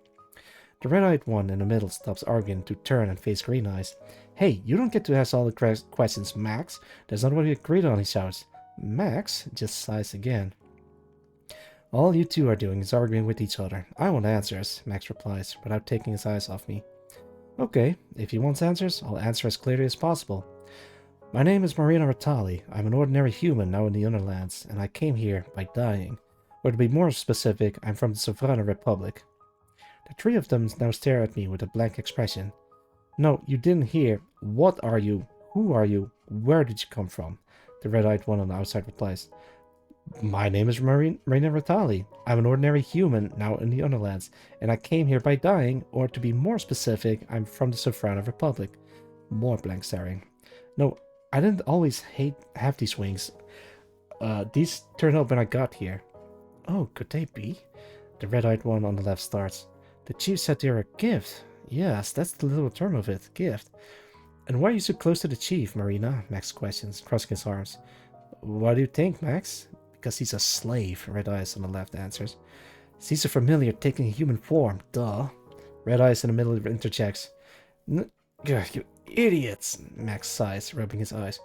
The red-eyed one in the middle stops arguing to turn and face Green Eyes. Hey, you don't get to ask all the questions, Max. That's not what we agreed on, he shouts. Max just sighs again. All you 2 are doing is arguing with each other. I want answers, Max replies, without taking his eyes off me. Okay, if he wants answers, I'll answer as clearly as possible. My name is Marina Ratali. I'm an ordinary human now in the Underlands, and I came here by dying. Or to be more specific, I'm from the Sovrana Republic. The 3 of them now stare at me with a blank expression. No, you didn't hear. What are you? Who are you? Where did you come from? The red-eyed one on the outside replies. My name is Marina Ratali. I'm an ordinary human now in the Underlands, and I came here by dying, or to be more specific, I'm from the Sovrana Republic. More blank staring. No, I didn't always have these wings. These turned up when I got here. Oh, could they be? The red-eyed one on the left starts. The chief said they're a gift. Yes, that's the little term of it, gift. And why are you so close to the chief, Marina? Max questions, crossing his arms. What do you think, Max? Because he's a slave, Red Eyes on the left answers. Sees a familiar taking a human form, duh. Red Eyes in the middle interjects. Ugh, you idiots, Max sighs, rubbing his eyes.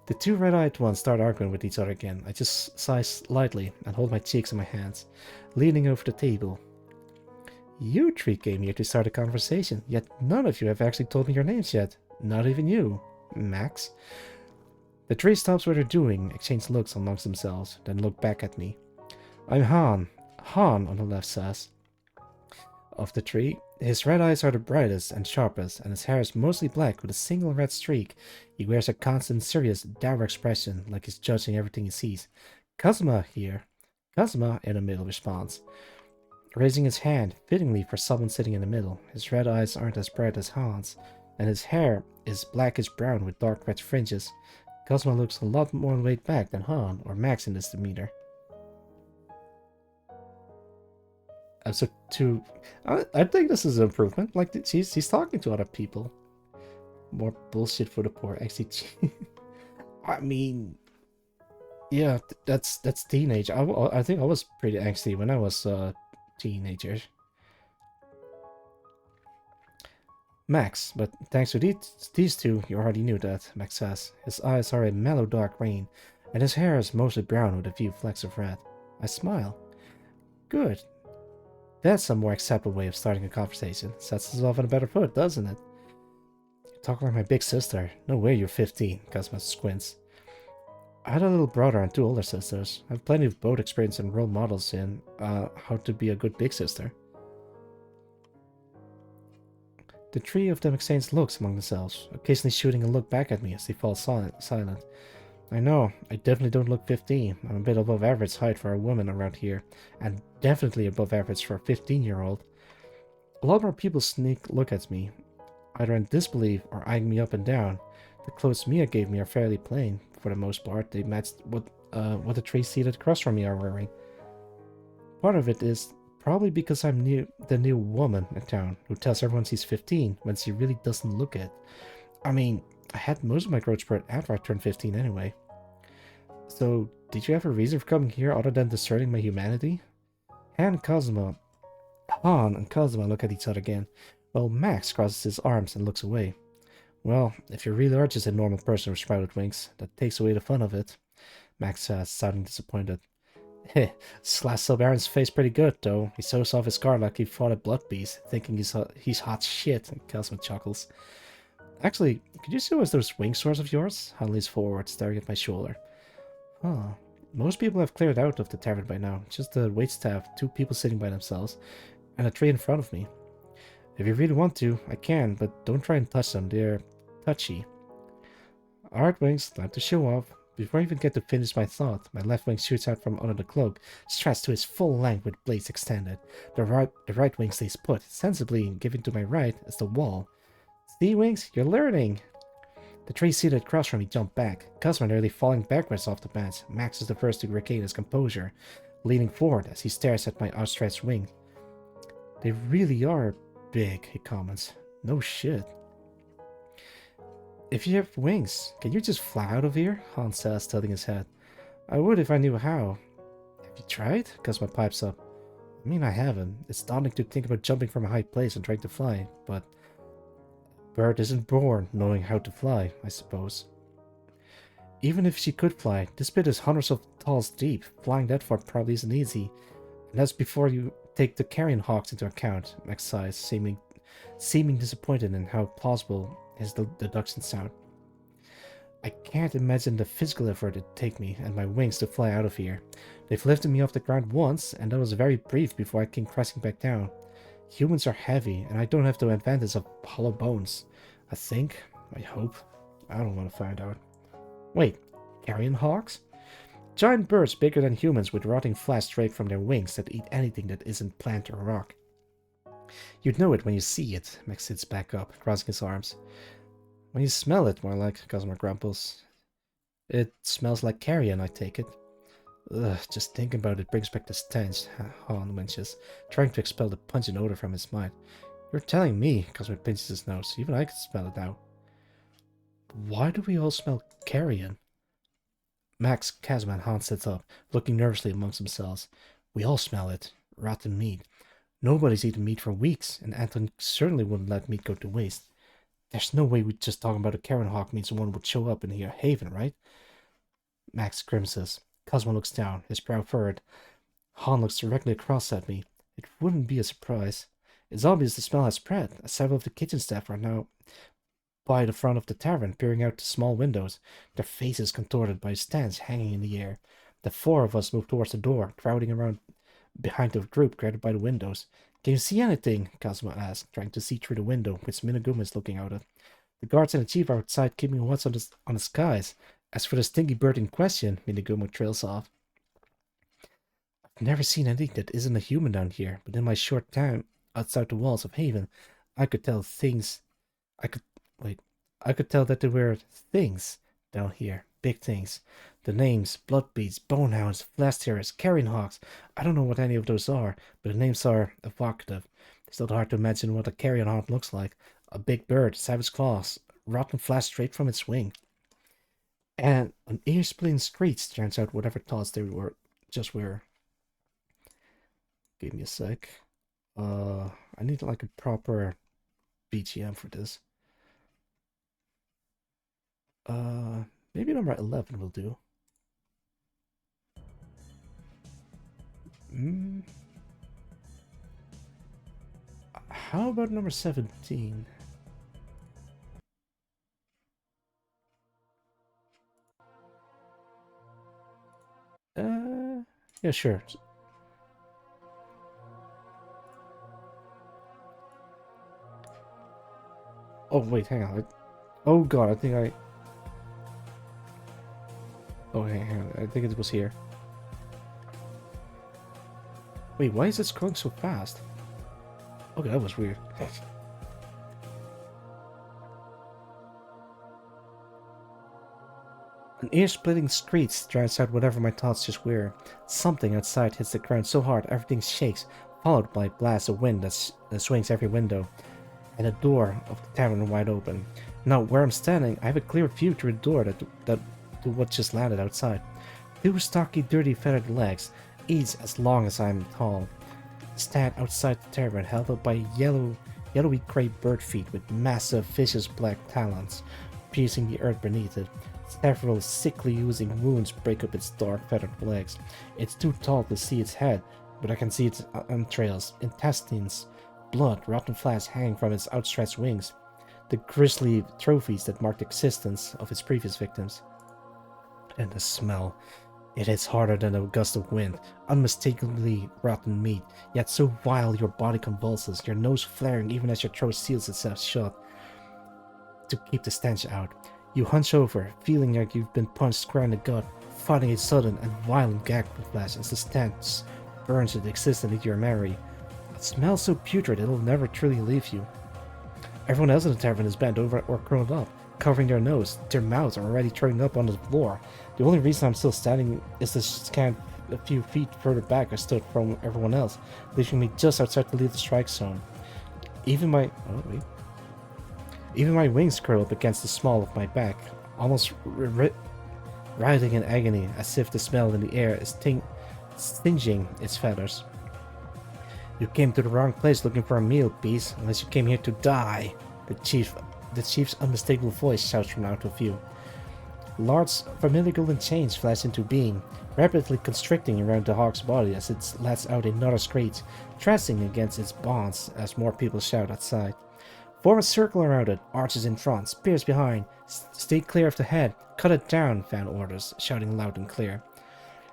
The two red-eyed ones start arguing with each other again. I just sigh slightly and hold my cheeks in my hands, leaning over the table. You three came here to start a conversation, yet none of you have actually told me your names yet. Not even you, Max. The three stops what they're doing, exchange looks amongst themselves, then look back at me. I'm Han. Han on the left says. Of the three, his red eyes are the brightest and sharpest, and his hair is mostly black with a single red streak. He wears a constant, serious, dour expression, like he's judging everything he sees. Kazuma here. Kazuma in the middle responds, raising his hand, fittingly for someone sitting in the middle. His red eyes aren't as bright as Han's, and his hair is blackish-brown with dark red fringes. Kazuma looks a lot more laid back than Han or Max in this demeanor. So I think this is an improvement. Like, he's talking to other people. More bullshit for the poor. Actually, I mean, yeah, that's teenage. I think I was pretty angsty when I was a teenager. Max, but thanks to these two, you already knew that, Max says. His eyes are a mellow dark green, and his hair is mostly brown with a few flecks of red. I smile. Good. That's a more acceptable way of starting a conversation. Sets us off on a better foot, doesn't it? You talk like my big sister. No way you're 15, Cosmo squints. I had a little brother and two older sisters. I have plenty of both experience and role models in how to be a good big sister. The three of them exchange looks among themselves, occasionally shooting a look back at me as they fall silent. I know, I definitely don't look 15. I'm a bit above average height for a woman around here, and definitely above average for a 15-year-old. A lot more people sneak look at me, either in disbelief or eyeing me up and down. The clothes Mia gave me are fairly plain, for the most part. They match what the three seated across from me are wearing. Part of it is probably because I'm the new woman in town who tells everyone she's 15 when she really doesn't look it. I mean, I had most of my growth spurt after I turned 15 anyway. So, did you have a reason for coming here other than discerning my humanity? Han and Kazuma look at each other again, while Max crosses his arms and looks away. Well, if you really are just a normal person with sprouted wings, that takes away the fun of it, Max says, sounding disappointed. Heh, slashed up Aaron's face pretty good, though. He sews off his scar like he fought a blood beast, thinking he's hot shit, and Kazuma chuckles. Actually, could you show us those wing swords of yours? Han leans forward, staring at my shoulder. Huh. Most people have cleared out of the tavern by now. Just the waitstaff, two people sitting by themselves, and a tree in front of me. If you really want to, I can, but don't try and touch them. They're touchy. Alright, wings, time to show off. Before I even get to finish my thought, my left wing shoots out from under the cloak, stretched to its full length with blades extended. The right wing stays put, sensibly giving to my right as the wall. See, Wings, you're learning! The three seated across from me jump back, Cosmo nearly falling backwards off the bench. Max is the first to regain his composure, leaning forward as he stares at my outstretched wing. They really are big, he comments. No shit. If you have wings, can you just fly out of here? Han says, tilting his head. I would if I knew how. Have you tried? Cosmo pipes up. I mean, I haven't. It's daunting to think about jumping from a high place and trying to fly, but bird isn't born knowing how to fly, I suppose. Even if she could fly, this pit is hundreds of talls deep. Flying that far probably isn't easy. And that's before you take the carrion hawks into account, Max sighs, seeming disappointed in how plausible his deductions sound. I can't imagine the physical effort it'd take me and my wings to fly out of here. They've lifted me off the ground once, and that was very brief before I came crashing back down. Humans are heavy, and I don't have the advantage of hollow bones. I think. I hope. I don't want to find out. Wait, carrion hawks? Giant birds bigger than humans with rotting flesh draped from their wings that eat anything that isn't plant or rock. You'd know it when you see it, Max sits back up, crossing his arms. When you smell it, more like, Cosmo grumples. It smells like carrion, I take it. Ugh, just thinking about it brings back the stench, Han winches, trying to expel the pungent odor from his mind. You're telling me, Cosmo pinches his nose. Even I can smell it now. Why do we all smell carrion? Max, Kazma, and Hans sits up, looking nervously amongst themselves. We all smell it. Rotten meat. Nobody's eaten meat for weeks, and Anton certainly wouldn't let meat go to waste. There's no way we just talking about a carrion hawk means someone would show up in here haven, right? Max grimaces. Cosmo looks down, his brow furrowed. Han looks directly across at me. It wouldn't be a surprise. It's obvious the smell has spread, as several of the kitchen staff are now by the front of the tavern, peering out the small windows, their faces contorted by stands hanging in the air. The four of us move towards the door, crowding around behind the group gathered by the windows. Can you see anything? Cosmo asked, trying to see through the window, which Minaguma is looking out at. The guards and the chief are outside keeping a watch on the skies. As for the stinky bird in question, Minaguma trails off. I've never seen anything that isn't a human down here, but in my short time outside the walls of Haven, I could tell things. I could tell that there were things down here. Big things. The names, bloodbeasts, bonehounds, flash terriers, carrion hawks. I don't know what any of those are, but the names are evocative. It's not hard to imagine what a carrion hawk looks like. A big bird, savage claws, rotten flesh straight from its wing. And an ear-splitting screech turns out whatever thoughts they were. Give me a sec. I need like a proper BGM for this. Maybe number 11 will do. How about number 17? Yeah, sure. Oh, wait, hang on. Oh god, I think I... Oh, hang on. I think it was here. Wait, why is it scrolling so fast? Okay, that was weird. An ear-splitting screech drives out whatever my thoughts just were. Something outside hits the ground so hard everything shakes, followed by blasts of wind that swings every window, and the door of the tavern wide open. Now, where I'm standing, I have a clear view through the door to what just landed outside. Two stocky, dirty, feathered legs, each as long as I'm tall, stand outside the tavern, held up by yellowy gray bird feet with massive, vicious black talons, piercing the earth beneath it. Several sickly oozing wounds break up its dark feathered legs. It's too tall to see its head, but I can see its entrails, intestines, blood, rotten flesh hanging from its outstretched wings, the grisly trophies that marked the existence of its previous victims. And the smell. It hits harder than a gust of wind, unmistakably rotten meat, yet so vile your body convulses, your nose flaring even as your throat seals itself shut to keep the stench out. You hunch over, feeling like you've been punched square in the gut, fighting a sudden and violent gag reflex as the stench burns its existence into your memory. It smells so putrid it'll never truly leave you. Everyone else in the tavern is bent over or curled up, covering their nose. Their mouths are already throwing up on the floor. The only reason I'm still standing is to scan a few feet further back I stood from everyone else, leaving me just outside the lethal strike zone. Even my wings curl up against the small of my back, almost writhing in agony, as if the smell in the air is stinging its feathers. You came to the wrong place looking for a meal, beast, unless you came here to die. The chief's unmistakable voice shouts from out of view. Large, familiar golden chains flash into being, rapidly constricting around the hawk's body as it lets out another screech, thrashing against its bonds as more people shout outside. Form a circle around it, archers in front, spears behind. Stay clear of the head, cut it down, Van orders, shouting loud and clear.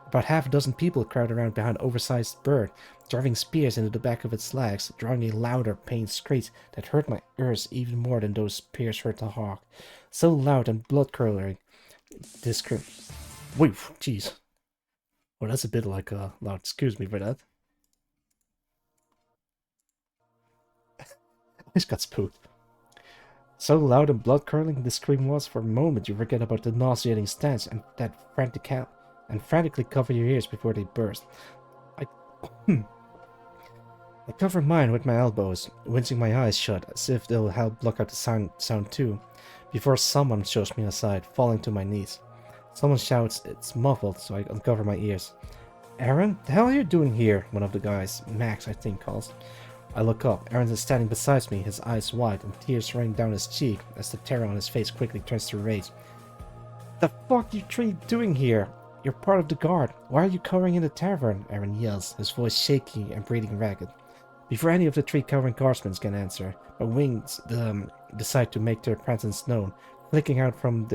About half a dozen people crowd around behind an oversized bird, driving spears into the back of its legs, drawing a louder, pained screech that hurt my ears even more than those spears hurt the hawk. So loud and blood-curdling. Wait, jeez. Oh, that's a bit like loud. Excuse me for that. I just got spooked. So loud and blood-curdling this scream was, for a moment you forget about the nauseating stench and that frantically cover your ears before they burst. I cover mine with my elbows, wincing my eyes shut as if they'll help block out the sound too, before someone shoves me aside, falling to my knees. Someone shouts, it's muffled, so I uncover my ears. Aaron, the hell are you doing here? One of the guys, Max I think, calls. I look up. Aaron is standing beside me, his eyes wide and tears running down his cheek as the terror on his face quickly turns to rage. The fuck you three doing here? You're part of the guard. Why are you covering in the tavern? Aaron yells, his voice shaky and breathing ragged. Before any of the three covering guardsmen can answer, my wings decide to make their presence known, flicking out from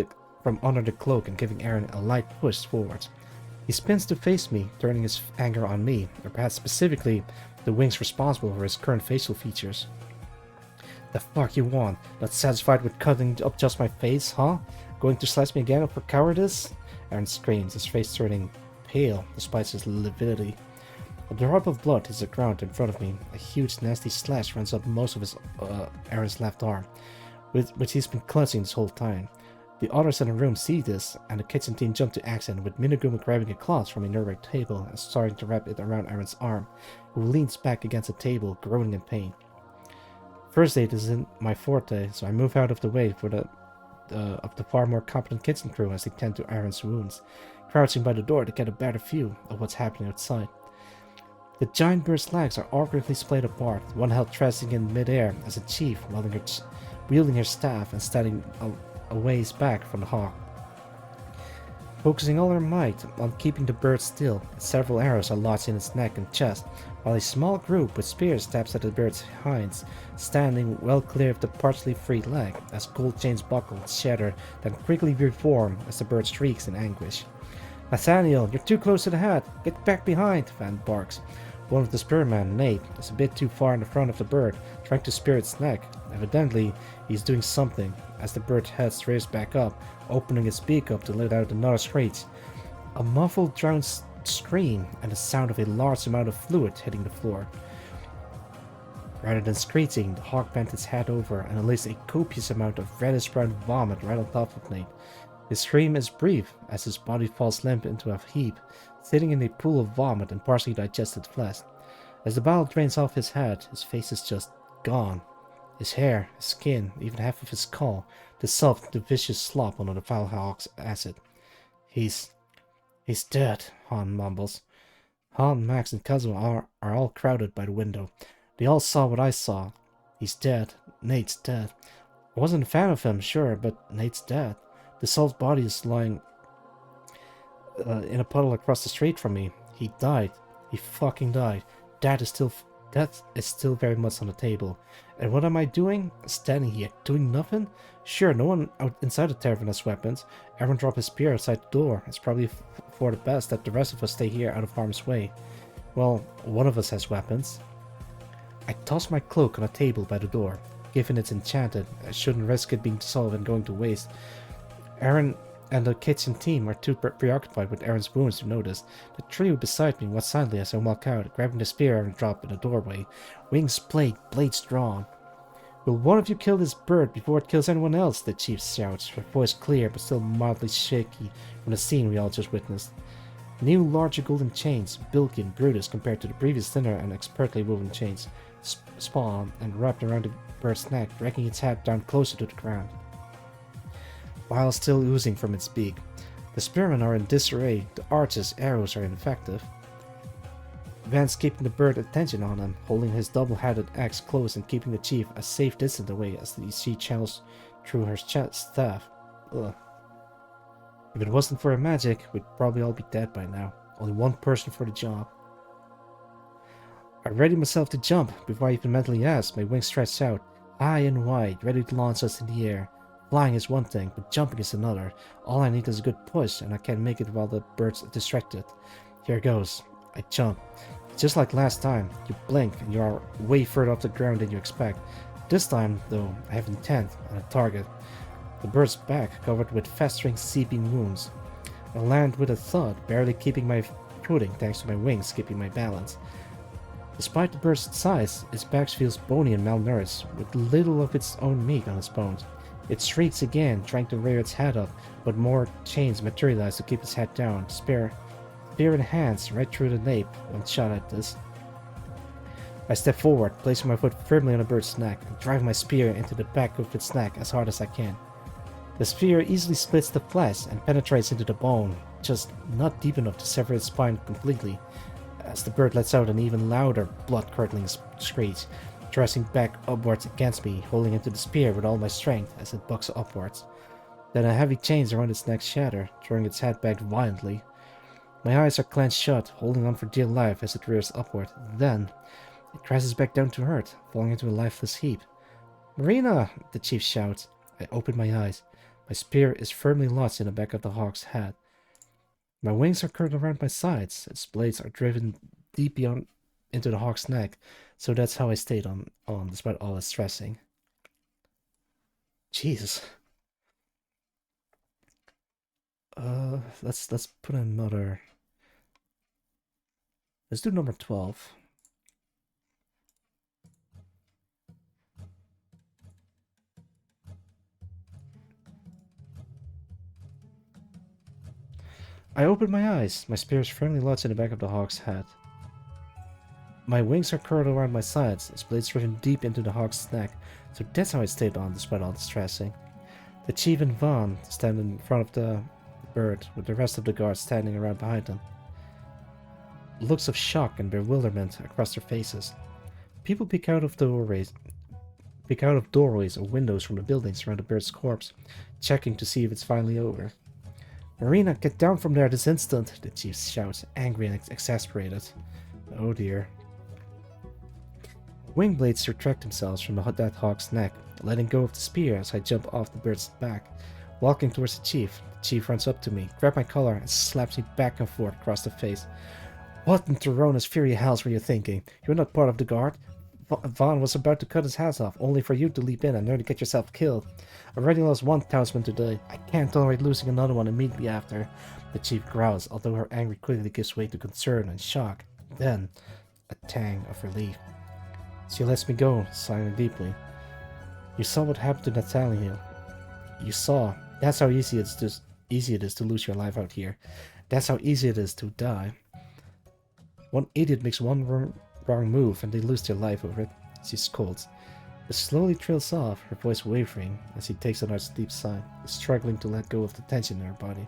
under the cloak and giving Aaron a light push forward. He spins to face me, turning his anger on me, or perhaps specifically the wings responsible for his current facial features. The fuck you want? Not satisfied with cutting up just my face, huh? Going to slice me again for cowardice? Aaron screams, his face turning pale despite his lividity. A drop of blood hits the ground in front of me. A huge nasty slash runs up most of Aaron's left arm, which he's been clenching this whole time. The others in the room see this, and the kitchen team jump to action with Minaguma grabbing a cloth from a nearby table and starting to wrap it around Aaron's arm, who leans back against the table, groaning in pain. First aid isn't my forte, so I move out of the way for of the far more competent kitchen crew as they tend to Aaron's wounds, crouching by the door to get a better view of what's happening outside. The giant bird's legs are awkwardly splayed apart, one held resting in midair as a chief, wielding her staff and standing a ways back from the hawk. Focusing all her might on keeping the bird still, several arrows are lodged in its neck and chest, while a small group with spears stabs at the bird's hinds, standing well clear of the partially free leg, as gold chains buckle, shatter, then quickly reform as the bird shrieks in anguish. Nathaniel, you're too close to the head! Get back behind! Van barks. One of the spearmen, Nate, is a bit too far in the front of the bird, trying to spear its neck. Evidently, he's doing something, as the bird's head rears back up, opening its beak up to let out another screech. A muffled, drowned scream, and the sound of a large amount of fluid hitting the floor. Rather than screeching, the hawk bent its head over and released a copious amount of reddish-brown vomit right on top of Nate. His scream is brief, as his body falls limp into a heap, sitting in a pool of vomit and partially digested flesh. As the bile drains off his head, his face is just gone. His hair, his skin, even half of his skull, dissolved into vicious slop under the foul hawk's acid. He's dead, Han mumbles. Han, Max, and Kazuma are all crowded by the window. They all saw what I saw. He's dead. Nate's dead. I wasn't a fan of him, sure, but Nate's dead. The dissolved body is lying in a puddle across the street from me. He died. He fucking died. That is still very much on the table. And what am I doing? Standing here, doing nothing? Sure, no one out inside the tavern has weapons. Everyone dropped his spear outside the door. It's probably for the best that the rest of us stay here out of harm's way. Well, one of us has weapons. I toss my cloak on a table by the door. Given it's enchanted, I shouldn't risk it being dissolved and going to waste. Aaron and the kitchen team are too preoccupied with Aaron's wounds to notice. The trio beside me watch silently as I walk out, grabbing the spear and drop in the doorway. Wings splayed, blades drawn. Will one of you kill this bird before it kills anyone else? The chief shouts, her voice clear but still mildly shaky from the scene we all just witnessed. New larger golden chains, bulky and brutish compared to the previous thinner and expertly woven chains, spawn and wrapped around the bird's neck, dragging its head down closer to the ground, while still oozing from its beak. The spearmen are in disarray, the archers' arrows are ineffective. Van's keeping the bird attention on him, holding his double-headed axe close and keeping the chief a safe distance away as she channels through her staff. Ugh. If it wasn't for her magic, we'd probably all be dead by now. Only one person for the job. I ready myself to jump before I even mentally ask, my wings stretched out, high and wide, ready to launch us in the air. Flying is one thing, but jumping is another. All I need is a good push, and I can make it while the bird's distracted. Here goes. I jump. Just like last time, you blink and you are way further off the ground than you expect. This time, though, I have intent on a target. The bird's back covered with festering, seeping wounds. I land with a thud, barely keeping my footing thanks to my wings keeping my balance. Despite the bird's size, its back feels bony and malnourished, with little of its own meat on its bones. It shrieks again, trying to rear its head up, but more chains materialize to keep its head down. Spear in hands, right through the nape, one shot at this. I step forward, placing my foot firmly on the bird's neck, and drive my spear into the back of its neck as hard as I can. The spear easily splits the flesh and penetrates into the bone, just not deep enough to sever its spine completely, as the bird lets out an even louder, blood-curdling screech, thrusting back upwards against me, holding into the spear with all my strength as it bucks upwards. Then a heavy chain around its neck shatter, throwing its head back violently. My eyes are clenched shut, holding on for dear life as it rears upward. Then, it crashes back down to earth, falling into a lifeless heap. "Marina!" the chief shouts. I open my eyes. My spear is firmly lodged in the back of the hawk's head. My wings are curled around my sides. Its blades are driven deep beyond into the hawk's neck, so that's how I stayed on despite all the stressing. Jesus. Let's put another. Let's do number 12. I open my eyes. My spear is firmly lodged in the back of the hawk's head. My wings are curled around my sides, its blades driven deep into the hawk's neck, so that's how I stayed on despite all the stressing. The chief and Vaughn stand in front of the bird, with the rest of the guards standing around behind them. Looks of shock and bewilderment across their faces. People peek out of doorways or windows from the buildings around the bird's corpse, checking to see if it's finally over. "Marina, get down from there this instant!" the chief shouts, angry and exasperated. Oh dear. Wing blades retract themselves from that hawk's neck, letting go of the spear as I jump off the bird's back. Walking towards the chief runs up to me, grabs my collar, and slaps me back and forth across the face. "What in Toronto's fury hells were you thinking? You're not part of the guard. Vaughn was about to cut his head off, only for you to leap in and nearly get yourself killed. Already lost one townsman today. I can't tolerate losing another one immediately after," the chief growls, although her anger quickly gives way to concern and shock. Then, a tang of relief. She lets me go, sighing deeply. "You saw what happened to Natalia. You saw. That's how easy it is to lose your life out here. That's how easy it is to die. One idiot makes one wrong move and they lose their life over it," she scolds. It slowly trails off, her voice wavering as she takes another deep sigh, struggling to let go of the tension in her body.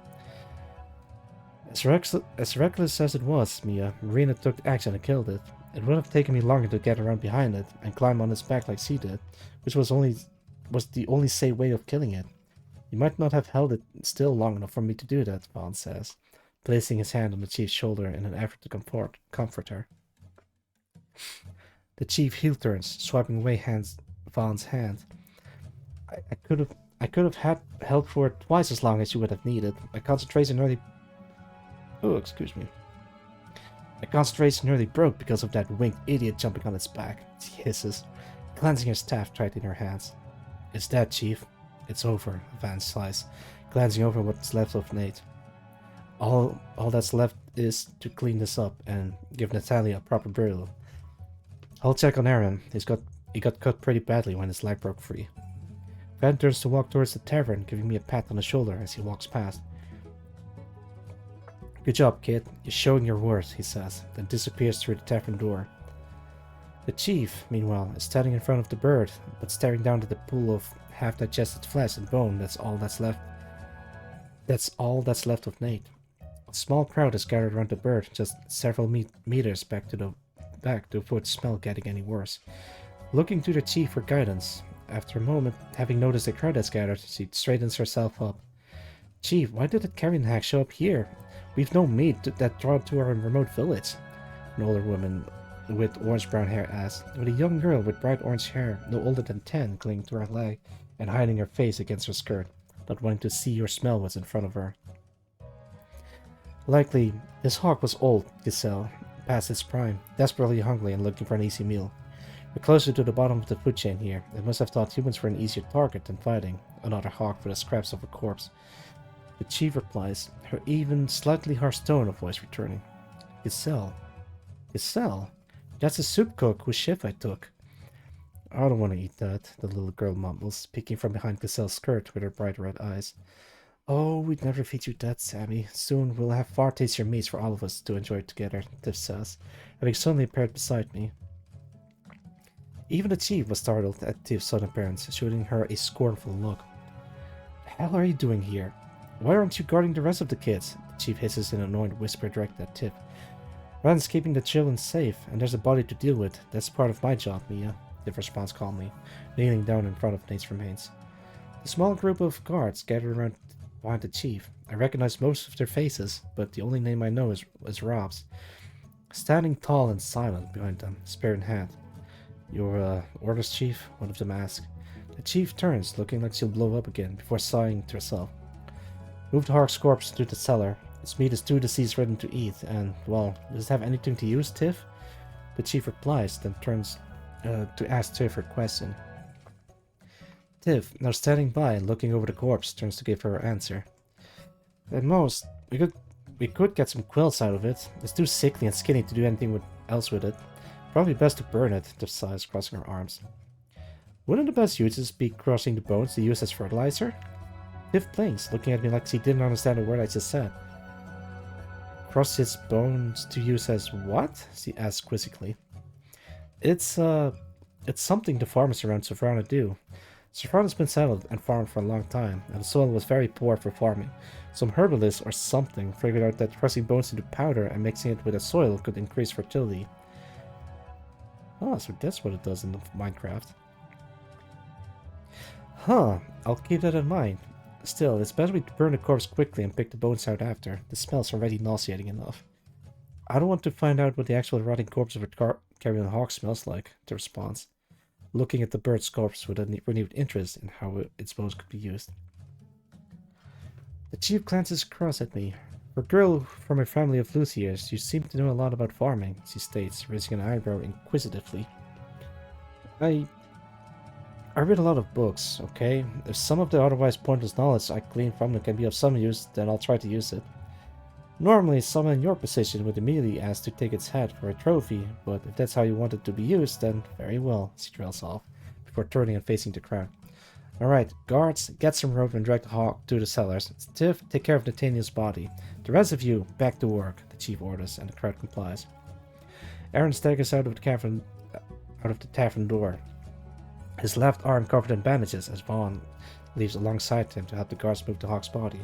As reckless as it was, Marina took action and killed it. It would have taken me longer to get around behind it and climb on its back like she did, which was the only safe way of killing it. "You might not have held it still long enough for me to do that," Vaughn says, placing his hand on the chief's shoulder in an effort to comfort her. The chief heel turns, swiping away Vaughn's hand. I could have held for it twice as long as you would have needed. My concentration nearly broke because of that winged idiot jumping on its back," she hisses, clencing her staff tight in her hands. "It's dead, Chief. It's over," Vance sighs, glancing over what's left of Nate. All that's left is to clean this up and give Natalia a proper burial. I'll check on Aaron. He got cut pretty badly when his leg broke free." Van turns to walk towards the tavern, giving me a pat on the shoulder as he walks past. "Good job, kid. You're showing your worth," he says, then disappears through the tavern door. The chief, meanwhile, is standing in front of the bird, but staring down at the pool of half-digested flesh and bone. That's all that's left of Nate. A small crowd is gathered around the bird, just several meters back to avoid the smell getting any worse. Looking to the chief for guidance. After a moment, having noticed the crowd has gathered, she straightens herself up. "Chief, why did the carrion hack show up here? We've no meat that brought to our remote village," an older woman with orange-brown hair asks, with a young girl with bright orange hair, no older than 10, clinging to her leg and hiding her face against her skirt, not wanting to see or smell what's in front of her. "Likely, this hawk was old, Giselle, past its prime, desperately hungry and looking for an easy meal. We're closer to the bottom of the food chain here. It must have thought humans were an easier target than fighting another hawk for the scraps of a corpse." The chief replies, her even slightly harsh tone of voice returning. Giselle? That's a soup cook whose shift I took." "I don't want to eat that," the little girl mumbles, peeking from behind Giselle's skirt with her bright red eyes. "Oh, we'd never feed you that, Sammy. Soon we'll have far tastier meats for all of us to enjoy together," Tiff says, having suddenly appeared beside me. Even the chief was startled at Tiff's sudden appearance, shooting her a scornful look. The hell are you doing here? Why aren't you guarding the rest of the kids? The chief hisses in an annoyed whisper directed at Tiff. Ran's keeping the children safe, and there's a body to deal with. That's part of my job, Mia, Tiff responds calmly, kneeling down in front of Nate's remains. A small group of guards gathered around behind the chief. I recognize most of their faces, but the only name I know is Rob's. Standing tall and silent behind them, spear in hand. Your orders, chief? One of them asks. The chief turns, looking like she'll blow up again, before sighing to herself. Move the Hawk's corpse to the cellar. Its meat is too diseased ready to eat, and, well, does it have anything to use, Tiff? The chief replies, then turns to ask Tiff her question. Tiff, now standing by and looking over the corpse, turns to give her her answer. At most, we could get some quills out of it. It's too sickly and skinny to do anything else with it. Probably best to burn it, Tiff sighs, crossing her arms. Wouldn't the best uses be crushing the bones to use as fertilizer? Tiff blinks, looking at me like she didn't understand a word I just said. Crush its bones to use as what? She asks quizzically. It's something the farmers around Savrana do. Savrana's been settled and farmed for a long time, and the soil was very poor for farming. Some herbalist or something figured out that pressing bones into powder and mixing it with the soil could increase fertility. Oh, so that's what it does in Minecraft. Huh, I'll keep that in mind. Still, it's better we burn the corpse quickly and pick the bones out after. The smell's already nauseating enough. I don't want to find out what the actual rotting corpse of a carrion hawk smells like, the response, looking at the bird's corpse with a renewed interest in how its bones could be used. The chief glances across at me. For a girl from a family of luthiers, you seem to know a lot about farming, she states, raising an eyebrow inquisitively. I read a lot of books, okay? If some of the otherwise pointless knowledge I glean from them can be of some use, then I'll try to use it. Normally, someone in your position would immediately ask to take its head for a trophy, but if that's how you want it to be used, then very well, she trails off, before turning and facing the crowd. Alright, guards, get some rope and drag the hawk to the cellars. Tiff, take care of Nathaniel's body. The rest of you, back to work, the chief orders, and the crowd complies. Aaron staggers out of the tavern door, his left arm covered in bandages as Vaughn leaves alongside him to help the guards move the hawk's body.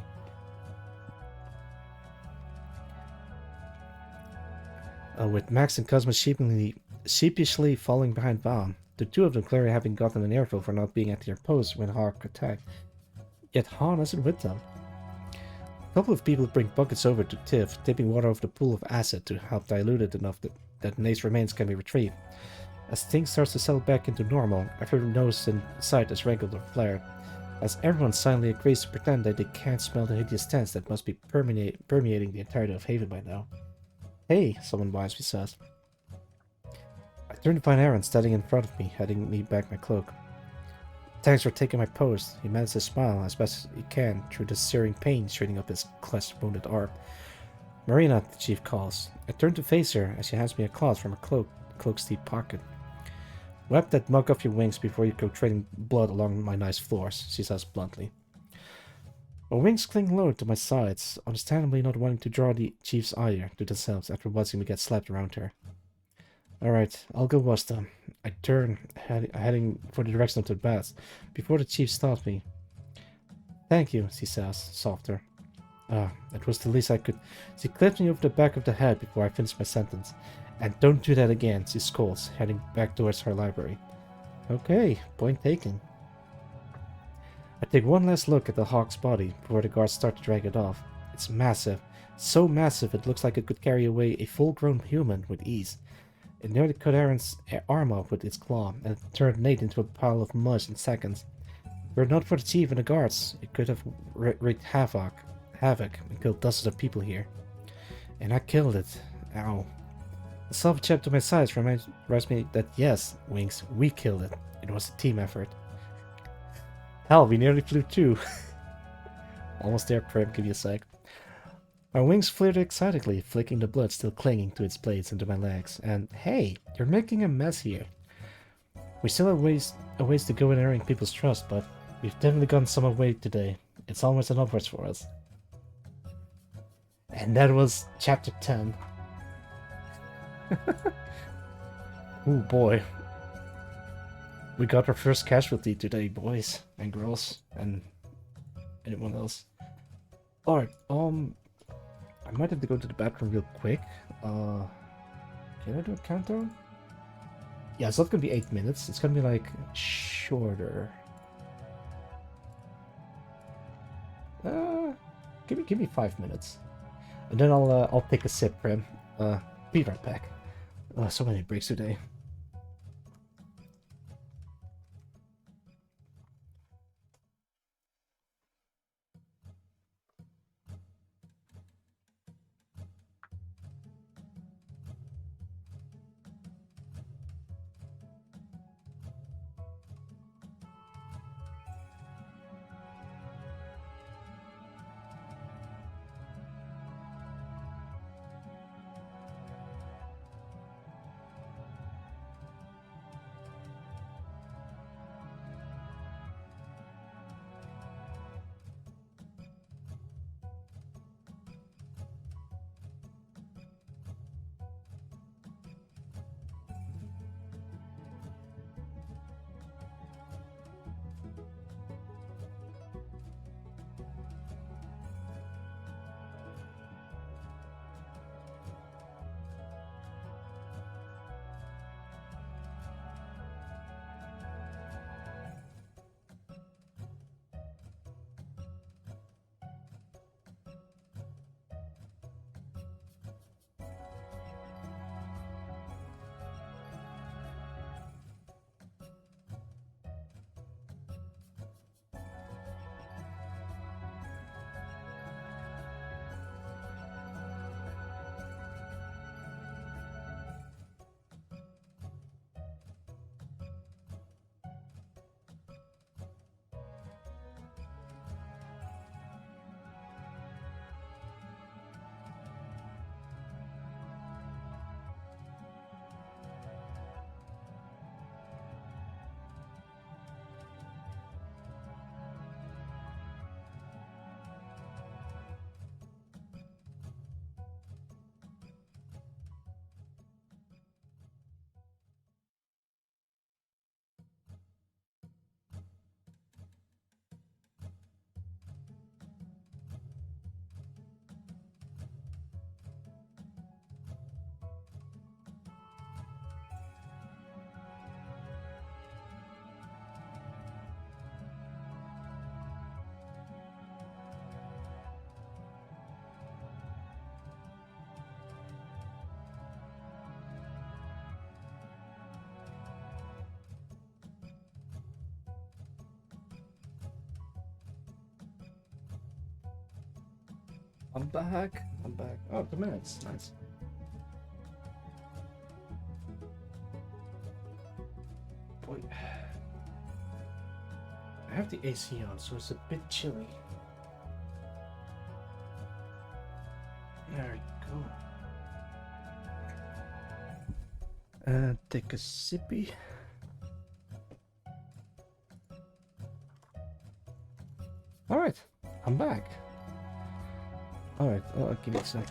With Max and Cosmo sheepishly following behind Vaughn, the two of them clearly having gotten an earful for not being at their post when Hawk attacked. Yet Han isn't with them. A couple of people bring buckets over to Tiff, tipping water over the pool of acid to help dilute it enough that Nate's remains can be retrieved. As things starts to settle back into normal, everyone knows in sight is regular flare, as everyone silently agrees to pretend that they can't smell the hideous stench that must be permeating the entirety of Haven by now. Hey, someone wisely says. I turn to find Aaron standing in front of me, handing me back my cloak. Thanks for taking my post. He manages to smile as best he can through the searing pain shooting up his clutched, wounded arm. Marina, the chief calls. I turn to face her as she hands me a cloth from her cloak's deep pocket. Wipe that mug off your wings before you go trading blood along my nice floors, she says bluntly. My wings cling low to my sides, understandably not wanting to draw the chief's ire to themselves after watching me get slapped around her. Alright, I'll go wash them. I turn, heading for the direction of the baths, before the chief stops me. Thank you, she says, softer. That was the least I could. She clipped me over the back of the head before I finished my sentence. And don't do that again, she scolds, heading back towards her library. Okay, point taken. I take one last look at the hawk's body before the guards start to drag it off. It's massive, so massive it looks like it could carry away a full-grown human with ease. It nearly cut Aaron's arm off with its claw, and it turned Nate into a pile of mush in seconds. Were it not for the chief and the guards, it could have wreaked havoc and killed dozens of people here. And I killed it. Ow. The self-chap to my sides reminds me that yes, Wings, we killed it. It was a team effort. Hell, we nearly flew too. Almost there, Prim, give me a sec. My wings flitted excitedly, flicking the blood still clinging to its blades into my legs. And hey, you're making a mess here. We still have a ways to go in earning people's trust, but we've definitely gone some way today. It's almost an upwards for us. And that was chapter 10. Oh boy. We got our first casualty today, boys and girls, and anyone else. Alright, I might have to go to the bathroom real quick. Can I do a countdown? Yeah, it's not gonna be 8 minutes. It's gonna be like shorter. Give me 5 minutes, and then I'll take a sip, Prim. Be right back. So many breaks today. I'm back. I'm back. Oh, 2 minutes. Nice. Boy, I have the AC on, so it's a bit chilly. There we go. Take a sippy. Alright, I'm back. Alright, give me a sec.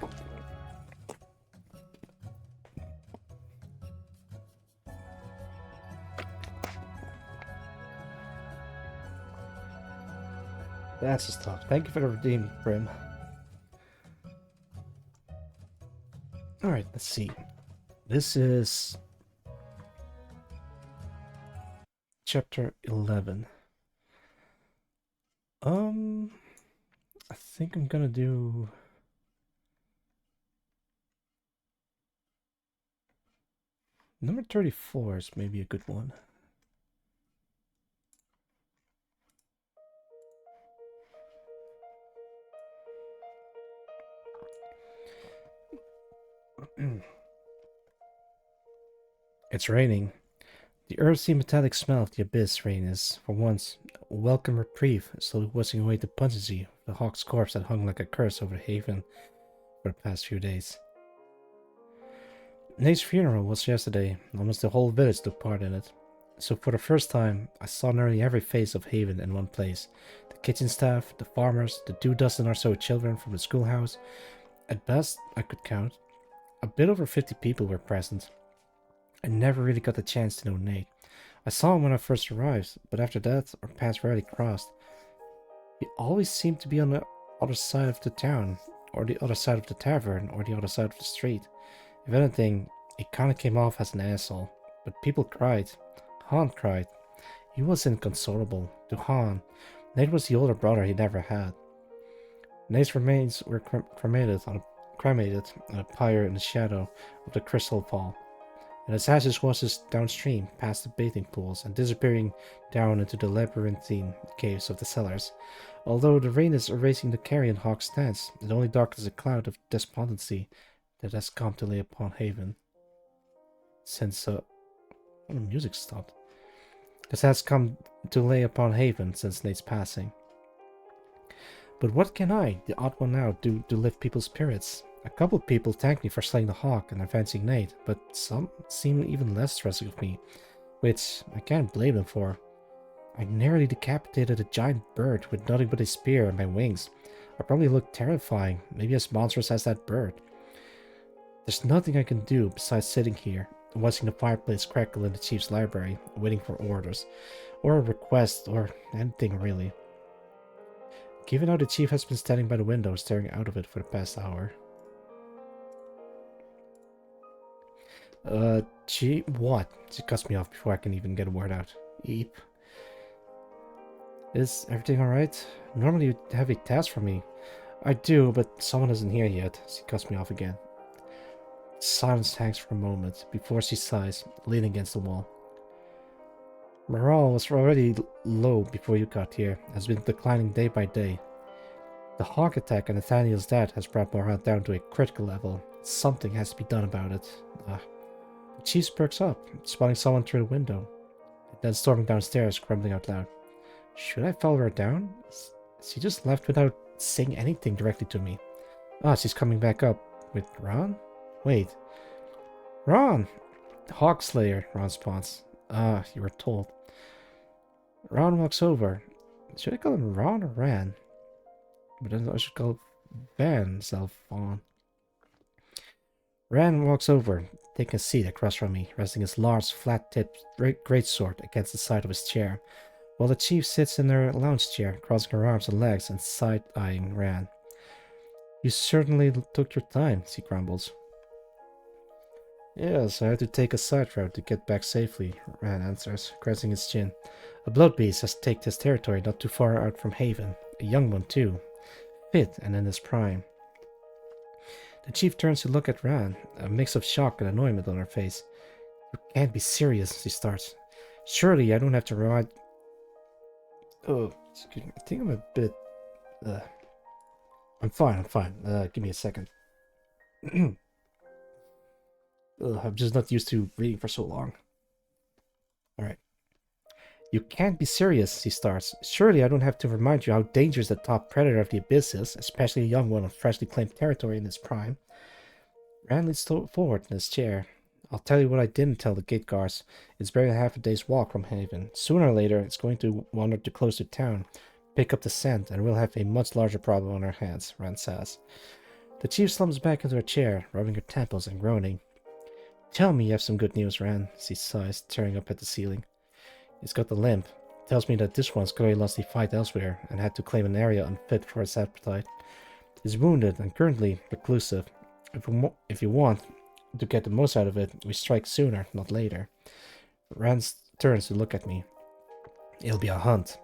That's the stuff. Thank you for the redeem, Brim. Alright, let's see. This is chapter 11. I think I'm gonna do number 34 is maybe a good one. It's raining. The earthy metallic smell of the abyss rain is, for once, a welcome reprieve, slowly washing away the pungency of the hawk's corpse that hung like a curse over the haven for the past few days. Nate's funeral was yesterday, and almost the whole village took part in it. So for the first time, I saw nearly every face of Haven in one place. The kitchen staff, the farmers, the 2 dozen or so children from the schoolhouse. At best, I could count. A bit over 50 people were present. I never really got the chance to know Nate. I saw him when I first arrived, but after that, our paths rarely crossed. He always seemed to be on the other side of the town, or the other side of the tavern, or the other side of the street. If anything, he kinda came off as an asshole. But people cried. Han cried. He was inconsolable. To Han, Nate was the older brother he never had. Nate's remains were cremated on a pyre in the shadow of the crystal fall, and his ashes washed downstream past the bathing pools and disappearing down into the labyrinthine caves of the cellars. Although the rain is erasing the carrion hawk's dance, it only darkens a cloud of despondency that has come to lay upon Haven. Since the music stopped. This has come to lay upon Haven since Nate's passing. But what can I, the odd one out, do to lift people's spirits? A couple of people thanked me for slaying the hawk and advancing Nate, but some seem even less trusting of me, which I can't blame them for. I nearly decapitated a giant bird with nothing but a spear and my wings. I probably look terrifying, maybe as monstrous as that bird. There's nothing I can do besides sitting here, watching the fireplace crackle in the chief's library, waiting for orders, or a request, or anything really. Given how the chief has been standing by the window staring out of it for the past hour. Chief, what? She cuts me off before I can even get a word out. Eep. Is everything alright? Normally you'd have a task for me. I do, but someone isn't here yet. She cuts me off again. Silence hangs for a moment before she sighs, leaning against the wall. Morale was already low before you got here, has been declining day by day. The hawk attack and Nathaniel's death has brought morale down to a critical level. Something has to be done about it. The chief perks up, spotting someone through the window, then storming downstairs, grumbling out loud. Should I follow her down? She just left without saying anything directly to me. She's coming back up. With Ron? Wait. Ron! Hawk Slayer, Ron spawns. You were told. Ron walks over. Should I call him Ron or Ran? But then I should call Van Zelfon. Ran walks over, taking a seat across from me, resting his large, flat-tipped greatsword against the side of his chair, while the chief sits in her lounge chair, crossing her arms and legs and side-eyeing Ran. You certainly took your time, she grumbles. Yes, I had to take a side route to get back safely, Ran answers, caressing his chin. A blood beast has taken his territory not too far out from Haven. A young one, too. Fit and in his prime. The chief turns to look at Ran, a mix of shock and annoyance on her face. You can't be serious, she starts. Surely I don't have to remind... Oh, excuse me. I think I'm a bit... I'm fine. Give me a second. I'm just not used to reading for so long. Alright. You can't be serious, he starts. Surely I don't have to remind you how dangerous the top predator of the Abyss is, especially a young one on freshly claimed territory in his prime. Rand leans forward in his chair. I'll tell you what I didn't tell the gate guards. It's barely half a day's walk from Haven. Sooner or later, it's going to wander too close to town, pick up the scent, and we'll have a much larger problem on our hands, Rand says. The chief slumps back into her chair, rubbing her temples and groaning. Tell me you have some good news, Rand, she sighs, staring up at the ceiling. He's got the limp. Tells me that this one's clearly lost a fight elsewhere and had to claim an area unfit for his appetite. He's wounded and currently reclusive. If you want to get the most out of it, we strike sooner, not later. Rand turns to look at me. It'll be a hunt.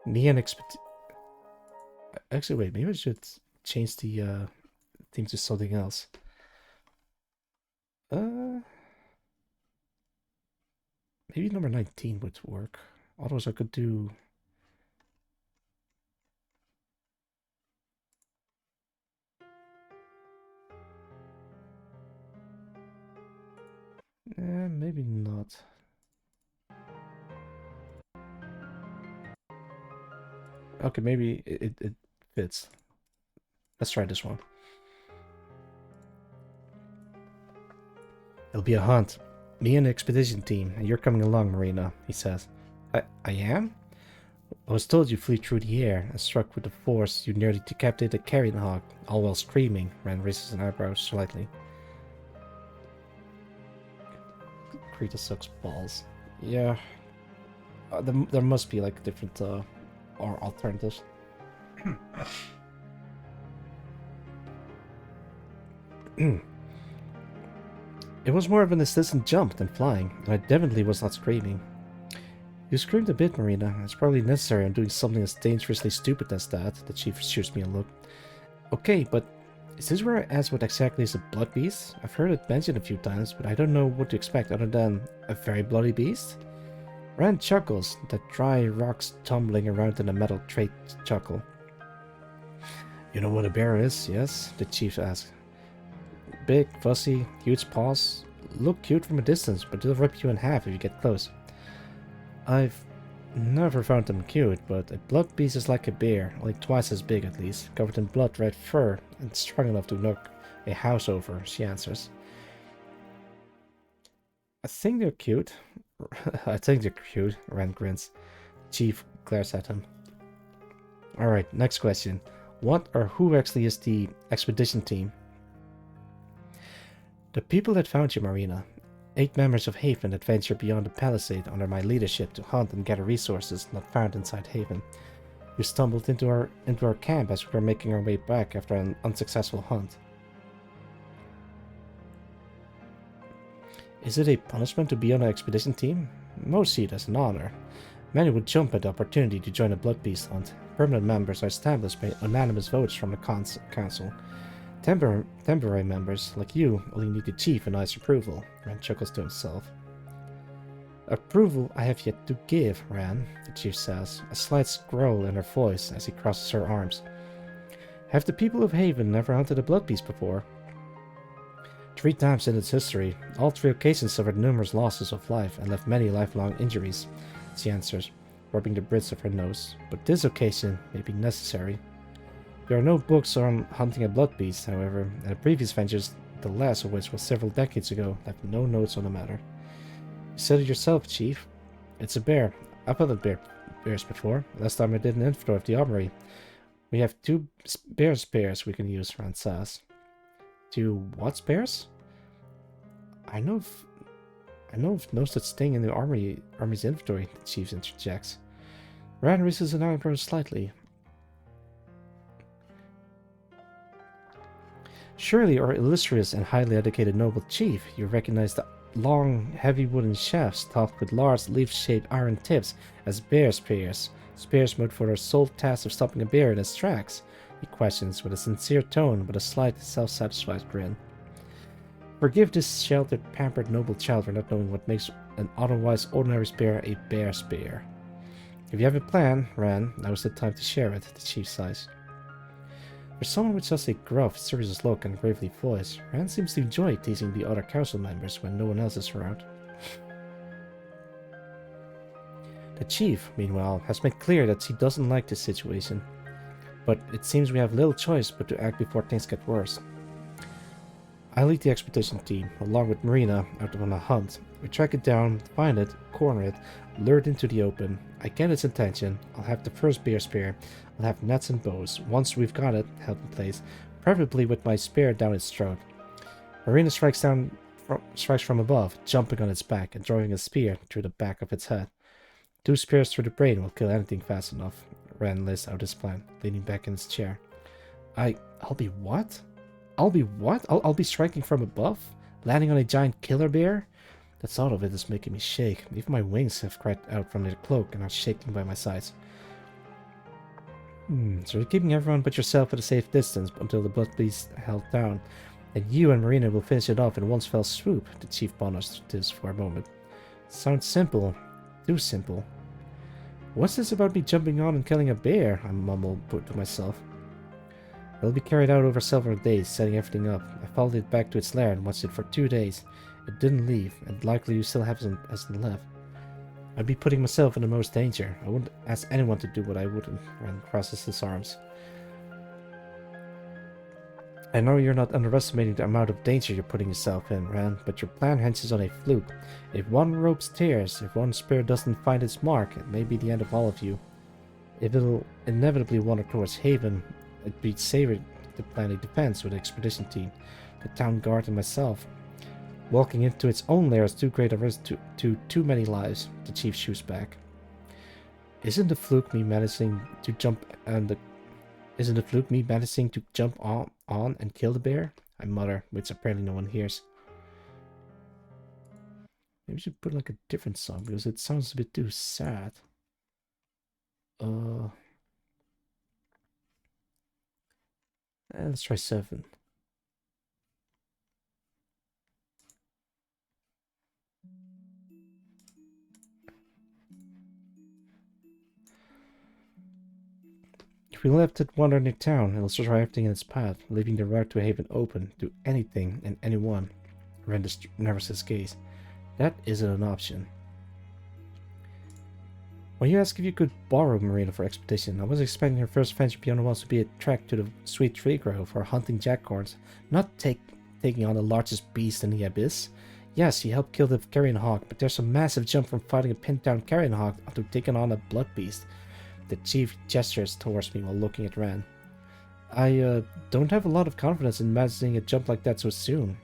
Me and Actually, wait, maybe I should change the thing to something else. Maybe number 19 would work. Otherwise, I could do... maybe not. Okay, maybe it fits. Let's try this one. It'll be a hunt. Me and the expedition team, and you're coming along, Marina, he says. I am? I was told you flew through the air and struck with the force you nearly decapitated a carrion hawk, all while screaming. Rand raises an eyebrow slightly. Krita sucks balls. Yeah. There must be like different or alternatives. It was more of an insistent jump than flying, and I definitely was not screaming. You screamed a bit, Marina. It's probably necessary I'm doing something as dangerously stupid as that. The chief shoots me a look. Okay, but is this where I ask what exactly is a blood beast? I've heard it mentioned a few times, but I don't know what to expect other than a very bloody beast. Rand chuckles, that dry rocks tumbling around in a metal tray chuckle. You know what a bear is, yes? The chief asks. Big, fussy, huge paws. Look cute from a distance, but they'll rip you in half if you get close. I've never found them cute, but a blood beast is like a bear, only twice as big at least, covered in blood-red fur and strong enough to knock a house over, she answers. I think they're cute. I think they're cute, Rand grins. Chief glares at him. Alright, next question. What or who actually is the expedition team? The people that found you, Marina. 8 members of Haven that venture beyond the palisade under my leadership to hunt and gather resources not found inside Haven. We stumbled into our camp as we were making our way back after an unsuccessful hunt. Is it a punishment to be on an expedition team? Most see it as an honor. Many would jump at the opportunity to join a blood beast hunt. Permanent members are established by unanimous votes from the council. Temporary members, like you, only need the chief and I's approval. Rand chuckles to himself. Approval I have yet to give, Rand, the chief says, a slight scroll in her voice as he crosses her arms. Have the people of Haven never hunted a blood beast before? 3 times in its history, all 3 occasions suffered numerous losses of life and left many lifelong injuries, she answers, rubbing the bridge of her nose. But this occasion may be necessary. There are no books on hunting a blood beast, however, and the previous ventures, the last of which was several decades ago, left no notes on the matter. You said it yourself, Chief. It's a bear. I've hunted bears before. Last time I did an inventory of the armory. We have 2 bear spears we can use, Rand says. 2 what spears? I know of no such thing in the army's inventory, the chief interjects. Rand raises an eyebrow slightly. Surely, our illustrious and highly educated noble chief, you recognize the long, heavy wooden shafts topped with large, leaf-shaped iron tips as bear spears, spears made for their sole task of stopping a bear in its tracks, he questions with a sincere tone but a slight, self-satisfied grin. Forgive this sheltered, pampered noble child for not knowing what makes an otherwise ordinary spear a bear spear. If you have a plan, Rand, now is the time to share it, the chief sighs. For someone with such a gruff, serious look and gravely voice, Rand seems to enjoy teasing the other council members when no one else is around. The chief, meanwhile, has made clear that she doesn't like this situation, but it seems we have little choice but to act before things get worse. I lead the expedition team, along with Marina, out on a hunt. We track it down, find it, corner it, lure it into the open. I get its attention. I'll have the first bear spear. I'll have nets and bows. Once we've got it held in place, preferably with my spear down its throat. Marina strikes from above, jumping on its back and throwing a spear through the back of its head. 2 spears through the brain will kill anything fast enough. Rand lists out his plan, leaning back in his chair. I'll be what? I'll be what? I'll be striking from above? Landing on a giant killer bear? The thought of it is making me shake. Even my wings have cracked out from their cloak and are shaking by my sides. So you're keeping everyone but yourself at a safe distance until the blood beast held down. And you and Marina will finish it off in one fell swoop, the chief ponders this for a moment. Sounds simple. Too simple. What's this about me jumping on and killing a bear? I mumbled to myself. It'll be carried out over several days, setting everything up. I followed it back to its lair and watched it for 2 days. It didn't leave, and likely you still hasn't left. I'd be putting myself in the most danger. I wouldn't ask anyone to do what I wouldn't. Rand crosses his arms. I know you're not underestimating the amount of danger you're putting yourself in, Rand, but your plan hinges on a fluke. If one rope tears, if one spear doesn't find its mark, it may be the end of all of you. If it'll inevitably wander towards Haven, it'd be safer to plan a defense with the expedition team, the town guard and myself. Walking into its own lair is too great a risk to too many lives, the chief shoots back. Isn't the fluke me menacing to jump on and kill the bear? I mutter, which apparently no one hears. Maybe we should put like a different song because it sounds a bit too sad. Let's try 7. If we left it wandering in town, it'll try everything in its path, leaving the route to Haven open to anything and anyone. Ren narrows his gaze. That isn't an option. When you asked if you could borrow Marina for expedition, I was expecting her first venture beyond the walls to be a trek to the Sweet Tree Grove for hunting jackhorns, not taking on the largest beast in the abyss. Yes, he helped kill the carrion hawk, but there's a massive jump from fighting a pinned down carrion hawk to taking on a blood beast. The chief gestures towards me while looking at Ran. I don't have a lot of confidence in managing a jump like that so soon.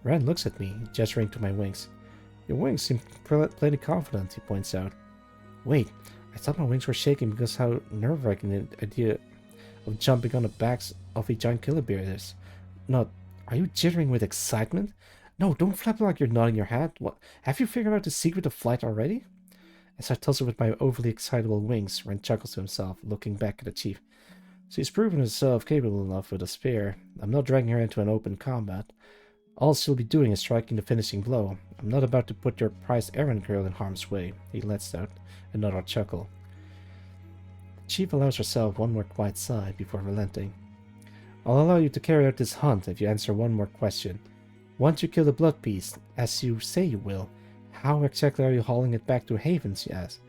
Ran looks at me, gesturing to my wings. Your wings seem plenty confident, he points out. Wait, I thought my wings were shaking because how nerve-wracking the idea of jumping on the backs of a giant killer bear is. No, are you jittering with excitement? No, don't flap like you're nodding your head. What? Have you figured out the secret of flight already? As I tussle with my overly excitable wings, Ren chuckles to himself, looking back at the chief. So he's proven himself capable enough with a spear. I'm not dragging her into an open combat. All she'll be doing is striking the finishing blow. I'm not about to put your prized errand girl in harm's way. He lets out another chuckle. The chief allows herself one more quiet sigh before relenting. I'll allow you to carry out this hunt if you answer one more question. Once you kill the blood beast, as you say you will, how exactly are you hauling it back to Haven, she asks.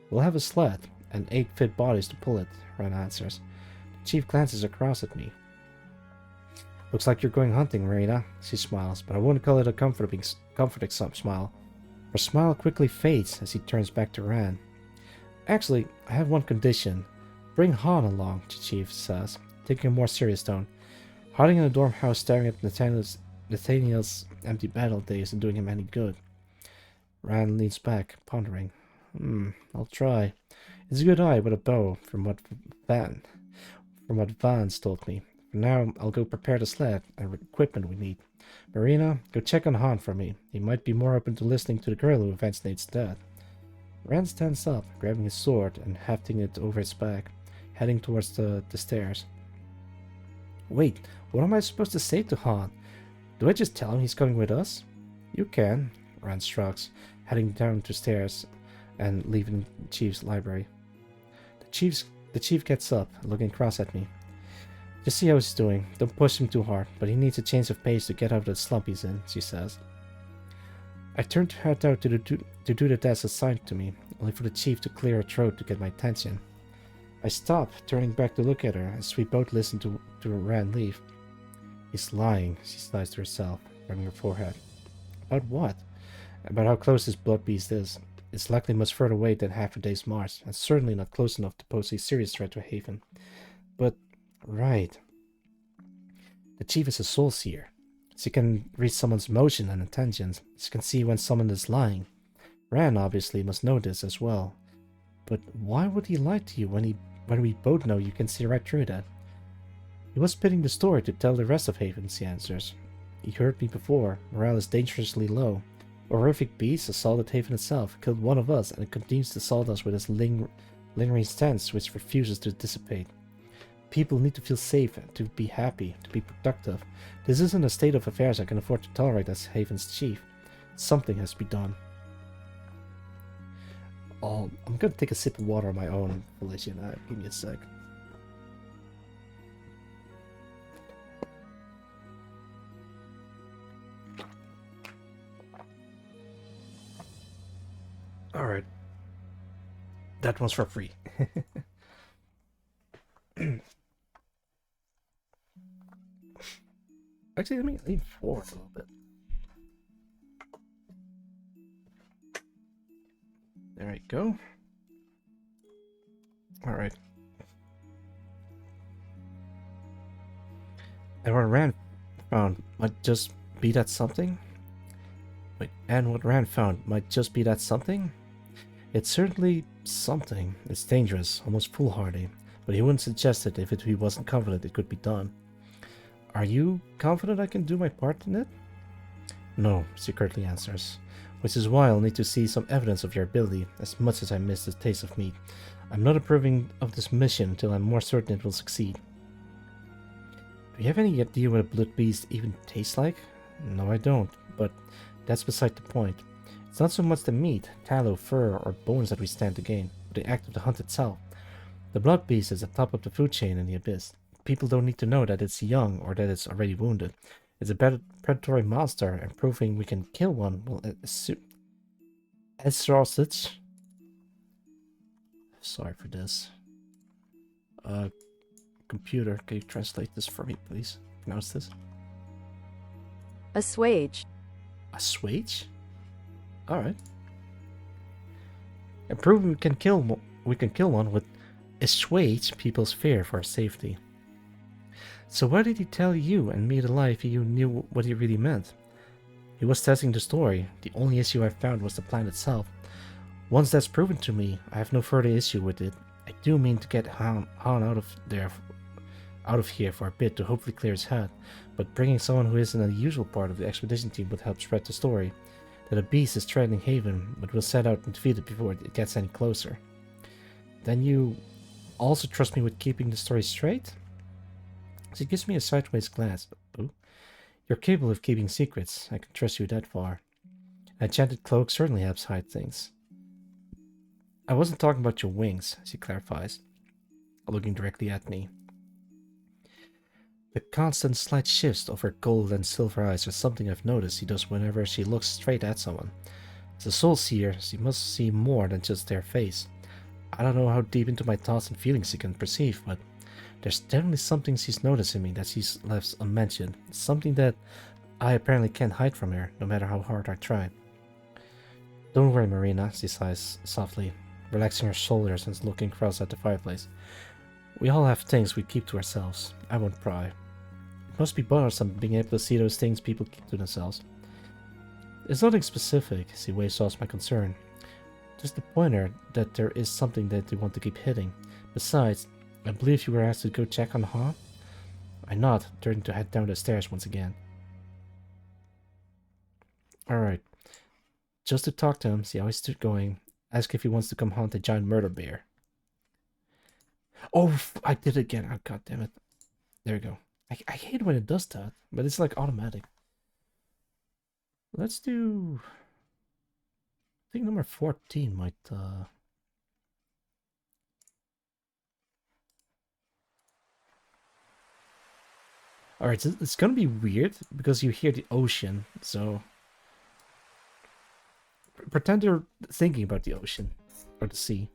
We'll have a sled, and 8 fit bodies to pull it, Ren answers. The chief glances across at me. Looks like you're going hunting, Marina, she smiles, but I wouldn't call it a comforting smile. Her smile quickly fades as he turns back to Ran. Actually, I have one condition. Bring Han along, the chief says, taking a more serious tone. Hiding in a dorm house staring at Nathaniel's empty battle day isn't doing him any good. Ran leans back, pondering. I'll try. It's a good eye with a bow, from what Vance told me. For now, I'll go prepare the sled and equipment we need. Marina, go check on Han for me. He might be more open to listening to the girl who avenged Nate's death. Ran stands up, grabbing his sword and hefting it over his back, heading towards the stairs. Wait, what am I supposed to say to Han? Do I just tell him he's coming with us? You can, Ran shrugs, heading down the stairs and leaving the chief's library. The chief gets up, looking cross at me. Just see how he's doing. Don't push him too hard, but he needs a change of pace to get out of the slump he's in, she says. I turn to head out to do the task assigned to me, only for the chief to clear her throat to get my attention. I stop, turning back to look at her, as we both listen to Ran leave. He's lying, she sighs to herself, rubbing her forehead. About what? About how close this blood beast is. It's likely much further away than half a day's march, and certainly not close enough to pose a serious threat to Haven. But, right. The chief is a soul seer. She can read someone's motion and intentions. She can see when someone is lying. Ran obviously must know this as well. But why would he lie to you when we both know you can see right through that? He was spinning the story to tell the rest of Haven, she answers. He heard me before. Morale is dangerously low. A horrific beast assaulted Haven itself, killed one of us, and it continues to assault us with its lingering stench which refuses to dissipate. People need to feel safe, to be happy, to be productive. This isn't a state of affairs I can afford to tolerate as Haven's chief. Something has to be done. I'm gonna take a sip of water on my own, Felicia. Give me a sec. Alright. That one's for free. Actually, let me lean forward a little bit. There we go. Alright. And what Ran found might just be that something? Wait, and what Rand found might just be that something? It's certainly something. It's dangerous, almost foolhardy, but he wouldn't suggest it if he wasn't confident it could be done. Are you confident I can do my part in it? No, she curtly answers, which is why I'll need to see some evidence of your ability, as much as I miss the taste of meat. I'm not approving of this mission until I'm more certain it will succeed. Do you have any idea what a blood beast even tastes like? No, I don't, but that's beside the point. It's not so much the meat, tallow, fur, or bones that we stand to gain, but the act of the hunt itself. The blood beast is at the top of the food chain in the abyss. People don't need to know that it's young or that it's already wounded. It's a predatory monster, and proving we can kill one will sausage. Sorry for this. Computer, can you translate this for me, please? Pronounce this. Assuage. Assuage? Alright. And proving we can kill one would assuage people's fear for our safety. So why did he tell you and me to lie if you knew what he really meant? He was testing the story. The only issue I found was the plan itself. Once that's proven to me, I have no further issue with it. I do mean to get Han out of here for a bit to hopefully clear his head, but bringing someone who isn't a usual part of the expedition team would help spread the story. That a beast is threatening Haven, but will set out and defeat it before it gets any closer. Then you also trust me with keeping the story straight? She gives me a sideways glance. Ooh. You're capable of keeping secrets. I can trust you that far. An enchanted cloak certainly helps hide things. I wasn't talking about your wings, she clarifies, looking directly at me. The constant slight shifts of her gold and silver eyes are something I've noticed she does whenever she looks straight at someone. As a soul seer, she must see more than just their face. I don't know how deep into my thoughts and feelings she can perceive, but there's definitely something she's noticing me that she's left unmentioned. Something that I apparently can't hide from her, no matter how hard I try. Don't worry, Marina, she sighs softly, relaxing her shoulders and looking across at the fireplace. We all have things we keep to ourselves. I won't pry. It must be bothersome being able to see those things people keep to themselves. It's nothing specific, she waves off my concern. Just the pointer that there is something that they want to keep hitting. Besides, I believe you were asked to go check on Han? I nod, turning to head down the stairs once again. Alright. Just to talk to him, see how he's going. Ask if he wants to come hunt a giant murder bear. Oh, I did it again. Oh, god damn it. There we go. I hate when it does that, but it's like automatic. Let's do... I think number 14 might... Alright, so it's gonna be weird because you hear the ocean, so... Pretend you're thinking about the ocean, or the sea.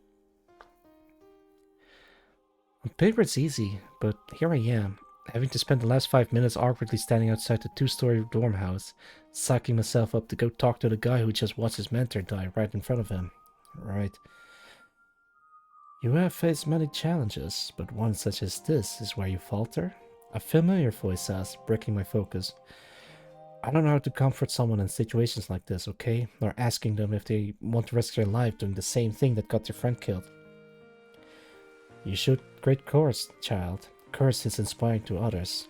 On paper it's easy, but here I am, having to spend the last 5 minutes awkwardly standing outside the 2-story dorm house, psyching myself up to go talk to the guy who just watched his mentor die right in front of him. Right. You have faced many challenges, but one such as this is where you falter? A familiar voice says, breaking my focus. I don't know how to comfort someone in situations like this, okay? Nor asking them if they want to risk their life doing the same thing that got your friend killed. You showed great courage, child. Courage is inspiring to others.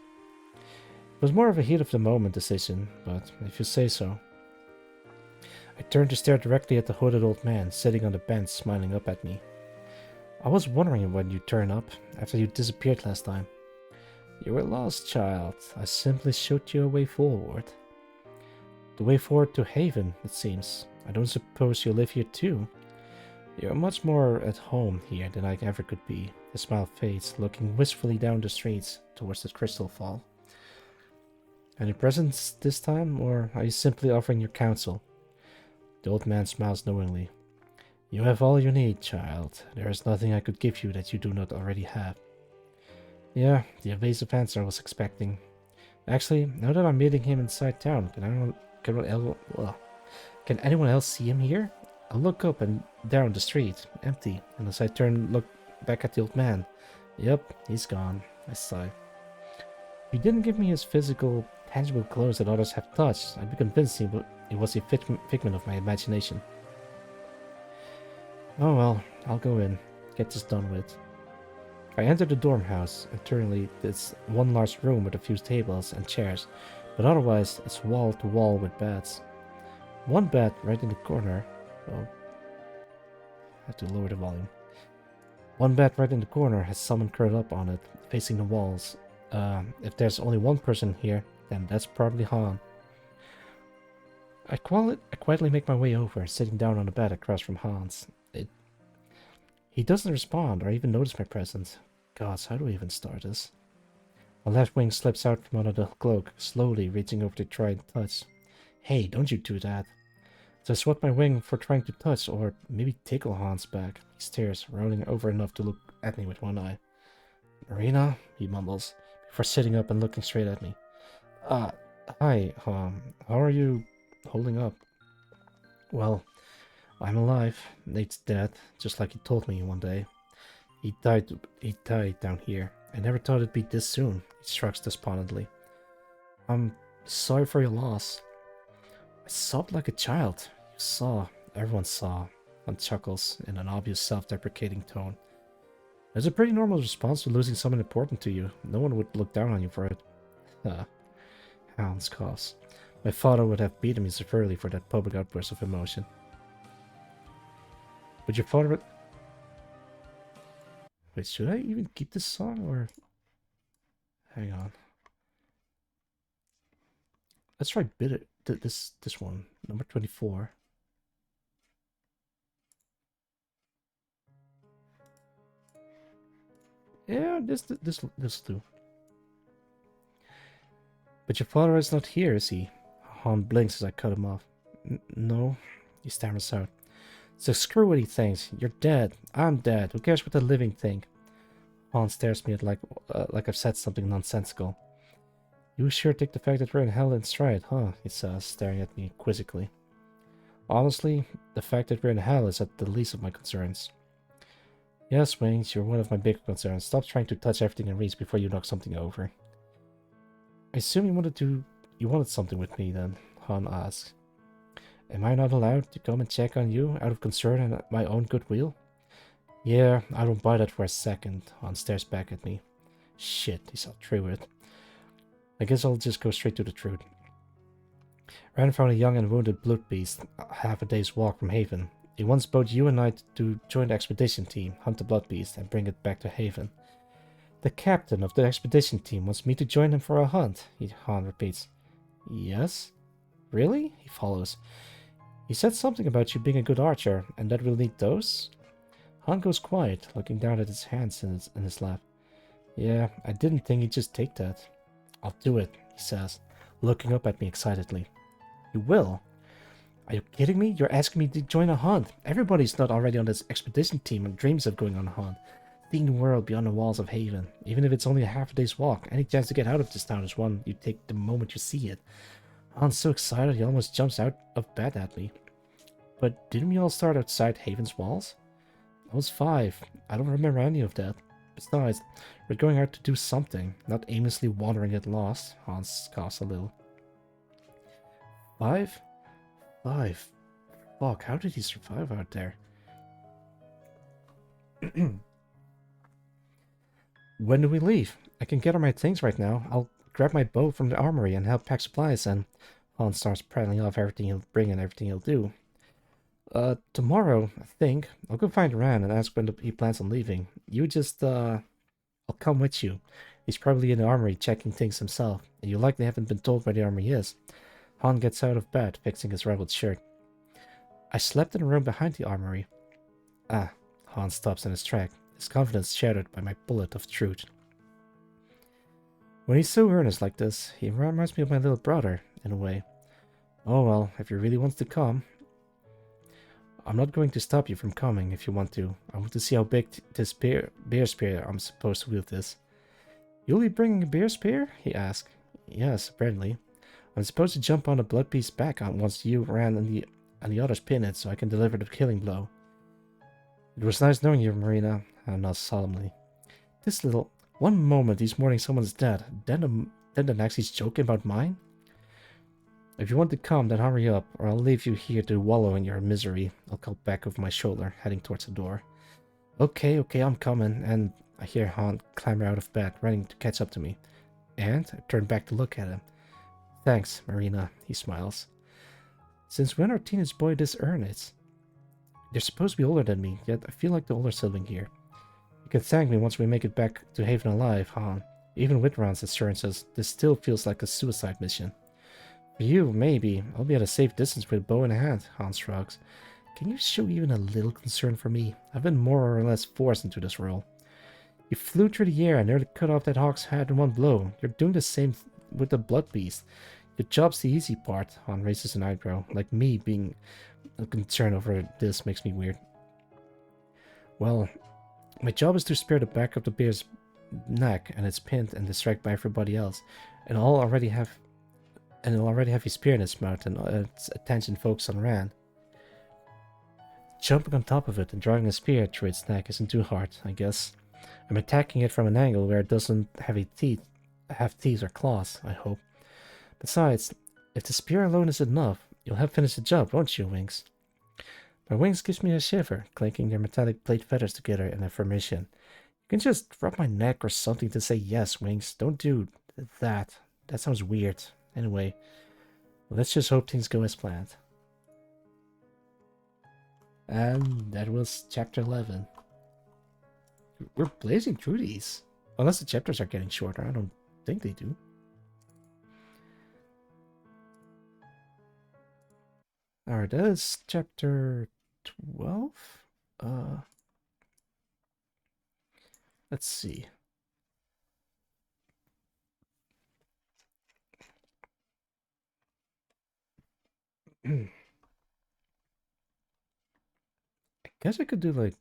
It was more of a heat of the moment decision, but if you say so. I turned to stare directly at the hooded old man sitting on the bench smiling up at me. I was wondering when you'd turn up, after you disappeared last time. You were lost, child. I simply showed you a way forward. The way forward to Haven, it seems. I don't suppose you live here too. You're much more at home here than I ever could be. His smile fades, looking wistfully down the streets towards the crystal fall. Any presents this time, or are you simply offering your counsel? The old man smiles knowingly. You have all you need, child. There is nothing I could give you that you do not already have. Yeah, the evasive answer I was expecting. Actually, now that I'm meeting him inside town, can anyone else see him here? I look up and down the street, empty, and as I turn look back at the old man. Yep, he's gone. I sigh. He didn't give me his physical tangible clothes that others have touched, I'd be convinced it was a figment of my imagination. Oh well, I'll go in, get this done with. I entered the dorm house. Internally, it's one large room with a few tables and chairs, but otherwise it's wall to wall with beds. One bed right in the corner. Oh, I have to lower the volume. One bed right in the corner has someone curled up on it, facing the walls. If there's only one person here, then that's probably Han. I quietly make my way over, sitting down on the bed across from Hans. He doesn't respond or even notice my presence. Gods, how do I even start this? My left wing slips out from under the cloak, slowly reaching over to try and touch. Hey, don't you do that. So I swat my wing for trying to touch or maybe tickle Hans back. He stares, rolling over enough to look at me with one eye. Marina, he mumbles, before sitting up and looking straight at me. Hi, how are you holding up? Well, I'm alive. Nate's dead, just like he told me one day. He died down here. I never thought it'd be this soon, he shrugs despondently. I'm sorry for your loss. I sobbed like a child. You saw, everyone saw, and chuckles in an obvious self-deprecating tone. It's a pretty normal response to losing someone important to you. No one would look down on you for it. Hans coughs. My father would have beaten me severely for that public outburst of emotion. But your father... Wait, should I even keep this song, or... Hang on. Let's try this one, number 24. Yeah, this do. But your father is not here, is he? Han blinks as I cut him off. No, he stammers out. So screw what he thinks. You're dead. I'm dead. Who cares what the living think? Han stares at me like I've said something nonsensical. You sure take the fact that we're in hell in stride, huh? He says, staring at me quizzically. Honestly, the fact that we're in hell is at the least of my concerns. Yes, Wings, you're one of my bigger concerns. Stop trying to touch everything in reach before you knock something over. I assume you wanted something with me then, Han asks. Am I not allowed to come and check on you out of concern and my own goodwill? Yeah, I don't buy that for a second. Han stares back at me. Shit, he saw through it. I guess I'll just go straight to the truth. Ran found a young and wounded blood beast, half a day's walk from Haven. He wants both you and I to join the expedition team, hunt the blood beast, and bring it back to Haven. The captain of the expedition team wants me to join him for a hunt, Han repeats. Yes? Really? He follows. He said something about you being a good archer, and that we'll need those? Han goes quiet, looking down at his hands in his lap. Yeah, I didn't think he'd just take that. I'll do it, he says, looking up at me excitedly. You will? Are you kidding me? You're asking me to join a hunt. Everybody's not already on this expedition team and dreams of going on a hunt. Seeing the world beyond the walls of Haven, even if it's only a half a day's walk. Any chance to get out of this town is one you take the moment you see it. Han's so excited he almost jumps out of bed at me. But didn't we all start outside Haven's walls? I was 5. I don't remember any of that. Besides, we're going out to do something, not aimlessly wandering at lost. Hans coughs a little. 5? 5. Fuck, how did he survive out there? When do we leave? I can gather my things right now. I'll grab my bow from the armory and help pack supplies, and Hans starts prattling off everything he'll bring and everything he'll do. Tomorrow, I think. I'll go find Ran and ask when he plans on leaving. You just, I'll come with you. He's probably in the armory checking things himself, and you likely haven't been told where the armory is. Han gets out of bed, fixing his rebel shirt. I slept in a room behind the armory. Ah, Han stops in his track, his confidence shattered by my bullet of truth. When he's so earnest like this, he reminds me of my little brother, in a way. Oh well, if he really wants to come... I'm not going to stop you from coming if you want to. I want to see how big this bear spear I'm supposed to wield is. You'll be bringing a bear spear? He asked. Yes, apparently. I'm supposed to jump on the blood beast's back once you ran and the others pin it so I can deliver the killing blow. It was nice knowing you, Marina, I nods solemnly. This little... One moment each morning someone's dead, then pretend that he's joking about mine? If you want to come, then hurry up, or I'll leave you here to wallow in your misery. I'll call back over my shoulder, heading towards the door. Okay, I'm coming, and I hear Han clamber out of bed, running to catch up to me. And I turn back to look at him. Thanks, Marina, he smiles. Since when are teenage boy this earnest? They're supposed to be older than me, yet I feel like the older sibling here. You can thank me once we make it back to Haven alive, Han. Even with Ron's assurances, this still feels like a suicide mission. For you, maybe. I'll be at a safe distance with a bow in hand, Han shrugs. Can you show even a little concern for me? I've been more or less forced into this role. You flew through the air and nearly cut off that hawk's head in one blow. You're doing the same with the blood beast. Your job's the easy part, Han raises an eyebrow. Like me being concerned over this makes me weird. Well, my job is to spare the back of the bear's neck, and it's pinned and distracted by everybody else. And it'll already have his spear in its mouth and its attention focused on Ran. Jumping on top of it and driving a spear through its neck isn't too hard, I guess. I'm attacking it from an angle where it doesn't have teeth or claws, I hope. Besides, if the spear alone is enough, you'll have finished the job, won't you, Wings? My Wings gives me a shiver, clinking their metallic plate feathers together in affirmation. You can just rub my neck or something to say yes, Wings. Don't do that. That sounds weird. Anyway, let's just hope things go as planned. And that was chapter 11. We're blazing through these. Unless the chapters are getting shorter. I don't think they do. Alright, that is chapter 12. Let's see. I guess I could do like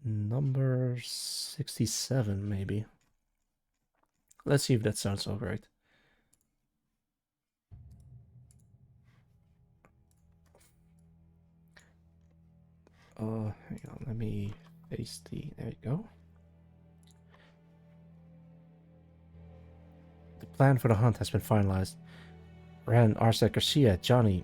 number 67 maybe. Let's see if that sounds alright. Hang on, let me face the, there you go. The plan for the hunt has been finalized. Ran, Arsek, Garcia, Johnny,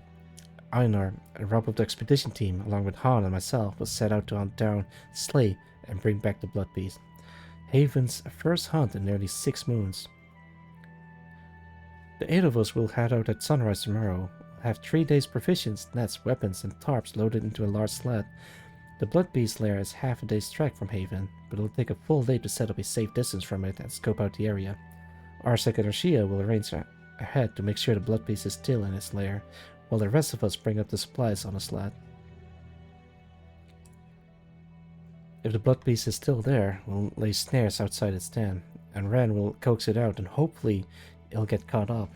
Einar, and Rob of the expedition team, along with Han and myself, will set out to hunt down, slay, and bring back the Blood Beast. Haven's first hunt in nearly 6 moons. The 8 of us will head out at sunrise tomorrow. We'll have 3 days' provisions, nets, weapons, and tarps loaded into a large sled. The Blood Beast lair is half a day's trek from Haven, but it'll take a full day to set up a safe distance from it and scope out the area. Arsek and Arshia will arrange ahead to make sure the Blood Beast is still in its lair, while the rest of us bring up the supplies on a sled. If the Blood Beast is still there, we'll lay snares outside its den, and Ran will coax it out and hopefully it'll get caught up.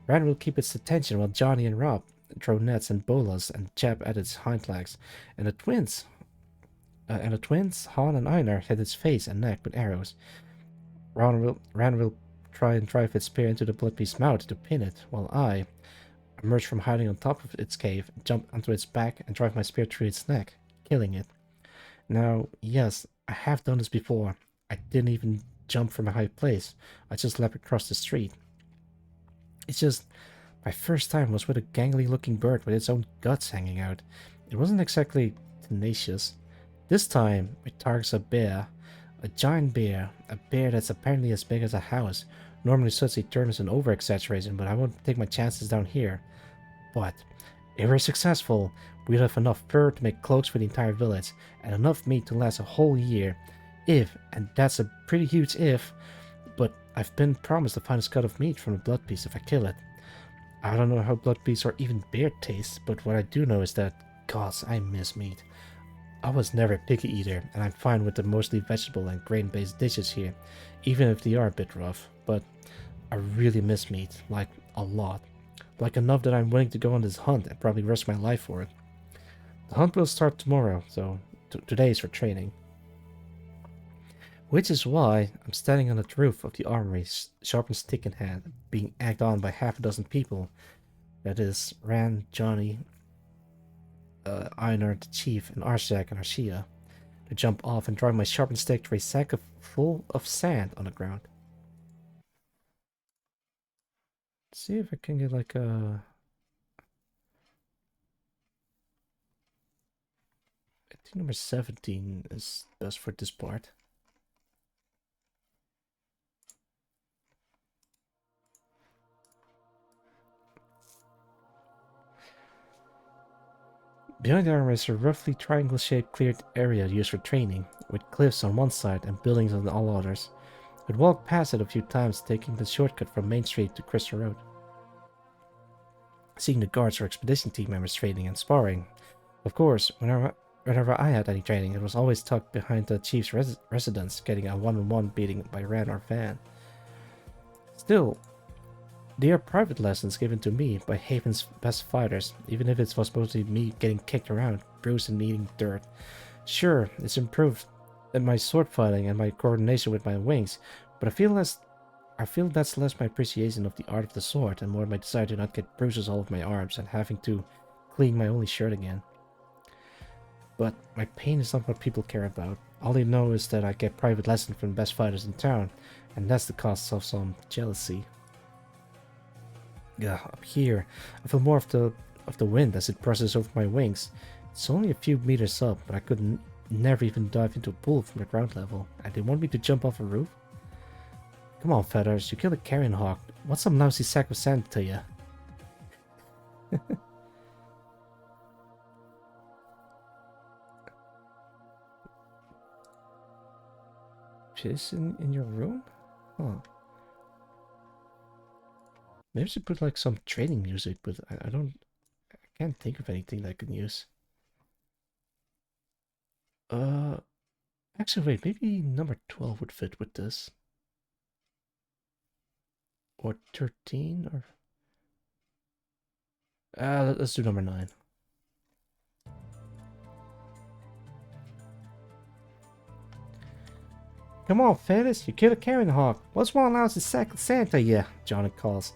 Ran will keep its attention while Johnny and Rob throw nets and bolas and jab at its hind legs, and the twins, Han and Einar, hit its face and neck with arrows. Ran will try and drive its spear into the Blood Beast's mouth to pin it, while I emerge from hiding on top of its cave, jump onto its back, and drive my spear through its neck, killing it. Now, yes, I have done this before. I didn't even jump from a high place. I just leapt across the street. It's just, my first time was with a gangly-looking bird with its own guts hanging out. It wasn't exactly tenacious. This time, it targets a bear. A giant bear. A bear that's apparently as big as a house. Normally such a term is an over-exaggeration, but I won't take my chances down here. But, if we're successful, we'll have enough fur to make cloaks for the entire village, and enough meat to last a whole year. If, and that's a pretty huge if, but I've been promised the finest cut of meat from a blood beast if I kill it. I don't know how blood beasts or even bear taste, but what I do know is that, gods, I miss meat. I was never a picky eater, and I'm fine with the mostly vegetable and grain-based dishes here, even if they are a bit rough, but I really miss meat, like, a lot. Like enough that I'm willing to go on this hunt and probably risk my life for it. The hunt will start tomorrow, so today is for training. Which is why I'm standing on the roof of the armory, sharpened stick in hand, being egged on by half a dozen people. That is, Ran, Johnny, Einar, the chief, and Arshak and Arshia, to jump off and drive my sharpened stick through a sack full of sand on the ground. see if I can get like a... I think number 17 is best for this part. Behind the armor is a roughly triangle-shaped cleared area used for training, with cliffs on one side and buildings on all others. I'd walked past it a few times, taking the shortcut from Main Street to Crystal Road. Seeing the guards or expedition team members training and sparring. Of course, whenever I had any training, it was always tucked behind the chief's residence, getting a one-on-one beating by Ran or Van. Still, they are private lessons given to me by Haven's best fighters, even if it was supposed to be me getting kicked around, bruised and eating dirt. Sure, it's improved in my sword fighting and my coordination with my wings, but I feel that's less my appreciation of the art of the sword and more my desire to not get bruises all over my arms and having to clean my only shirt again. But my pain is not what people care about. All they know is that I get private lessons from the best fighters in town, and that's the cost of some jealousy. Yeah, up here, I feel more of the wind as it brushes over my wings. It's only a few meters up, but I could never even dive into a pool from the ground level, and they want me to jump off a roof? Come on, Feathers, you killed a carrion hawk. What's some lousy sack of sand to you? Piss in your room? Huh. Maybe I should put like some training music, but I can't think of anything that I can use. Uh, actually, wait, maybe number 12 would fit with this. Or 13, or... let's do number 9. Come on, Feathers, you killed a carrion hawk. What's one lousy sack of Santa, yeah? Johnny calls.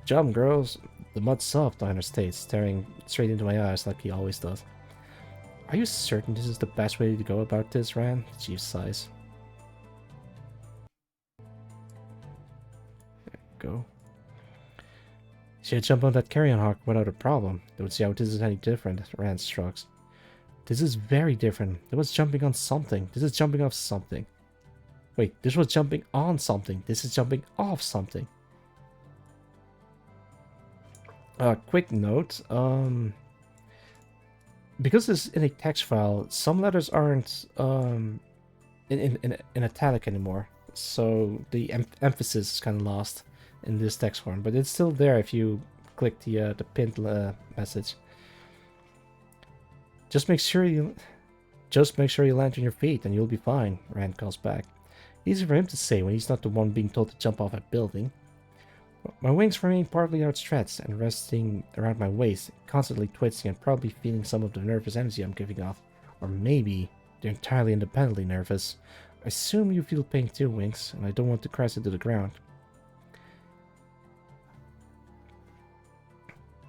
Jump, girls. The mud's soft, Diner states, staring straight into my eyes like he always does. Are you certain this is the best way to go about this, Ran? The chief sighs. There you go. She'd jump on that carrion hawk without a problem. They would see how this is any different, Rand shrugs. This is very different. It was jumping on something. This is jumping off something. Wait, this was jumping on something. This is jumping off something. Quick note. Because it's in a text file, some letters aren't in italic anymore. So the emphasis is kind of lost in this text form, but it's still there if you click the pinned message. Just make sure you land on your feet and you'll be fine, Rand calls back. Easy for him to say when he's not the one being told to jump off a building. My wings remain partly outstretched and resting around my waist, constantly twitching and probably feeling some of the nervous energy I'm giving off. Or maybe they're entirely independently nervous. I assume you feel pain too, Winks, and I don't want to crash into the ground.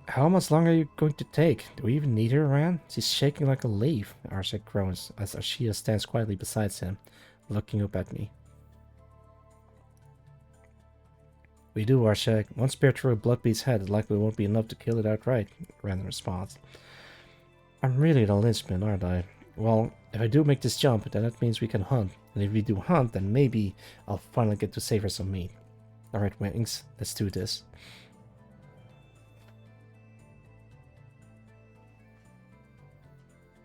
How much longer are you going to take? Do we even need her around? She's shaking like a leaf, Arshak groans as Ashia stands quietly beside him, looking up at me. We do, Arshak. One spear through a bloodbeast's head likely won't be enough to kill it outright, Random responds. I'm really the linchpin, aren't I? Well, if I do make this jump, then that means we can hunt. And if we do hunt, then maybe I'll finally get to save her some meat. Alright, Wings, let's do this.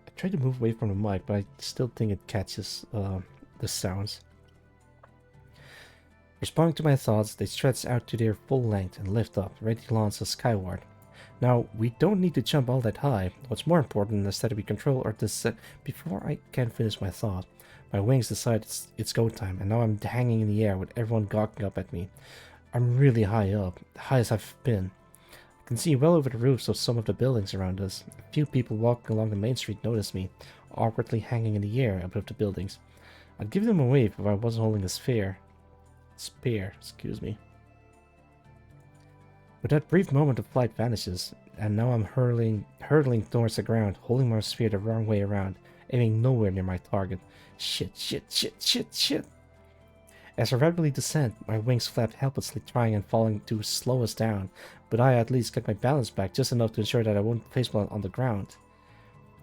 I try to move away from the mic, but I still think it catches the sounds. Responding to my thoughts, they stretch out to their full length and lift up, ready to launch us skyward. Now, we don't need to jump all that high. What's more important is that we control our descent. Before I can finish my thought, my wings decide it's go time, and now I'm hanging in the air with everyone gawking up at me. I'm really high up, the highest I've been. I can see well over the roofs of some of the buildings around us. A few people walking along the main street notice me, awkwardly hanging in the air above the buildings. I'd give them a wave if I wasn't holding a spear, excuse me. But that brief moment of flight vanishes, and now I'm hurtling towards the ground, holding my spear the wrong way around, aiming nowhere near my target. Shit. As I rapidly descend, my wings flapped helplessly, trying and falling to slow us down, but I at least get my balance back just enough to ensure that I won't faceplant on the ground.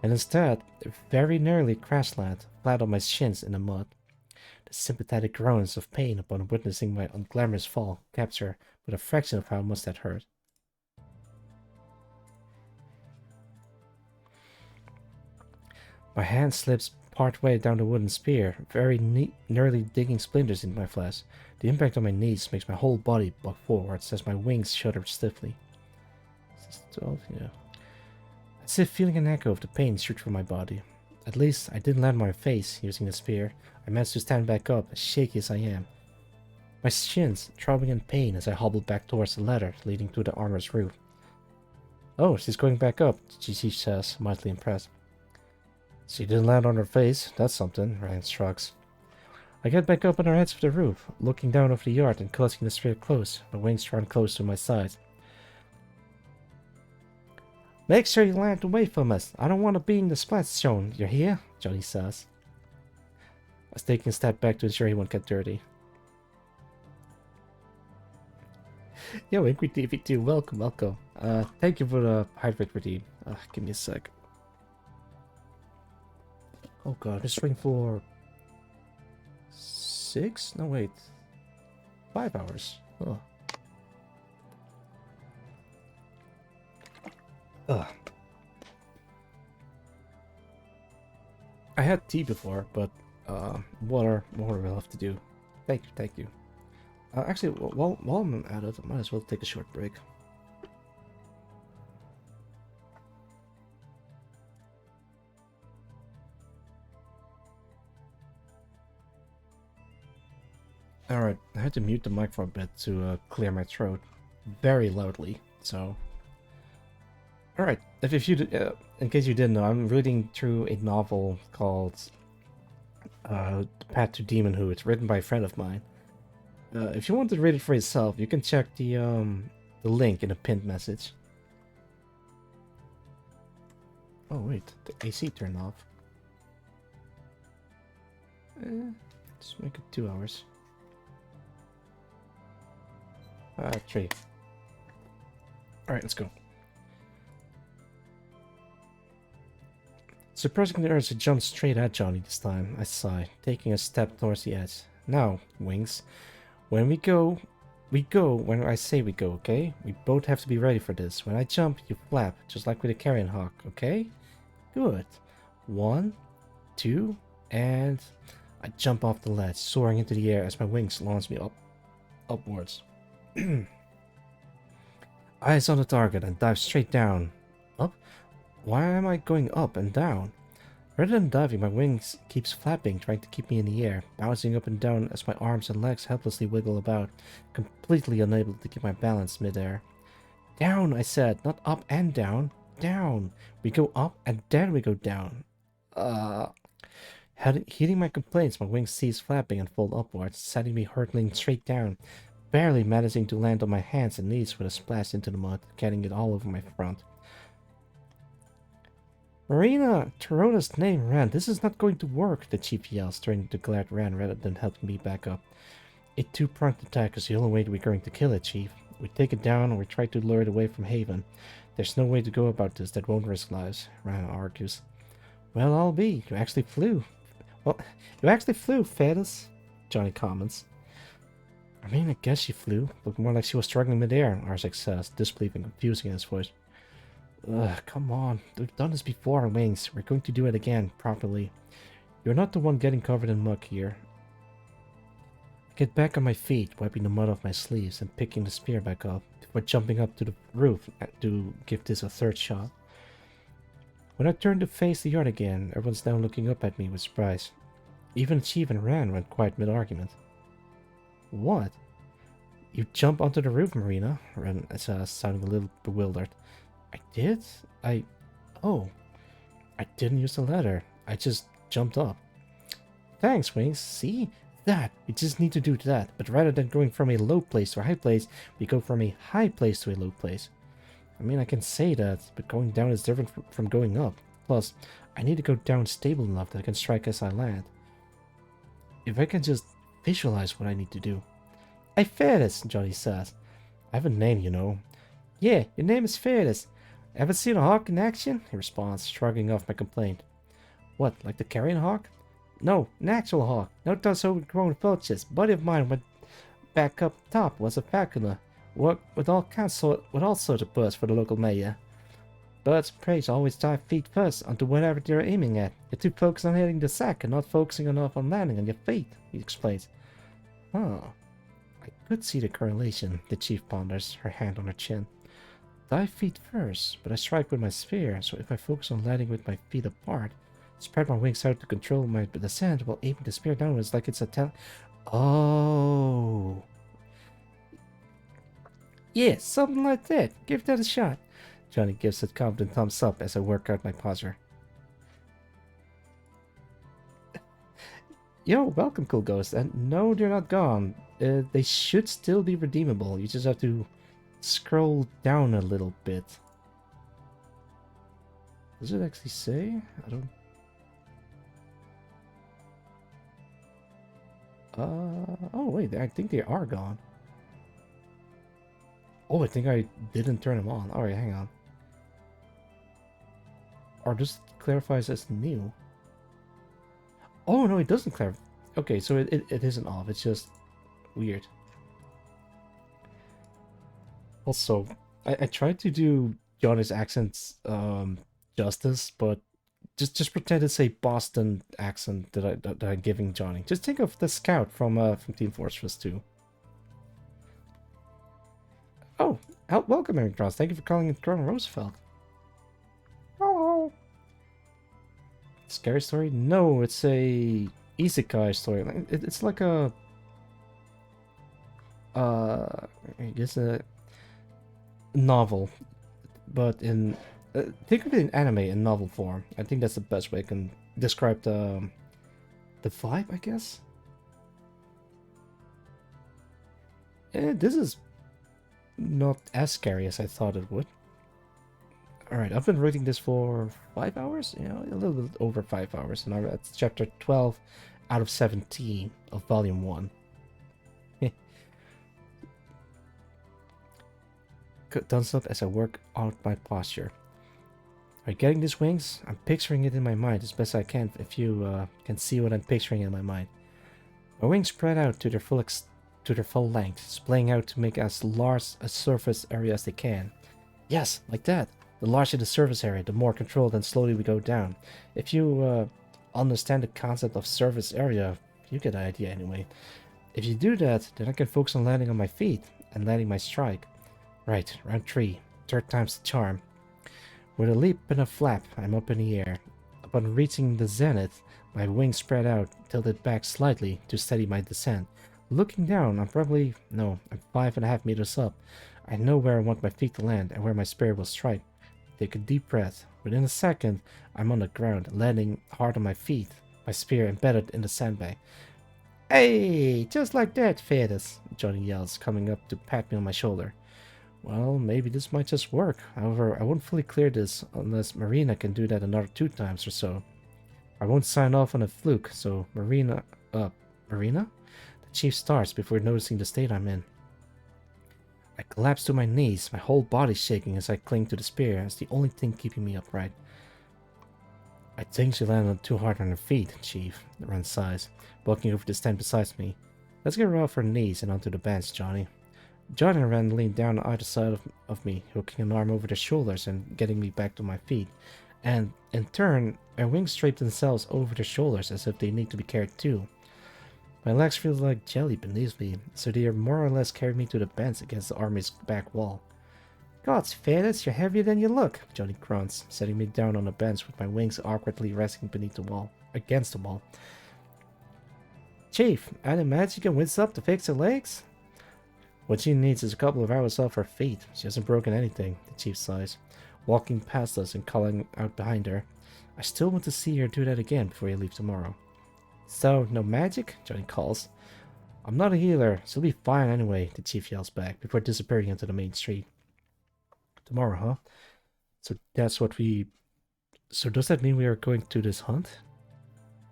And instead, very nearly crash land, flat on my shins in the mud. The sympathetic groans of pain upon witnessing my unglamorous fall capture but a fraction of how much that hurt. My hand slips part way down the wooden spear, very nearly digging splinters into my flesh. The impact on my knees makes my whole body buck forwards as my wings shudder stiffly. Is this 12? Yeah. As if feeling an echo of the pain shoot through my body. At least I didn't land on my face using the spear. I managed to stand back up, as shaky as I am. My shins throbbing in pain as I hobbled back towards the ladder leading to the armor's roof. Oh, she's going back up, she says, mightily impressed. She didn't land on her face, that's something, Ryan shrugs. I get back up on the edge of the roof, looking down over the yard and clutching the spear close, my wings drawn close to my sides. Make sure you land away from us. I don't want to be in the splash zone, you hear? Johnny says. I was taking a step back to ensure he won't get dirty. Yo, Angry TV2, welcome, welcome. Thank you for the hybrid redeem. Give me a sec. Oh god, this ring for 6? No wait. 5 hours. Oh. Ugh. I had tea before, but water will have to do. Thank you. Actually, while I'm at it, I might as well take a short break. Alright, I had to mute the mic for a bit to clear my throat very loudly, so... Alright, if you in case you didn't know, I'm reading through a novel called The Path to Demonhood. It's written by a friend of mine. If you want to read it for yourself, you can check the link in a pinned message. Oh wait, the AC turned off. Let's make it 2 hours. 3. Alright, let's go. Suppressing the urge to jump straight at Johnny this time, I sigh, taking a step towards the edge. Now, Wings, when we go when I say we go, okay? We both have to be ready for this. When I jump, you flap, just like with a carrion hawk, okay? Good. 1, 2, and I jump off the ledge, soaring into the air as my wings launch me upwards. Eyes on the target and dive straight down. Up? Why am I going up and down? Rather than diving, my wings keeps flapping, trying to keep me in the air, bouncing up and down as my arms and legs helplessly wiggle about, completely unable to keep my balance midair. Down, I said, not up and down. Down. We go up and then we go down. Heeding my complaints, my wings cease flapping and fold upwards, sending me hurtling straight down, barely managing to land on my hands and knees with a splash into the mud, getting it all over my front. Marina, Torona's name, Ran. This is not going to work, the chief yells, turning to glare at Ran rather than helping me back up. A two-pronged attack is the only way we're going to kill it, Chief. We take it down or we try to lure it away from Haven. There's no way to go about this that won't risk lives, Ran argues. Well, I'll be. You actually flew. Well, you actually flew, Fetus, Johnny comments. I mean, I guess she flew. Looked more like she was struggling midair, Arsek says, disbelief and confusing in his voice. Ugh, come on. We've done this before, Wings. We're going to do it again, properly. You're not the one getting covered in muck here. I get back on my feet, wiping the mud off my sleeves and picking the spear back up, before jumping up to the roof to give this a third shot. When I turn to face the yard again, everyone's now looking up at me with surprise. Even Chief and Ran went quiet mid-argument. What? You jump onto the roof, Marina? Ran says, sounding a little bewildered. I did? Oh. I didn't use the ladder. I just jumped up. Thanks, Wings. See? That. We just need to do that. But rather than going from a low place to a high place, we go from a high place to a low place. I mean, I can say that, but going down is different from going up. Plus, I need to go down stable enough that I can strike as I land. If I can just visualize what I need to do. Hey, Fearless, Johnny says. I have a name, you know. Yeah, your name is Fearless. Ever seen a hawk in action? He responds, shrugging off my complaint. What, like the carrion hawk? No, an actual hawk. Not those overgrown vultures. Buddy of mine went back up top was a falconer. Worked with all sorts of birds for the local mayor. Birds of prey always dive feet first onto whatever they're aiming at. You're too focused on hitting the sack and not focusing enough on landing on your feet, he explains. Huh. I could see the correlation, the chief ponders, her hand on her chin. Dive feet first, but I strike with my spear, so if I focus on landing with my feet apart, spread my wings out to control my descent while aiming the spear downwards like it's a Oh. Yeah, something like that. Give that a shot. Johnny gives a confident thumbs up as I work out my posture. Yo, welcome, cool ghost. And no, they're not gone. They should still be redeemable. You just have to scroll down a little bit. Does it actually say? I don't... oh wait, I think they are gone. Oh, I think I didn't turn them on. Alright, hang on. Or just clarifies as new. Oh, no, it doesn't clarify. Okay, so it isn't off. It's just weird. Also, I tried to do Johnny's accents justice, but just pretend it's a Boston accent that I'm giving Johnny. Just think of the scout from Team Fortress 2. Oh, welcome, Eric Cross. Thank you for calling it Colonel Roosevelt. Oh. Scary story? No, it's a isekai story. It's like a I guess a novel, but in think of it in anime in novel form. I think that's the best way I can describe the vibe, I guess. This is not as scary as I thought it would. Alright, I've been reading this for 5 hours? You know, a little bit over 5 hours, and I'm at chapter 12 out of 17 of volume 1. Thumbs up as I work out my posture. Are you getting these wings? I'm picturing it in my mind as best I can, if you can see what I'm picturing in my mind. My wings spread out to their full length, splaying out to make as large a surface area as they can. Yes, like that. The larger the surface area, the more controlled and slowly we go down. If you understand the concept of surface area, you get the idea anyway. If you do that, then I can focus on landing on my feet and landing my strike. Right, round 3. Third time's the charm. With a leap and a flap, I'm up in the air. Upon reaching the zenith, my wings spread out, tilted back slightly to steady my descent. Looking down, I'm 5.5 meters up. I know where I want my feet to land and where my spear will strike. Take a deep breath. Within a second, I'm on the ground, landing hard on my feet, my spear embedded in the sandbag. Hey, just like that, Fearless, Johnny yells, coming up to pat me on my shoulder. Well, maybe this might just work. However, I won't fully clear this unless Marina can do that another 2 times or so. I won't sign off on a fluke, so Marina? The chief starts before noticing the state I'm in. I collapse to my knees, my whole body shaking as I cling to the spear as the only thing keeping me upright. I think she landed too hard on her feet, Chief, Ren sighs, walking over to stand beside me. Let's get her off her knees and onto the bench, Johnny. Johnny and Ren leaned down on either side of me, hooking an arm over their shoulders and getting me back to my feet. And, in turn, their wings drape themselves over their shoulders as if they need to be carried too. My legs feel like jelly beneath me, so they are more or less carried me to the bench against the army's back wall. Gods, Fearless, you're heavier than you look, Johnny grunts, setting me down on a bench with my wings awkwardly resting against the wall. Chief, any magic you can whiz up to fix her legs? What she needs is a couple of hours off her feet. She hasn't broken anything, the chief sighs, walking past us and calling out behind her. I still want to see her do that again before you leave tomorrow. So, no magic? Johnny calls. I'm not a healer, so you'll be fine anyway, the chief yells back, before disappearing into the main street. Tomorrow, huh? So that's what we... So does that mean we are going to this hunt?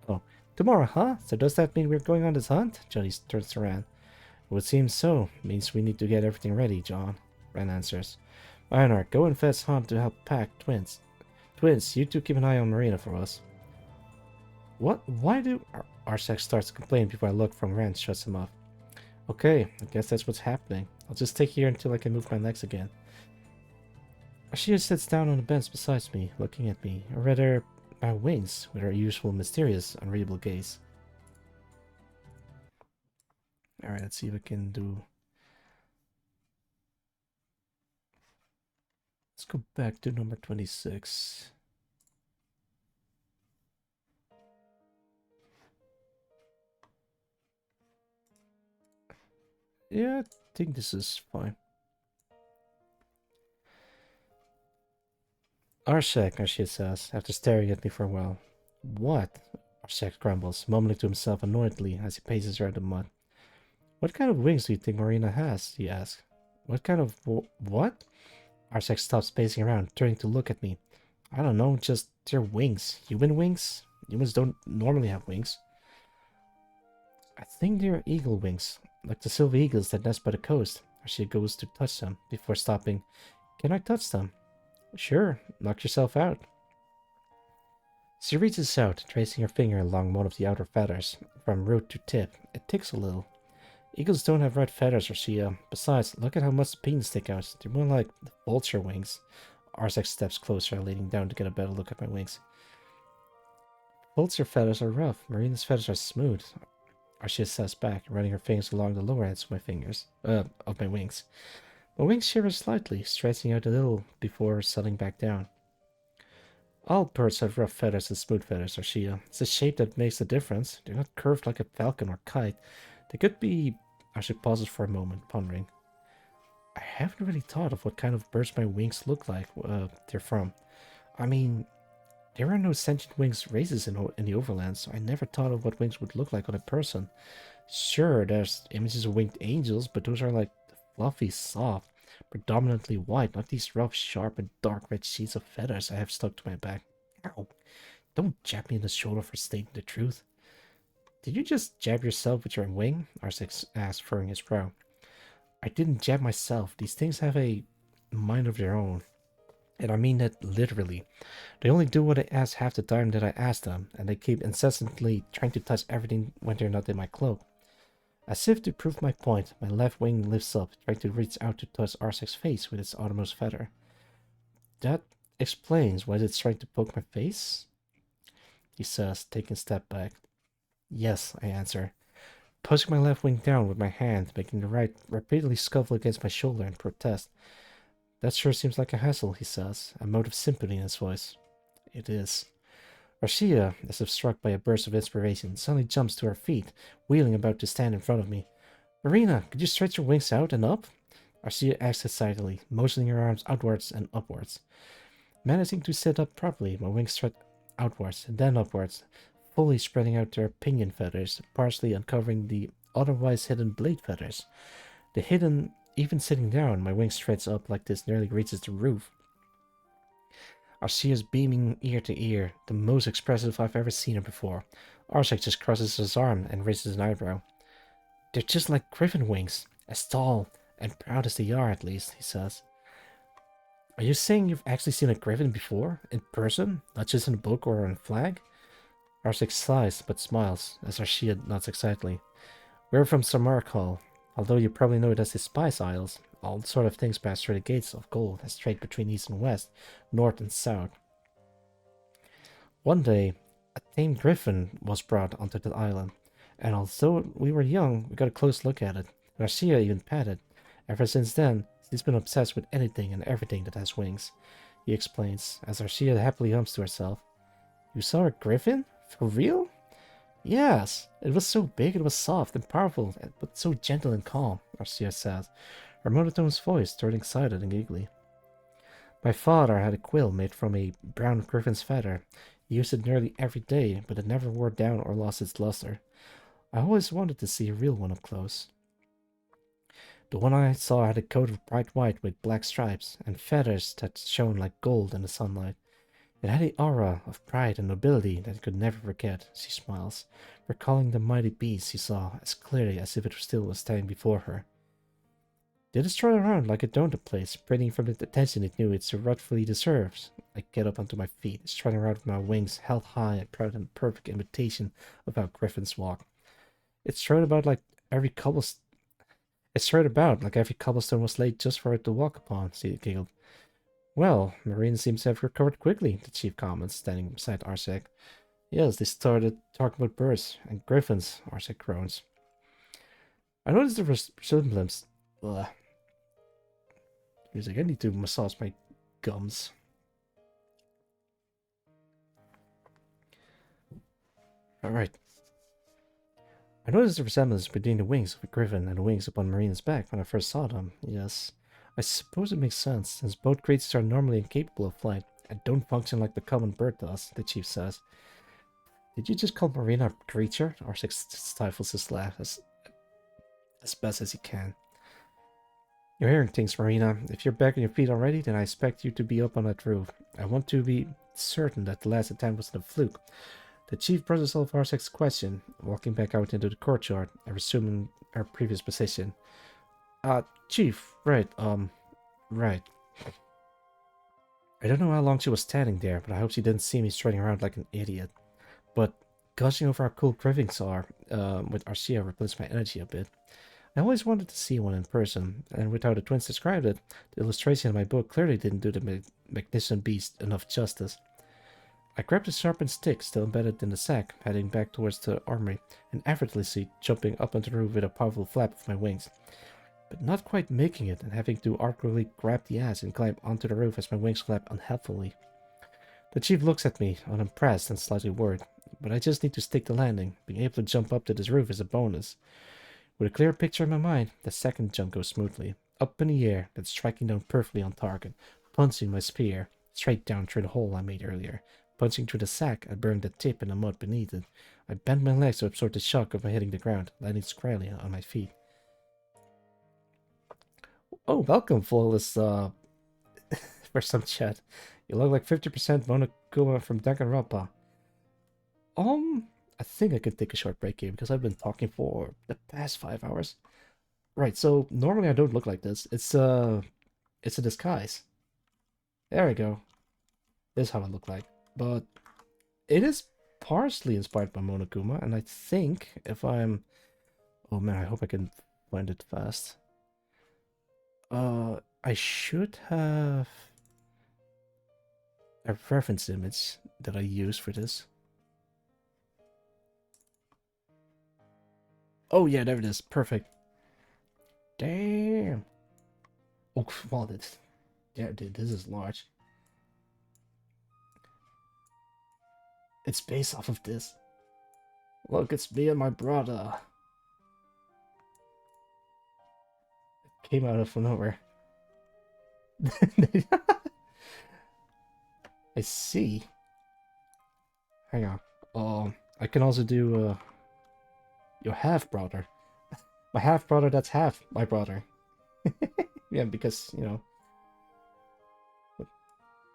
Oh, Tomorrow, huh? So does that mean we're going on this hunt? Jody turns around. It would seem so. Means we need to get everything ready, John. Ren answers. Reinhardt, go and fetch Hunt to help pack Twins. Twins, you two keep an eye on Marina for us. What? Why do... Arsec starts to complain before I look from Ren shuts him off. Okay, I guess that's what's happening. I'll just take here until I can move my legs again. Ashia sits down on the bench beside me, looking at me, or rather, my wings, with her usual mysterious, unreadable gaze. Alright, let's see if I can do... Let's go back to number 26. Yeah, I think this is fine. Arsec, Ashia says, after staring at me for a while. What? Arsec grumbles, mumbling to himself annoyedly as he paces around the mud. What kind of wings do you think Marina has? He asks. What kind of... what? Arsec stops pacing around, turning to look at me. I don't know, just their wings. Human wings? Humans don't normally have wings. I think they're eagle wings, like the silver eagles that nest by the coast. Arcia goes to touch them, before stopping. Can I touch them? Sure, knock yourself out. She reaches out, tracing her finger along one of the outer feathers, from root to tip. It ticks a little. Eagles don't have red feathers, Arcia. Besides, look at how much the pins stick out. They're more like vulture wings. Arsec steps closer, leaning down to get a better look at my wings. Vulture feathers are rough. Marina's feathers are smooth. Arcia says back, running her fingers along the lower ends of my fingers, of my wings. My wings shiver slightly, stretching out a little before settling back down. All birds have rough feathers and smooth feathers, Arcia. It's the shape that makes the difference. They're not curved like a falcon or kite. They could be... Arcia pauses for a moment, pondering. I haven't really thought of what kind of birds my wings look like, they're from. I mean, there are no sentient wings races in the overland, so I never thought of what wings would look like on a person. Sure, there's images of winged angels, but those are like fluffy, soft, predominantly white, not these rough, sharp, and dark red sheets of feathers I have stuck to my back. Ow! Don't jab me in the shoulder for stating the truth. Did you just jab yourself with your wing? Arsec asked, furrowing his brow. I didn't jab myself. These things have a mind of their own. And I mean that literally. They only do what I ask half the time that I ask them, and they keep incessantly trying to touch everything when they're not in my cloak. As if to prove my point, my left wing lifts up, trying to reach out to touch Arsec's face with its outermost feather. That explains why it's trying to poke my face? He says, taking a step back. Yes, I answer, pushing my left wing down with my hand, making the right repeatedly scuffle against my shoulder in protest. That sure seems like a hassle, he says, a note of sympathy in his voice. It is. Arcia, as if struck by a burst of inspiration, suddenly jumps to her feet, wheeling about to stand in front of me. Marina, could you stretch your wings out and up? Arcia asks excitedly, motioning her arms outwards and upwards. Managing to sit up properly, my wings stretch outwards and then upwards, fully spreading out their pinion feathers, partially uncovering the otherwise hidden blade feathers. Even sitting down, my wings stretch up like this nearly reaches the roof. Arcia's beaming ear to ear, the most expressive I've ever seen her before. Arsec just crosses his arm and raises an eyebrow. They're just like griffin wings, as tall and proud as they are, at least, he says. Are you saying you've actually seen a griffin before, in person, not just in a book or on a flag? Arsec sighs, but smiles, as Arcia nods excitedly. We're from Samarkand, although you probably know it as the Spice Isles. All sort of things pass through the gates of gold, as trade between east and west, north and south. One day, a tame griffin was brought onto the island, and although we were young, we got a close look at it. Garcia even pet it. Ever since then, he's been obsessed with anything and everything that has wings, he explains, as Arcia happily hums to herself. You saw a griffin? For real? Yes, it was so big, it was soft and powerful, but so gentle and calm, Arcia says, her monotonous voice turning excited and giggly. My father had a quill made from a brown griffin's feather. He used it nearly every day, but it never wore down or lost its luster. I always wanted to see a real one up close. The one I saw had a coat of bright white with black stripes, and feathers that shone like gold in the sunlight. It had an aura of pride and nobility that he could never forget. She smiles, recalling the mighty beast he saw as clearly as if it still was standing before her. Did it strut around like a donut place, spreading from the attention it knew it so rightfully deserves? I get up onto my feet, strutting around with my wings held high and proud and perfect imitation of how griffins walk. It strutted about like every cobblestone. It strutted about like every cobblestone was laid just for it to walk upon. She giggled. Well, Marina seems to have recovered quickly, the chief comments, standing beside Arsec. Yes, they started talking about birds and griffins, Arsec groans. I noticed the resemblance. Ugh. He's like, I need to massage my gums. Alright. I noticed the resemblance between the wings of a griffin and the wings upon Marina's back when I first saw them. Yes. I suppose it makes sense, since both creatures are normally incapable of flight and don't function like the common bird does, the chief says. Did you just call Marina a creature? Arsec stifles his laugh as best as he can. You're hearing things, Marina. If you're back on your feet already, then I expect you to be up on that roof. I want to be certain that the last attempt wasn't a fluke. The chief brushes off Arsec's question, walking back out into the courtyard and resuming her previous position. Chief, right, right. I don't know how long she was standing there, but I hope she didn't see me strutting around like an idiot. But gushing over how cool griffins are, with Arcia replaced my energy a bit. I always wanted to see one in person, and with how the twins described it, the illustration in my book clearly didn't do the magnificent beast enough justice. I grabbed a sharpened stick still embedded in the sack, heading back towards the armory, and effortlessly jumping up onto the roof with a powerful flap of my wings. But not quite making it, and having to awkwardly grab the ass and climb onto the roof as my wings flap unhelpfully. The chief looks at me, unimpressed and slightly worried, but I just need to stick the landing. Being able to jump up to this roof is a bonus. With a clear picture in my mind, the second jump goes smoothly, up in the air, then striking down perfectly on target, punching my spear straight down through the hole I made earlier. Punching through the sack, I burned the tip in the mud beneath it. I bent my legs to absorb the shock of my hitting the ground, landing squarely on my feet. Oh, welcome, Flawless, for some chat. You look like 50% Monokuma from Danganronpa. I think I could take a short break here because I've been talking for the past 5 hours. Right, so normally I don't look like this. It's a disguise. There we go. This is how I look like. But it is partially inspired by Monokuma, and I think if I'm... Oh man, I hope I can find it fast. I should have a reference image that I use for this. Oh yeah, there it is. Perfect. Damn. Oh, wow, that's... Yeah, dude, this is large. It's based off of this. Look, it's me and my brother. It came out of nowhere. I see. Hang on. I can also do your half brother. My half brother, that's half my brother. Yeah, because, you know.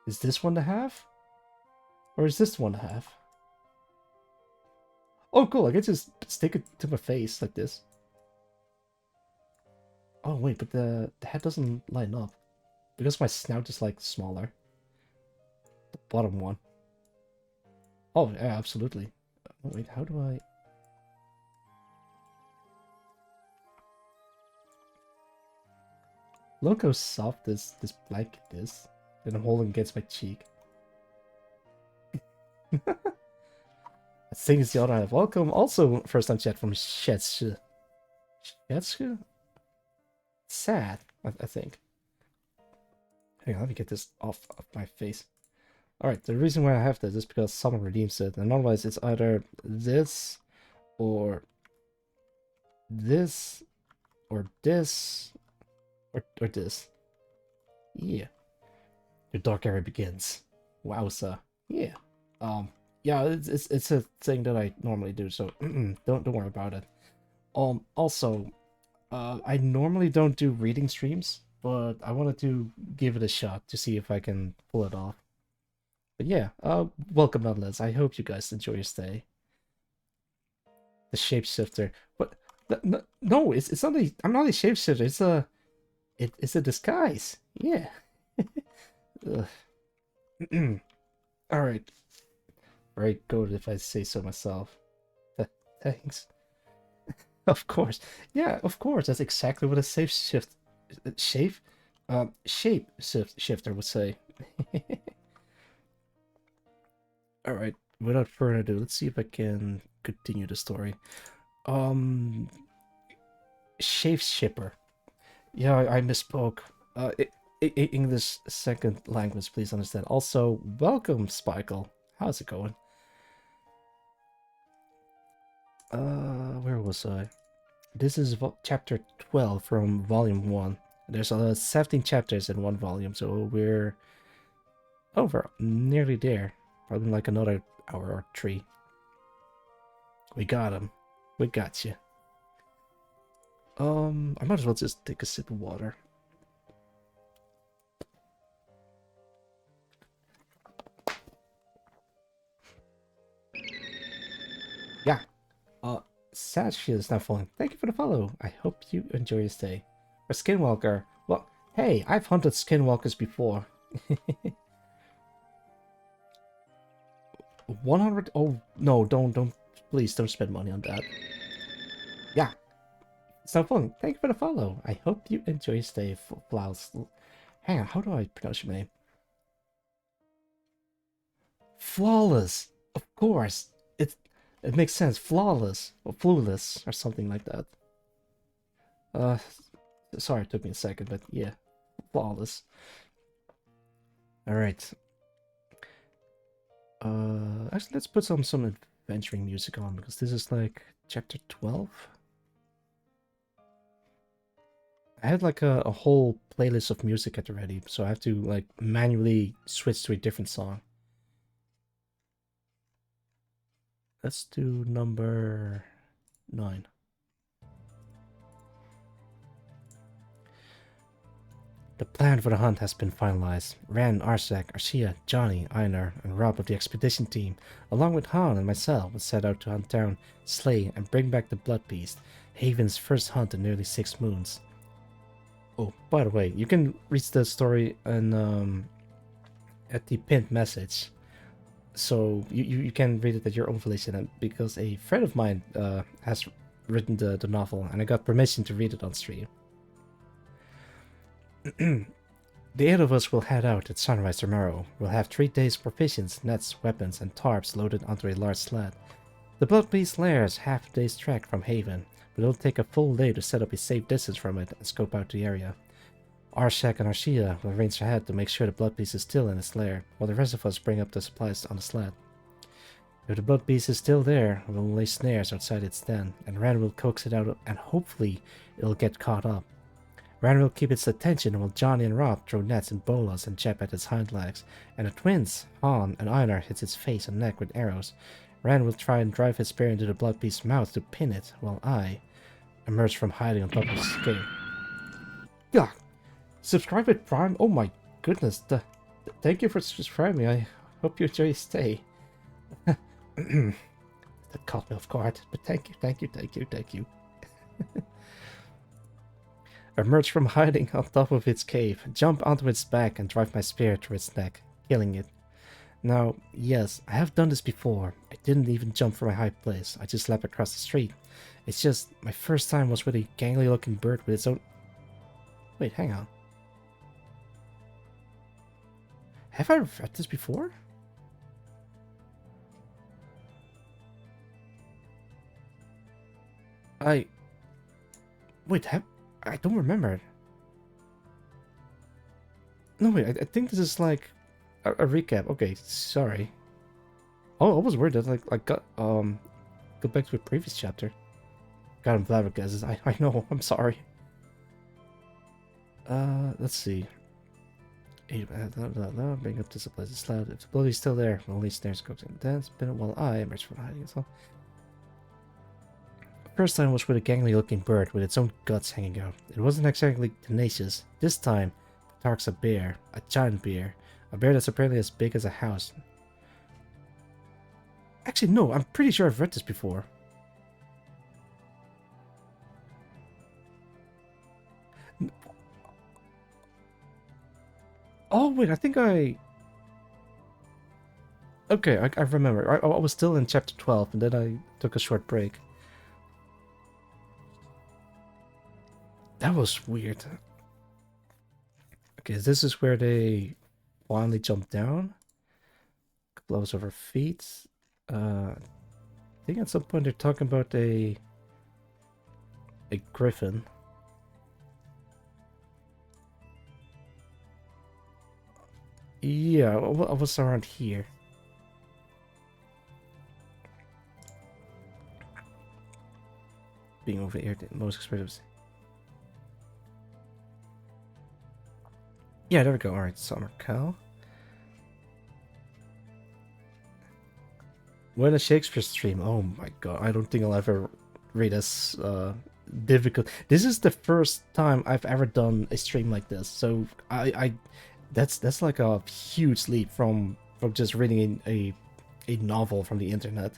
Is this one the half? Or is this one the half? Oh, cool. I can just stick it to my face like this. Oh, wait, but the head doesn't line up. Because my snout is, like, smaller. The bottom one. Oh, yeah, absolutely. Oh, wait, how do I... Look how soft this blanket is. And I'm holding against my cheek. I think it's the other half. Welcome, also first time chat from Shetshu. Shetshu? Sad, I think. Hang on, let me get this off of my face. Alright, the reason why I have this is because someone redeems it, and otherwise it's either this, or this, or this, or this. Yeah. Your dark era begins. Wowza. Yeah. Yeah, it's a thing that I normally do, so don't worry about it. Also, I normally don't do reading streams, but I wanted to give it a shot to see if I can pull it off. But yeah, welcome nonetheless. I hope you guys enjoy your stay. The shapeshifter. But no, it's not a. I'm not a shapeshifter. It's a disguise. Yeah. All right. Very good if I say so myself. Thanks. Of course. Yeah, of course. That's exactly what a shape shifter would say. All right. Without further ado, let's see if I can continue the story. Um, shape shipper. Yeah, I misspoke. English second language, please understand. Also, welcome, Spikel. How's it going? Where was I? This is chapter 12 from volume 1. There's 17 chapters in one volume, so we're over, nearly there. Probably like another hour or 3. We got him. We got you. I might as well just take a sip of water. Yeah. Sash is not following. Thank you for the follow. I hope you enjoy your stay. For Skinwalker, well, hey, I've hunted Skinwalkers before. 100. Oh no, don't, please don't spend money on that. Yeah, it's not fun. Thank you for the follow. I hope you enjoy your stay. Flowers. Hang on, how do I pronounce your name? Flawless, of course. It makes sense. Flawless or flawless or something like that. Sorry, it took me a second, but yeah, flawless. All right. Actually, let's put some adventuring music on because this is like chapter 12. I had like a whole playlist of music at the ready, so I have to like manually switch to a different song. Let's do number 9. The plan for the hunt has been finalized. Ren, Arsak, Arshia, Johnny, Einar, and Rob of the expedition team, along with Han and myself, will set out to hunt down, slay, and bring back the Blood Beast, Haven's first hunt in nearly 6 moons. Oh, by the way, you can read the story in, at the pinned message. So you can read it at your own volition, because a friend of mine has written the novel, and I got permission to read it on stream. The 8 of us will head out at sunrise tomorrow. We'll have 3 days provisions, nets, weapons, and tarps loaded onto a large sled. The Blood Beast lair is half a day's trek from Haven, but it'll take a full day to set up a safe distance from it and scope out the area. Arshak and Arshia will range ahead to make sure the Blood Beast is still in its lair, while the rest of us bring up the supplies on the sled. If the Blood Beast is still there, we'll lay snares outside its den, and Ren will coax it out, and hopefully it'll get caught up. Ren will keep its attention while Johnny and Rob throw nets and bolas and jab at its hind legs, and the twins, Han and Einar, hits its face and neck with arrows. Ren will try and drive his spear into the Blood Beast's mouth to pin it, while I emerge from hiding on top of his skin. Yeah. Subscribe with Prime? Oh my goodness. Thank you for subscribing. I hope you enjoy your stay. That caught me off guard, but thank you. Emerge from hiding on top of its cave, jump onto its back and drive my spear through its neck, killing it. Now, yes, I have done this before. I didn't even jump from a high place. I just leapt across the street. It's just, my first time was with a gangly looking bird with its own... Wait, hang on. Have I read this before? Wait, I don't remember. No, wait, I think this is like a recap. Okay, sorry. Oh, I was worried that I got go back to a previous chapter. God, I'm flabbergasted. I know, I'm sorry. Let's see. Bring up to supplies the sled. If the blood is still there, we'll leave snares go and dance. Spin it while I emerge from hiding as well. First time was with a gangly looking bird with its own guts hanging out. It wasn't exactly tenacious. This time, the tark's a bear, a giant bear. A bear that's apparently as big as a house. Actually, no, I'm pretty sure I've read this before. Oh, wait, I think I... Okay, I remember. I was still in chapter 12, and then I took a short break. That was weird. Okay, this is where they finally jump down. Blows over feet. I think at some point they're talking about a griffin. Yeah, I was around here. Being over here, the most expensive. Yeah, there we go. Alright, Summer Cow. When a Shakespeare stream, oh my god, I don't think I'll ever read as difficult. This is the first time I've ever done a stream like this, so that's like a huge leap from just reading a novel from the internet.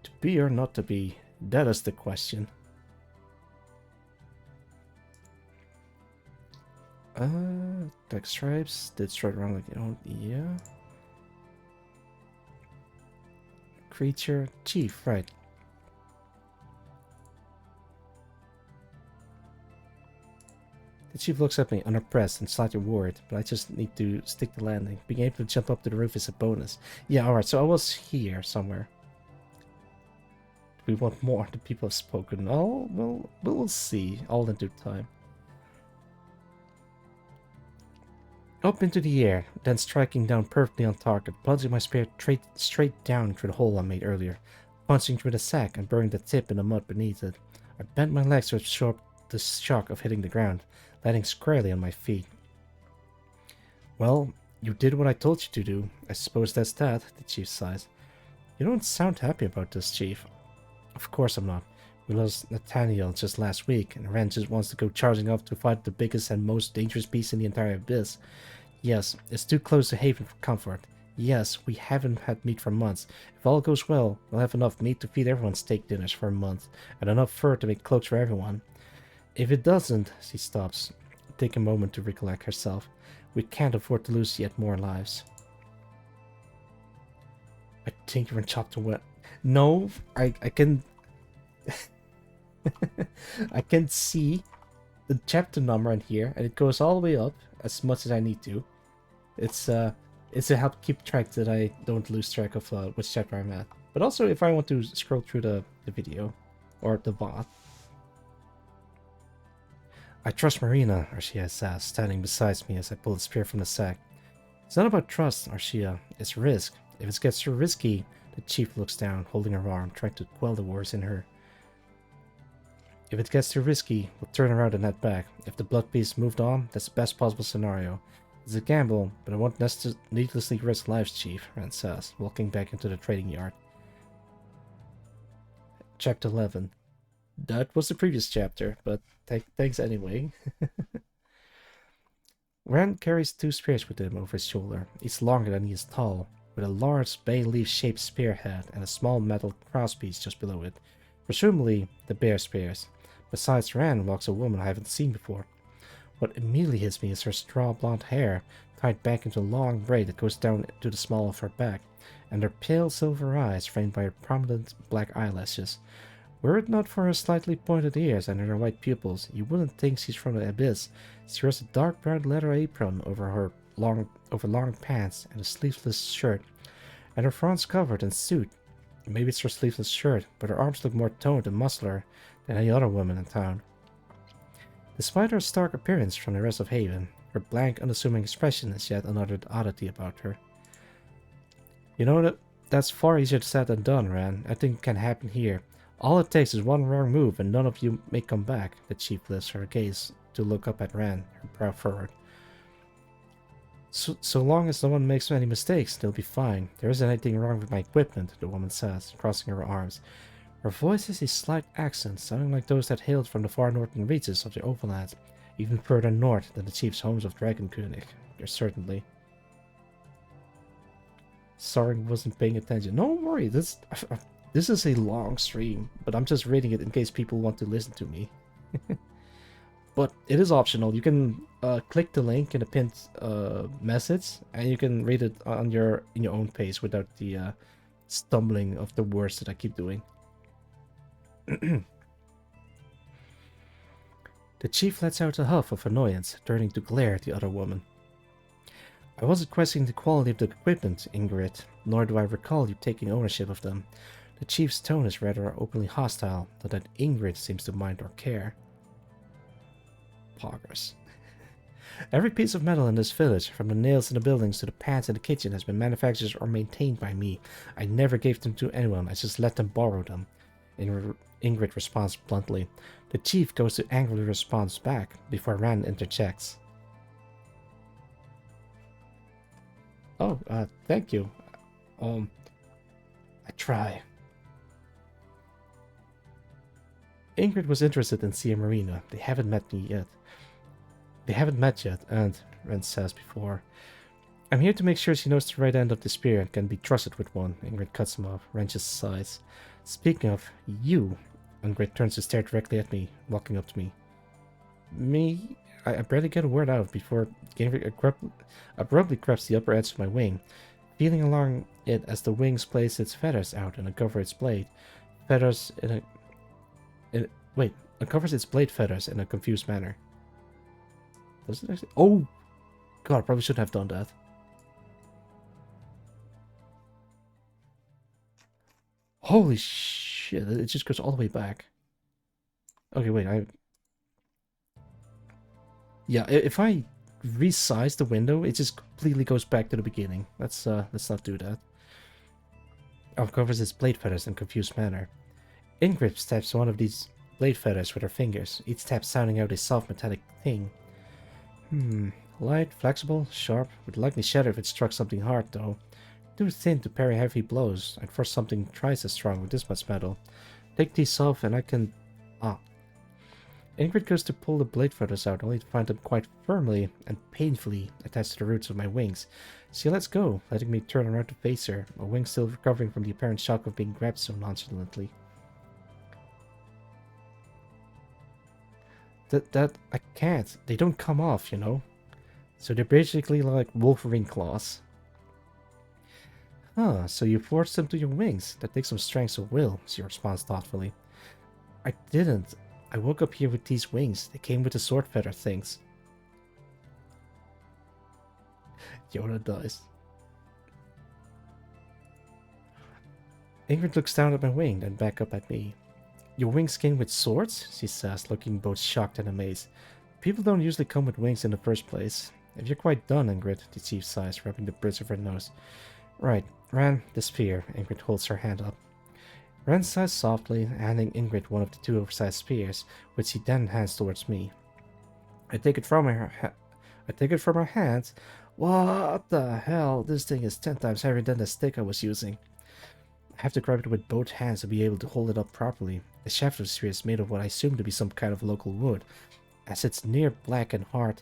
To be or not to be, that is the question. Dark stripes did straight around like, oh yeah. Creature chief, right? The chief looks at me, unimpressed and slightly worried, but I just need to stick the landing. Being able to jump up to the roof is a bonus. Yeah, alright, so I was here somewhere. We want more. The people have spoken. Oh, well, we'll see. All in due time. Up into the air, then striking down perfectly on target, plunging my spear straight down through the hole I made earlier, punching through the sack and burying the tip in the mud beneath it. I bent my legs to absorb the shock of hitting the ground, landing squarely on my feet. Well, you did what I told you to do. I suppose that's that, the chief sighs. You don't sound happy about this, chief. Of course I'm not. We lost Nathaniel just last week, and Ren just wants to go charging off to fight the biggest and most dangerous beast in the entire abyss. Yes, it's too close to Haven for comfort. Yes, we haven't had meat for months. If all goes well, we'll have enough meat to feed everyone steak dinners for a month, and enough fur to make cloaks for everyone. If it doesn't, she stops, take a moment to recollect herself. We can't afford to lose yet more lives. I think you're in chapter 1. No, I can... I can see the chapter number in here, and it goes all the way up as much as I need to. It's to help keep track that I don't lose track of which chapter I'm at. But also if I want to scroll through the video or the VOD. I trust Marina, Arshia says, standing beside me as I pull the spear from the sack. It's not about trust, Arshia. It's risk. If it gets too risky, the chief looks down, holding her arm, trying to quell the words in her. If it gets too risky, we'll turn around and head back. If the blood beast moved on, that's the best possible scenario. It's a gamble, but I won't needlessly risk lives, Chief, Ren says, walking back into the trading yard. Chapter 11. That was the previous chapter, but thanks anyway. Ren carries 2 spears with him over his shoulder, each longer than he is tall, with a large bay leaf-shaped spearhead and a small metal crosspiece just below it. Presumably the bear spears. Besides Ren walks a woman I haven't seen before. What immediately hits me is her straw blonde hair, tied back into a long braid that goes down to the small of her back, and her pale silver eyes framed by her prominent black eyelashes. Were it not for her slightly pointed ears and her white pupils, you wouldn't think she's from the abyss. She wears a dark brown leather apron over long pants and a sleeveless shirt, and her front's covered in soot. Maybe it's her sleeveless shirt, but her arms look more toned and muscular than any other woman in town. Despite her stark appearance from the rest of Haven, her blank, unassuming expression is yet another oddity about her. You know, that's far easier said than done, Ran. I think it can happen here. All it takes is one wrong move and none of you may come back. The chief lifts her gaze to look up at Ran, her brow furrowed. So long as no one makes any mistakes, they'll be fine. There isn't anything wrong with my equipment, the woman says, crossing her arms. Her voice has a slight accent, sounding like those that hailed from the far northern reaches of the Overland, even further north than the chief's homes of Dragonkönig. You're certainly. Sorry, wasn't paying attention. No worry, this is a long stream, but I'm just reading it in case people want to listen to me. But it is optional. You can click the link in the pinned message, and you can read it on in your own pace without the stumbling of the words that I keep doing. The chief lets out a huff of annoyance, turning to glare at the other woman. I wasn't questioning the quality of the equipment, Ingrid, nor do I recall you taking ownership of them. The chief's tone is rather openly hostile, not that Ingrid seems to mind or care. Progress. Every piece of metal in this village, from the nails in the buildings to the pans in the kitchen, has been manufactured or maintained by me. I never gave them to anyone, I just let them borrow them. Ingrid responds bluntly. The chief goes to angrily responds back, before Ran interjects. Oh, thank you. I try. Ingrid was interested in Sia Marina. They haven't met yet, and, Ren says before. I'm here to make sure she knows the right end of the spear and can be trusted with one. Ingrid cuts him off, wrenches sighs. Speaking of you, Ingrid turns to stare directly at me, walking up to me. Me? I barely get a word out before Ingrid abruptly grabs the upper edge of my wing, feeling along it as the wings place its feathers out and uncover its blade. Uncovers its blade feathers in a confused manner. Does it actually? Oh! God, I probably shouldn't have done that. Holy shit, it just goes all the way back. Okay, wait, yeah, if I resize the window, it just completely goes back to the beginning. Let's not do that. Uncovers its blade feathers in a confused manner. Ingrid taps one of these blade feathers with her fingers, each tap sounding out a soft metallic thing. Light, flexible, sharp, would likely shatter if it struck something hard though. Too thin to parry heavy blows, and for something twice as strong with this much metal. Take these off and I can... Ingrid goes to pull the blade feathers out, only to find them quite firmly and painfully attached to the roots of my wings. She lets go, letting me turn around to face her, my wings still recovering from the apparent shock of being grabbed so nonchalantly. That I can't. They don't come off, you know. So they're basically like Wolverine claws. Huh, so you forced them to your wings. That takes some strength of will, she responds thoughtfully. I didn't. I woke up here with these wings. They came with the sword feather things. Yoda dies. Ingrid looks down at my wing, then back up at me. Your wings came with swords? She says, looking both shocked and amazed. People don't usually come with wings in the first place. If you're quite done, Ingrid, the chief sighs, rubbing the bridge of her nose. Right, Ran, the spear. Ingrid holds her hand up. Ran sighs softly, handing Ingrid one of the two oversized spears, which he then hands towards me. I take it from her hands. What the hell? This thing is 10 times heavier than the stick I was using. I have to grab it with both hands to be able to hold it up properly. The shaft of the spear is made of what I assume to be some kind of local wood, as it's near black and hard,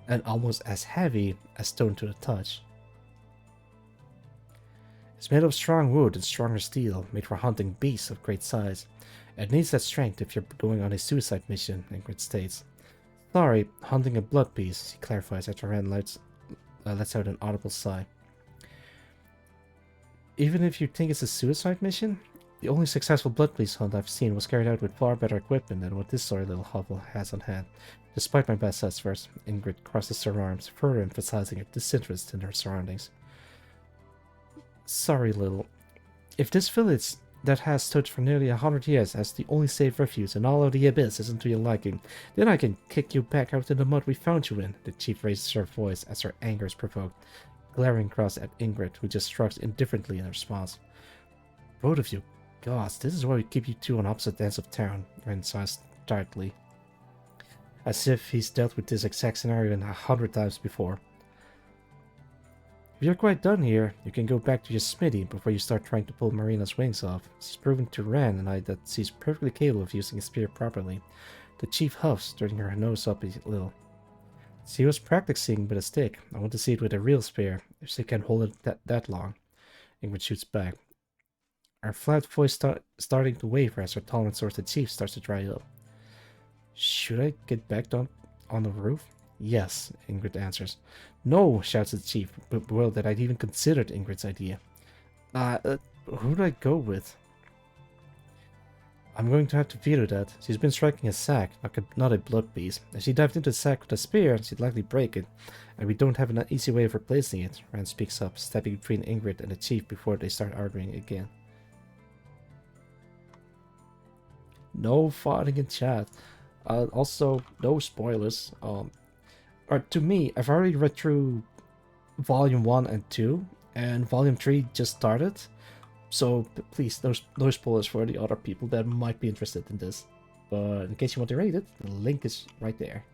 and almost as heavy as stone to the touch. It's made of strong wood and stronger steel, made for hunting beasts of great size. It needs that strength if you're going on a suicide mission, Ingrid states. Sorry, hunting a blood beast, he clarifies after Ren lets out an audible sigh. Even if you think it's a suicide mission, the only successful blood beast hunt I've seen was carried out with far better equipment than what this sorry little hovel has on hand. Despite my best efforts, Ingrid crosses her arms, further emphasizing her disinterest in her surroundings. Sorry, little. If this village that has stood for nearly 100 years as the only safe refuge in all of the abyss isn't to your liking, then I can kick you back out in the mud we found you in. The chief raises her voice as her anger is provoked, glaring across at Ingrid, who just shrugs indifferently in response. Both of you, gosh, this is why we keep you two on opposite ends of town, Ren sighs darkly, as if he's dealt with this exact scenario 100 times before. If you're quite done here, you can go back to your smithy before you start trying to pull Marina's wings off. She's proven to Ren and I that she's perfectly capable of using a spear properly. The chief huffs, turning her nose up a little. She was practicing with a stick. I want to see it with a real spear, if she can hold it that long. Ingrid shoots back. Her flat voice starting to waver as her tolerance towards the chief starts to dry up. Should I get back on the roof? Yes, Ingrid answers. No, shouts the chief, bewildered that I'd even considered Ingrid's idea. Who do I go with? I'm going to have to veto that. She's been striking a sack, not a blood beast. If she dived into the sack with a spear, she'd likely break it, and we don't have an easy way of replacing it. Rand speaks up, stepping between Ingrid and the chief before they start arguing again. No fighting in chat. Also, no spoilers. To me, I've already read through Volume 1 and 2, and Volume 3 just started. So please, no spoilers for the other people that might be interested in this. But in case you want to read it, the link is right there.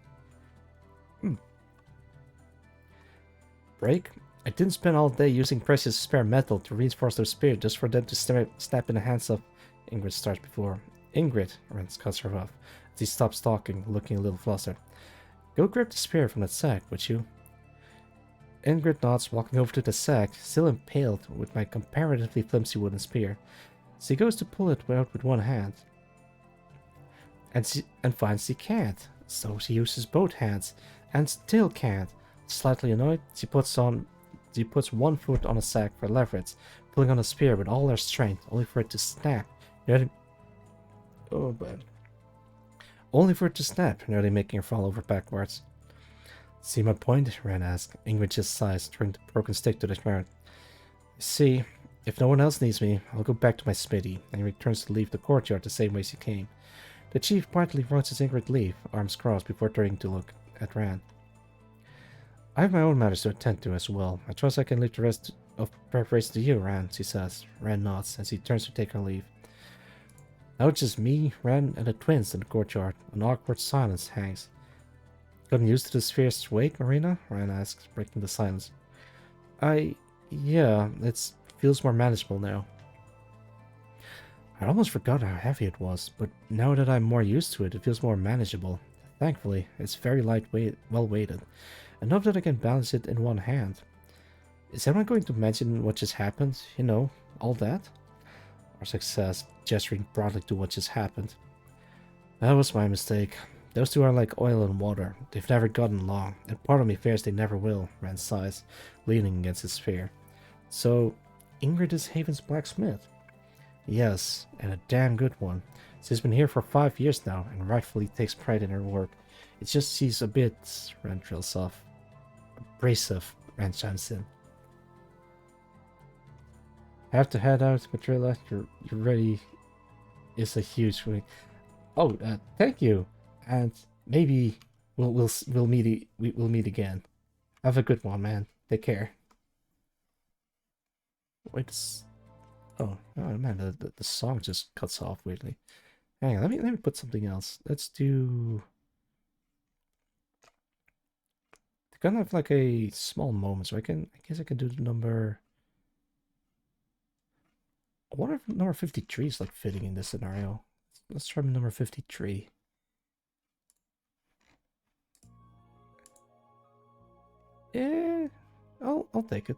Break? I didn't spend all day using precious spare metal to reinforce those spears just for them to snap in the hands of... Ingrid starts before. Ingrid, Rand cuts her off. As he stops talking, looking a little flustered. Go grab the spear from that sack, would you? Ingrid nods, walking over to the sack, still impaled with my comparatively flimsy wooden spear. She goes to pull it out with one hand, and finds she can't. So she uses both hands, and still can't. Slightly annoyed, she puts one foot on the sack for leverage, pulling on the spear with all her strength, only for it to snap. Only for it to snap, nearly making her fall over backwards. See my point? Rand asked. Ingrid just sighs, turning the broken stick to the ground. See, if no one else needs me, I'll go back to my smithy, and he returns to leave the courtyard the same way she came. The chief quietly watches Ingrid leave, arms crossed, before turning to look at Rand. I have my own matters to attend to as well. I trust I can leave the rest of preparation to you, Rand, she says. Rand nods, as he turns to take her leave. Now it's just me, Rand, and the twins in the courtyard. An awkward silence hangs. Gotten used to the sphere's weight, Marina? Ryan asks, breaking the silence. Yeah, it feels more manageable now. I almost forgot how heavy it was, but now that I'm more used to it, it feels more manageable. Thankfully, it's very lightweight, well weighted, enough that I can balance it in one hand. Is anyone going to mention what just happened? You know, all that? Arsak says, gesturing broadly to what just happened. That was my mistake. Those two are like oil and water. They've never gotten along, and part of me fears they never will, Rand sighs, leaning against his spear. So, Ingrid is Haven's blacksmith? Yes, and a damn good one. She's been here for 5 years now, and rightfully takes pride in her work. It's just she's a bit, Rand trails off. Abrasive, Rand chimes in. Have to head out, Matrilla. You're ready. It's a huge swing. Oh, thank you. And maybe we'll meet again. Have a good one, man. Take care. Wait. Oh man, the song just cuts off weirdly. Hang on, let me put something else. Let's do. Kind of like a small moment, so I guess I can do the number. I wonder if number 53 is like fitting in this scenario. Let's try number 53. Yeah, I'll take it.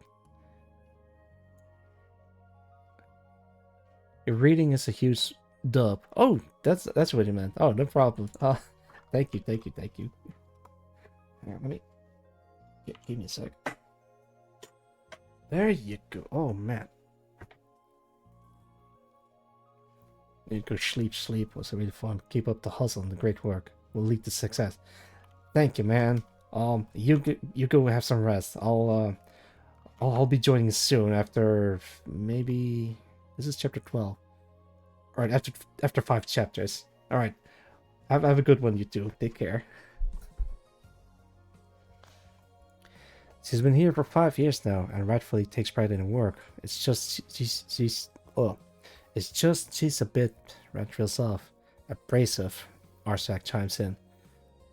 Your reading is a huge dub. Oh, that's what you meant. Oh, no problem. Thank you. Let me give me a sec. There you go. Oh man. You go sleep. Was really fun. Keep up the hustle and the great work. Will lead to success. Thank you, man. You go have some rest. I'll be joining soon after maybe this is chapter 12. Alright, after 5 chapters. Alright. Have a good one, you two. Take care. She's been here for 5 years now and rightfully takes pride in her work. It's just she's a bit, Red trails off. Abrasive, Arsak chimes in.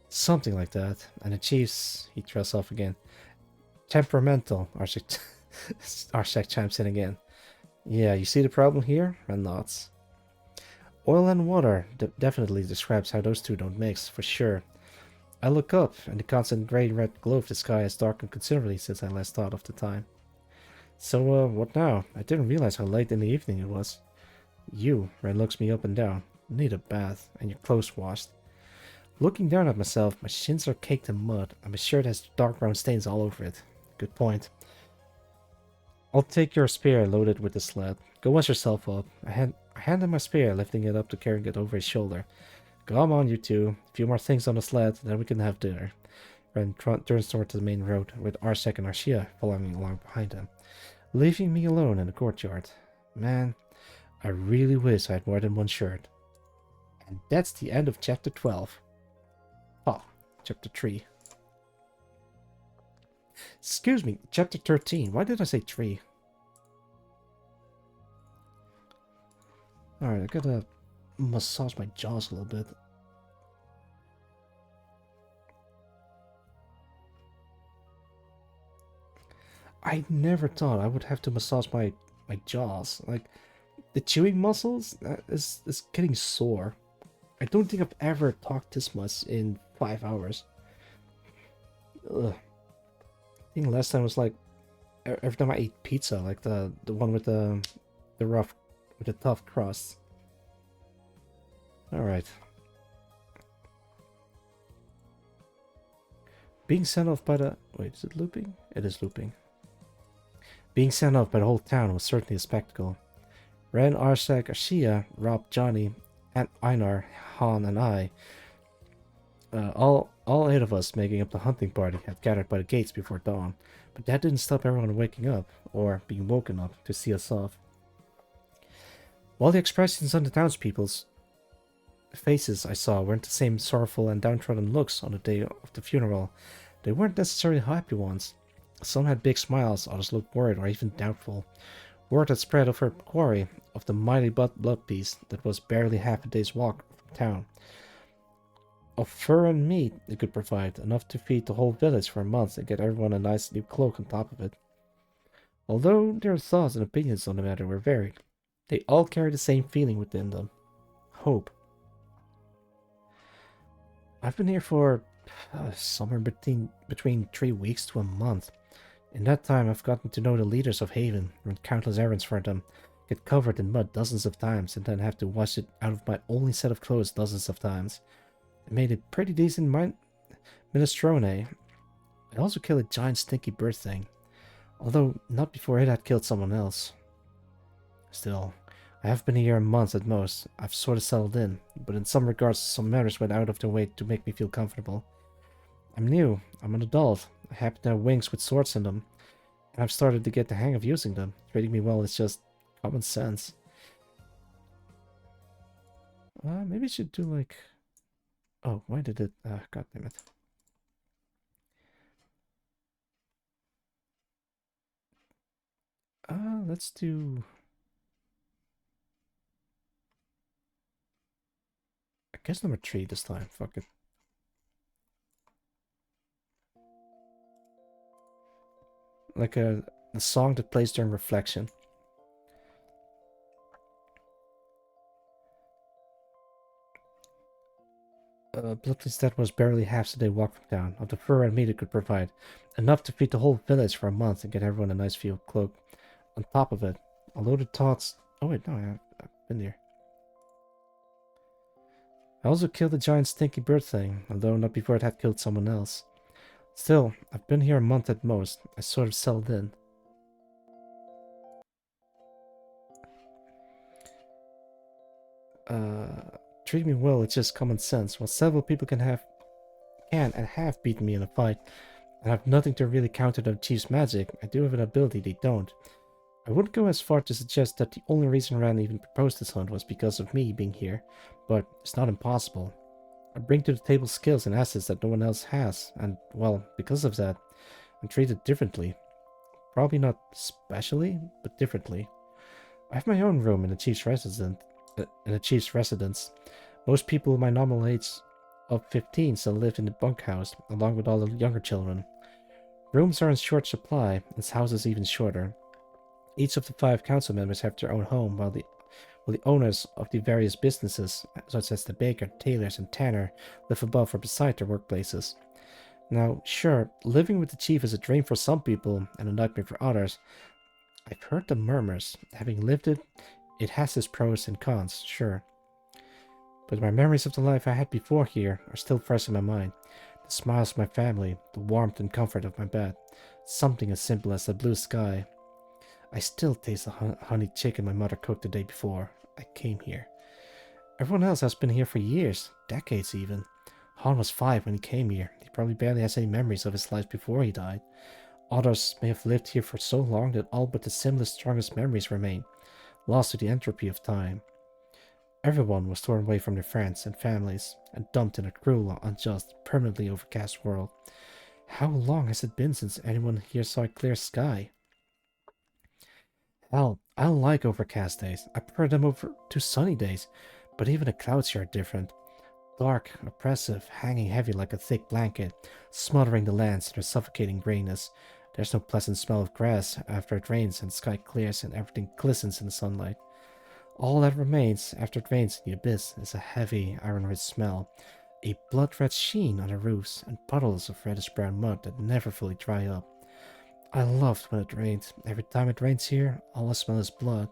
Something like that. And the chiefs, he trails off again. Temperamental, Arsak chimes in again. Yeah, you see the problem here? Ren nods. Oil and water definitely describes how those two don't mix, for sure. I look up, and the constant gray-red glow of the sky has darkened considerably since I last thought of the time. So, what now? I didn't realize how late in the evening it was. Ren looks me up and down. Need a bath, and your clothes washed. Looking down at myself, my shins are caked in mud, and my shirt has dark brown stains all over it. Good point. I'll take your spear loaded with the sled. Go wash yourself up. I hand him my spear, lifting it up to carry it over his shoulder. Come on, you two. A few more things on the sled, then we can have dinner. Ren turns toward the main road, with Arsec and Arshia following along behind him, leaving me alone in the courtyard. Man, I really wish I had more than one shirt. And that's the end of chapter 12. Oh, chapter 3. Excuse me, chapter 13. Why did I say 3? Alright, I gotta massage my jaws a little bit. I never thought I would have to massage my jaws. Like, the chewing muscles is getting sore. I don't think I've ever talked this much in 5 hours. Ugh. I think last time was like every time I ate pizza, like the one with the rough with the tough crust. All right. Being sent off by the wait, is it looping? It is looping. Being sent off by the whole town was certainly a spectacle. Ren, Arsec, Ashia, Rob, Johnny, and Einar, Han, and I, all 8 of us making up the hunting party, had gathered by the gates before dawn, but that didn't stop everyone waking up, or being woken up, to see us off. While the expressions on the townspeople's faces I saw weren't the same sorrowful and downtrodden looks on the day of the funeral, they weren't necessarily happy ones. Some had big smiles, others looked worried or even doubtful. Word had spread of her quarry, of the mighty blood beast that was barely half a day's walk from town. Of fur and meat it could provide, enough to feed the whole village for a month and get everyone a nice new cloak on top of it. Although their thoughts and opinions on the matter were varied, they all carried the same feeling within them. Hope. I've been here for somewhere between 3 weeks to a month. In that time, I've gotten to know the leaders of Haven, run countless errands for them, get covered in mud dozens of times, and then have to wash it out of my only set of clothes dozens of times. I made a pretty decent minestrone. I also killed a giant stinky bird thing, although not before it had killed someone else. Still, I have been here a month at most. I've sort of settled in, but in some regards some matters went out of their way to make me feel comfortable. I'm new, I'm an adult, I happen to have wings with swords in them, and I've started to get the hang of using them. Treating me well is just common sense. Maybe I should do like... Oh, why did it... God damn it. Let's do... I guess number 3 this time. Fuck it. Like a song that plays during reflection. Bloodless that was barely half a day walk from town, of the fur and meat it could provide, enough to feed the whole village for a month and get everyone a nice field cloak. On top of it, a loaded thoughts... Oh wait, no, I've been there. I also killed a giant stinky bird thing, although not before it had killed someone else. Still, I've been here a month at most. I sort of settled in. Treat me well, it's just common sense. While several people can and have beaten me in a fight, and have nothing to really counter the chief's magic, I do have an ability they don't. I wouldn't go as far to suggest that the only reason Rand even proposed this hunt was because of me being here, but it's not impossible. I bring to the table skills and assets that no one else has, and, well, because of that, I'm treated differently. Probably not specially, but differently. I have my own room in the chief's residence. Most people my nominal age of 15 still live in the bunkhouse, along with all the younger children. Rooms are in short supply, and his house is even shorter. Each of the 5 council members have their own home, while the owners of the various businesses, such as the baker, tailors, and tanner, live above or beside their workplaces. Now, sure, living with the chief is a dream for some people and a nightmare for others. I've heard the murmurs. Having lived it, it has its pros and cons, sure. But my memories of the life I had before here are still fresh in my mind. The smiles of my family, the warmth and comfort of my bed, something as simple as the blue sky. I still taste the honey chicken my mother cooked the day before I came here. Everyone else has been here for years, decades even. Han was 5 when he came here. He probably barely has any memories of his life before he died. Others may have lived here for so long that all but the simplest, strongest memories remain, lost to the entropy of time. Everyone was torn away from their friends and families and dumped in a cruel, unjust, permanently overcast world. How long has it been since anyone here saw a clear sky? Hell, I don't like overcast days. I prefer them over to sunny days, but even the clouds here are different. Dark, oppressive, hanging heavy like a thick blanket, smothering the lands in their suffocating grayness. There's no pleasant smell of grass after it rains and the sky clears and everything glistens in the sunlight. All that remains after it rains in the abyss is a heavy, iron-rich smell, a blood-red sheen on the roofs, and puddles of reddish-brown mud that never fully dry up. I loved when it rained. Every time it rains here, all I smell is blood.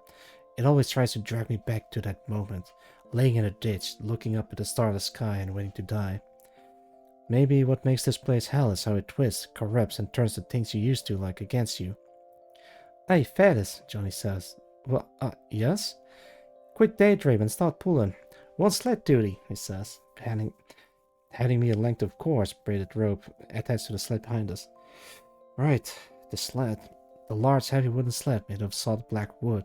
It always tries to drag me back to that moment, laying in a ditch, looking up at the starless sky and waiting to die. Maybe what makes this place hell is how it twists, corrupts, and turns the things you used to like against you. Hey, Faddis, Johnny says. Well, yes? Quit daydreaming and start pulling. One sled duty, he says, handing me a length of coarse braided rope attached to the sled behind us. Right, the sled. The large, heavy wooden sled made of solid black wood,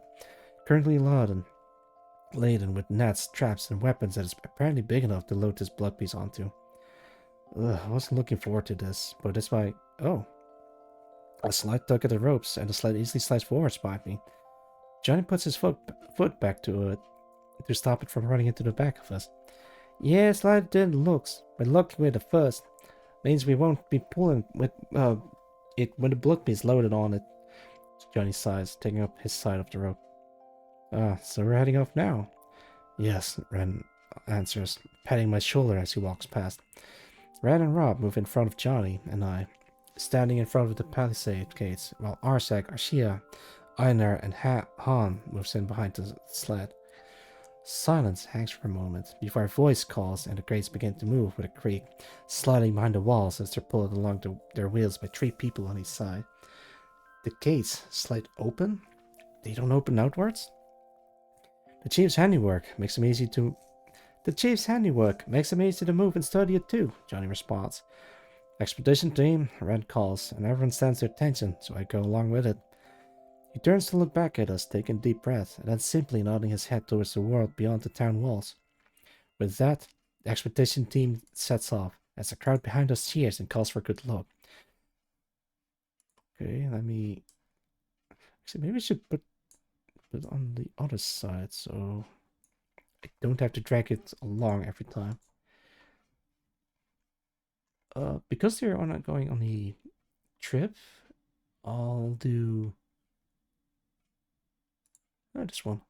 currently laden with nets, traps, and weapons that is apparently big enough to load this blood piece onto. I wasn't looking forward to this, but that's why... Oh. A slight tug at the ropes, and the sled easily slides forwards behind me. Johnny puts his foot back to it to stop it from running into the back of us. Yeah, slide didn't looks, but luckily we're the first. Means we won't be pulling with it when the blood piece loaded on it. Johnny sighs, taking up his side of the rope. So we're heading off now. Yes, Ren answers, patting my shoulder as he walks past. Ren and Rob move in front of Johnny and I, standing in front of the palisade gates, while Arsak, Arshia, Einar, and Han moves in behind the sled. Silence hangs for a moment before a voice calls and the gates begin to move with a creak, sliding behind the walls as they're pulled along their wheels by 3 people on each side. The gates slide open? They don't open outwards? The chief's handiwork makes them easy to move and study it too, Johnny responds. Expedition team, Red calls, and everyone stands to attention, so I go along with it. He turns to look back at us, taking a deep breath, and then simply nodding his head towards the world beyond the town walls. With that, the expedition team sets off, as the crowd behind us cheers and calls for good luck. Okay, let me... Actually, maybe I should put it on the other side, so I don't have to drag it along every time. Because they're not going on the trip, I'll do this one.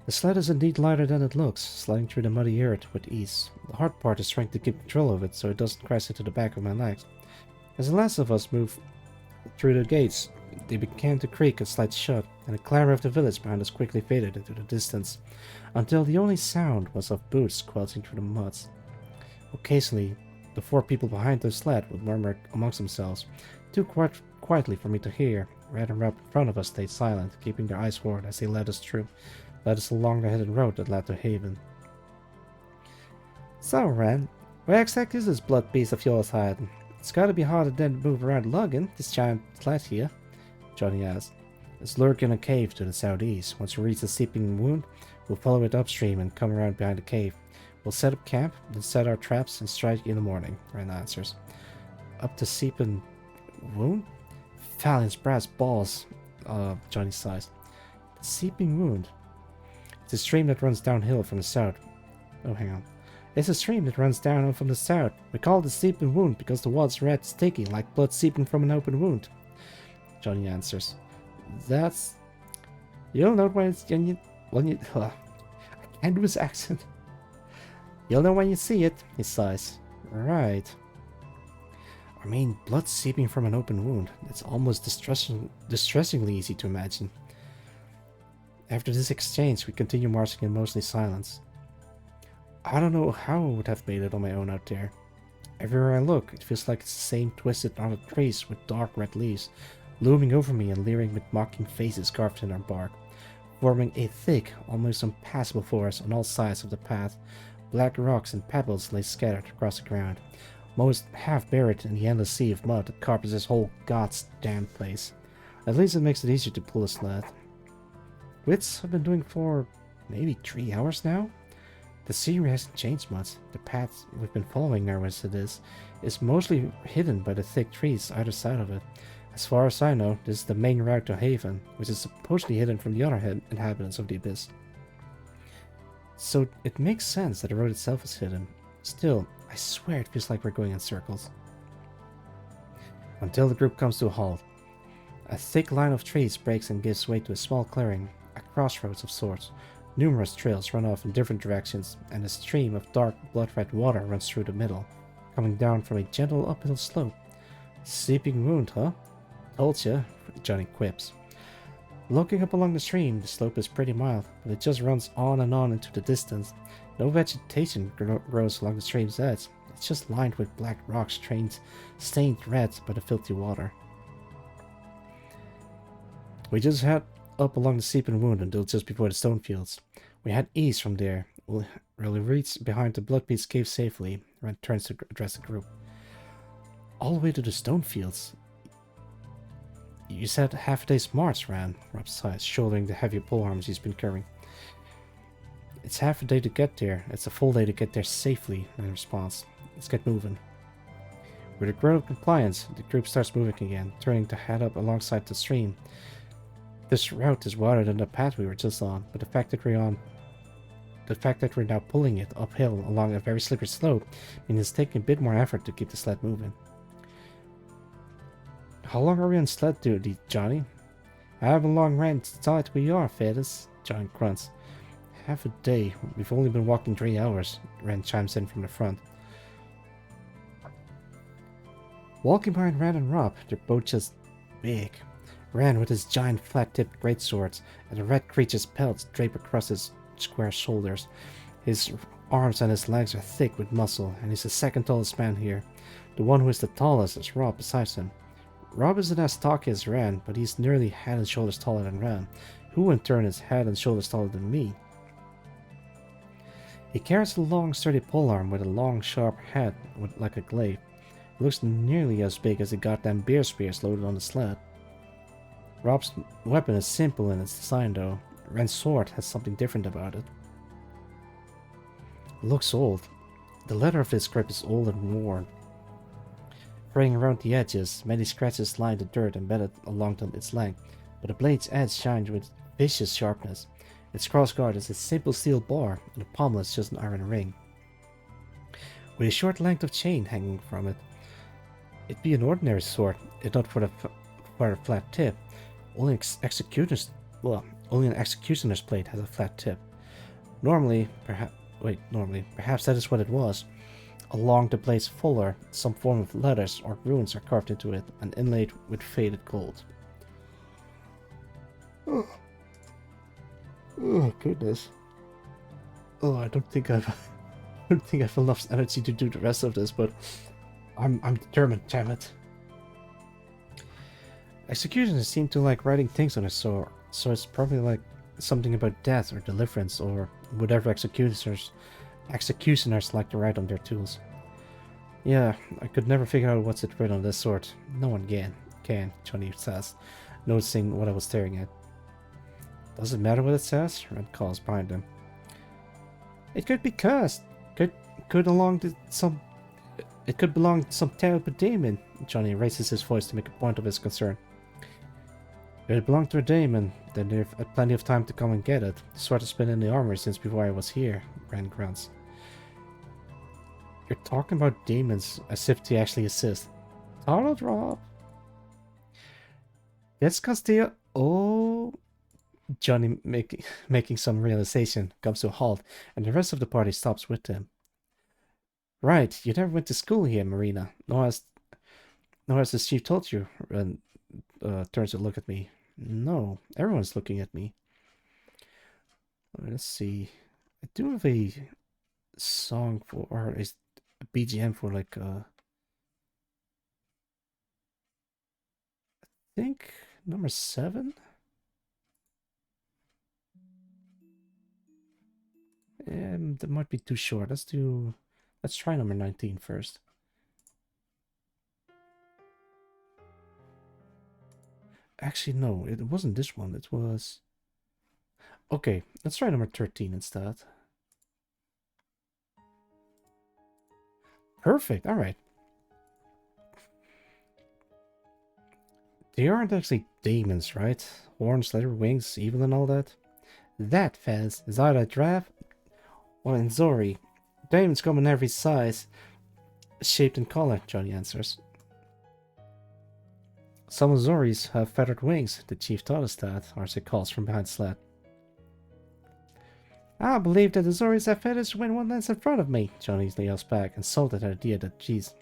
The sled is indeed lighter than it looks, sliding through the muddy earth with ease. The hard part is trying to keep control of it so it doesn't crash into the back of my legs. As the last of us move through the gates, they began to creak and slide shut, and the clamor of the village behind us quickly faded into the distance, until the only sound was of boots squelching through the muds. Occasionally, the 4 people behind the sled would murmur amongst themselves, too quietly for me to hear. Red and Rob in front of us stayed silent, keeping their eyes forward as they led us along the hidden road that led to Haven. So, Ren, where exactly is this blood piece of yours hiding? It's gotta be harder than to move around lugging this giant sled here, Johnny asked. It's lurking in a cave to the southeast. Once we reach the seeping wound, we'll follow it upstream and come around behind the cave. We'll set up camp, then set our traps and strike in the morning, Ren answers. Up the seeping wound? Fallion's brass balls, Johnny sighs. The seeping wound. It's a stream that runs downhill from the south. Oh, hang on. It's a stream that runs downhill from the south. We call it the seeping wound because the water's red, sticky, like blood seeping from an open wound. Johnny answers. That's... You'll know when you... I can't do his accent. You'll know when you see it, he sighs. Right. I mean, blood seeping from an open wound. It's almost distressingly easy to imagine. After this exchange, we continue marching in mostly silence. I don't know how I would have made it on my own out there. Everywhere I look, it feels like it's the same twisted knotted trees with dark red leaves, looming over me and leering with mocking faces carved in their bark, forming a thick, almost impassable forest on all sides of the path. Black rocks and pebbles lay scattered across the ground, most half buried in the endless sea of mud that carpets this whole goddamn place. At least it makes it easier to pull a sled. Which I've been doing for maybe 3 hours now? The scenery hasn't changed much. The path we've been following now as it is mostly hidden by the thick trees either side of it. As far as I know, this is the main route to Haven, which is supposedly hidden from the other inhabitants of the Abyss. So it makes sense that the road itself is hidden. Still, I swear it feels like we're going in circles. Until the group comes to a halt. A thick line of trees breaks and gives way to a small clearing, a crossroads of sorts. Numerous trails run off in different directions, and a stream of dark blood-red water runs through the middle, coming down from a gentle uphill slope. Seeping wound, huh? Told ya, Johnny quips. Looking up along the stream, the slope is pretty mild, but it just runs on and on into the distance. No vegetation grows along the stream's edge. It's just lined with black rocks stained red by the filthy water. We just head up along the seeping wound until just before the stone fields. We head east from there. We'll reach behind the Bloodbeast cave safely. Ren turns to address the group. All the way to the stone fields. You said half a day's march, Ran. Rob sighs, shouldering the heavy polearms he's been carrying. It's half a day to get there. It's a full day to get there safely, Ren responds. Let's get moving. With a grunt of compliance, the group starts moving again, turning to head up alongside the stream. This route is wider than the path we were just on, but the fact that we're now pulling it uphill along a very slippery slope means it's taking a bit more effort to keep the sled moving. How long are we on sled duty, Johnny? I haven't long ran tight we are, Fetus, John grunts. Half a day. We've only been walking 3 hours, Ren chimes in from the front. Walking behind Ren and Rob, they're both just big. Ran with his giant flat-tipped greatswords, and the red creature's pelts drape across his square shoulders. His arms and his legs are thick with muscle, and he's the second tallest man here. The one who is the tallest is Rob besides him. Rob isn't as stocky as Ran, but he's nearly head and shoulders taller than Ran, who in turn is head and shoulders taller than me. He carries a long, sturdy polearm with a long, sharp head like a glaive. It looks nearly as big as the goddamn bear spears loaded on the sled. Rob's weapon is simple in its design though. Ren's sword has something different about it. It looks old. The leather of this grip is old and worn. Fraying around the edges, many scratches line the dirt embedded along its length, but the blade's edge shines with vicious sharpness. Its crossguard is a simple steel bar, and the pommel is just an iron ring. With a short length of chain hanging from it. It'd be an ordinary sword, if not for a flat tip. Only an executioner's blade has a flat tip. Perhaps that is what it was. Along the blade's fuller, some form of letters or runes are carved into it and inlaid with faded gold. Oh goodness. Oh, I don't think I've enough energy to do the rest of this, but I'm determined, damn it. Executioners seem to like writing things on a sword, so it's probably like something about death or deliverance or whatever executioners like to write on their tools. Yeah, I could never figure out what's it written on this sword. No one can, Johnny says, noticing what I was staring at. Does it matter what it says? Red calls behind him. It could be cursed. It could belong to some terrible demon. Johnny raises his voice to make a point of his concern. If it belonged to a demon, then they've had plenty of time to come and get it. The sword has been in the armory since before I was here, Ren grunts. You're talking about demons as if they actually exist. Startled, Rob? Yes, Castillo. Oh, Johnny making some realization comes to a halt, and the rest of the party stops with him. Right, you never went to school here, Marina. Nor has the chief told you, and turns to look at me. No, everyone's looking at me. Let's see. I do have a song for, or a BGM for like, I think number 7? That might be too short. Let's try number 19 first. Actually, no, it wasn't this one. It was... Okay, let's try number 13 instead. Perfect, alright. They aren't actually demons, right? Horns, leather, wings, evil and all that? That, Fez, is either a draft or in Zori. Demons come in every size, shaped and color, Johnny answers. Some of Zori's have feathered wings, the chief taught us that, Arce calls from behind sled. I believe that the Zoris have feathers when one lands in front of me, Johnny yells back, insulted at the idea that, geez,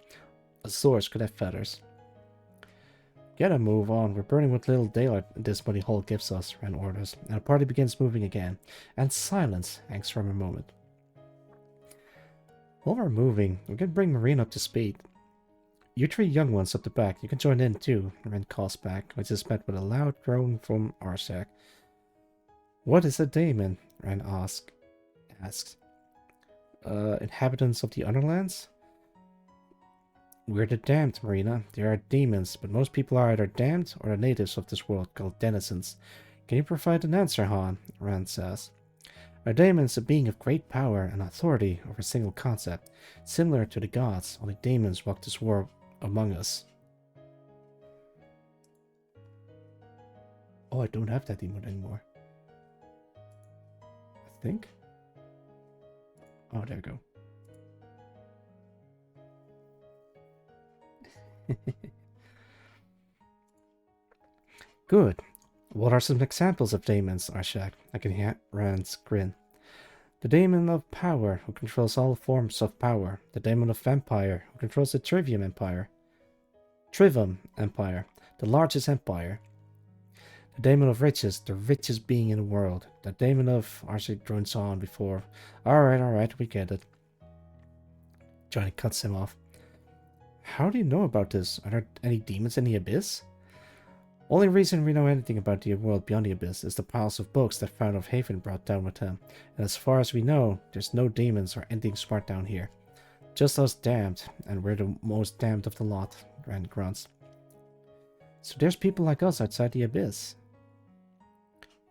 Azores could have feathers. Get a move on, we're burning with little daylight this muddy hole gives us, Ren orders, and the party begins moving again, and silence hangs for a moment. While we're moving, we're gonna bring Marine up to speed. You 3 young ones up the back, you can join in too, Ren calls back, which is met with a loud groan from Arshak. What is a daemon? Ren asks. Inhabitants of the Underlands? We're the damned, Marina. They are demons, but most people are either damned or the natives of this world called denizens. Can you provide an answer, Han? Rand says. A daemon is a being of great power and authority over a single concept. Similar to the gods, only demons walk this world among us. Oh, I don't have that emote anymore. I think. Oh, there we go. Good. What are some examples of daemons, Arshak? I can hear Rand's grin. The daemon of power, who controls all forms of power. The daemon of vampire, who controls the Trivium Empire. The largest empire. The daemon of riches, the richest being in the world. The daemon of... Arshak drones on before. Alright, we get it. Johnny cuts him off. How do you know about this? Are there any demons in the Abyss? Only reason we know anything about the world beyond the Abyss is the piles of books that Fount of Haven brought down with him. And as far as we know, there's no demons or anything smart down here. Just us damned, and we're the most damned of the lot, Rand grunts. So there's people like us outside the Abyss.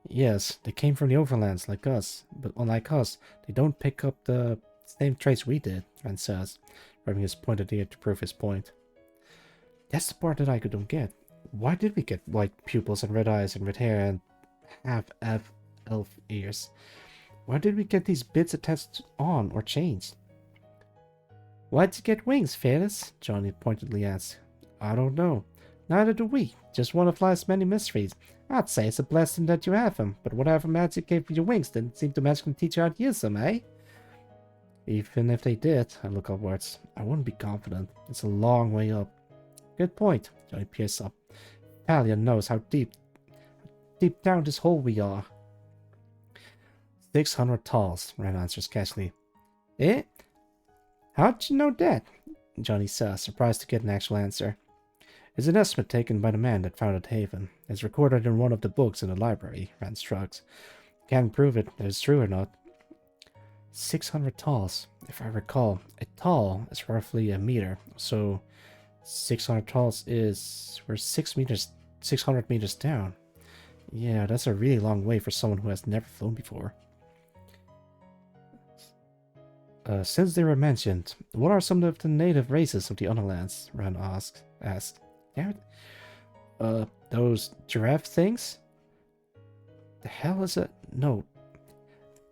Yes, they came from the Overlands like us, but unlike us, they don't pick up the same traits we did, Rand says, rubbing his pointed ear to prove his point. That's the part that I don't get. Why did we get white pupils and red eyes and red hair and half elf ears? Why did we get these bits attached on or changed? Why'd you get wings, Fearless? Johnny pointedly asked. I don't know. Neither do we. Just one of life's many mysteries. I'd say it's a blessing that you have them, but whatever magic gave you your wings didn't seem to magically teach you how to use them, eh? Even if they did, I look upwards. I wouldn't be confident. It's a long way up. Good point. Johnny peers up. Talia knows how deep down this hole we are. 600 talls, Ren answers casually. Eh? How'd you know that? Johnny says, surprised to get an actual answer. It's an estimate taken by the man that founded Haven. It's recorded in one of the books in the library, Ren shrugs. Can't prove it, if it's true or not. 600 talls. If I recall, a tall is roughly a meter, so 600 talls is... we're 600 meters down. Yeah, that's a really long way for someone who has never flown before. Since they were mentioned, what are some of the native races of the Underlands? Ran asked. Damn it. Those giraffe things? The hell is a... No.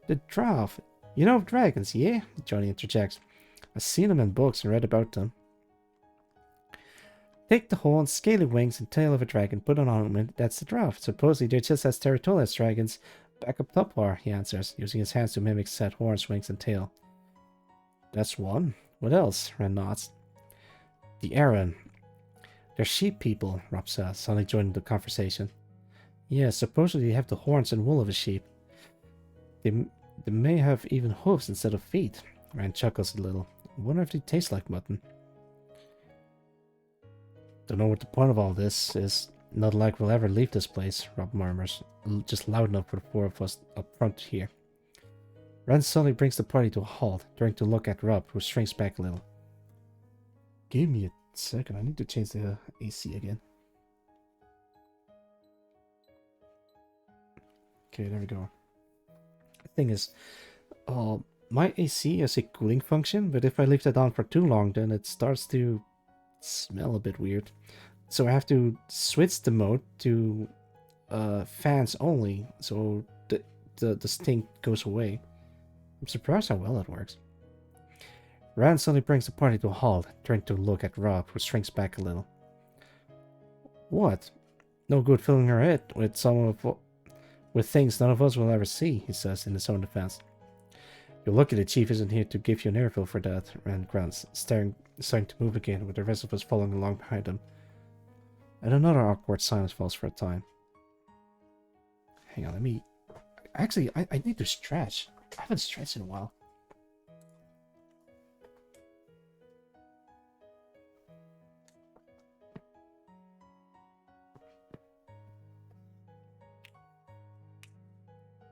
The Drav. You know of dragons, yeah? Johnny interjects. I've seen them in books and read about them. Take the horns, scaly wings, and tail of a dragon, put on ornament, that's the draft. Supposedly they're just as territorial as dragons. Back up top are, he answers, using his hands to mimic said horns, wings, and tail. That's one. What else? Ren nods. The Aaron. They're sheep people, Rob says, suddenly joining the conversation. Yeah, supposedly they have the horns and wool of a sheep. They may have even hooves instead of feet. Ren chuckles a little. I wonder if they taste like mutton. Don't know what the point of all this is. Not like we'll ever leave this place, Rob murmurs, just loud enough for the four of us up front to hear. Ren suddenly brings the party to a halt, turning to look at Rob, who shrinks back a little. Give me a second, I need to change the AC again. Okay, there we go. The thing is, my AC has a cooling function, but if I leave that on for too long, then it starts to smell a bit weird. So I have to switch the mode to fans only, so the stink goes away. I'm surprised how well that works. Ren suddenly brings the party to a halt, turning to look at Rob, who shrinks back a little. What? No good filling her head with things none of us will ever see, he says in his own defense. You're lucky the chief isn't here to give you an earful for that, Ren grunts, starting to move again, with the rest of us following along behind him. And another awkward silence falls for a time. Hang on, let me... Actually, I need to stretch. I haven't stretched in a while.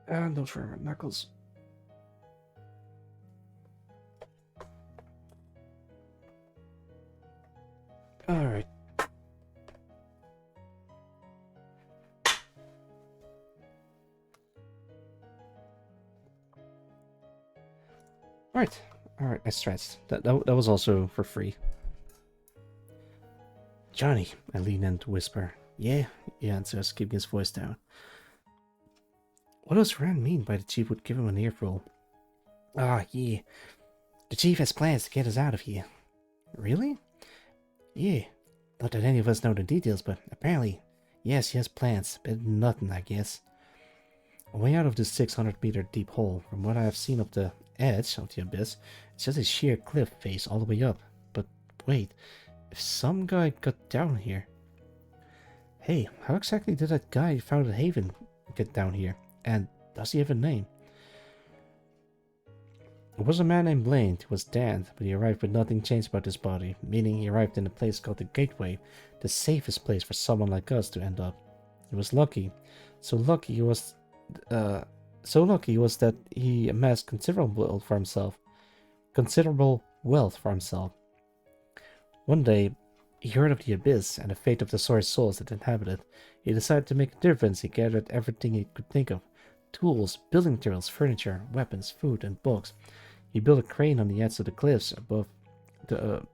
And those were my knuckles. Alright. Alright, I stretched. That was also for free. Johnny, I lean in to whisper. Yeah, he answers, keeping his voice down. What does Ren mean by the chief would give him an earful? Ah, yeah. The chief has plans to get us out of here. Really? Yeah. Not that any of us know the details, but apparently, yes, he has plans. Better than nothing, I guess. A way out of this 600-meter deep hole, from what I have seen of the edge of the abyss, it's just a sheer cliff face all the way up. But wait, if some guy got down here... Hey, how exactly did that guy who founded Haven get down here? And does he have a name? It was a man named Blaine who was damned, but he arrived with nothing changed about his body, meaning he arrived in a place called the Gateway, the safest place for someone like us to end up. He was lucky. So lucky he was that he amassed considerable wealth for himself. One day, he heard of the abyss and the fate of the sorry souls that inhabit it. He decided to make a difference. He gathered everything he could think of. Tools, building materials, furniture, weapons, food, and books. He built a crane on the edge of the cliffs above to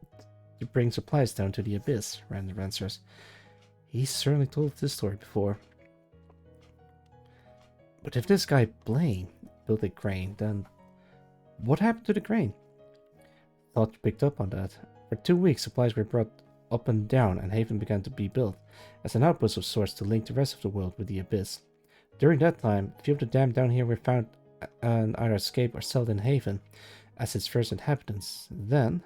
bring supplies down to the abyss, Ren answers. He's certainly told this story before. But if this guy Blaine built a crane, then what happened to the crane? Thought you picked up on that. For 2 weeks, supplies were brought up and down, and Haven began to be built, as an outpost of sorts to link the rest of the world with the abyss. During that time, a few of the damned down here were found and either escaped or settled in Haven as its first inhabitants. Then,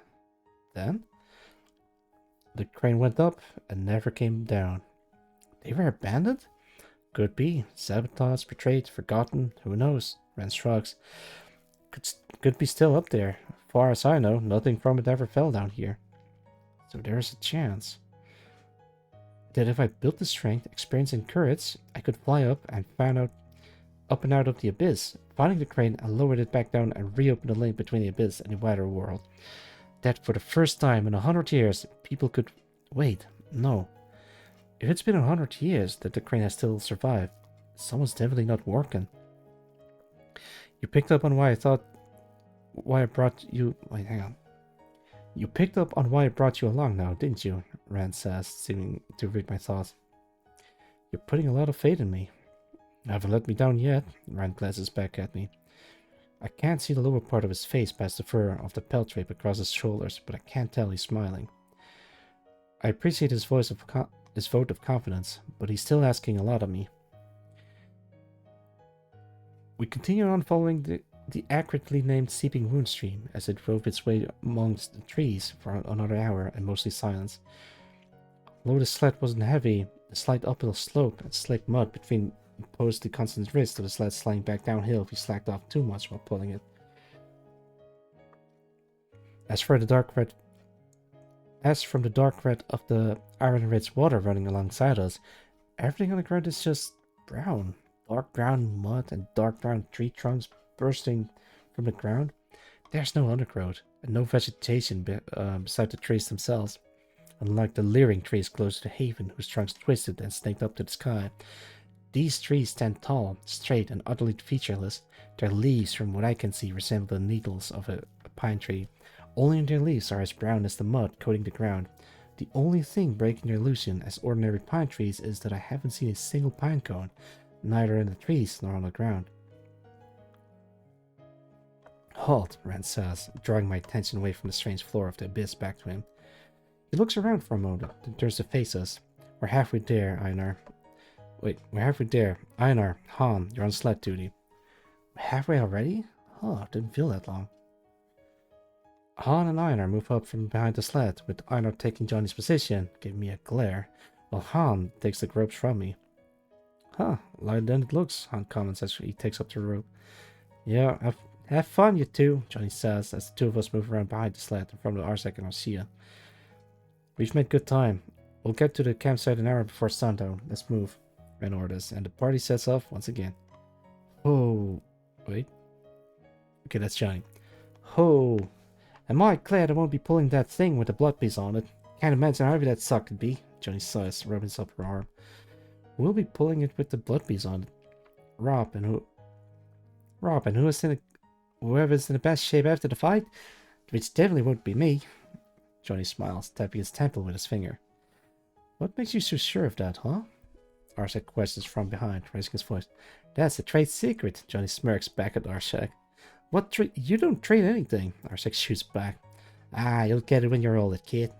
the crane went up and never came down. They were abandoned? Could be. Sabotaged, betrayed, forgotten, who knows? Ren shrugs. Could be still up there. Far as I know, nothing from it ever fell down here. So there's a chance that if I built the strength, experience, and courage, I could fly up and up and out of the abyss, finding the crane and lowered it back down and reopen the link between the abyss and the wider world. That for the first time in 100 years, people could... Wait, no. If it's been 100 years that the crane has still survived, someone's definitely not working. You picked up on why I brought you... Wait, hang on. You picked up on why I brought you along now, didn't you? Rand says, seeming to read my thoughts. You're putting a lot of faith in me. You haven't let me down yet. Rand glances back at me. I can't see the lower part of his face past the fur of the pelt drape across his shoulders, but I can't tell he's smiling. I appreciate his his vote of confidence, but he's still asking a lot of me. We continued on following the accurately named Seeping Wound stream as it drove its way amongst the trees for another hour in mostly silence. Although the sled wasn't heavy, the slight uphill slope and slick mud between posed the constant risk of the sled sliding back downhill if we slacked off too much while pulling it. As from the dark red of the iron-rich water running alongside us, everything on the ground is just brown. Dark brown mud and dark brown tree trunks bursting from the ground. There's no undergrowth and no vegetation beside the trees themselves. Unlike the leering trees close to the haven whose trunks twisted and snaked up to the sky, these trees stand tall, straight, and utterly featureless. Their leaves, from what I can see, resemble the needles of a pine tree. Only their leaves are as brown as the mud coating the ground. The only thing breaking their illusion as ordinary pine trees is that I haven't seen a single pine cone, neither in the trees nor on the ground. Halt, Rand says, drawing my attention away from the strange floor of the abyss back to him. He looks around for a moment, then turns to face us. We're halfway there, Einar. We're halfway there. Einar, Han, you're on sled duty. We're halfway already? Oh, didn't feel that long. Han and Einar move up from behind the sled, with Einar taking Johnny's position, giving me a glare, while Han takes the ropes from me. Huh, lighter than it looks, Han comments as he takes up the rope. Yeah, have fun, you two, Johnny says, as the two of us move around behind the sled in front of Arsek and Arcia. We've made good time. We'll get to the campsite an hour before sundown. Let's move, Ren orders, and the party sets off once again. Oh, wait. Okay, that's Johnny. Oh, am I glad I won't be pulling that thing with the blood piece on it. Can't imagine how heavy that suck could be, Johnny sighs, rubbing his upper arm. We'll be pulling it with the blood piece on it. Whoever's in the best shape after the fight, which definitely won't be me. Johnny smiles, tapping his temple with his finger. What makes you so sure of that, huh? Arsek questions from behind, raising his voice. That's a trade secret, Johnny smirks back at Arsek. What trade? You don't trade anything, Arsek shoots back. Ah, you'll get it when you're older, kid.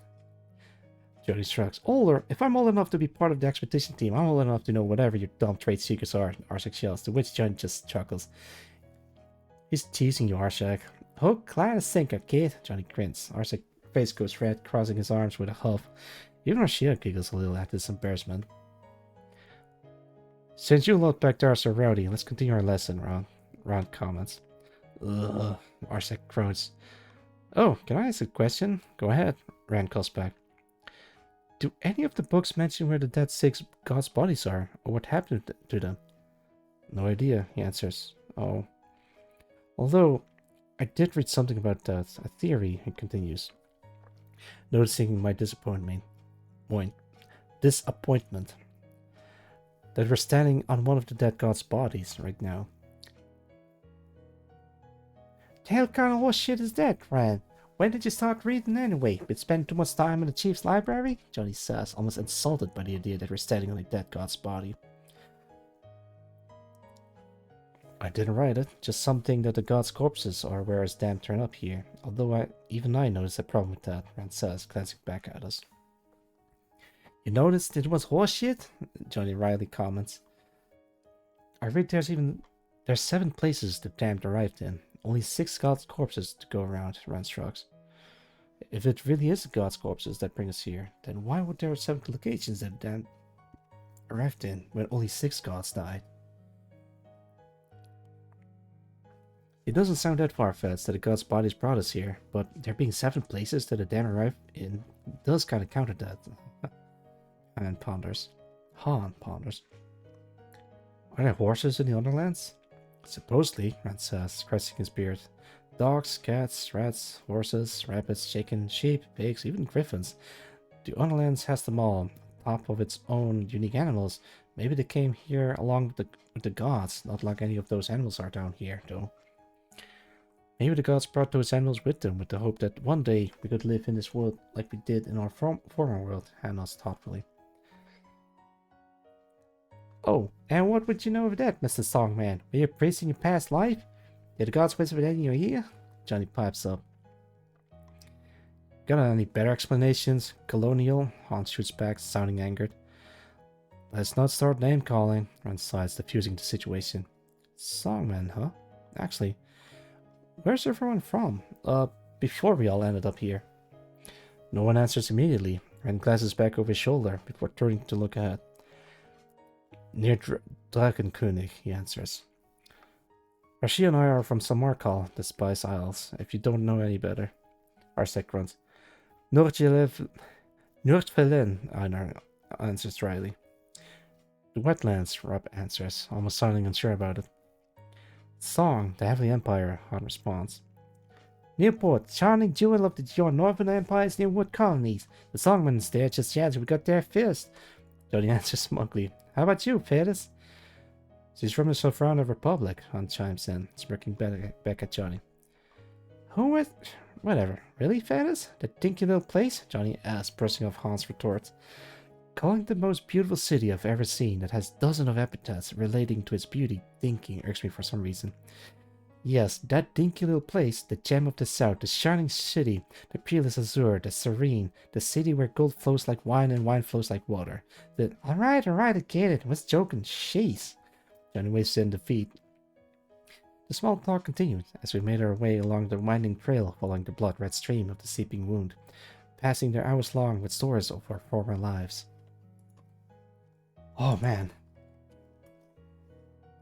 Johnny shrugs. Older? If I'm old enough to be part of the expedition team, I'm old enough to know whatever your dumb trade secrets are, Arsek yells, to which Johnny just chuckles. He's teasing you, Arsek. Hook, line, a sinker, kid, Johnny grins. Arsek's face goes red, crossing his arms with a huff. Even Arcia giggles a little at this embarrassment. Since you lot back there are so rowdy, let's continue our lesson, Ron comments. Ugh, Arsek groans. Oh, can I ask a question? Go ahead, Rand calls back. Do any of the books mention where the dead 6 gods' bodies are, or what happened to them? No idea, he answers. Oh. Although, I did read something about that, a theory, he continues. Noticing my disappointment. That we're standing on one of the dead gods' bodies right now. The hell kind of horse shit is that, Rand? When did you start reading anyway? Been spending too much time in the chief's library? Johnny says, almost insulted by the idea that we're standing on a dead god's body. I didn't write it, just something that the gods' corpses are where as damn turn up here. Although even I noticed a problem with that, Rand says, glancing back at us. You noticed it was horseshit? Johnny Riley comments. I read there's 7 places the damned arrived in. Only 6 gods' corpses to go around, Rand shrugs. If it really is the gods' corpses that bring us here, then why would there be 7 locations that the damned arrived in when only 6 gods died? It doesn't sound that far-fetched that the gods' bodies brought us here, but there being 7 places that the damned arrived in does kind of counter that. And ponders. Han ponders. Are there horses in the Underlands? Supposedly, Rand says, scratching his beard. Dogs, cats, rats, horses, rabbits, chickens, sheep, pigs, even griffins. The Underlands has them all, on top of its own unique animals. Maybe they came here along with the gods, not like any of those animals are down here, though. Maybe the gods brought those animals with them with the hope that one day we could live in this world like we did in our former world, Han asked thoughtfully. Oh, and what would you know of that, Mr. Songman? Were you a priest in your past life? Did the gods whisper that in your ear? Johnny pipes up. Got any better explanations? Colonial? Hans shoots back, sounding angered. Let's not start name calling, Ren sighs, diffusing the situation. Songman, huh? Actually, where's everyone from? Before we all ended up here. No one answers immediately. Ren glances back over his shoulder before turning to look ahead. Near Drakenkönig, he answers. Rashid and I are from Samarkand, the Spice Isles, if you don't know any better. Arsek grunts. Nordvelin, Einar answers dryly. The wetlands, Rob answers, almost sounding unsure about it. Song, the Heavenly Empire, Han responds. Newport, charming jewel of your Northern Empire's new wood colonies. The Songman's there just as we got there first. Johnny answers smugly. How about you, Ferris? She's from the Sofrana Republic, Han chimes in, smirking back at Johnny. Who with... Whatever. Really, Ferris? That dinky little place? Johnny asks, brushing off Han's retorts. Calling the most beautiful city I've ever seen that has dozens of epithets relating to its beauty, dinky irks me for some reason. Yes, that dinky little place, the gem of the south, the shining city, the peerless azure, the serene, the city where gold flows like wine and wine flows like water. Alright, I get it. Was joking. Jeez. Johnny waves in defeat. The small talk continued as we made our way along the winding trail following the blood-red stream of the seeping wound, passing there hours long with stories of our former lives. Oh man.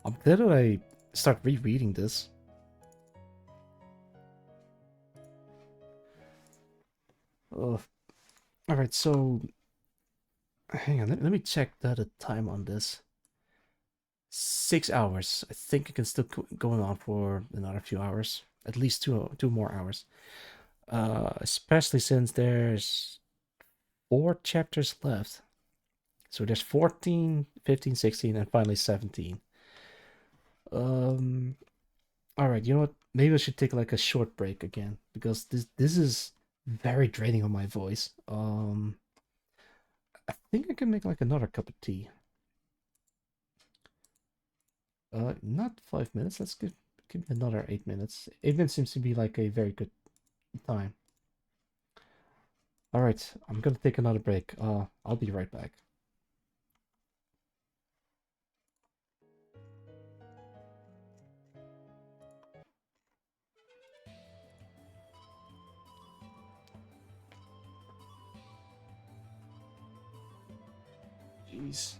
I'm glad that I start rereading this. Alright, so... Hang on, let me check the time on this. 6 hours. I think it can still go on for another few hours. At least two more hours. Especially since there's 4 chapters left. So there's 14, 15, 16, and finally 17. Alright, you know what? Maybe I should take like a short break again. Because this is very draining on my voice. I think I can make like another cup of tea. Not 5 minutes. Let's give me another 8 minutes. 8 minutes seems to be like a very good time. Alright, I'm gonna take another break. I'll be right back. Jeez.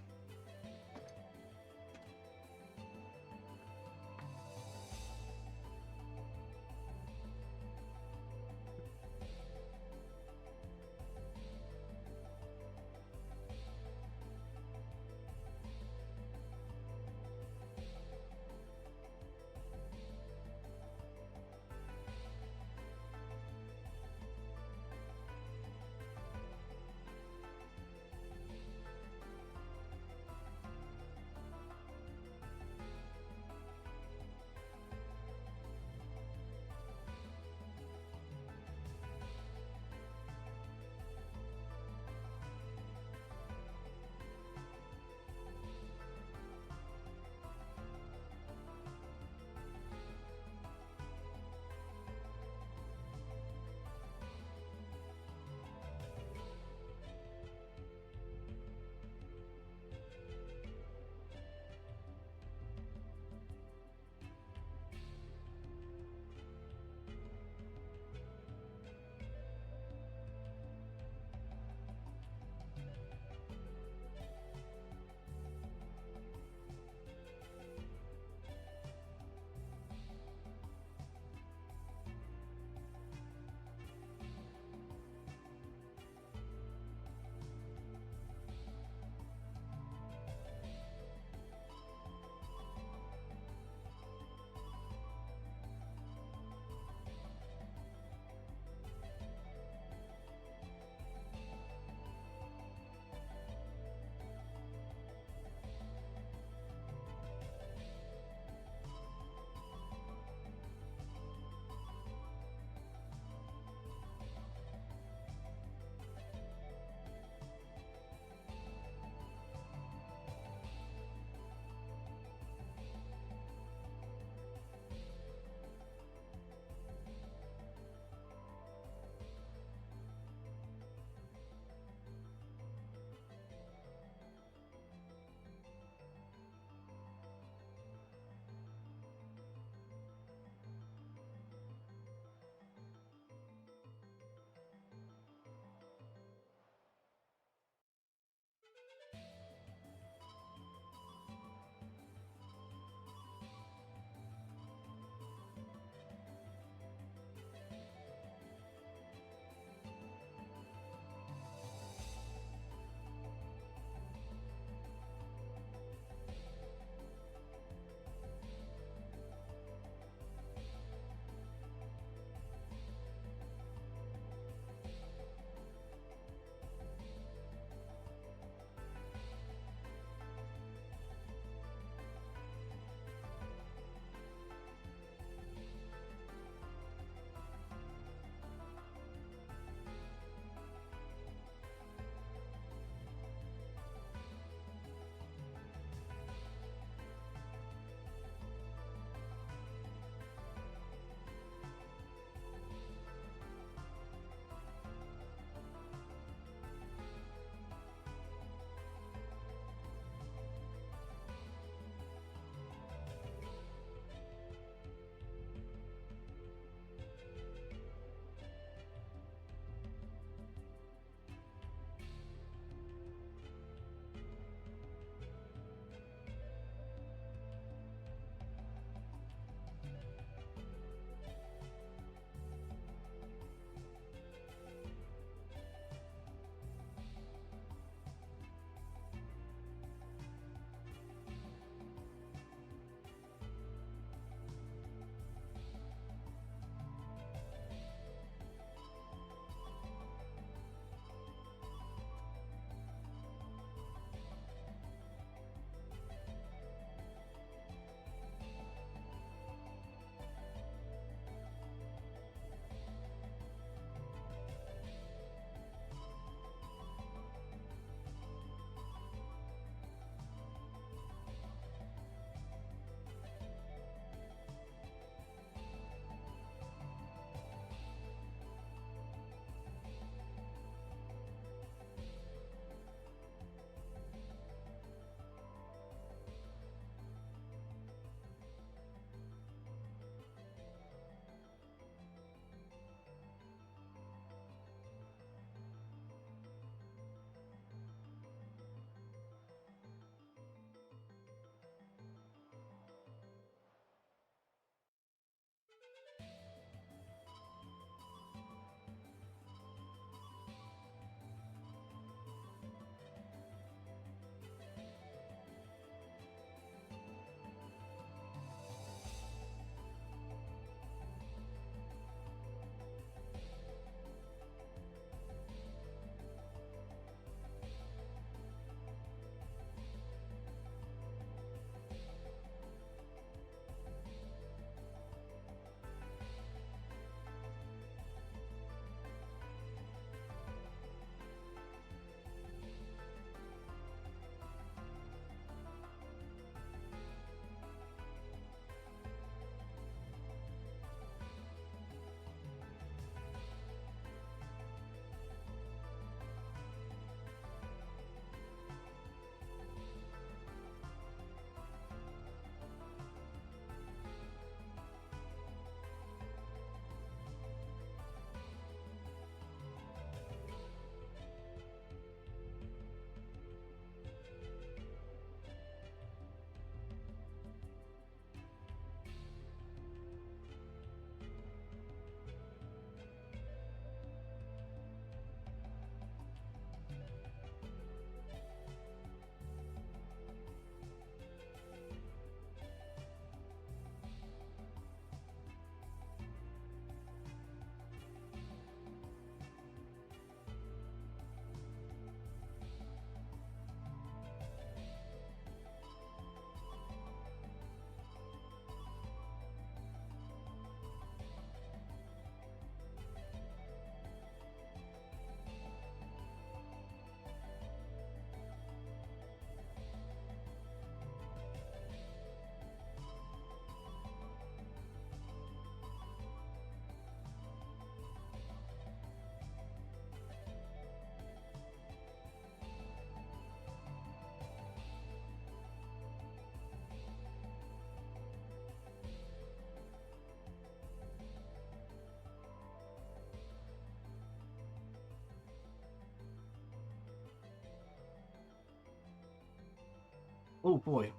Oh boy.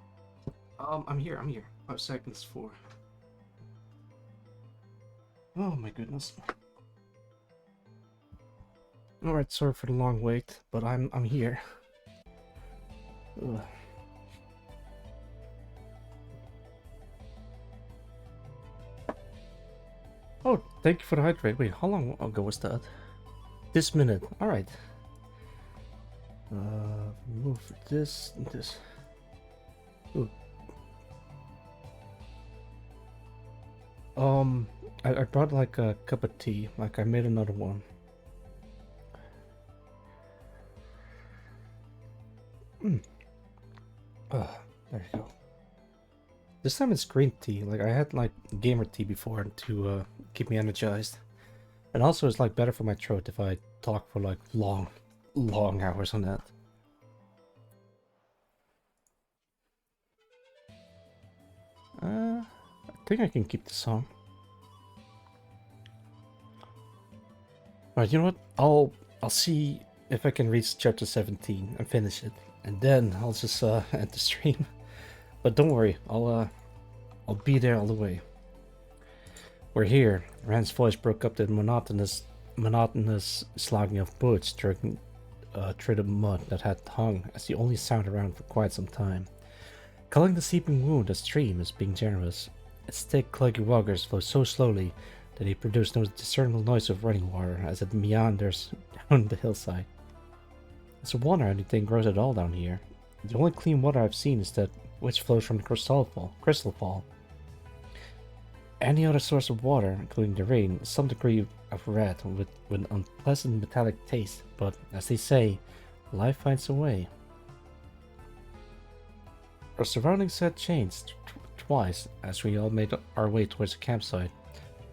I'm here. 5 seconds for. Oh my goodness. Alright, sorry for the long wait, but I'm here. Ugh. Oh, thank you for the hydrate. Wait, how long ago was that? This minute. Alright. Move this and this. Ooh. I brought like a cup of tea. Like I made another one. There you go. This time it's green tea. Like I had like gamer tea before to keep me energized. And also it's like better for my throat if I talk for like long hours on that. I think I can keep the song. Alright, you know what? I'll see if I can reach chapter 17 and finish it. And then I'll just end the stream. But don't worry, I'll be there all the way. We're here. Rand's voice broke up the monotonous slogging of boots through the mud that had hung as the only sound around for quite some time. Calling the seeping wound a stream is being generous. Its thick, cluggy waters flow so slowly that it produces no discernible noise of running water as it meanders down the hillside. It's a wonder anything grows at all down here. The only clean water I've seen is that which flows from the crystal fall. Any other source of water, including the rain, is some degree of red with an unpleasant metallic taste, but as they say, life finds a way. Our surroundings had changed twice as we all made our way towards the campsite.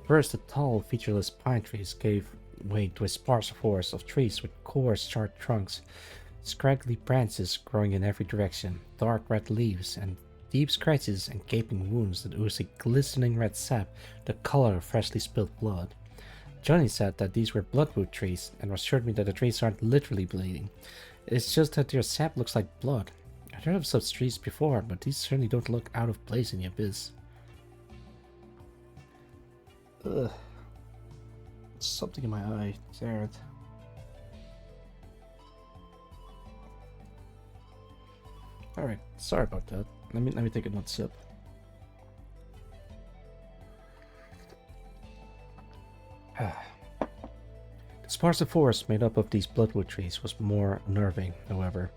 First, the tall, featureless pine trees gave way to a sparse forest of trees with coarse, charred trunks, scraggly branches growing in every direction, dark red leaves, and deep scratches and gaping wounds that ooze a glistening red sap, the color of freshly spilled blood. Johnny said that these were bloodroot trees, and assured me that the trees aren't literally bleeding. It's just that their sap looks like blood. I've heard of such trees before, but these certainly don't look out of place in the abyss. Ugh. Something in my eye. Damn it. Alright, sorry about that. Let me take another sip. The sparse forest made up of these bloodwood trees was more unnerving, however.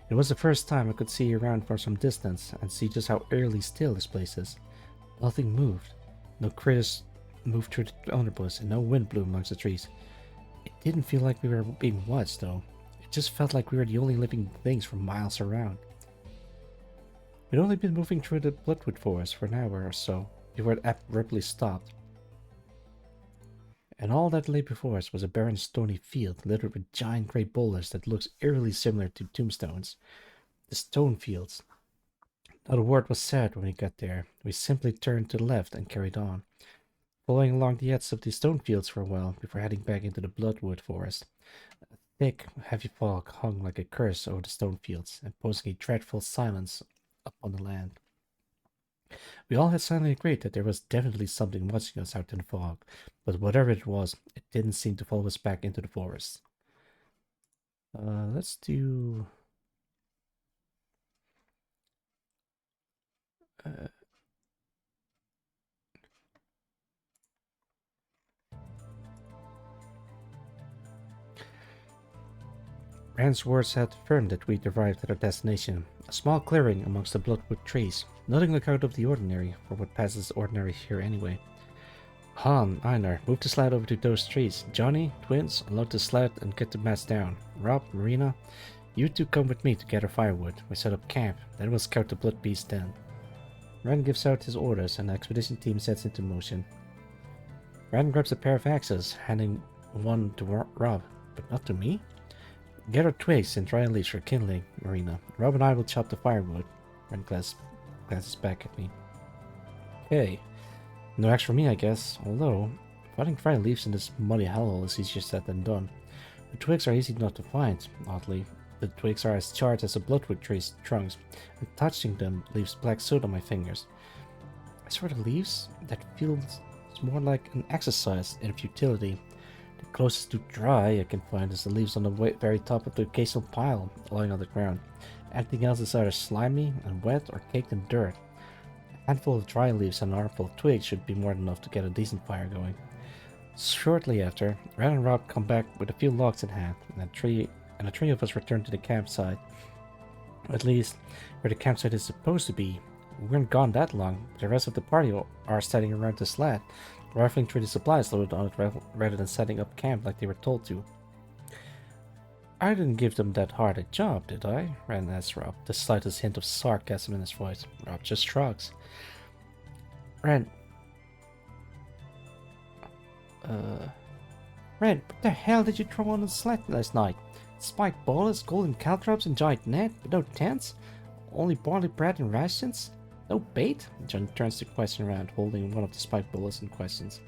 It was the first time I could see around for some distance and see just how eerily still this place is. Nothing moved. No critters moved through the underbrush and no wind blew amongst the trees. It didn't feel like we were being watched though. It just felt like we were the only living things for miles around. We'd only been moving through the bloodwood forest for an hour or so before it abruptly stopped. And all that lay before us was a barren stony field littered with giant grey boulders that looked eerily similar to tombstones. The stone fields. Not a word was said when we got there. We simply turned to the left and carried on, following along the edge of the stone fields for a while before heading back into the bloodwood forest. A thick, heavy fog hung like a curse over the stone fields, imposing a dreadful silence upon the land. We all had silently agreed that there was definitely something watching us out in the fog, but whatever it was, it didn't seem to follow us back into the forest. Let's do... Rand's words had affirmed that we'd arrived at our destination, a small clearing amongst the bloodwood trees. Nothing like out of the ordinary, for what passes ordinary here anyway. Han, Einar, move the sled over to those trees. Johnny, twins, unload the sled and get the mess down. Rob, Marina, you two come with me to gather firewood. We set up camp, then we'll scout the blood beast den. Rand gives out his orders and the expedition team sets into motion. Rand grabs a pair of axes, handing one to Rob, but not to me? Gather twigs and dry leaves for kindling, Marina. Rob and I will chop the firewood. Rand glances back at me. Okay. No axe for me, I guess. Although, finding dry leaves in this muddy hellhole is easier said than done. The twigs are easy enough to find, oddly. The twigs are as charred as a bloodwood tree's trunks, and touching them leaves black soot on my fingers. I swear the leaves that feels more like an exercise in futility. The closest to dry I can find is the leaves on the very top of the occasional pile lying on the ground. Anything else is either slimy and wet or caked in dirt. A handful of dry leaves and an armful of twigs should be more than enough to get a decent fire going. Shortly after, Red and Rob come back with a few logs in hand, and the three of us return to the campsite. At least, where the campsite is supposed to be. We weren't gone that long, but the rest of the party are standing around the sled, rifling through the supplies loaded on it rather than setting up camp like they were told to. I didn't give them that hard a job, did I? Ren asked Rob, the slightest hint of sarcasm in his voice. Rob just shrugs. Ren, what the hell did you throw on the sled last night? Spiked ballers, golden caltrops, and giant net, but no tents? Only barley bread and rations? No bait? John turns the question around, holding one of the spiked bullets in questions.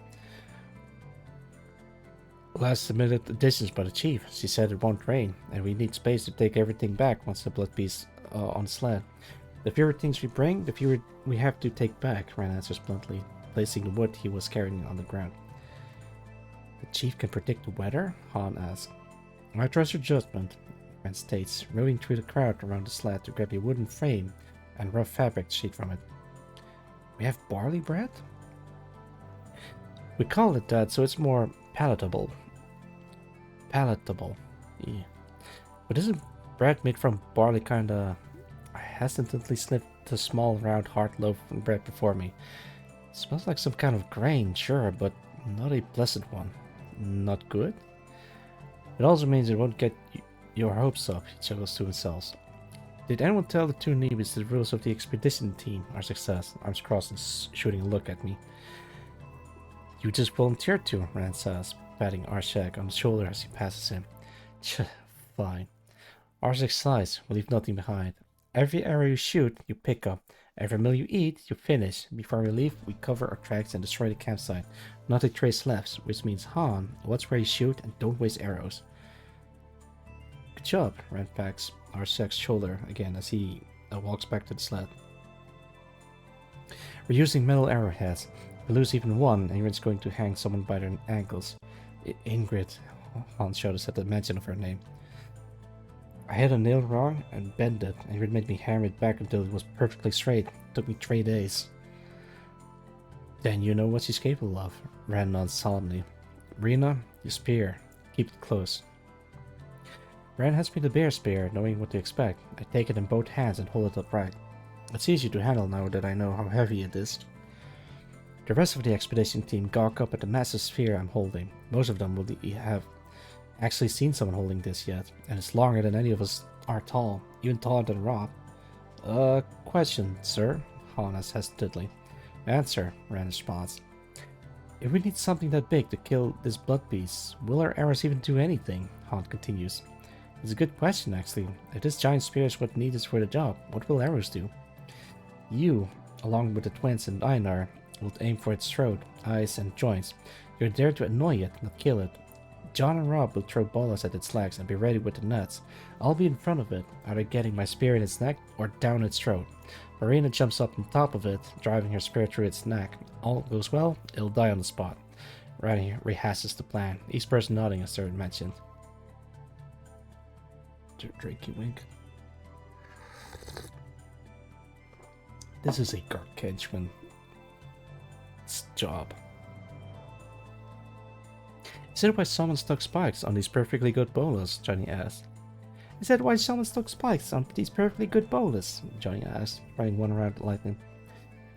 Last minute additions by the chief. She said it won't rain, and we need space to take everything back once the blood piece on the sled. The fewer things we bring, the fewer we have to take back, Ran answers bluntly, placing the wood he was carrying on the ground. The chief can predict the weather? Han asks. I trust your judgment, Ran states, moving through the crowd around the sled to grab a wooden frame and rough fabric sheet from it. We have barley bread? We call it that so it's more palatable. Palatable. Yeah. But isn't bread made from barley kinda... I hesitantly sniffed the small round hard loaf of bread before me. It smells like some kind of grain, sure, but not a pleasant one. Not good? It also means it won't get your hopes up, he chuckles to himself. Did anyone tell the two newbies the rules of the expedition team? Our success, arms crossed and shooting a look at me. You just volunteered to, Rand says, patting Arshak on the shoulder as he passes him. Fine. Arshak sighs, will leave nothing behind. Every arrow you shoot, you pick up. Every meal you eat, you finish. Before we leave, we cover our tracks and destroy the campsite. Not a trace left, which means Han, watch where you shoot and don't waste arrows. Good job, Rand pats Arshak's shoulder again as he walks back to the sled. We're using metal arrowheads. If we lose even one, Ingrid's going to hang someone by their ankles. Ingrid, Han shouted at the mention of her name. I hit a nail wrong and bent it. Ingrid made me hammer it back until it was perfectly straight. It took me 3 days. Then you know what she's capable of, Rand nods solemnly. Rena, your spear. Keep it close. Rand hands me the bear spear, knowing what to expect. I take it in both hands and hold it upright. It's easy to handle now that I know how heavy it is. The rest of the expedition team gawk up at the massive sphere I'm holding. Most of them will have actually seen someone holding this yet, and it's longer than any of us are tall, even taller than Rob. Question, sir? Han asks hesitantly. Answer, Rand responds. If we need something that big to kill this blood beast, will our arrows even do anything? Han continues. It's a good question, actually. If this giant spear is what needed for the job, what will arrows do? You, along with the twins and Einar, will aim for its throat, eyes, and joints. You're there to annoy it, not kill it. John and Rob will throw balls at its legs and be ready with the nuts. I'll be in front of it, either getting my spear in its neck or down its throat. Marina jumps up on top of it, driving her spear through its neck. All goes well, it'll die on the spot. Riley rehashes the plan, each person nodding as Sarah mentioned. Drinky wink. This is a gargantuan job. Is that why someone stuck spikes on these perfectly good bowlers? Johnny asked. Is that why someone stuck spikes on these perfectly good bowlers? Johnny asked, running one around lightning.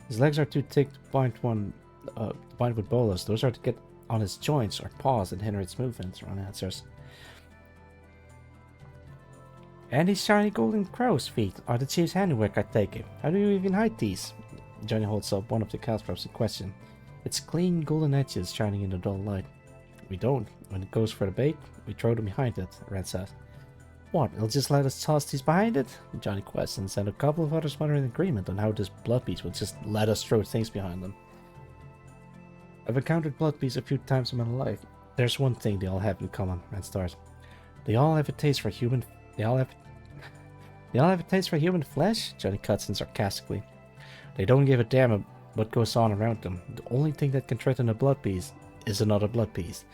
His legs are too thick to bind with bowlers. Those are to get on his joints or paws and hinder its movements, Ron answers. And these shiny golden crow's feet are the chief's handiwork, I take it. How do you even hide these? Johnny holds up one of the caltrops in question. Its clean golden edges shining in the dull light. We don't. When it goes for the bait, we throw them behind it, Red says. What, it'll just let us toss these behind it? Johnny questions, and a couple of others mutter in agreement on how this blood beast will just let us throw things behind them. I've encountered blood beasts a few times in my life. There's one thing they all have in common, Red starts. They all have a taste for human They all have they all have a taste for human flesh? Johnny cuts in sarcastically. They don't give a damn what goes on around them. The only thing that can threaten a blood piece is another blood piece.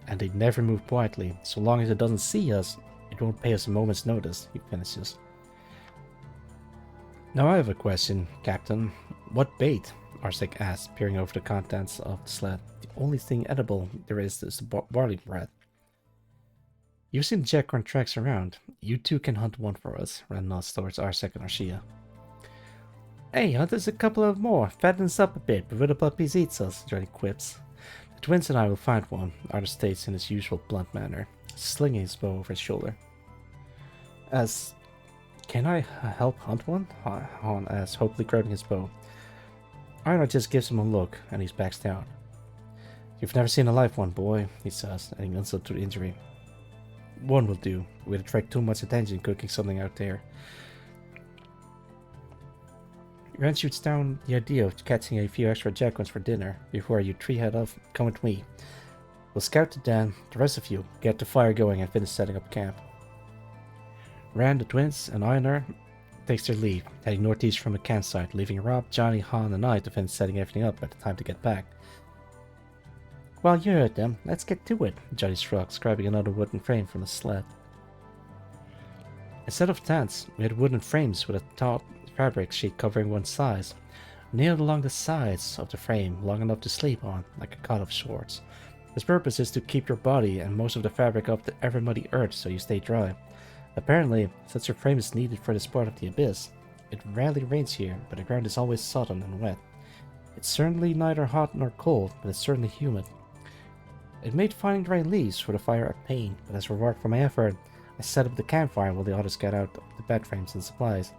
And they never move quietly. So long as it doesn't see us, it won't pay us a moment's notice, he finishes. Now I have a question, Captain. What bait? Arsec asked, peering over the contents of the sled. The only thing edible there is the barley bread. You've seen Jackhorn tracks around. You two can hunt one for us, Ren nods towards Arsec and Arshia. Hey, hunt us a couple of more. Fatten us up a bit before the puppies eats us, Johnny quips. The twins and I will find one, Arthur states in his usual blunt manner, slinging his bow over his shoulder. Can I help hunt one? Han asks, hopefully grabbing his bow. Arthur just gives him a look, and he backs down. You've never seen a live one, boy, he says, adding insult to the injury. One will do. We'd attract too much attention cooking something out there. Ren shoots down the idea of catching a few extra jackhorns for dinner before you three head off. Come with me. We'll scout the den. The rest of you get the fire going and finish setting up camp. Ren, the twins, and Einar takes their leave, heading northeast from a campsite, leaving Rob, Johnny, Han, and I to finish setting everything up by the time to get back. Well, you heard them. Let's get to it, Johnny shrugs, grabbing another wooden frame from the sled. Instead of tents, we had wooden frames with a taut fabric sheet covering one side, nailed along the sides of the frame long enough to sleep on, like a cot of sorts. Its purpose is to keep your body and most of the fabric off the ever muddy earth so you stay dry. Apparently, such a frame is needed for this part of the abyss. It rarely rains here, but the ground is always sodden and wet. It's certainly neither hot nor cold, but it's certainly humid. It made finding dry leaves for the fire a pain, but as reward for my effort, I set up the campfire while the others got out the bed frames and supplies.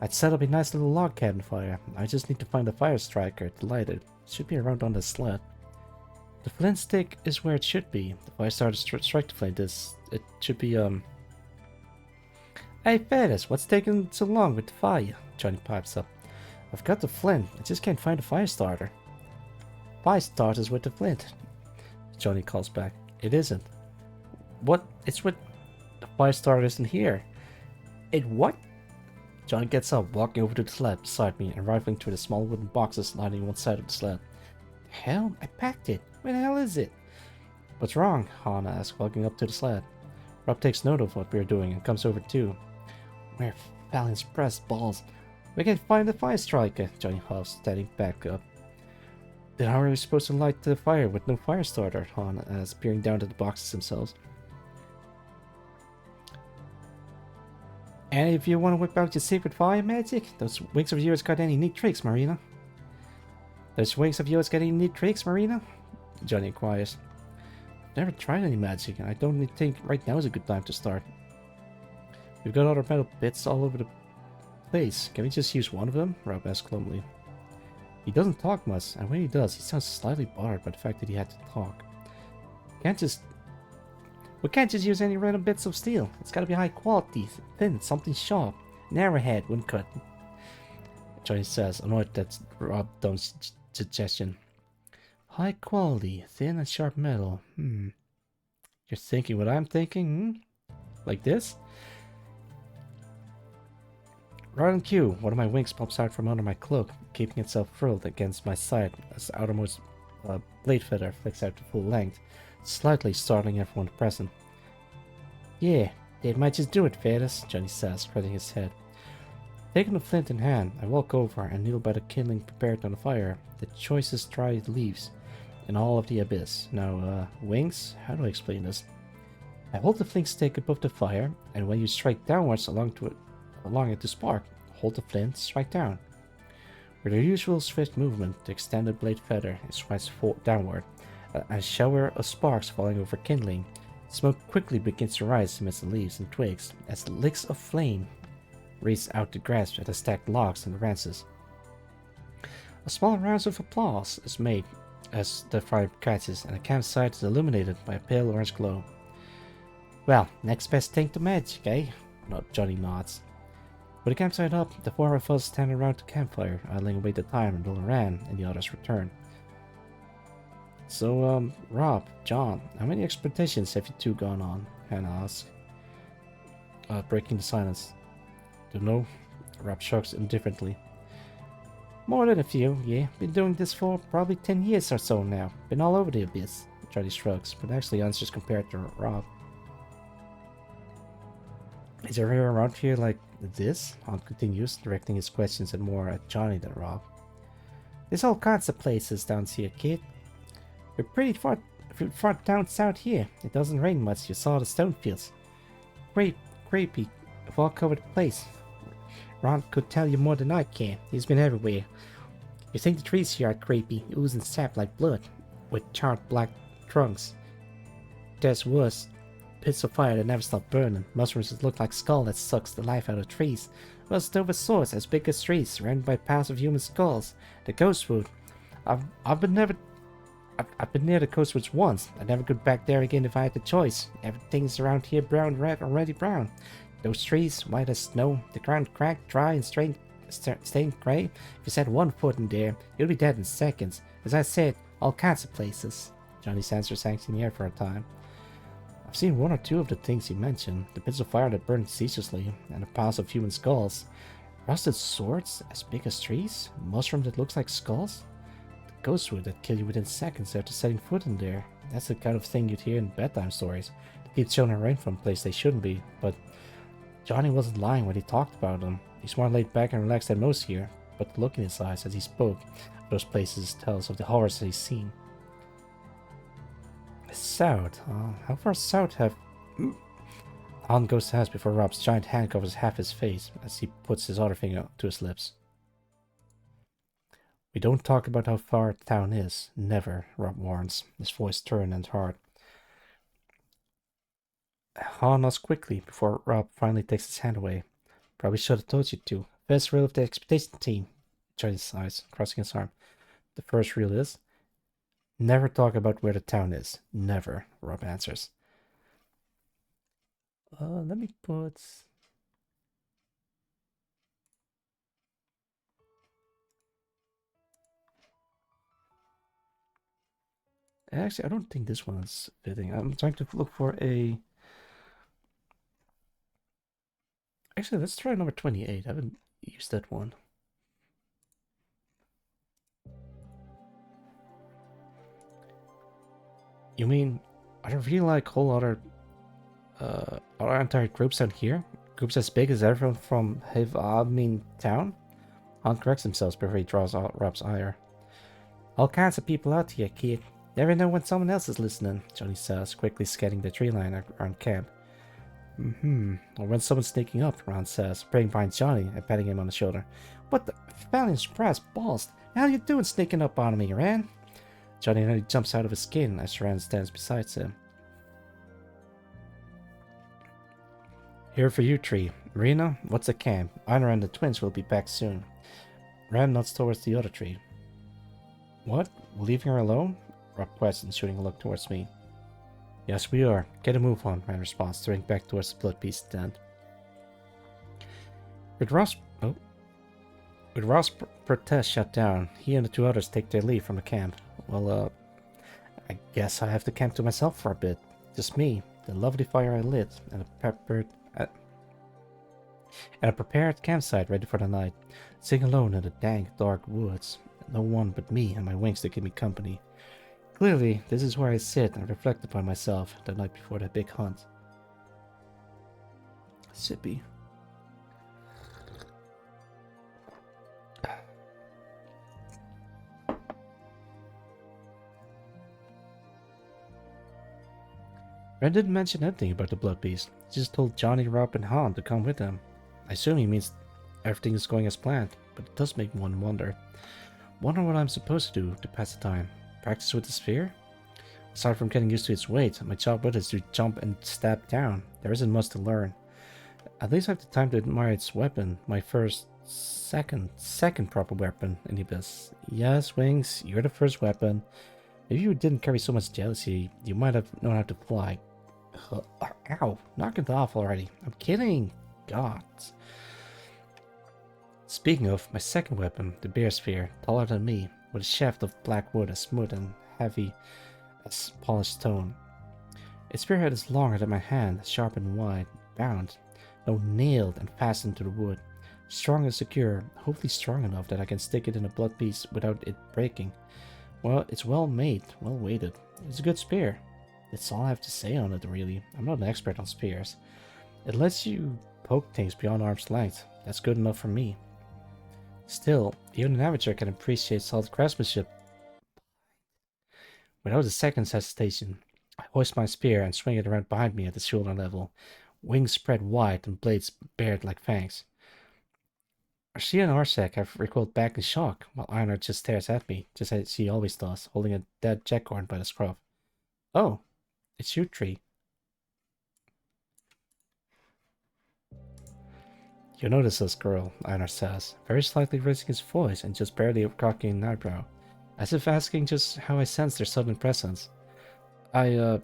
I'd set up a nice little log cabin fire. I just need to find a fire striker to light it. It should be around on the sled. The flint stick is where it should be. The fire starter strike the flint is... It should be, Hey, Ferris, what's taking so long with the fire? Johnny pipes up. I've got the flint. I just can't find a fire starter. Fire starter's with the flint. Johnny calls back. It isn't. What? It's with... The fire starter isn't here. It what? Johnny gets up, walking over to the sled beside me and rifling through the small wooden boxes lining one side of the sled. Hell, I packed it. Where the hell is it? What's wrong? Han asks, walking up to the sled. Rob takes note of what we're doing and comes over too. We're Fallon's pressed balls. We can't find the fire striker, Johnny huffs, standing back up. Then how are we supposed to light the fire with no fire starter? Han asks, peering down at the boxes themselves. And if you want to whip out your secret fire magic, those wings of yours got any neat tricks, Marina? Those wings of yours got any neat tricks, Marina? Johnny inquires. Never tried any magic, and I don't think right now is a good time to start. We've got other metal bits all over the place. Can we just use one of them? Rob asks glumly. He doesn't talk much, and when he does, he sounds slightly bothered by the fact that he had to talk. We can't just use any random bits of steel. It's gotta be high quality, thin, something sharp. An arrowhead wouldn't cut. Johnny says, annoyed that Rob Dunn's suggestion. High quality, thin and sharp metal. You're thinking what I'm thinking? Like this? Right on cue, one of my wings pops out from under my cloak, keeping itself furled against my side as the outermost blade feather flicks out to full length, slightly startling everyone present. Yeah, that might just do it, Ferris, Johnny says, spreading his head. Taking the flint in hand, I walk over and kneel by the kindling prepared on the fire, the choicest dried leaves in all of the abyss. Now, wings? How do I explain this? I hold the flint stick above the fire, and when you strike downwards along it to spark, hold the flint, strike down. With a usual swift movement, the extended blade feather is swiped downward, a shower of sparks falling over kindling. Smoke quickly begins to rise amidst the leaves and twigs as licks of flame reach out to grasp at the stacked logs and branches. A small round of applause is made as the fire catches and the campsite is illuminated by a pale orange glow. Well, next best thing to magic, eh? Johnny nods. With the campsite up, the four of us stand around the campfire, idling away the time until Ran and the others return. So, Rob, John, how many expeditions have you two gone on? Hannah asks. breaking the silence. Don't know. Rob shrugs indifferently. More than a few, yeah. Been doing this for probably 10 years or so now. Been all over the abyss. Charlie shrugs, but actually answers compared to Rob. Is there area around here like this? Han continues, directing his questions and more at Johnny than Rob. There's all kinds of places down here, kid. We're pretty far down south here. It doesn't rain much. You saw the stone fields. Creepy, well-covered place. Ron could tell you more than I can. He's been everywhere. You think the trees here are creepy, oozing sap like blood, with charred black trunks. There's worse. Pits of fire that never stop burning. Mushrooms that look like skull that sucks the life out of trees. Rust over swords as big as trees, surrounded by piles of human skulls. The ghost wood. I've been near the coast woods once. I'd never go back there again if I had the choice. Everything's around here brown, red, already brown. Those trees, white as snow, the ground cracked, dry, and stained gray. If you set 1 foot in there, you'll be dead in seconds. As I said, all kinds of places. Johnny's answer hangs in the air for a time. I've seen 1 or 2 of the things you mentioned. The pits of fire that burn ceaselessly, and the piles of human skulls. Rusted swords as big as trees? Mushroom that looks like skulls? The ghost wood that kill you within seconds after setting foot in there. That's the kind of thing you'd hear in bedtime stories. They keep children away from a place they shouldn't be, but Johnny wasn't lying when he talked about them. He's more laid back and relaxed than most here, but the look in his eyes as he spoke of those places tells of the horrors that he's seen. South? How far south have... Han goes to ask before Rob's giant hand covers half his face as he puts his other finger to his lips. We don't talk about how far town is. Never, Rob warns, his voice stern and hard. Han asks quickly before Rob finally takes his hand away. Probably should have told you to. First rule of the expedition team. Johnny's eyes, crossing his arm. The first rule is... never talk about where the town is. Never, Rob answers. Let me put... Actually, I don't think this one is fitting. I'm trying to look for a... Actually, let's try number 28. I haven't used that one. You mean, are there really like whole other entire groups out here? Groups as big as everyone from town? Han corrects himself before he draws out Rob's ire. All kinds of people out here, kid. Never know when someone else is listening, Johnny says, quickly scanning the tree line around camp. Or when someone's sneaking up, Ron says, praying behind Johnny and patting him on the shoulder. What the valiant surprise balls? How you doing sneaking up on me, Ran? Johnny nearly jumps out of his skin as Ran stands beside him. Here for you, Tree. Marina, what's at camp? Honor and the twins will be back soon. Ran nods towards the other tree. What? We're leaving her alone? Rob questions, shooting a look towards me. Yes, we are. Get a move on, Ran responds, staring back towards the blood piece tent. With Ross' protest shut down, he and the 2 others take their leave from the camp. Well, I guess I have the camp to myself for a bit. Just me, the lovely fire I lit, and a prepared campsite ready for the night. Sitting alone in the dank, dark woods. No one but me and my wings to keep me company. Clearly, this is where I sit and reflect upon myself the night before that big hunt. Sippy. Ren didn't mention anything about the blood beast. He just told Johnny, Rob, and Han to come with him. I assume he means everything is going as planned, but it does make one wonder. Wonder what I'm supposed to do to pass the time. Practice with the sphere? Aside from getting used to its weight, my job with it is to jump and stab down. There isn't much to learn. At least I have the time to admire its weapon. My second proper weapon in the abyss. Yes, Wings, you're the first weapon. If you didn't carry so much jealousy, you might have known how to fly. Ow, knock it off already. I'm kidding. God. Speaking of, my second weapon, the bear sphere, taller than me, with a shaft of black wood as smooth and heavy as polished stone. Its spearhead is longer than my hand, sharp and wide, bound. No, nailed and fastened to the wood. Strong and secure, hopefully strong enough that I can stick it in a blood piece without it breaking. Well, it's well made, well weighted. It's a good spear. That's all I have to say on it, really. I'm not an expert on spears. It lets you poke things beyond arm's length. That's good enough for me. Still, even an amateur can appreciate solid craftsmanship. Without a second's hesitation, I hoist my spear and swing it around behind me at the shoulder level, wings spread wide and blades bared like fangs. She and Arsec have recoiled back in shock, while Einar just stares at me, just as she always does, holding a dead jackhorn by the scruff. Oh, it's you three. You notice us, girl, Einar says, very slightly raising his voice and just barely cocking an eyebrow, as if asking just how I sense their sudden presence. You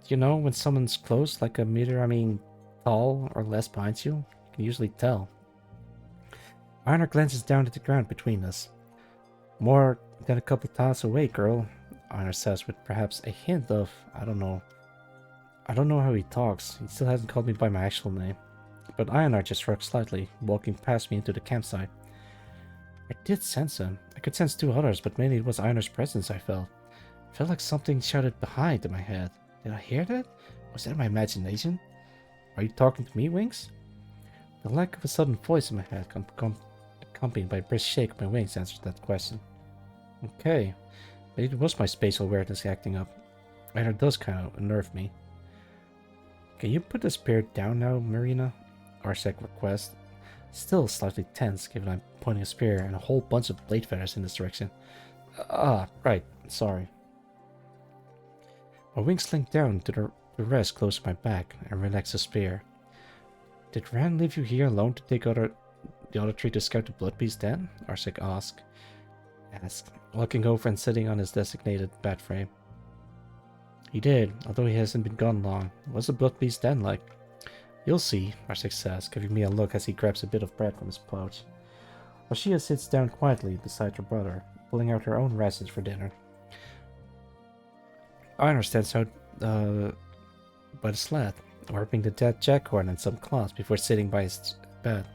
know, when someone's close, like a meter, tall or less behind you, you can usually tell. Einar glances down at the ground between us. More than a couple tiles away, girl, Einar says with perhaps a hint of, I don't know how he talks. He still hasn't called me by my actual name. But Einar just shrugs slightly, walking past me into the campsite. I did sense him. I could sense two others, but mainly it was Einar's presence I felt. It felt like something shouted behind in my head. Did I hear that? Was that my imagination? Are you talking to me, Wings? The lack of a sudden voice in my head, accompanied by a brisk shake of my wings, answered that question. Okay, maybe it was my spatial awareness acting up. Einar does kind of unnerve me. Can you put the spear down now, Marina? Arsec requests, still slightly tense given I'm pointing a spear and a whole bunch of blade feathers in this direction. Right, sorry. My wings slink down to the rest close to my back and relax the spear. Did Rand leave you here alone to take the other three to scout the blood beast den? Arsec asked, looking over and sitting on his designated bat frame. He did, although he hasn't been gone long. What's the blood beast den like? You'll see, Arsec says, giving me a look as he grabs a bit of bread from his pouch. Ashia sits down quietly beside her brother, pulling out her own rations for dinner. Einar stands out by the sled, warping the dead jackhorn and some cloths before sitting by his bed,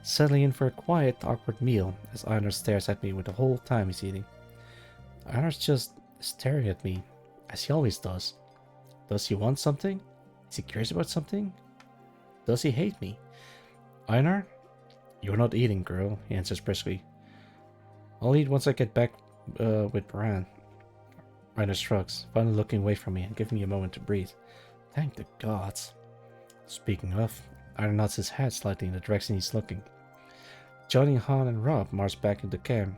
settling in for a quiet, awkward meal as Einar stares at me with the whole time he's eating. Einar's just staring at me, as he always does. Does he want something? Is he curious about something? Does he hate me? Einar? You're not eating, girl, he answers briskly. I'll eat once I get back with Bran. Einar shrugs, finally looking away from me and giving me a moment to breathe. Thank the gods. Speaking of, Einar nods his head slightly in the direction he's looking. Johnny, Han, and Rob march back into camp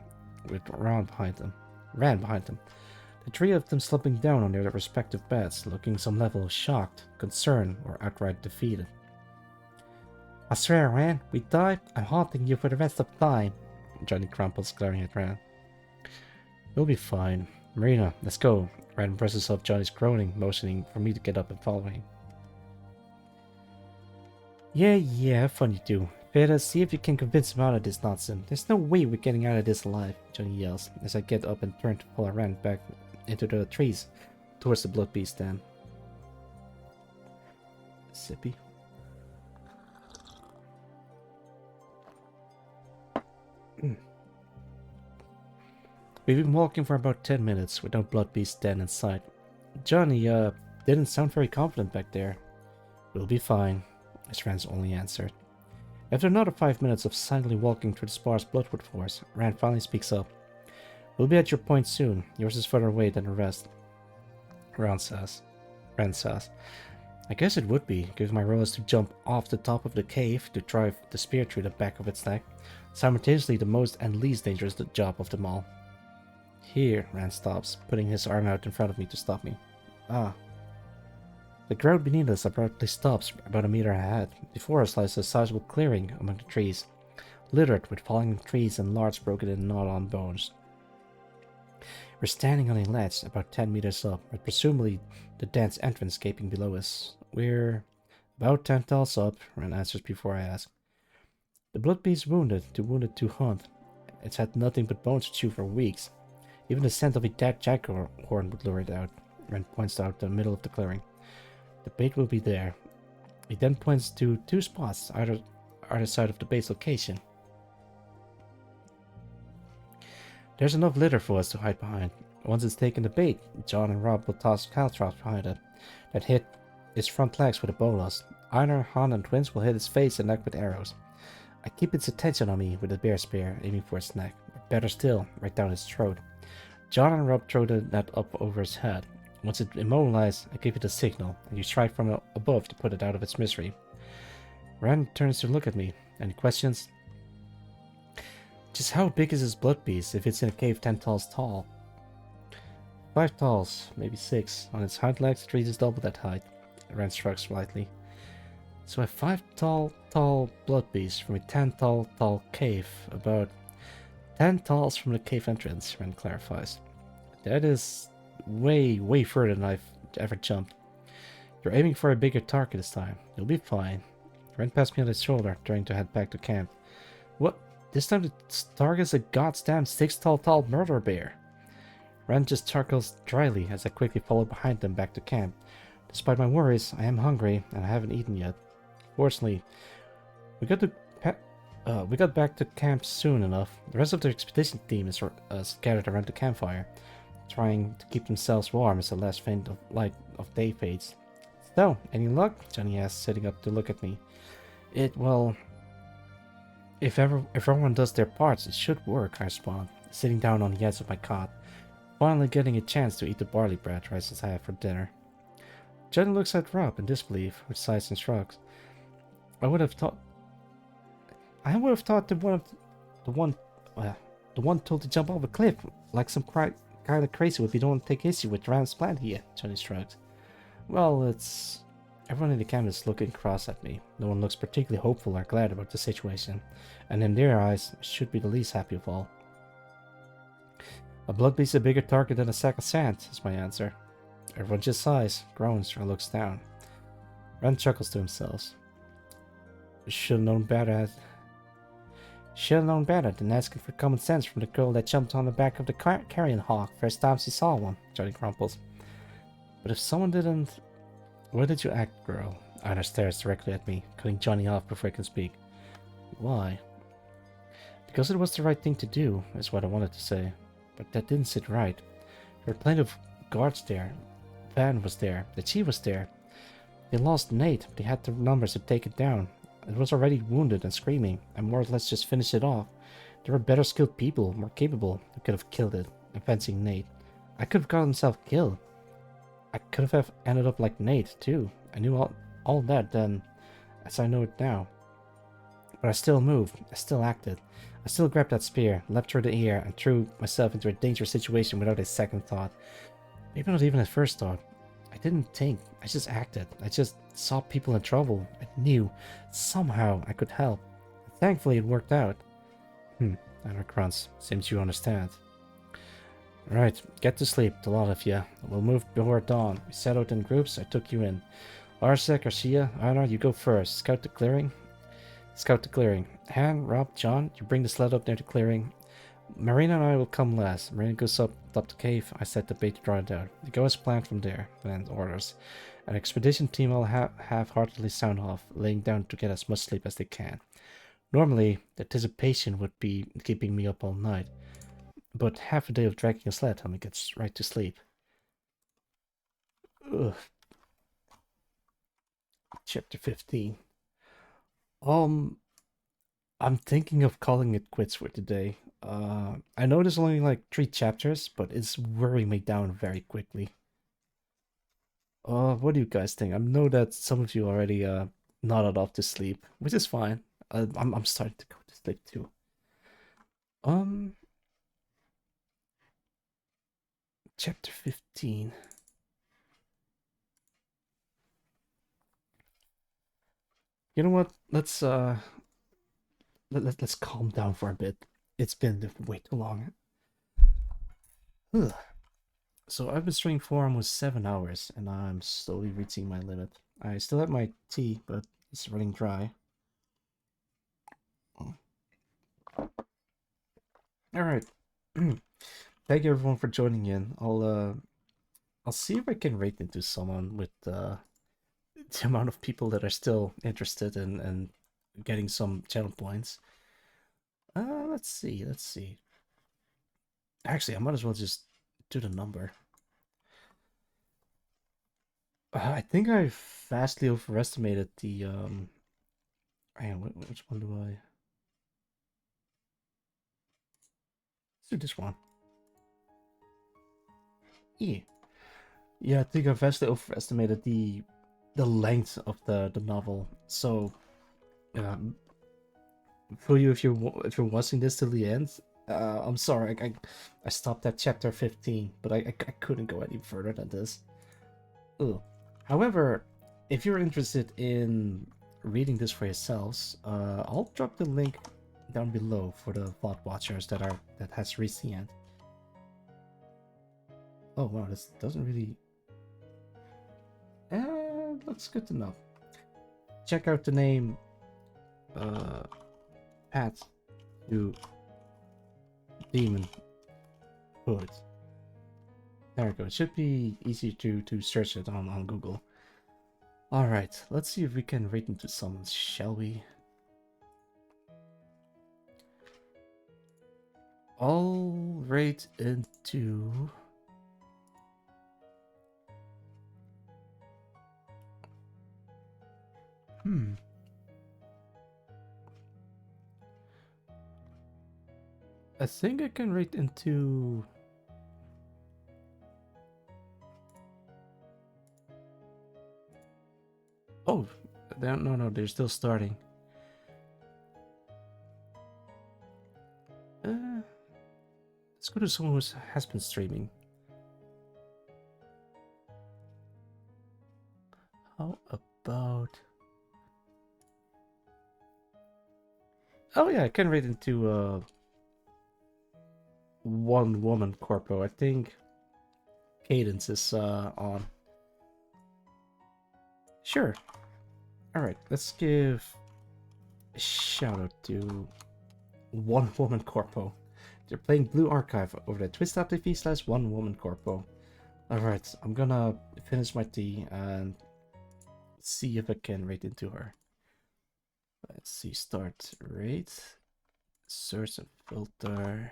with Ran behind them. The three of them slumping down on their respective beds, looking some level of shocked, concerned, or outright defeated. I swear, Ran, we died. I'm haunting you for the rest of time, Johnny crumples, glaring at Ran. We'll be fine. Marina, let's go. Ran presses up Johnny's groaning, motioning for me to get up and follow him. Yeah, have fun you two. Better see if you can convince him out of this nonsense. There's no way we're getting out of this alive, Johnny yells, as I get up and turn to follow Ran back into the trees, towards the blood beast den. Sippy. We've been walking for about 10 minutes with no blood beast den in sight. Johnny, didn't sound very confident back there. We'll be fine, his friends only answered. After another 5 minutes of silently walking through the sparse bloodwood forest, Rand finally speaks up. We'll be at your point soon. Yours is further away than the rest. Rand says. I guess it would be, given my role is to jump off the top of the cave to drive the spear through the back of its neck. Simultaneously the most and least dangerous job of them all. Here, Rand stops, putting his arm out in front of me to stop me. Ah. The ground beneath us abruptly stops about a meter ahead. Before us lies a sizable clearing among the trees, littered with falling trees and large broken and gnawed-on bones. We're standing on a ledge about 10 meters up, with presumably the dense entrance gaping below us. We're about 10 tiles up, Rand answers before I ask. The blood beast wounded to hunt. It's had nothing but bones to chew for weeks. Even the scent of a dead jackhorn would lure it out. Rand points out the middle of the clearing. The bait will be there. He then points to 2 spots, either side of the base location. There's enough litter for us to hide behind. Once it's taken the bait, John and Rob will toss caltrops behind it that hit its front legs with a bolas. Einar, Han, and Twins will hit its face and neck with arrows. I keep its attention on me with a bear spear, aiming for its neck, or better still, right down its throat. John and Rob throw the net up over its head. Once it immobilized, I give it a signal, and you strike from above to put it out of its misery. Rand turns to look at me. Any questions? Just how big is this blood beast if it's in a cave 10 talls tall? 5 talls, maybe 6. On its hind legs, 3 is double that height. Rand shrugs slightly. So a 5 tall blood beast from a 10 tall cave, about 10 talls from the cave entrance, Rand clarifies. That is way further than I've ever jumped. You're aiming for a bigger target this time. You'll be fine. Rand passed me on his shoulder, trying to head back to camp. What? This time the target's a goddamn 6 tall murder bear. Rand just chuckles dryly as I quickly follow behind them back to camp. Despite my worries, I am hungry and I haven't eaten yet. Fortunately, we got back to camp soon enough. The rest of the expedition team is gathered around the campfire, trying to keep themselves warm as the last faint of light of day fades. So, any luck? Johnny asks, sitting up to look at me. Well, if everyone does their parts, it should work, I respond, sitting down on the edge of my cot, finally getting a chance to eat the barley bread rice I have for dinner. Johnny looks at Rob in disbelief, which sighs and shrugs. I would have thought that the one told to jump off a cliff, like some kind of crazy would be the one to take issue with Rand's plan here, Johnny shrugs. Well, everyone in the camp is looking cross at me. No one looks particularly hopeful or glad about the situation, and in their eyes, I should be the least happy of all. A blood beast is a bigger target than a sack of sand, is my answer. Everyone just sighs, groans, or looks down. Rand chuckles to himself. Should have known better than asking for common sense from the girl that jumped on the back of the carrion hawk first time she saw one, Johnny grumples. But if someone didn't... Why did you act, girl? Anna stares directly at me, cutting Johnny off before I can speak. Why? Because it was the right thing to do, is what I wanted to say. But that didn't sit right. There were plenty of guards there. Van was there. The chief was there. They lost Nate, but they had the numbers to take it down. It was already wounded and screaming, and more or less just finished it off. There were better skilled people, more capable, who could have killed it, fencing Nate. I could have got himself killed. I could have ended up like Nate, too. I knew all that then, as I know it now. But I still moved. I still acted. I still grabbed that spear, leapt through the air, and threw myself into a dangerous situation without a second thought. Maybe not even a first thought. I didn't think. I just acted. I just saw people in trouble. I knew. Somehow I could help. Thankfully it worked out. Anna grunts. Seems you understand. Right, get to sleep, the lot of you. We'll move before dawn. We set out in groups. I took you in. Arsec, Garcia, Einar, you go first. Scout the clearing. Han, Rob, John, you bring the sled up near the clearing. Marina and I will come last. Marina goes up the cave. I set the bait to draw it out. You go as planned from there. Then orders. An expedition team will half-heartedly sound off, laying down to get as much sleep as they can. Normally, the anticipation would be keeping me up all night. But half a day of dragging a sled helped me get right to sleep. Ugh. Chapter 15. I'm thinking of calling it quits for today. I know there's only like 3 chapters, but it's wearing me down very quickly. What do you guys think? I know that some of you already nodded off to sleep, which is fine. I'm starting to go to sleep too. Chapter 15. You know what? Let's calm down for a bit. It's been way too long. Ugh. So I've been streaming for almost 7 hours, and I'm slowly reaching my limit. I still have my tea, but it's running dry. Alright. Thank you everyone for joining in. I'll see if I can rate into someone with the amount of people that are still interested in getting some channel points. Let's see, let's see. Actually, I might as well just do the number. I think I vastly overestimated the hang on, which one do I? Let's do this one. Yeah. Yeah, I think I vastly overestimated the length of the novel. So, um, for you, if you're watching this till the end, I'm sorry, I stopped at chapter 15, but I couldn't go any further than this. Ugh. However, if you're interested in reading this for yourselves, I'll drop the link down below for the VOD watchers that has reached the end. Oh wow, this doesn't really. Looks good to know. Check out the name, Path to Demonhood. There we go. It should be easy to search it on Google. Alright, let's see if we can rate into some, shall we? I'll rate into... I think I can rate into... Oh, no, they're still starting. Let's go to someone who has been streaming. How about... Oh yeah, I can rate into one woman corpo. I think Cadence is on. Sure. Alright, let's give a shout out to one woman corpo. They're playing Blue Archive over at twitch.tv/one woman corpo. Alright, I'm gonna finish my tea and see if I can rate into her. Let's see, start rate, search and filter.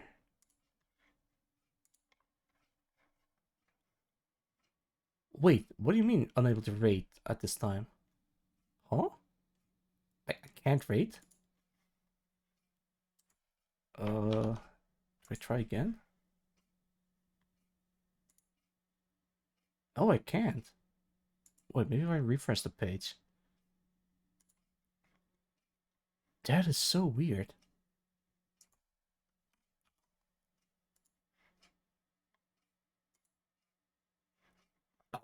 Wait, what do you mean unable to rate at this time? Huh? I can't rate? Do I try again? Oh, I can't. Wait, maybe if I refresh the page. That is so weird.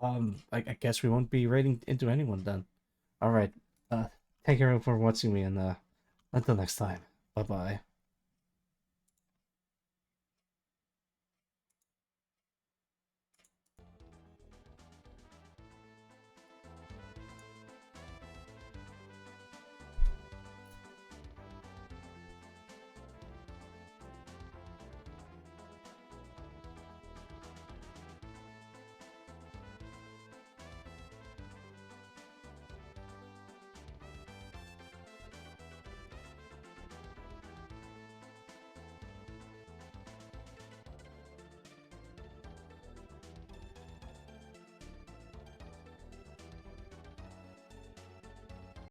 I guess we won't be rating into anyone then. Alright, thank you everyone for watching me, and until next time, bye bye.